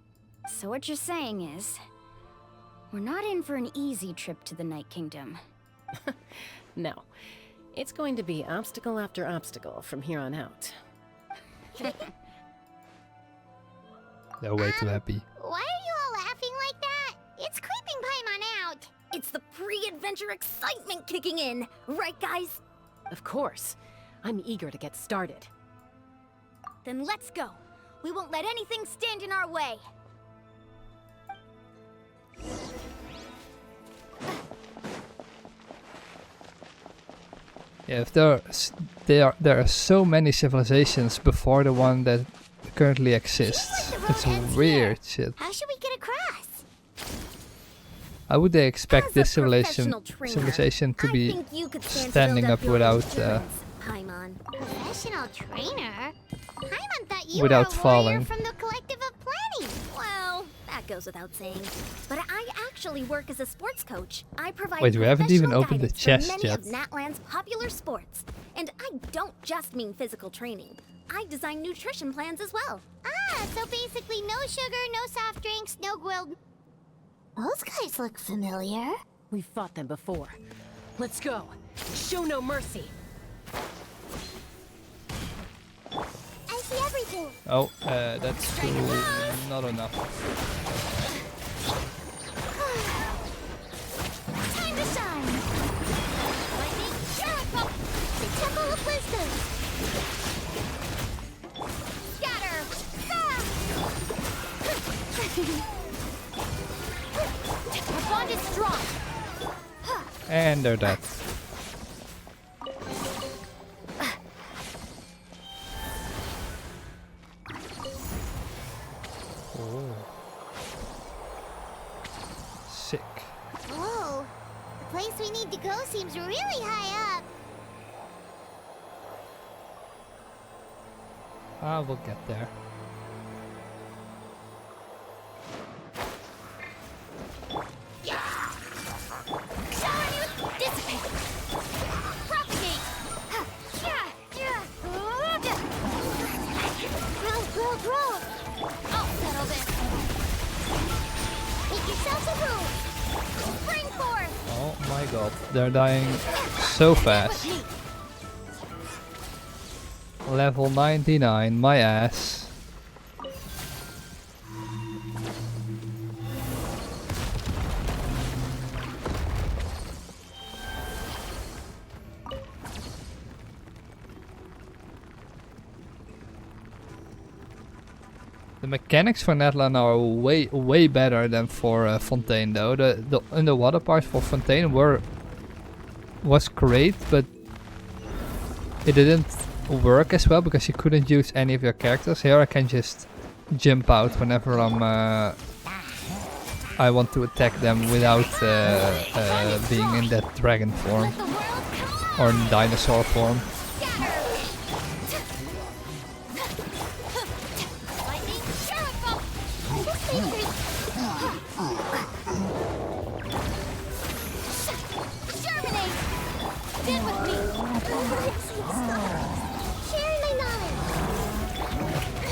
So what you're saying is, we're not in for an easy trip to the Night Kingdom. No. It's going to be obstacle after obstacle from here on out. They're way too happy. Why are you all laughing like that? It's creeping Paimon out. It's the pre-adventure excitement kicking in, right guys? Of course. I'm eager to get started. Then let's go. We won't let anything stand in our way. Yeah, if there are so many civilizations before the one that currently exists. It's weird shit. How should we get across? How would they expect this professional civilization to be think you could stand to standing build up up your without Paimon. Professional trainer? Paimon thought you Without were a warrior falling. from the Collective of Planning. Well, that goes without saying. But I actually work as a sports coach. I provide Wait, we haven't even professional opened the guidance chest for many yet. of Natlan's popular sports. And I don't just mean physical training. I design nutrition plans as well. Ah, so basically no sugar, no soft drinks, no grilled... Those guys look familiar. We've fought them before. Let's go. Show no mercy. I see everything. Oh, that's not enough. Time to shine. Lightning, Shuriken, the Temple of Wisdom. Scatter. Our bond is strong. And they're dead. Oh. Sick. Whoa, the place we need to go seems really high up. I will get there. Dissipate. Propagate. Grow. I'll settle this. Make yourselves a room. Spring forth. Oh my god, they're dying so fast. Level 99, my ass. The mechanics for Natlan are way better than for Fontaine though. The underwater parts for Fontaine was great, but it didn't work as well because you couldn't use any of your characters. Here I can just jump out whenever I want to attack them without being in that dragon form or dinosaur form.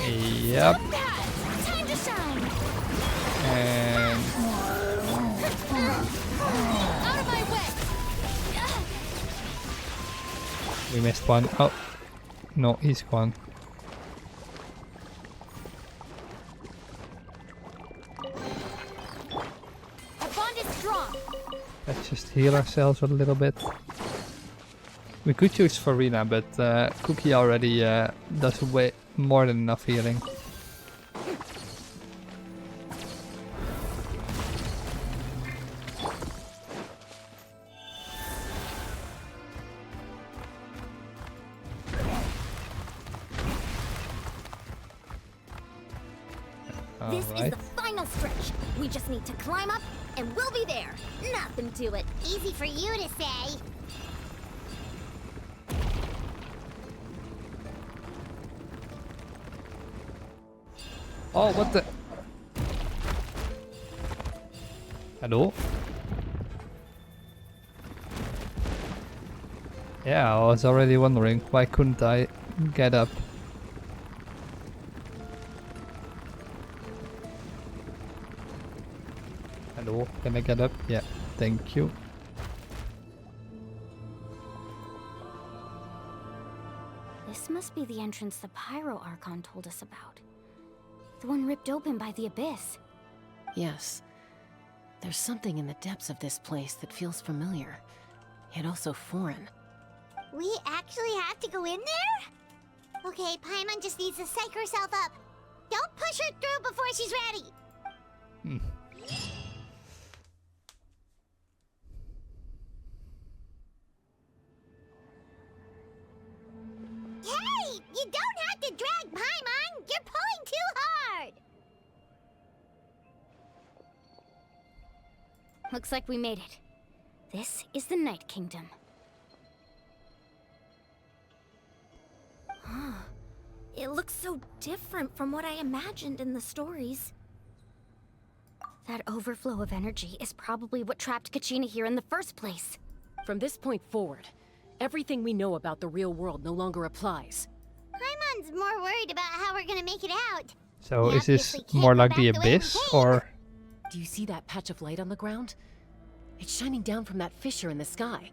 Yep. Time to shine. And Out of my way. we missed one. Oh, no, he's gone. Our bond is strong. Let's just heal ourselves a little bit. We could use Farina, but Cookie already does way more than enough healing. This is the final stretch. We just need to climb up, and we'll be there. Nothing to it. Easy for you to say. Oh, what the? Hello? Yeah, I was already wondering why couldn't I get up? Hello, can I get up? Yeah, thank you. This must be the entrance the Pyro Archon told us about. The one ripped open by the Abyss. Yes. There's something in the depths of this place that feels familiar, yet also foreign. We actually have to go in there? Okay, Paimon just needs to psych herself up. Don't push her through before she's ready. Hey! You don't have to drag Paimon! You're pulling too hard! Looks like we made it. This is the Night Kingdom. It looks so different from what I imagined in the stories. That overflow of energy is probably what trapped Kachina here in the first place. From this point forward, everything we know about the real world no longer applies. Paimon's more worried about how we're gonna make it out. So We is this obviously can't more go like back the the way we Abyss, came. or? Do you see that patch of light on the ground? It's shining down from that fissure in the sky.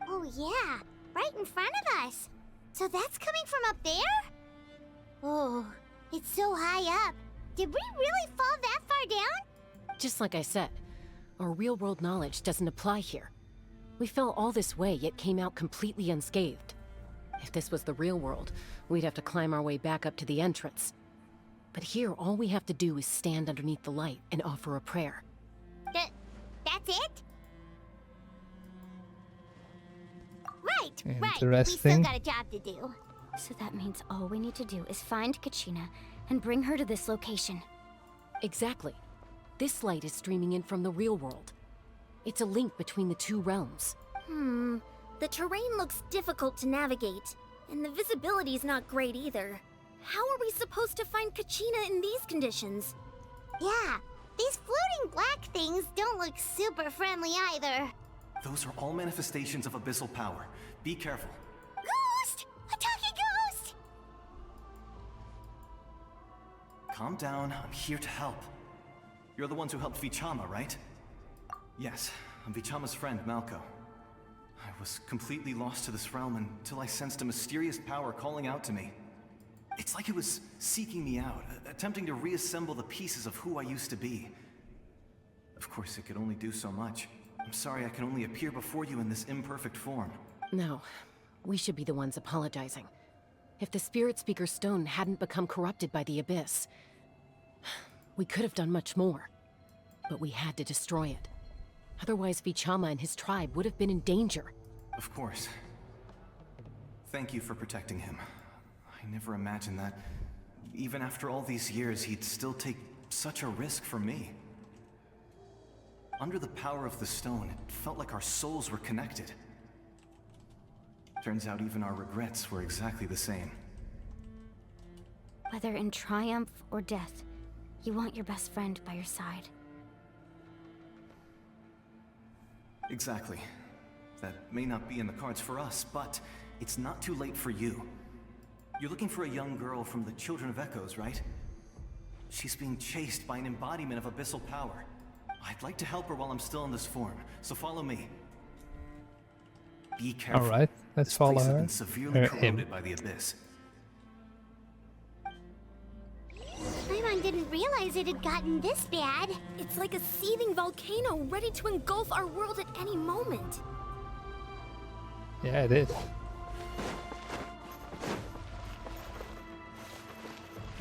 Oh yeah, right in front of us. So that's coming from up there? Oh, it's so high up. Did we really fall that far down? Just like I said, our real-world knowledge doesn't apply here. We fell all this way, yet came out completely unscathed. If this was the real world, we'd have to climb our way back up to the entrance. But here, all we have to do is stand underneath the light and offer a prayer. That's it? Right, right. We still Interesting. got a job to do. So that means all we need to do is find Kachina and bring her to this location. Exactly. This light is streaming in from the real world. It's a link between the two realms. The terrain looks difficult to navigate, and the visibility's not great either. How are we supposed to find Kachina in these conditions? Yeah, these floating black things don't look super friendly either. Those are all manifestations of abyssal power. Be careful. Ghost! A talking ghost! Calm down, I'm here to help. You're the ones who helped Vichama, right? Yes, I'm Vichama's friend, Malco. I was completely lost to this realm until I sensed a mysterious power calling out to me. It's like it was seeking me out, attempting to reassemble the pieces of who I used to be. Of course, it could only do so much. I'm sorry I can only appear before you in this imperfect form. No, we should be the ones apologizing. If the Spirit Speaker's stone hadn't become corrupted by the Abyss, we could have done much more. But we had to destroy it. Otherwise, Vichama and his tribe would have been in danger. Of course. Thank you for protecting him. I never imagined that, even after all these years, he'd still take such a risk for me. Under the power of the stone, it felt like our souls were connected. Turns out even our regrets were exactly the same. Whether in triumph or death, you want your best friend by your side. Exactly. That may not be in the cards for us, but it's not too late for you. You're looking for a young girl from the Children of Echoes, right? She's being chased by an embodiment of abyssal power. I'd like to help her while I'm still in this form, so follow me. Be careful. All right, let's follow This place has her. been severely Him. corroded by the abyss. Paimon didn't realize it had gotten this bad. It's like a seething volcano ready to engulf our world at any moment. Yeah, it is.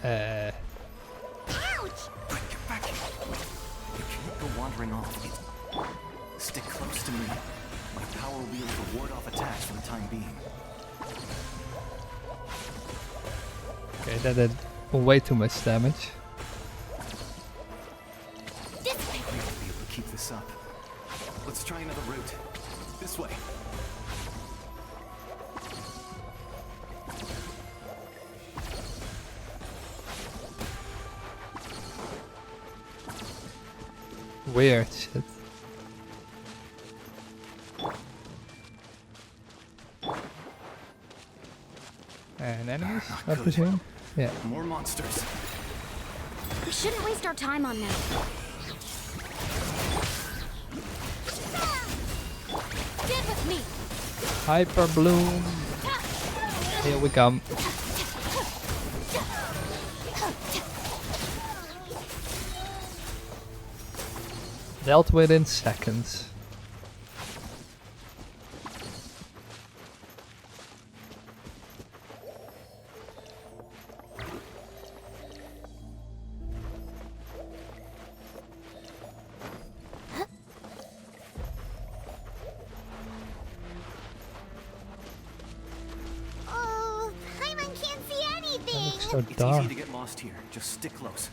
Ouch! Get back here. You can't go wandering off. Stick close to me. My power will be able to ward off attacks for the time being. Okay, that did way too much damage. keep this up. Let's try another route. This way. Weird shit. And enemies, I presume? Yeah. More monsters. We shouldn't waste our time on them. Stand with me. Hyper Bloom. Here we come. Dealt with in seconds. Oh, Paimon can't see anything. So It's dark. easy to get lost here. Just stick close.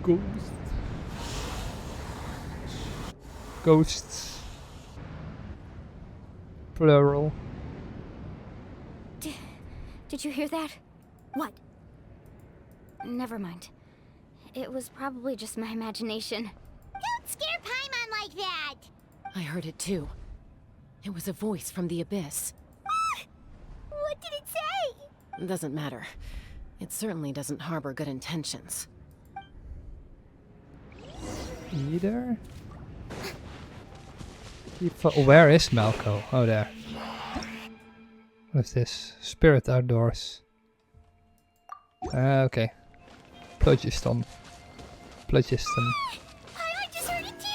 Ghost. Ghosts. Plural. Did you hear that? What? Never mind. It was probably just my imagination. Don't scare Paimon like that. I heard it too. It was a voice from the abyss. What did it say? Doesn't matter. It certainly doesn't harbor good intentions. Either? Where is Malco? Oh, there. What is this? Spirit outdoors. Okay. Phlogiston. Phlogiston. Paimon just heard it too.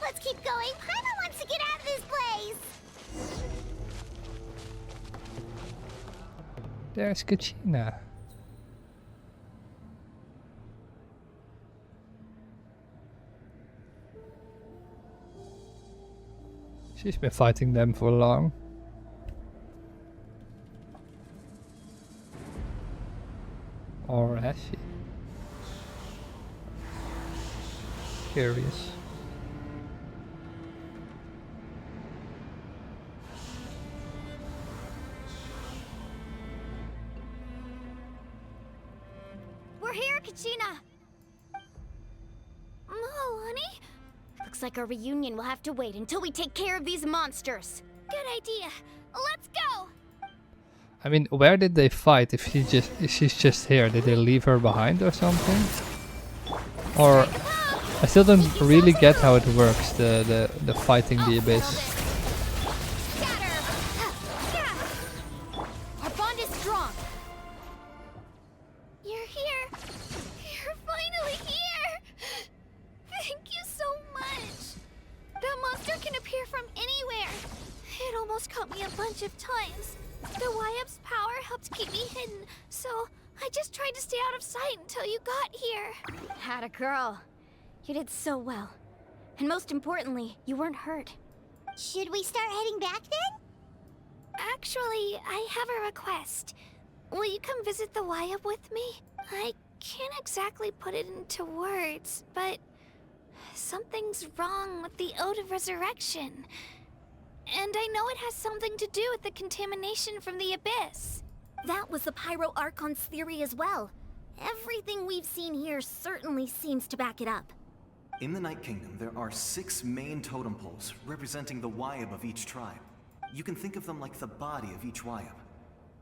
Let's keep going. Paimon wants to get out of this place. There's Kachina. She's been fighting them for long. Or has she? Curious. We're here, Kachina! No, honey? Looks like our reunion will have to wait until we take care of these monsters. Good idea. Let's go! I mean, where did they fight if she's just here? Did they leave her behind or something? Or I still don't really get how it works, the fighting the abyss. Our bond is strong. You're here. You're finally here. Thank you so much. That monster can appear from anywhere. It almost caught me a bunch of times. The Wyap's power helped keep me hidden, so I just tried to stay out of sight until you got here. Had a girl. You did so well. And most importantly, you weren't hurt. Should we start heading back then? Actually, I have a request. Will you come visit the Wyap with me? I can't exactly put it into words, but something's wrong with the Ode of Resurrection. And I know it has something to do with the contamination from the Abyss. That was the Pyro Archon's theory as well. Everything we've seen here certainly seems to back it up. In the Night Kingdom, there are 6 main totem poles representing the Wyab of each tribe. You can think of them like the body of each Wyab.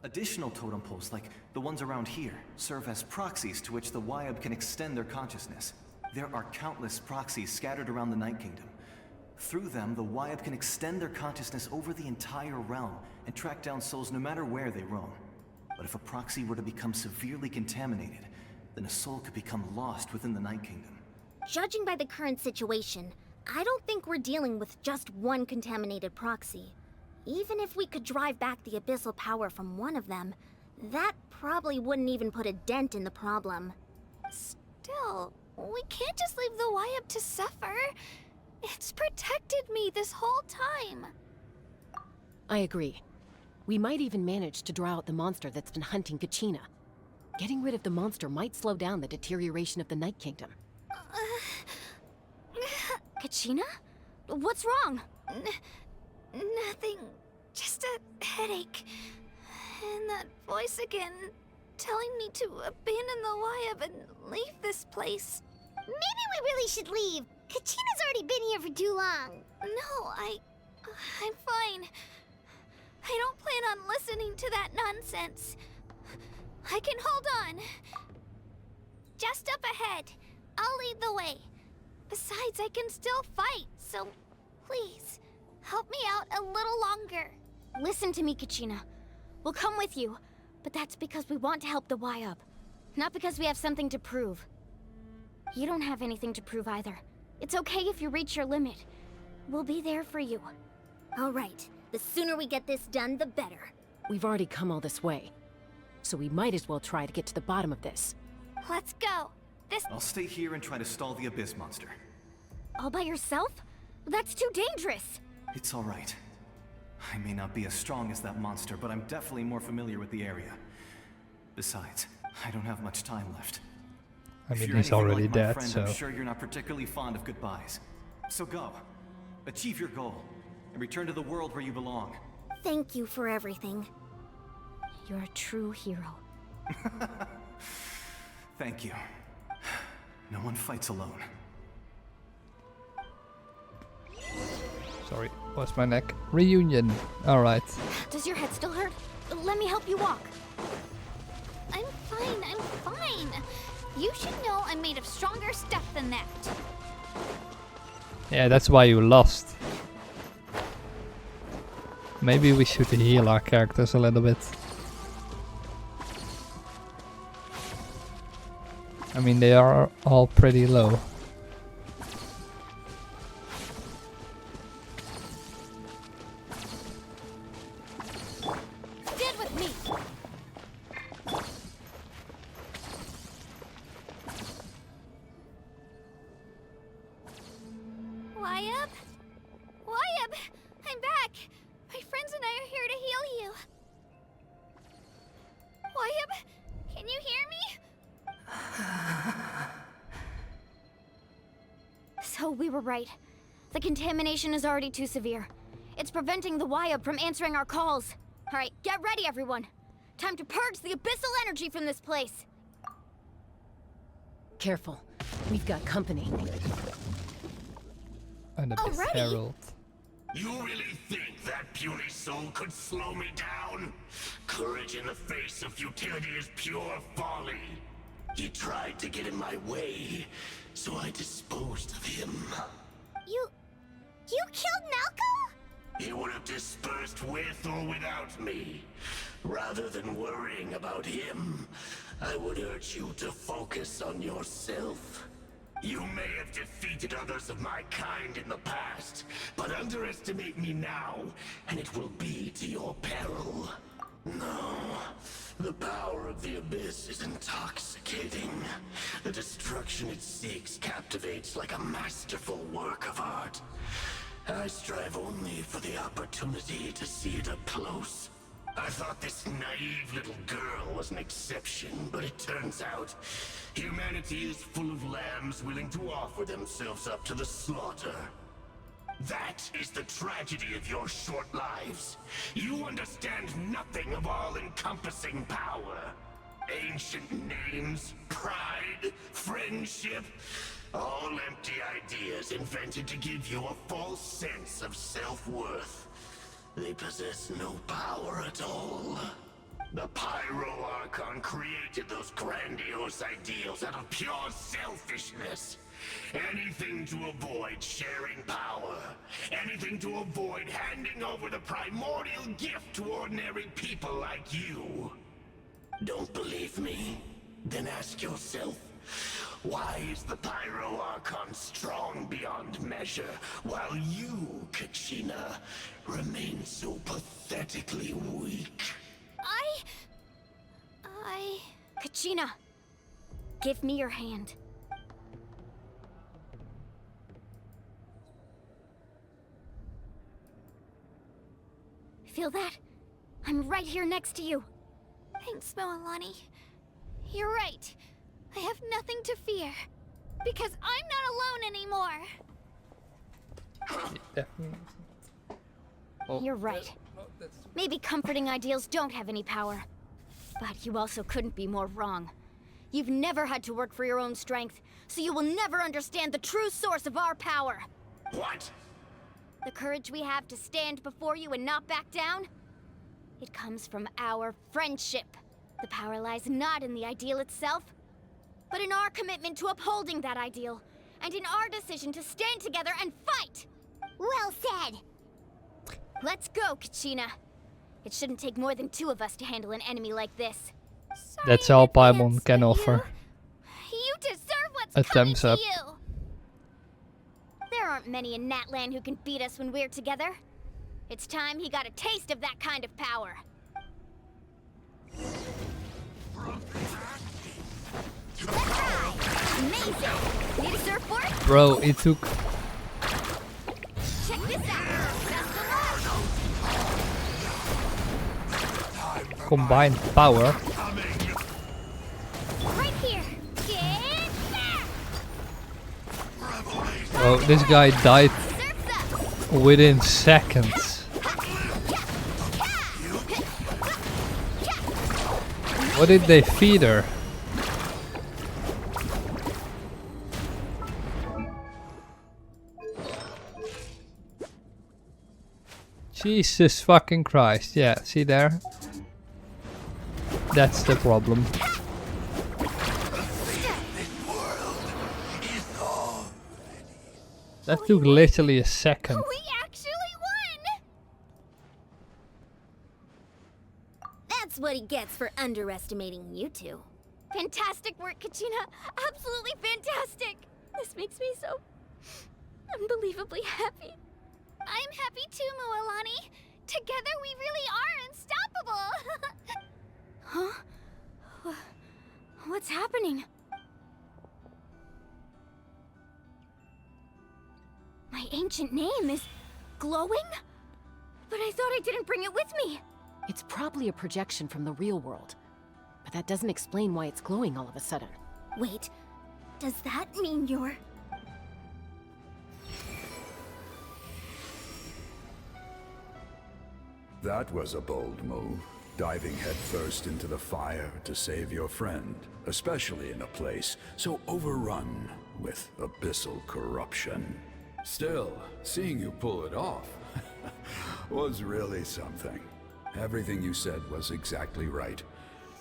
Additional totem poles, like the ones around here, serve as proxies to which the Wyab can extend their consciousness. There are countless proxies scattered around the Night Kingdom. Through them, the Wyab can extend their consciousness over the entire realm and track down souls no matter where they roam. But if a proxy were to become severely contaminated, then a soul could become lost within the Night Kingdom. Judging by the current situation, I don't think we're dealing with just one contaminated proxy. Even if we could drive back the abyssal power from one of them, that probably wouldn't even put a dent in the problem. Still, We can't just leave the Wyabb to suffer. It's protected me this whole time. I agree. We might even manage to draw out the monster that's been hunting Kachina. Getting rid of the monster might slow down the deterioration of the Night Kingdom. Kachina? What's wrong? Nothing. Just a headache. And that voice again, telling me to abandon the Wyabb and leave this place. Maybe we really should leave. Kachina's already been here for too long. No, I'm fine. I don't plan on listening to that nonsense. I can hold on. Just up ahead. I'll lead the way. Besides, I can still fight, so please, help me out a little longer. Listen to me, Kachina. We'll come with you, but that's because we want to help the Wyabb, not because we have something to prove. You don't have anything to prove either. It's okay if you reach your limit. We'll be there for you. All right. The sooner we get this done, the better. We've already come all this way, so we might as well try to get to the bottom of this. Let's go. I'll stay here and try to stall the Abyss monster. All by yourself? That's too dangerous. It's all right. I may not be as strong as that monster, but I'm definitely more familiar with the area. Besides, I don't have much time left. I mean, If you're he's anything already like my dead, friend, so... I'm sure you're not particularly fond of goodbyes. So go. Achieve your goal. And return to the world where you belong. Thank you for everything. You're a true hero. Thank you. No one fights alone. Sorry, lost my neck. Reunion. Alright. Does your head still hurt? Let me help you walk. I'm fine. You should know I'm made of stronger stuff than that. Yeah, that's why you lost. Maybe we should heal our characters a little bit. I mean, they are all pretty low. Stand with me. Wyabb? Wyabb! I'm back! My friends and I are here to heal you. Wyabb, can you hear me? So we were right. The contamination is already too severe. It's preventing the Wyabb from answering our calls. All right, get ready, everyone. Time to purge the abyssal energy from this place. Careful. We've got company. And Abyss Herald. You really think that puny soul could slow me down? Courage in the face of futility is pure folly. He tried to get in my way, so I disposed of him. You killed Malcolm? He would have dispersed with or without me. Rather than worrying about him, I would urge you to focus on yourself. You may have defeated others of my kind in the past, but underestimate me now, and it will be to your peril. No, the power of the Abyss is intoxicating. The destruction it seeks captivates like a masterful work of art. I strive only for the opportunity to see it up close. I thought this naive little girl was an exception, but it turns out humanity is full of lambs willing to offer themselves up to the slaughter. That is the tragedy of your short lives. You understand nothing of all-encompassing power. Ancient names, pride, friendship, all empty ideas invented to give you a false sense of self-worth. They possess no power at all. The Pyro Archon created those grandiose ideals out of pure selfishness. Anything to avoid sharing power. Anything to avoid handing over the primordial gift to ordinary people like you. Don't believe me? Then ask yourself, why is the Pyro Archon strong beyond measure, while you, Kachina, remain so pathetically weak? Kachina, give me your hand. feel that? I'm right here next to you. Thanks, Moalani. You're right. I have nothing to fear. Because I'm not alone anymore. Definitely. Oh, You're right. Maybe comforting ideals don't have any power. But you also couldn't be more wrong. You've never had to work for your own strength, so you will never understand the true source of our power. What? The courage we have to stand before you and not back down? It comes from our friendship. The power lies not in the ideal itself, but in our commitment to upholding that ideal, and in our decision to stand together and fight! Well said! Let's go, Kachina. It shouldn't take more than 2 of us to handle an enemy like this. That's all Paimon can offer. You deserve what's A coming thumbs to up. you! There aren't many in Natlan who can beat us when we're together. It's time he got a taste of that kind of power. Amazing! Need a surfboard? Bro, it took Check this out! combined power. Right here! Get back! Oh, this guy died within seconds. What did they feed her? Jesus fucking Christ. Yeah, see there? That's the problem. That took literally a second. We actually won! That's what he gets for underestimating you two. Fantastic work, Kachina. Absolutely fantastic. This makes me so unbelievably happy. I'm happy too, Moalani. Together we really are unstoppable. Huh? What's happening? My ancient name is glowing? But I thought I didn't bring it with me. It's probably a projection from the real world. But that doesn't explain why it's glowing all of a sudden. Wait, does that mean you're... That was a bold move, diving headfirst into the fire to save your friend, especially in a place so overrun with abyssal corruption. Still, seeing you pull it off was really something. Everything you said was exactly right.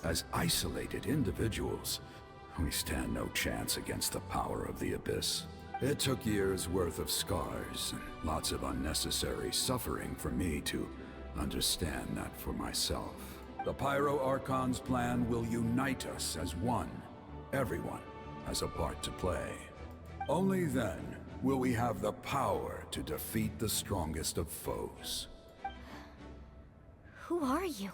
As isolated individuals, we stand no chance against the power of the Abyss. It took years' worth of scars and lots of unnecessary suffering for me to understand that for myself. The Pyro Archon's plan will unite us as one. Everyone has a part to play. Only then will we have the power to defeat the strongest of foes. Who are you?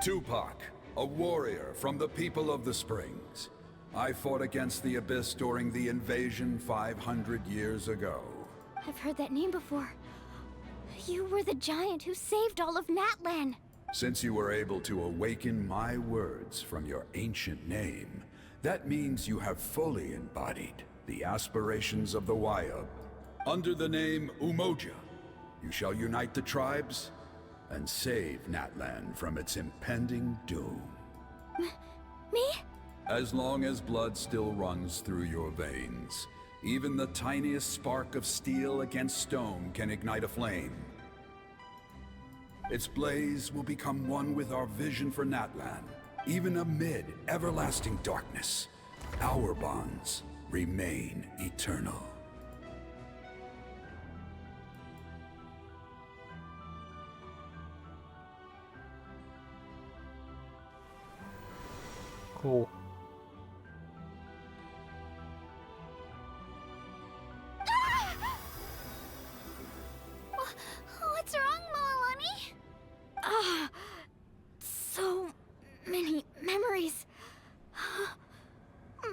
Tupac, a warrior from the people of the Springs. I fought against the Abyss during the invasion 500 years ago. I've heard that name before. You were the giant who saved all of Natlan. Since you were able to awaken my words from your ancient name, that means you have fully embodied the aspirations of the Wayub. Under the name Umoja, you shall unite the tribes and save Natlan from its impending doom. Me? As long as blood still runs through your veins, even the tiniest spark of steel against stone can ignite a flame. Its blaze will become one with our vision for Natlan. Even amid everlasting darkness, our bonds remain eternal. Cool. What's wrong, Moalani? So many memories.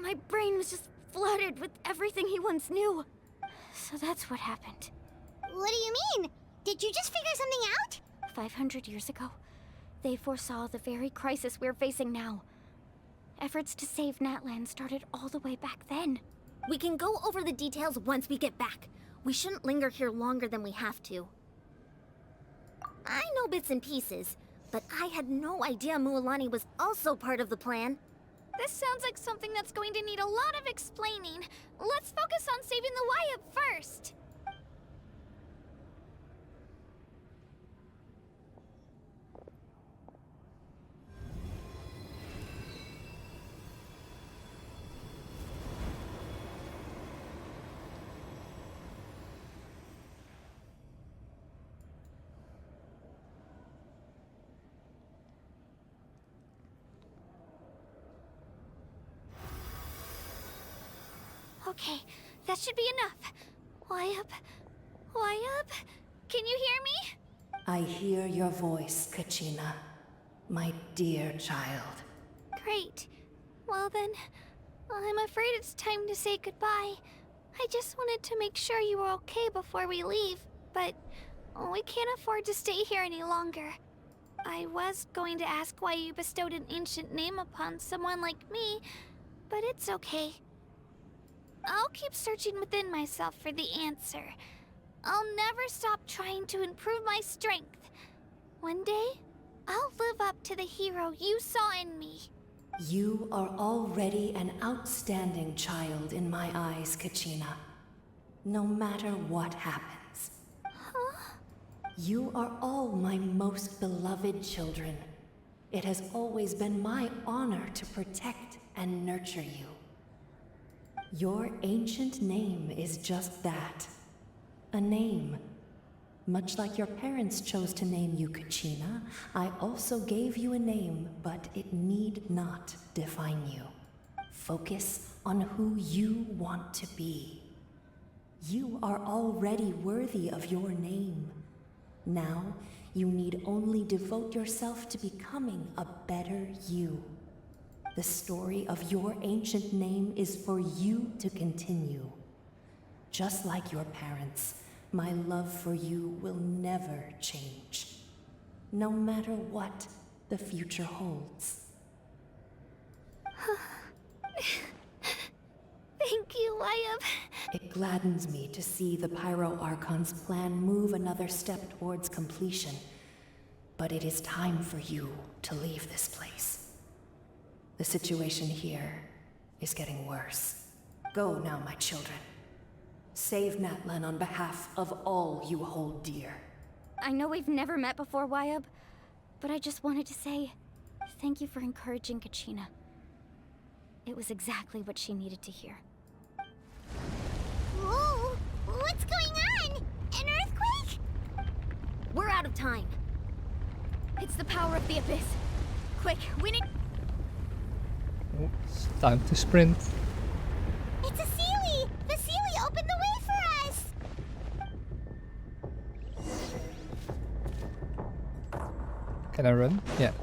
My brain was just flooded with everything he once knew. So that's what happened. What do you mean? Did you just figure something out? 500 years ago, they foresaw the very crisis we're facing now. Efforts to save Natlan started all the way back then. We can go over the details once we get back. We shouldn't linger here longer than we have to. I know bits and pieces, but I had no idea Mualani was also part of the plan. This sounds like something that's going to need a lot of explaining. Let's focus on saving the Wyatt first. Okay, that should be enough. Wyatt? Can you hear me? I hear your voice, Kachina, my dear child. Great. Well then, I'm afraid it's time to say goodbye. I just wanted to make sure you were okay before we leave, but we can't afford to stay here any longer. I was going to ask why you bestowed an ancient name upon someone like me, but it's okay. I'll keep searching within myself for the answer. I'll never stop trying to improve my strength. One day, I'll live up to the hero you saw in me. You are already an outstanding child in my eyes, Kachina. No matter what happens. Huh? You are all my most beloved children. It has always been my honor to protect and nurture you. Your ancient name is just that. A name. Much like your parents chose to name you Kachina, I also gave you a name, but it need not define you. Focus on who you want to be. You are already worthy of your name. Now, you need only devote yourself to becoming a better you. The story of your ancient name is for you to continue. Just like your parents, my love for you will never change. No matter what the future holds. Thank you, Wyatt. It gladdens me to see the Pyro Archon's plan move another step towards completion. But it is time for you to leave this place. The situation here is getting worse. Go now, my children. Save Natlan on behalf of all you hold dear. I know we've never met before, Wyatt, but I just wanted to say thank you for encouraging Kachina. It was exactly what she needed to hear. Whoa! What's going on? An earthquake? We're out of time. It's the power of the Abyss. Quick, we need... Oh, it's time to sprint. It's a Sealy! The Sealy opened the way for us! Can I run? Yeah.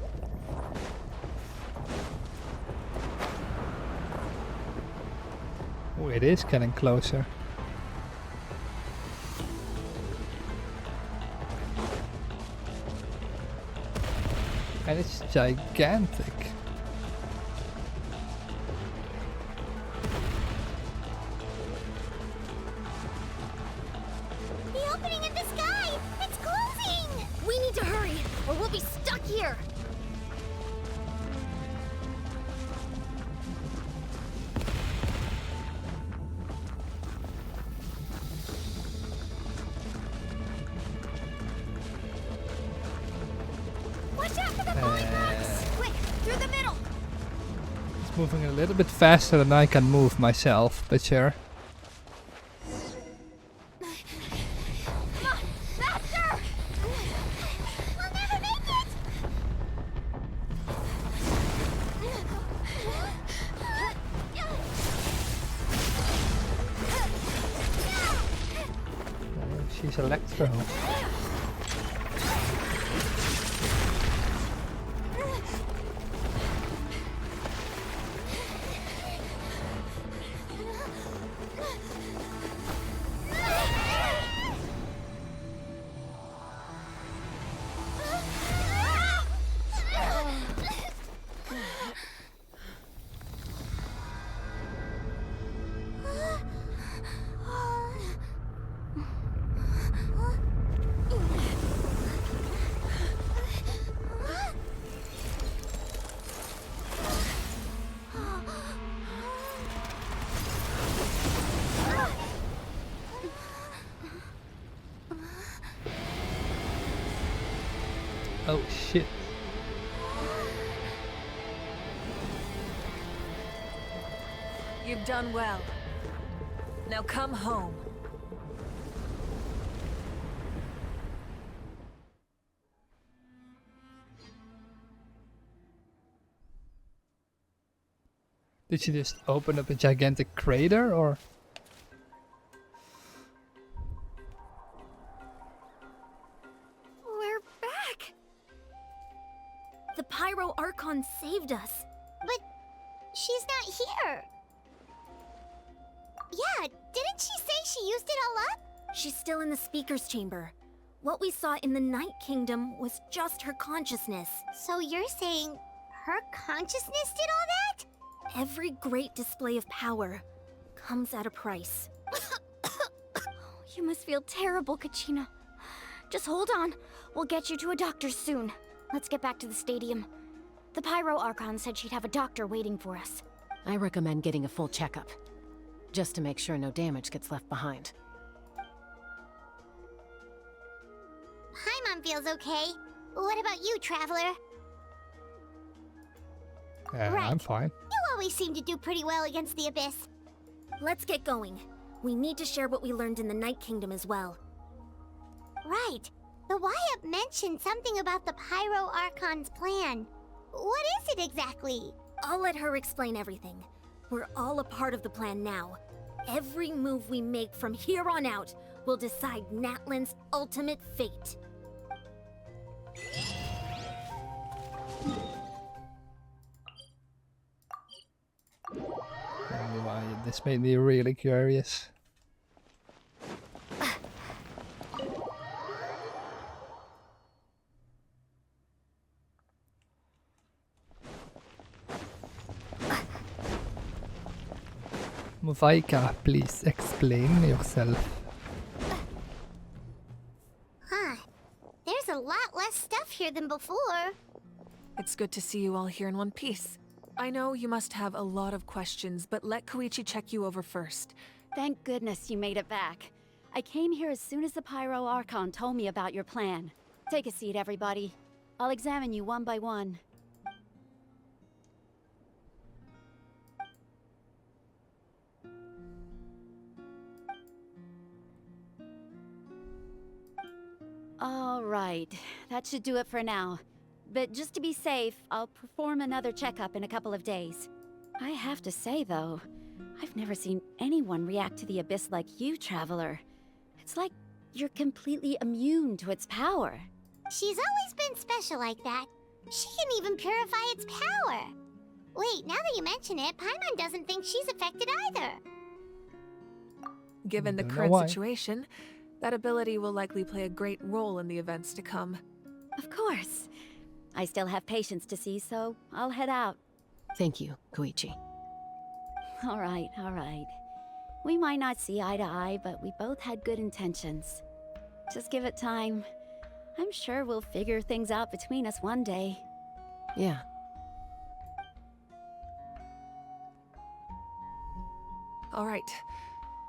Oh, it is getting closer. And it's gigantic. The opening in the sky! It's closing! We need to hurry, or we'll be stuck here! Watch out for the falling rocks! Quick, through the middle! It's moving a little bit faster than I can move myself, but sure. Come on, faster! We'll never make it! She's Electro. Oh shit. You've done well. Now come home. Did she just open up a gigantic crater, or? We're back! The Pyro Archon saved us. But she's not here. Yeah, didn't she say she used it all up? She's still in the Speaker's Chamber. What we saw in the Night Kingdom was just her consciousness. So you're saying her consciousness did all that? Every great display of power comes at a price. You must feel terrible, Kachina. Just hold on. We'll get you to a doctor soon. Let's get back to the stadium. The Pyro Archon said she'd have a doctor waiting for us. I recommend getting a full checkup, just to make sure no damage gets left behind. Paimon feels okay. What about you, Traveler? Yeah, I'm fine. You always seem to do pretty well against the Abyss. Let's get going. We need to share what we learned in the Night Kingdom as well. Right. The Wyatt mentioned something about the Pyro Archon's plan. What is it exactly? I'll let her explain everything. We're all a part of the plan now. Every move we make from here on out will decide Natlan's ultimate fate. This made me really curious. Muvaika, please explain yourself. Huh. There's a lot less stuff here than before. It's good to see you all here in one piece. I know you must have a lot of questions, but let Koichi check you over first. Thank goodness you made it back. I came here as soon as the Pyro Archon told me about your plan. Take a seat, everybody. I'll examine you one by one. All right, that should do it for now. But just to be safe, I'll perform another checkup in a couple of days. I have to say, though, I've never seen anyone react to the Abyss like you, Traveler. It's like you're completely immune to its power. She's always been special like that. She can even purify its power. Wait, now that you mention it, Paimon doesn't think she's affected either. Given the current situation, that ability will likely play a great role in the events to come. Of course. I still have patients to see, so I'll head out. Thank you, Koichi. All right, all right. We might not see eye to eye, but we both had good intentions. Just give it time. I'm sure we'll figure things out between us one day. Yeah. All right.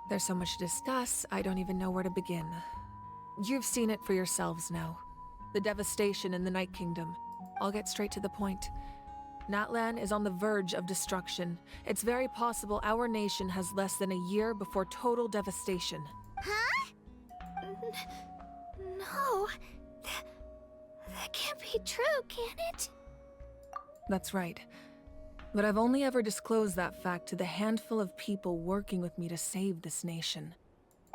There's so much to discuss, I don't even know where to begin. You've seen it for yourselves now. The devastation in the Night Kingdom. I'll get straight to the point. Natlan is on the verge of destruction. It's very possible our nation has less than a year before total devastation. Huh? No. That can't be true, can it? That's right. But I've only ever disclosed that fact to the handful of people working with me to save this nation.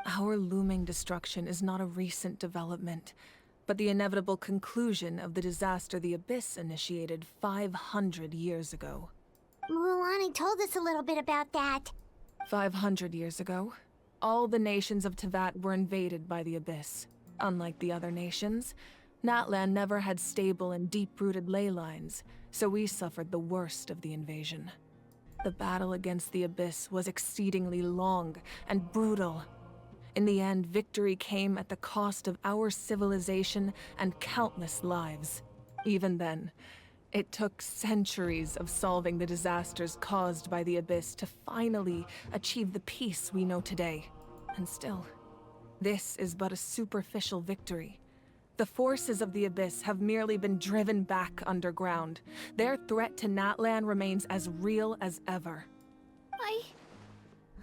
Our looming destruction is not a recent development, but the inevitable conclusion of the disaster the Abyss initiated 500 years ago. Mualani told us a little bit about that. 500 years ago, all the nations of Teyvat were invaded by the Abyss. Unlike the other nations, Natlan never had stable and deep-rooted ley lines, so we suffered the worst of the invasion. The battle against the Abyss was exceedingly long and brutal. In the end, victory came at the cost of our civilization and countless lives. Even then, it took centuries of solving the disasters caused by the Abyss to finally achieve the peace we know today. And still, this is but a superficial victory. The forces of the Abyss have merely been driven back underground. Their threat to Natlan remains as real as ever.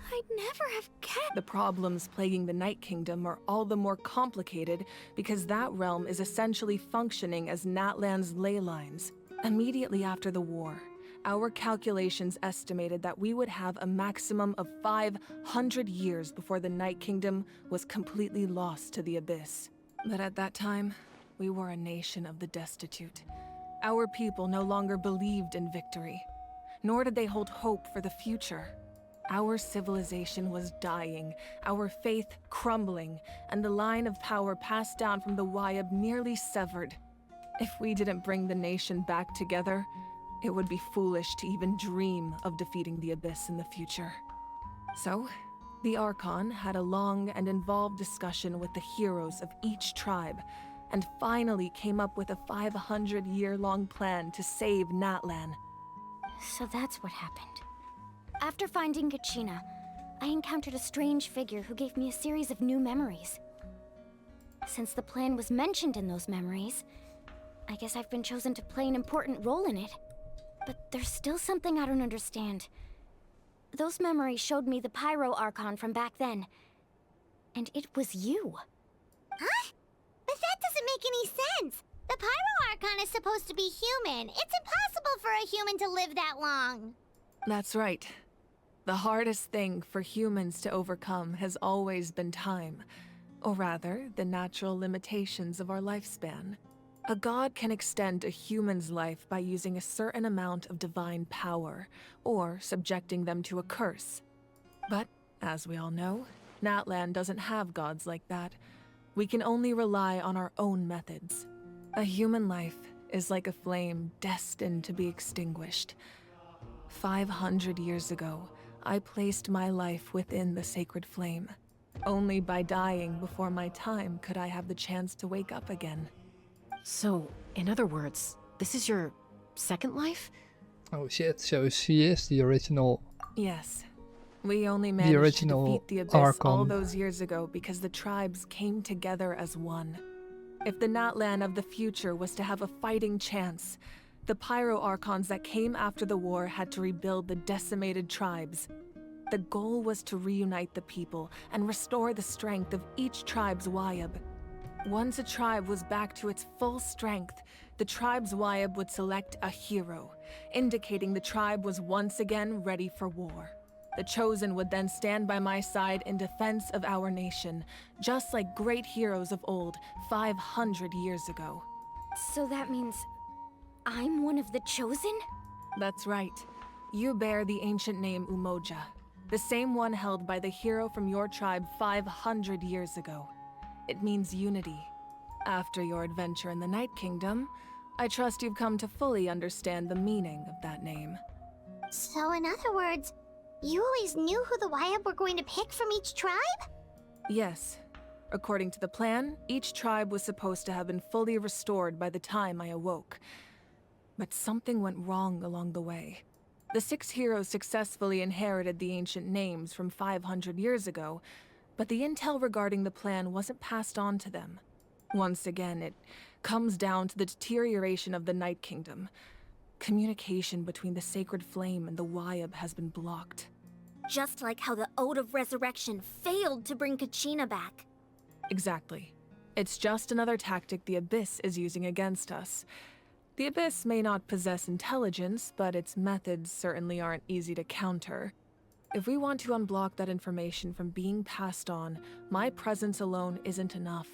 I'd never have guessed. The problems plaguing the Night Kingdom are all the more complicated because that realm is essentially functioning as Natlan's ley lines. Immediately after the war, our calculations estimated that we would have a maximum of 500 years before the Night Kingdom was completely lost to the Abyss. But at that time, we were a nation of the destitute. Our people no longer believed in victory, nor did they hold hope for the future. Our civilization was dying, our faith crumbling, and the line of power passed down from the Wayab nearly severed. If we didn't bring the nation back together, it would be foolish to even dream of defeating the Abyss in the future. So, the Archon had a long and involved discussion with the heroes of each tribe, and finally came up with a 500-year-long plan to save Natlan. So that's what happened. After finding Kachina, I encountered a strange figure who gave me a series of new memories. Since the plan was mentioned in those memories, I guess I've been chosen to play an important role in it. But there's still something I don't understand. Those memories showed me the Pyro Archon from back then. And it was you. Huh? But that doesn't make any sense. The Pyro Archon is supposed to be human. It's impossible for a human to live that long. That's right. The hardest thing for humans to overcome has always been time, or rather, the natural limitations of our lifespan. A god can extend a human's life by using a certain amount of divine power, or subjecting them to a curse. But, as we all know, Natlan doesn't have gods like that. We can only rely on our own methods. A human life is like a flame destined to be extinguished. 500 years ago, I placed my life within the sacred flame. Only by dying before my time could I have the chance to wake up again. So, in other words, this is your second life? Oh shit, so she is the original. Yes. We only managed to defeat the Abyss Archon. all those years ago because the tribes came together as one. If the Natlan of the future was to have a fighting chance, the Pyro Archons that came after the war had to rebuild the decimated tribes. The goal was to reunite the people and restore the strength of each tribe's Wayab. Once a tribe was back to its full strength, the tribe's Wayab would select a hero, indicating the tribe was once again ready for war. The Chosen would then stand by my side in defense of our nation, just like great heroes of old 500 years ago. So that means I'm one of the Chosen? That's right. You bear the ancient name Umoja, the same one held by the hero from your tribe 500 years ago. It means unity. After your adventure in the Night Kingdom, I trust you've come to fully understand the meaning of that name. So in other words, you always knew who the Wayab were going to pick from each tribe? Yes. According to the plan, each tribe was supposed to have been fully restored by the time I awoke. But something went wrong along the way. The 6 heroes successfully inherited the ancient names from 500 years ago, but the intel regarding the plan wasn't passed on to them. Once again, it comes down to the deterioration of the Night Kingdom. Communication between the Sacred Flame and the Wayab has been blocked. Just like how the Ode of Resurrection failed to bring Kachina back. Exactly. It's just another tactic the Abyss is using against us. The Abyss may not possess intelligence, but its methods certainly aren't easy to counter. If we want to unblock that information from being passed on, my presence alone isn't enough.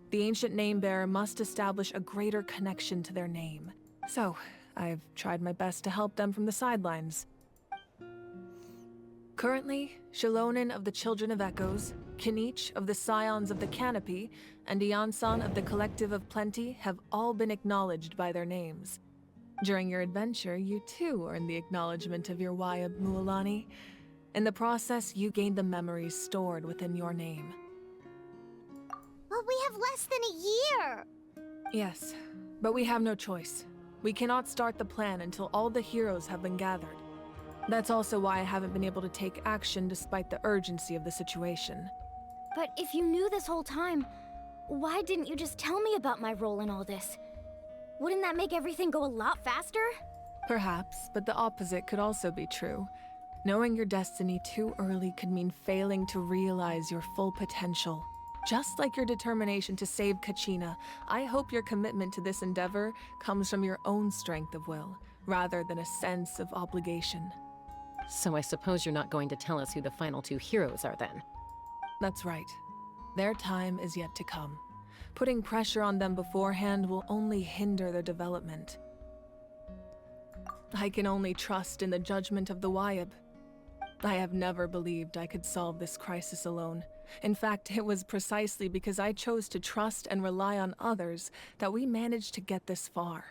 The ancient name-bearer must establish a greater connection to their name. So, I've tried my best to help them from the sidelines. Currently, Shilonin of the Children of Echoes, Kinich of the Scions of the Canopy, and Iansan of the Collective of Plenty have all been acknowledged by their names. During your adventure, you too earned the acknowledgement of your Wayab, Mualani. In the process, you gained the memories stored within your name. Well, we have less than a year! Yes, but we have no choice. We cannot start the plan until all the heroes have been gathered. That's also why I haven't been able to take action despite the urgency of the situation. But if you knew this whole time, Why didn't you just tell me about my role in all this? Wouldn't that make everything go a lot faster? Perhaps, but the opposite could also be true. Knowing your destiny too early could mean failing to realize your full potential. Just like your determination to save Kachina, I hope your commitment to this endeavor comes from your own strength of will, rather than a sense of obligation. So I suppose you're not going to tell us who the final two heroes are then? That's right. Their time is yet to come. Putting pressure on them beforehand will only hinder their development. I can only trust in the judgment of the Wyab. I have never believed I could solve this crisis alone. In fact, it was precisely because I chose to trust and rely on others that we managed to get this far.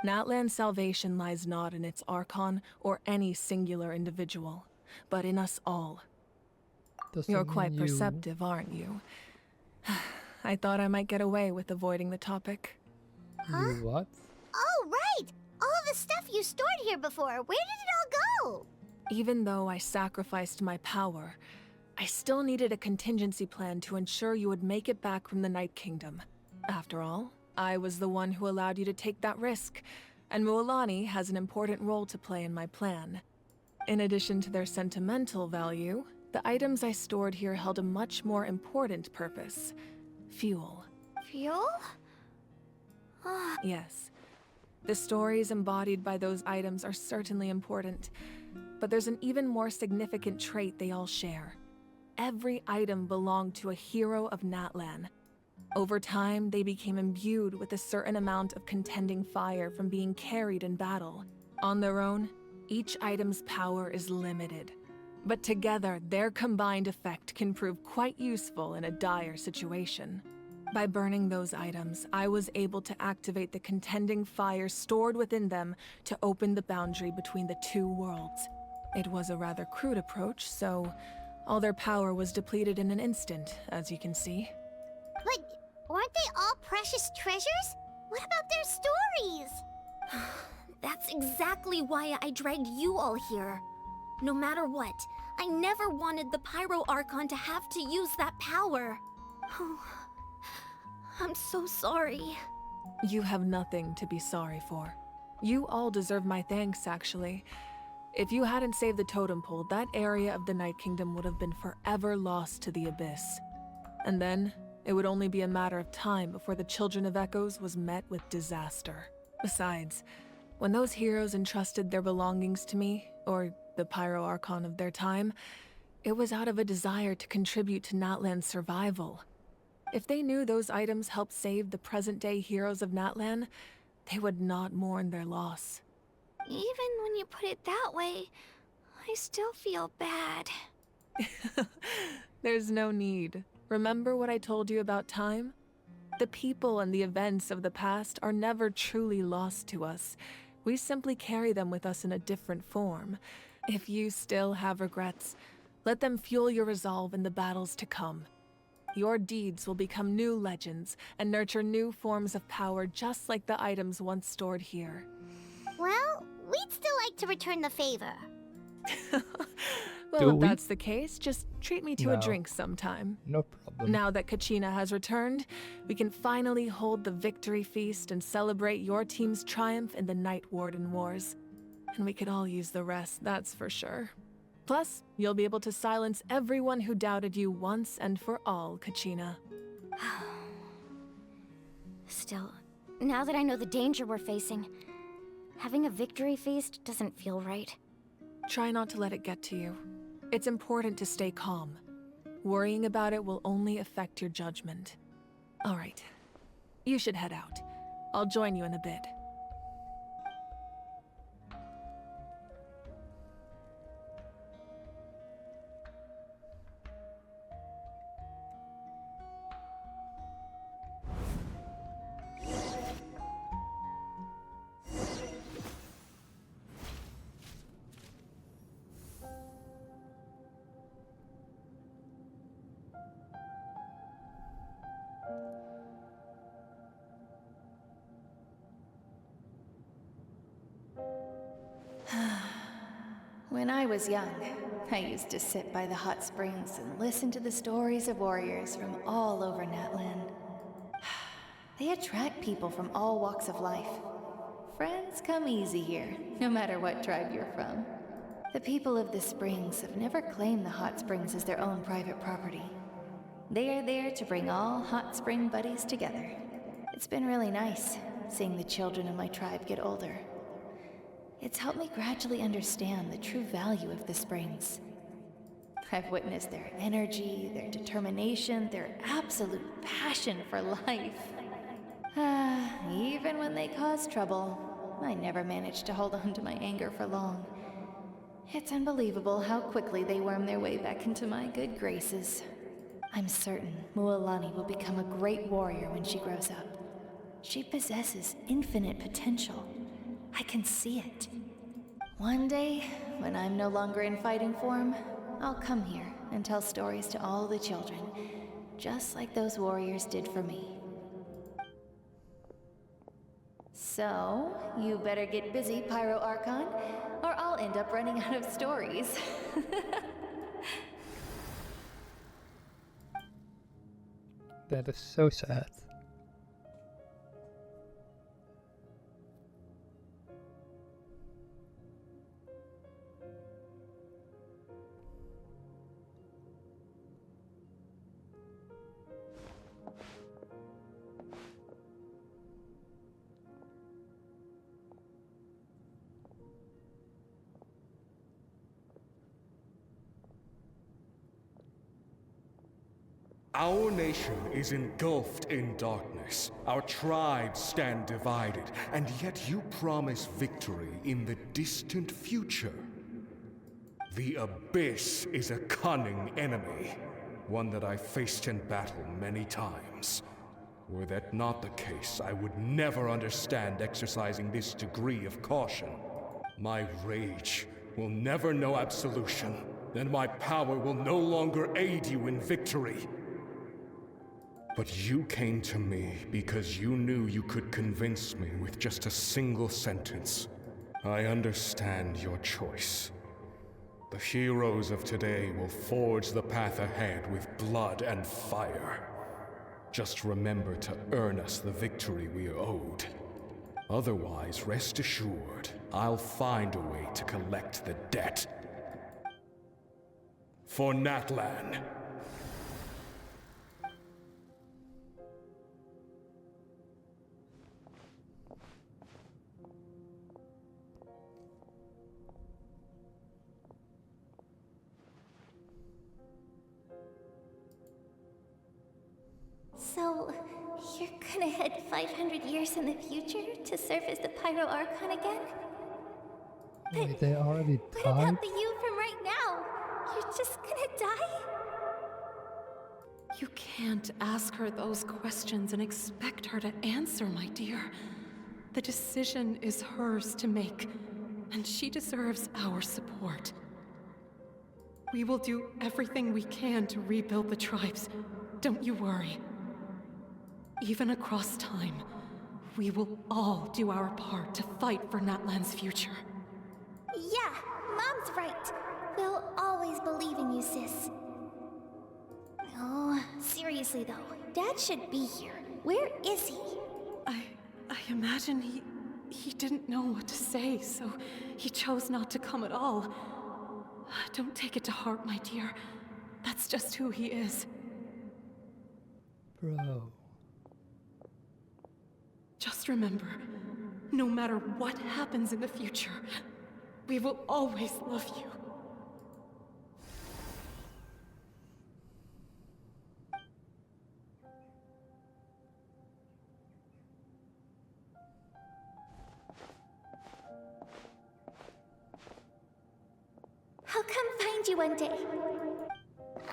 Natlan's salvation lies not in its Archon or any singular individual, but in us all. You're quite perceptive, aren't you? I thought I might get away with avoiding the topic. You what? Oh, right! All the stuff you stored here before, where did it all go? Even though I sacrificed my power, I still needed a contingency plan to ensure you would make it back from the Night Kingdom. After all, I was the one who allowed you to take that risk, and Mualani has an important role to play in my plan. In addition to their sentimental value, the items I stored here held a much more important purpose. Fuel. Fuel? Yes. The stories embodied by those items are certainly important, but there's an even more significant trait they all share. Every item belonged to a hero of Natlan. Over time, they became imbued with a certain amount of contending fire from being carried in battle. On their own, each item's power is limited. But together, their combined effect can prove quite useful in a dire situation. By burning those items, I was able to activate the contending fire stored within them to open the boundary between the two worlds. It was a rather crude approach, so all their power was depleted in an instant, as you can see. But weren't they all precious treasures? What about their stories? That's exactly why I dragged you all here. No matter what, I never wanted the Pyro Archon to have to use that power. Oh, I'm so sorry. You have nothing to be sorry for. You all deserve my thanks, actually. If you hadn't saved the totem pole, that area of the Night Kingdom would have been forever lost to the Abyss. And then, it would only be a matter of time before the Children of Echoes was met with disaster. Besides, when those heroes entrusted their belongings to me, or the Pyro Archon of their time, it was out of a desire to contribute to Natlan's survival. If they knew those items helped save the present-day heroes of Natlan, they would not mourn their loss. Even when you put it that way, I still feel bad. There's no need. Remember what I told you about time? The people and the events of the past are never truly lost to us. We simply carry them with us in a different form. If you still have regrets, let them fuel your resolve in the battles to come. Your deeds will become new legends and nurture new forms of power just like the items once stored here. Well, we'd still like to return the favor. Well, if that's the case, just treat me to a No. drink sometime. No problem. Now that Kachina has returned, we can finally hold the victory feast and celebrate your team's triumph in the Night Warden Wars. And we could all use the rest, that's for sure. Plus, you'll be able to silence everyone who doubted you once and for all, Kachina. Still, now that I know the danger we're facing, having a victory feast doesn't feel right. Try not to let it get to you. It's important to stay calm. Worrying about it will only affect your judgment. All right. You should head out. I'll join you in a bit. When I was young, I used to sit by the hot springs and listen to the stories of warriors from all over Natlan. They attract people from all walks of life. Friends come easy here, no matter what tribe you're from. The people of the Springs have never claimed the hot springs as their own private property. They are there to bring all hot spring buddies together. It's been really nice, seeing the children of my tribe get older. It's helped me gradually understand the true value of the springs. I've witnessed their energy, their determination, their absolute passion for life. Even when they cause trouble, I never managed to hold on to my anger for long. It's unbelievable how quickly they worm their way back into my good graces. I'm certain Mualani will become a great warrior when she grows up. She possesses infinite potential. I can see it. One day, when I'm no longer in fighting form, I'll come here and tell stories to all the children, just like those warriors did for me. So, you better get busy, Pyro Archon, or I'll end up running out of stories. That is so sad. Our nation is engulfed in darkness. Our tribes stand divided, and yet you promise victory in the distant future. The Abyss is a cunning enemy, one that I've faced in battle many times. Were that not the case, I would never understand exercising this degree of caution. My rage will never know absolution, and my power will no longer aid you in victory. But you came to me because you knew you could convince me with just a single sentence. I understand your choice. The heroes of today will forge the path ahead with blood and fire. Just remember to earn us the victory we are owed. Otherwise, rest assured, I'll find a way to collect the debt. For Natlan. So, you're gonna head 500 years in the future to serve as the Pyro Archon again? Wait, they already What died? about the you from right now? You're just gonna die? You can't ask her those questions and expect her to answer, my dear. The decision is hers to make, and she deserves our support. We will do everything we can to rebuild the tribes. Don't you worry. Even across time, we will all do our part to fight for Natlan's future. Yeah, Mom's right. We'll always believe in you, sis. Oh, seriously though, Dad should be here. Where is he? I imagine he didn't know what to say, so he chose not to come at all. Don't take it to heart, my dear. That's just who he is. Bro. Just remember, no matter what happens in the future, we will always love you. I'll come find you one day.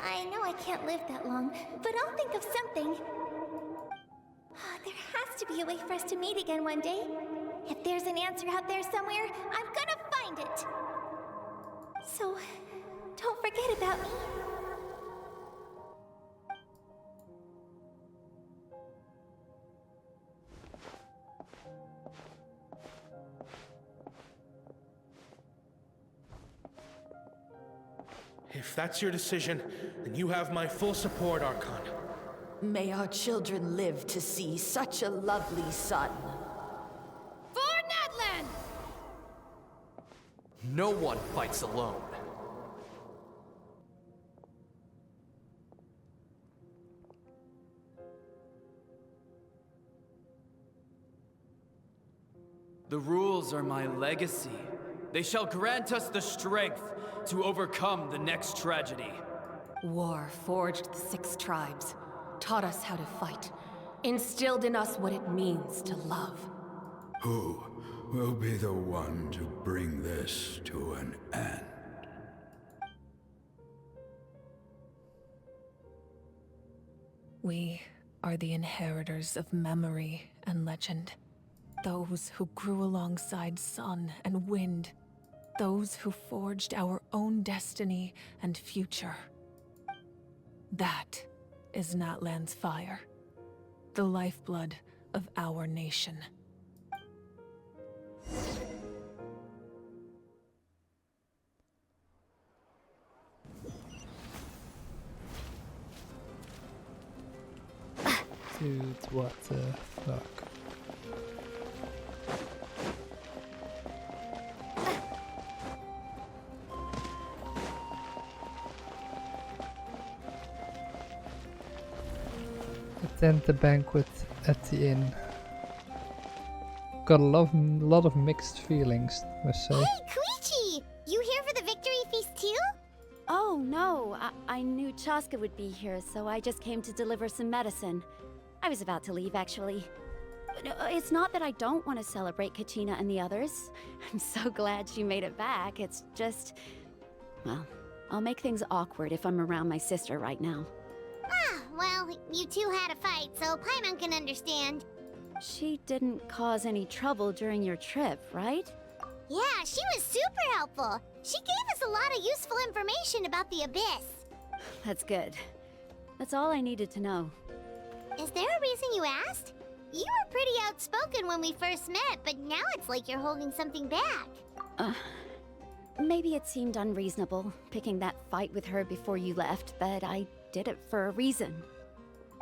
I know I can't live that long, but I'll think of something. There has to be a way for us to meet again one day. If there's an answer out there somewhere, I'm gonna find it. So, don't forget about me. If that's your decision, then you have my full support, Archon. May our children live to see such a lovely son. For Natlan! No one fights alone. The rules are my legacy. They shall grant us the strength to overcome the next tragedy. War forged the 6 tribes, taught us how to fight, instilled in us what it means to love. Who will be the one to bring this to an end? We are the inheritors of memory and legend. Those who grew alongside sun and wind. Those who forged our own destiny and future. That is Natlan's fire. The lifeblood of our nation. Dude, what the fuck? Attend the banquet at the inn. Got a lot of mixed feelings, must say. Hey, Koichi! You here for the victory feast too? Oh, no. I knew Chaska would be here, so I just came to deliver some medicine. I was about to leave, actually. But it's not that I don't want to celebrate Kachina and the others. I'm so glad she made it back. It's just... well, I'll make things awkward if I'm around my sister right now. Ah, well, you two had a fight, so Paimon can understand. She didn't cause any trouble during your trip, right? Yeah, she was super helpful. She gave us a lot of useful information about the Abyss. That's good. That's all I needed to know. Is there a reason you asked? You were pretty outspoken when we first met, but now it's like you're holding something back. Maybe it seemed unreasonable, picking that fight with her before you left, but I did it for a reason.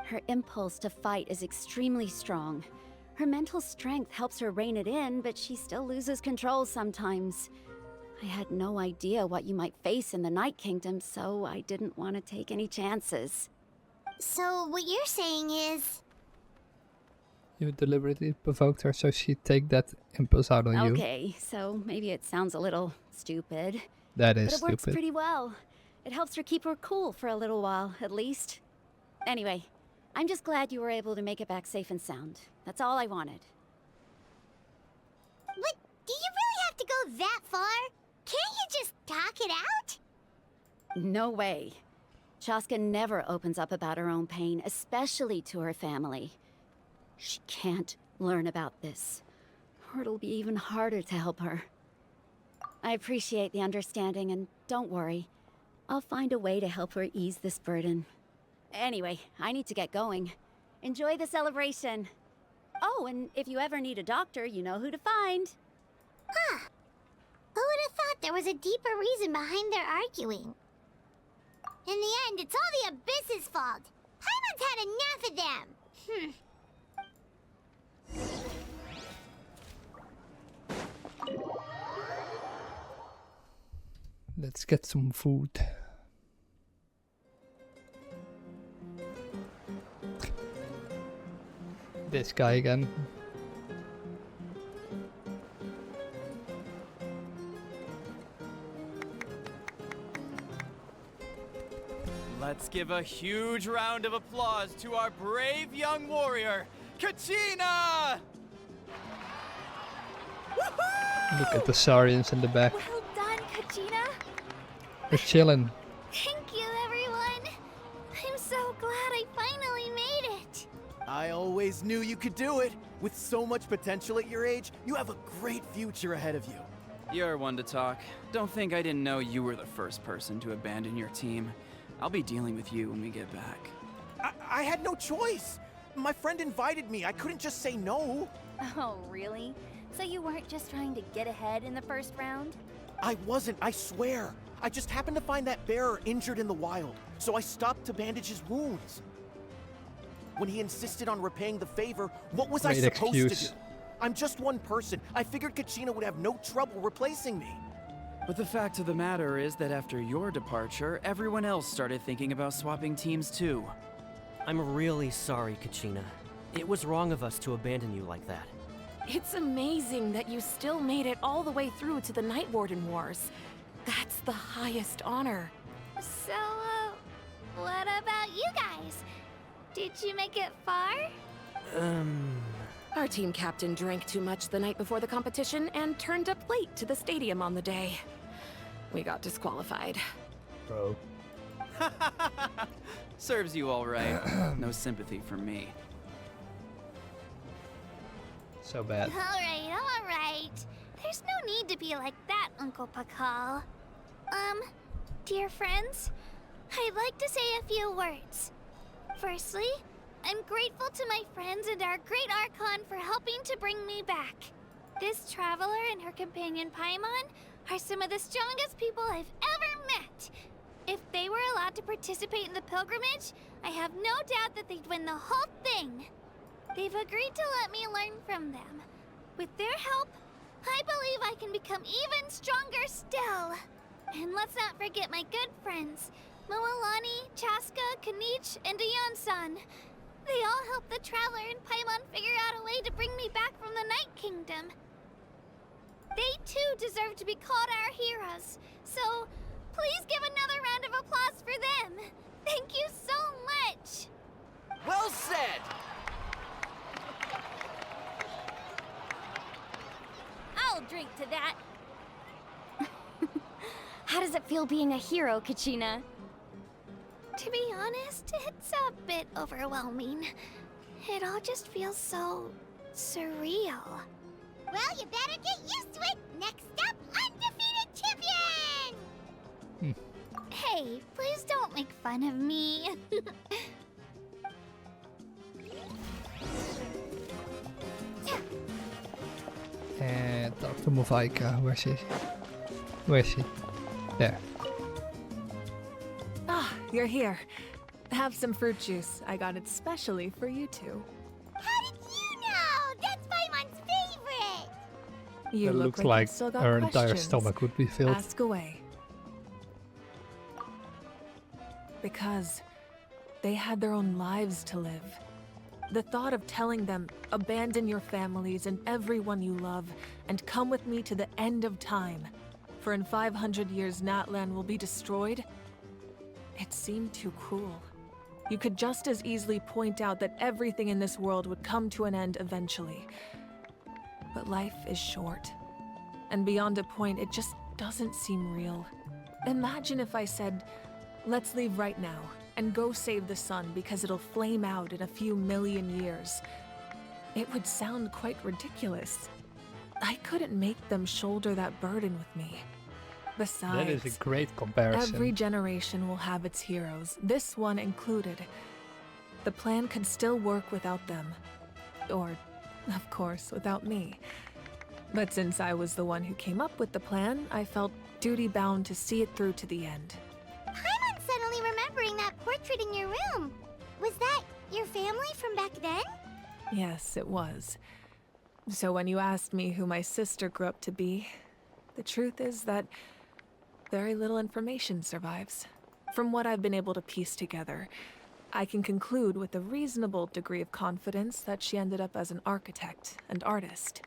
Her impulse to fight is extremely strong. Her mental strength helps her rein it in, but she still loses control sometimes. I had no idea what you might face in the Night Kingdom, so I didn't want to take any chances. So what you're saying is... You deliberately provoked her so she'd take that impulse out on you. Okay, so maybe it sounds a little stupid. That is but it works stupid. pretty well. It helps her keep her cool for a little while, at least. Anyway, I'm just glad you were able to make it back safe and sound. That's all I wanted. What? Do you really have to go that far? Can't you just talk it out? No way. Chaska never opens up about her own pain, especially to her family. She can't learn about this, or it'll be even harder to help her. I appreciate the understanding, and don't worry. I'll find a way to help her ease this burden. Anyway, I need to get going. Enjoy the celebration. Oh, and if you ever need a doctor, you know who to find. Huh. Who would have thought there was a deeper reason behind their arguing? In the end, it's all the Abyss's fault. Paimon's had enough of them. Let's get some food. This guy again. Let's give a huge round of applause to our brave young warrior, Kachina! Look at the Saurians in the back. Well done, Kachina. They're chilling. Thank you, everyone. I'm so glad I finally made it. I always knew you could do it. With so much potential at your age, you have a great future ahead of you. You're one to talk. Don't think I didn't know you were the first person to abandon your team. I'll be dealing with you when we get back. I had no choice. My friend invited me. I couldn't just say no. Oh, really? So you weren't just trying to get ahead in the first round? I wasn't, I swear. I just happened to find that bearer injured in the wild, so I stopped to bandage his wounds. When he insisted on repaying the favor, what was I Great supposed excuse. to do? I'm just one person. I figured Kachina would have no trouble replacing me. But the fact of the matter is that after your departure, everyone else started thinking about swapping teams too. I'm really sorry, Kachina. It was wrong of us to abandon you like that. It's amazing that you still made it all the way through to the Night Warden Wars. That's the highest honor. So, what about you guys? Did you make it far? Our team captain drank too much the night before the competition and turned up late to the stadium on the day. We got disqualified. Bro. Serves you all right. No sympathy from me. So bad. All right. There's no need to be like that, Uncle Pakal. Dear friends, I'd like to say a few words. Firstly, I'm grateful to my friends and our great Archon for helping to bring me back. This traveler and her companion Paimon are some of the strongest people I've ever met. If they were allowed to participate in the pilgrimage, I have no doubt that they'd win the whole thing. They've agreed to let me learn from them. With their help, I believe I can become even stronger still. And let's not forget my good friends, Moalani, Chaska, Kanich, and Dayon-san. They all helped the Traveler and Paimon figure out a way to bring me back from the Night Kingdom. They too deserve to be called our heroes, so please give another round of applause for them. Thank you so much. Well said! I'll drink to that. How does it feel being a hero, Kachina? To be honest, it's a bit overwhelming. It all just feels so surreal. Well, you better get used to it. Next up, undefeated champion! Hey, please don't make fun of me. And talk to Movaika. Where is she? Where is she? There. Ah, you're here. Have some fruit juice. I got it specially for you two. How did you know? That's Paimon's favorite! You It look looks like like you've still got her entire questions. stomach would be filled. Ask away. Because they had their own lives to live. The thought of telling them, abandon your families and everyone you love, and come with me to the end of time, for in 500 years Natlan will be destroyed, it seemed too cruel. You could just as easily point out that everything in this world would come to an end eventually. But life is short. And beyond a point, it just doesn't seem real. Imagine if I said, let's leave right now, and go save the sun because it'll flame out in a few million years. It would sound quite ridiculous. I couldn't make them shoulder that burden with me. Besides, That is a great comparison. every generation will have its heroes, this one included. The plan could still work without them. Or, of course, without me. But since I was the one who came up with the plan, I felt duty-bound to see it through to the end. Paimon's suddenly remembering that portrait in your room. Was that your family from back then? Yes, it was. So when you asked me who my sister grew up to be, the truth is that very little information survives. From what I've been able to piece together, I can conclude with a reasonable degree of confidence that she ended up as an architect and artist.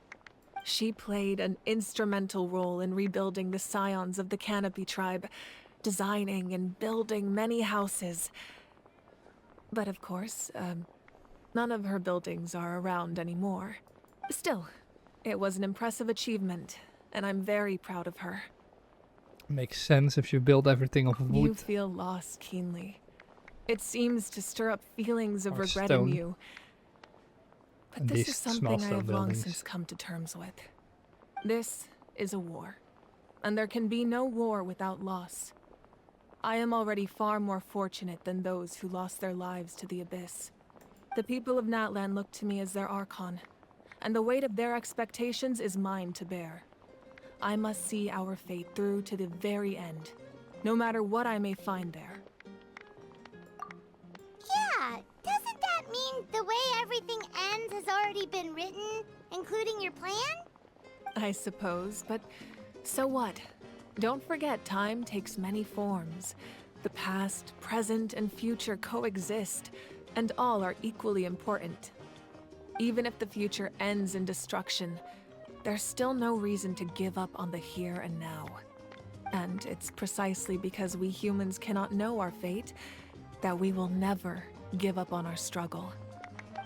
She played an instrumental role in rebuilding the scions of the Canopy tribe, designing and building many houses. But of course, none of her buildings are around anymore. Still, it was an impressive achievement, and I'm very proud of her. Makes sense if you build everything of You wood. feel loss keenly. It seems to stir up feelings of Or regret stone. in you. But And this these is small something I stone have long buildings. since come to terms with. This is a war, and there can be no war without loss. I am already far more fortunate than those who lost their lives to the Abyss. The people of Natlan look to me as their Archon, and the weight of their expectations is mine to bear. I must see our fate through to the very end, no matter what I may find there. Yeah, doesn't that mean already been written, including your plan? I suppose, but so what? Don't forget, time takes many forms. The past, present, and future coexist, and all are equally important. Even if the future ends in destruction, there's still no reason to give up on the here and now. And it's precisely because we humans cannot know our fate that we will never give up on our struggle.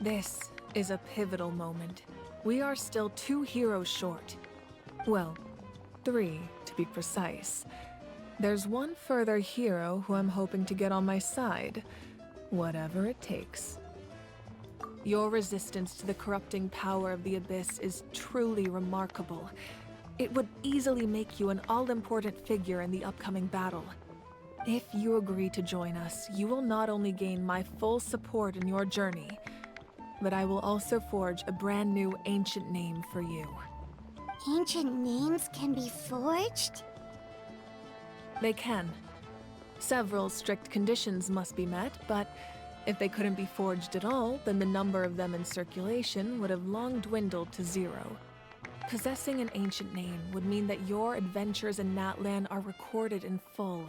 This is a pivotal moment. We are still 2 heroes short. Well, 3 to be precise. There's one further hero who I'm hoping to get on my side, whatever it takes. Your resistance to the corrupting power of the Abyss is truly remarkable. It would easily make you an all-important figure in the upcoming battle. If you agree to join us, you will not only gain my full support in your journey, but I will also forge a brand new ancient name for you. Ancient names can be forged? They can. Several strict conditions must be met, but if they couldn't be forged at all, then the number of them in circulation would have long dwindled to 0. Possessing an ancient name would mean that your adventures in Natlan are recorded in full.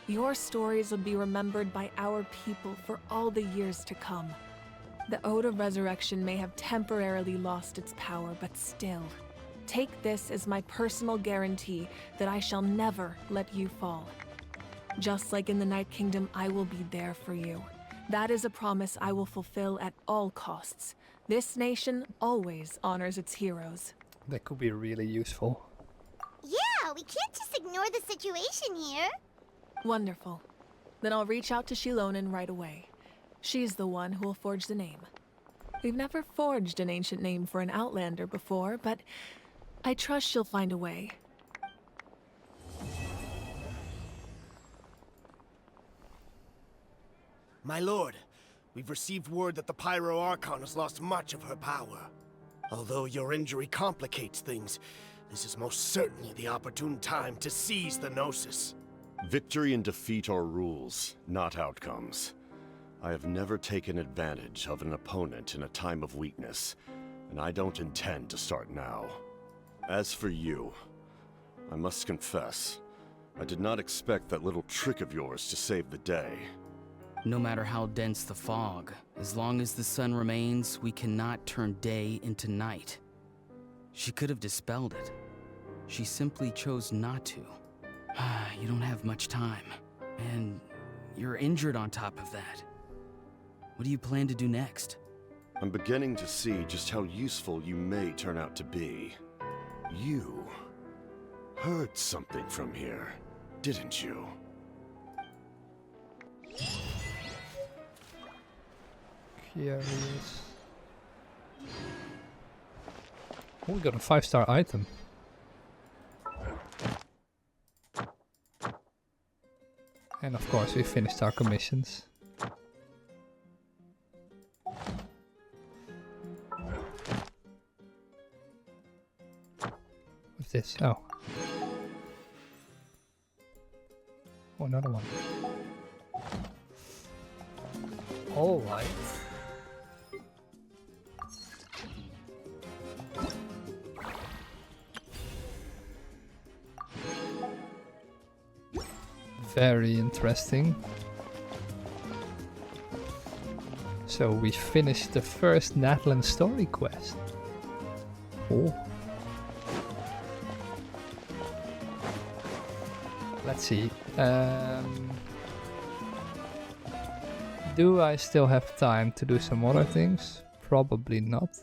Your stories would be remembered by our people for all the years to come. The Ode of Resurrection may have temporarily lost its power, but still, take this as my personal guarantee that I shall never let you fall. Just like in the Night Kingdom, I will be there for you. That is a promise I will fulfill at all costs. This nation always honors its heroes. That could be really useful. Yeah, we can't just ignore the situation here. Wonderful. Then I'll reach out to Shilonen right away. She's the one who will forge the name. We've never forged an ancient name for an Outlander before, but I trust she'll find a way. My lord, we've received word that the Pyro Archon has lost much of her power. Although your injury complicates things, this is most certainly the opportune time to seize the Gnosis. Victory and defeat are rules, not outcomes. I have never taken advantage of an opponent in a time of weakness, and I don't intend to start now. As for you, I must confess, I did not expect that little trick of yours to save the day. No matter how dense the fog, as long as the sun remains, we cannot turn day into night. She could have dispelled it. She simply chose not to. You don't have much time, and you're injured on top of that. What do you plan to do next? I'm beginning to see just how useful you may turn out to be. You heard something from here, didn't you? Curious. Oh, we got a 5-star item. And of course we finished our commissions. What's this? Oh. Oh, another one. Alright. Very interesting. So we finished the first Natlan story quest. Oh. Let's see. Do I still have time to do some other things? Probably not.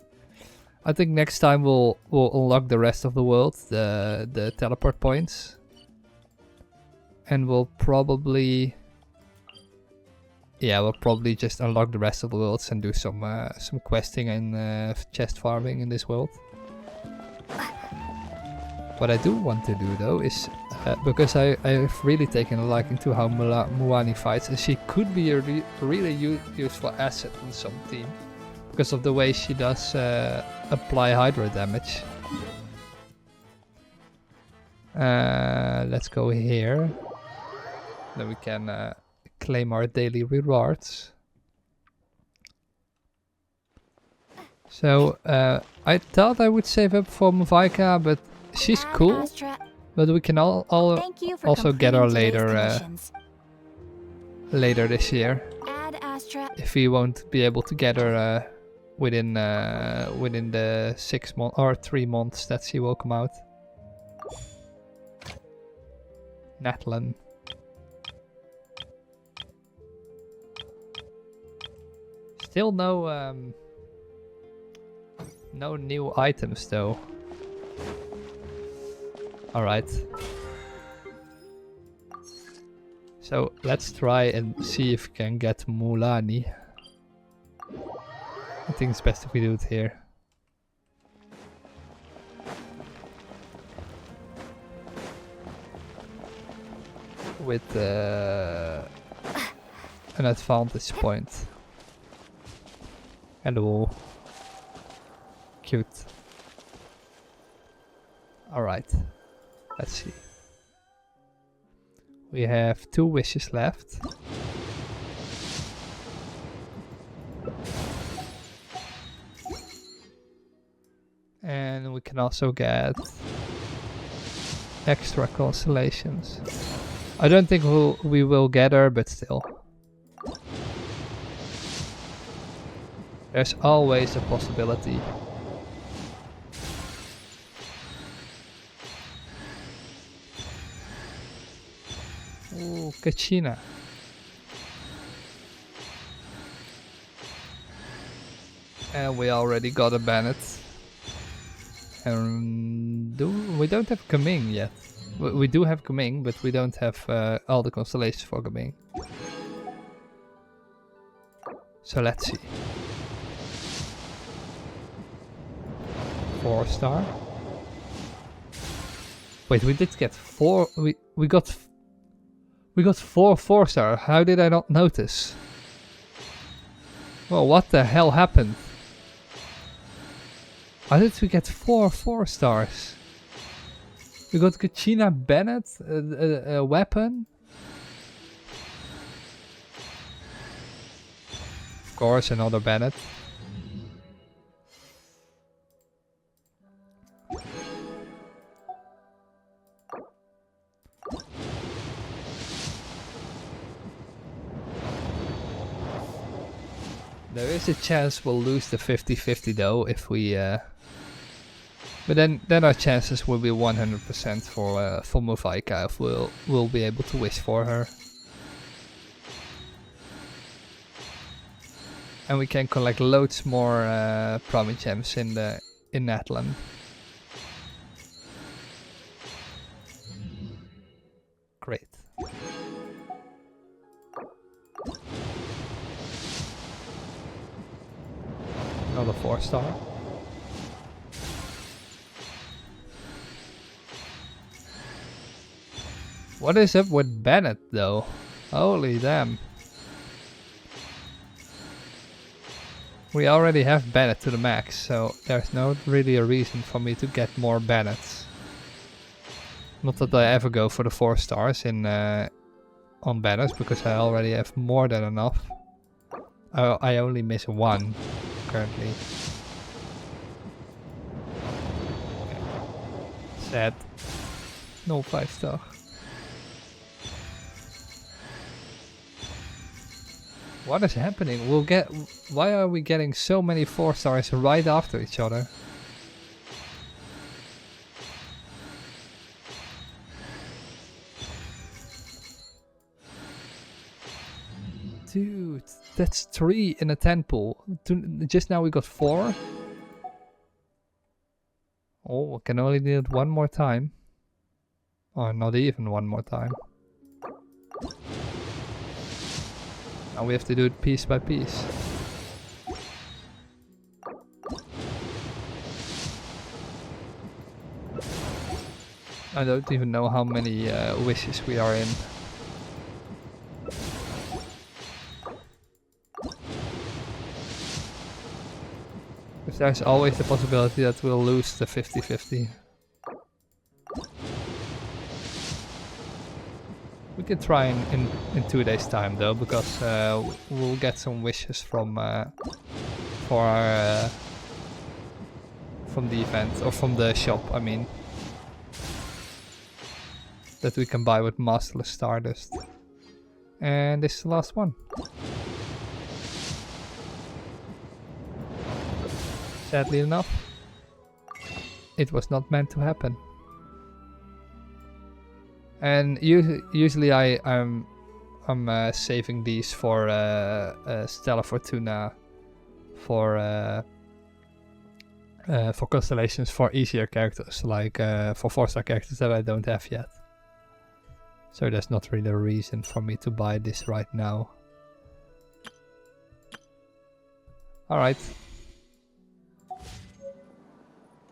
I think next time we'll unlock the rest of the world, the teleport points. And we'll probably just unlock the rest of the worlds and do some questing and chest farming in this world. What I do want to do though is, because I've really taken a liking to how Muani fights, and she could be a really useful asset in some team, because of the way she does apply Hydra damage. Let's go here. Then we can claim our daily rewards. So, I thought I would save up for Mavaika, but she's cool. But we can also get her later, later this year. If we won't be able to get her within the 6 months or 3 months that she will come out. Natlan. Still no new items though. Alright. So let's try and see if we can get Mulani. I think it's best if we do it here. With an advantage point. Hello. Cute. Alright. Let's see. We have 2 wishes left. And we can also get extra constellations. I don't think we will get her, but still. There's always a possibility. Ooh, Kachina. And we already got a Bennett. And we don't have Gaming yet. We do have Gaming, but we don't have all the constellations for Gaming. So let's see. 4-star. Wait, we did get 4. We got 4 4-star. How did I not notice? Well, what the hell happened? How did we get 4 4-stars? We got Kachina Bennett, a weapon. Of course, another Bennett. There is a chance we'll lose the 50-50 though if we but then our chances will be 100% for Mavaika if we'll be able to wish for her. And we can collect loads more promise gems in Natlan. Great. Another 4-star. What is up with Bennett though? Holy damn. We already have Bennett to the max, so there's not really a reason for me to get more Bennetts. Not that I ever go for the 4 stars in on Bennett, because I already have more than enough. I only miss 1 currently. Sad. No 5-star. What is happening? Why are we getting so many 4-stars right after each other? Dude, that's 3 in a 10 pool. Just now we got 4. Oh, I can only do it 1 more time. Or not even 1 more time. Now we have to do it piece by piece. I don't even know how many wishes we are in. Because there's always the possibility that we'll lose the 50-50. We can try in 2 days time though, because we'll get some wishes from for our from the event, or from the shop, I mean. That we can buy with Masterless Stardust. And this is the last one. Sadly enough, it was not meant to happen. And usually I'm saving these for Stella Fortuna, for constellations for easier characters, like for 4-star characters that I don't have yet. So there's not really a reason for me to buy this right now. Alright.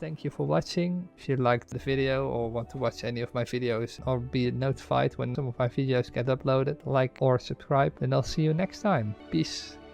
Thank you for watching. If you liked the video or want to watch any of my videos or be notified when some of my videos get uploaded, like or subscribe, and I'll see you next time. Peace.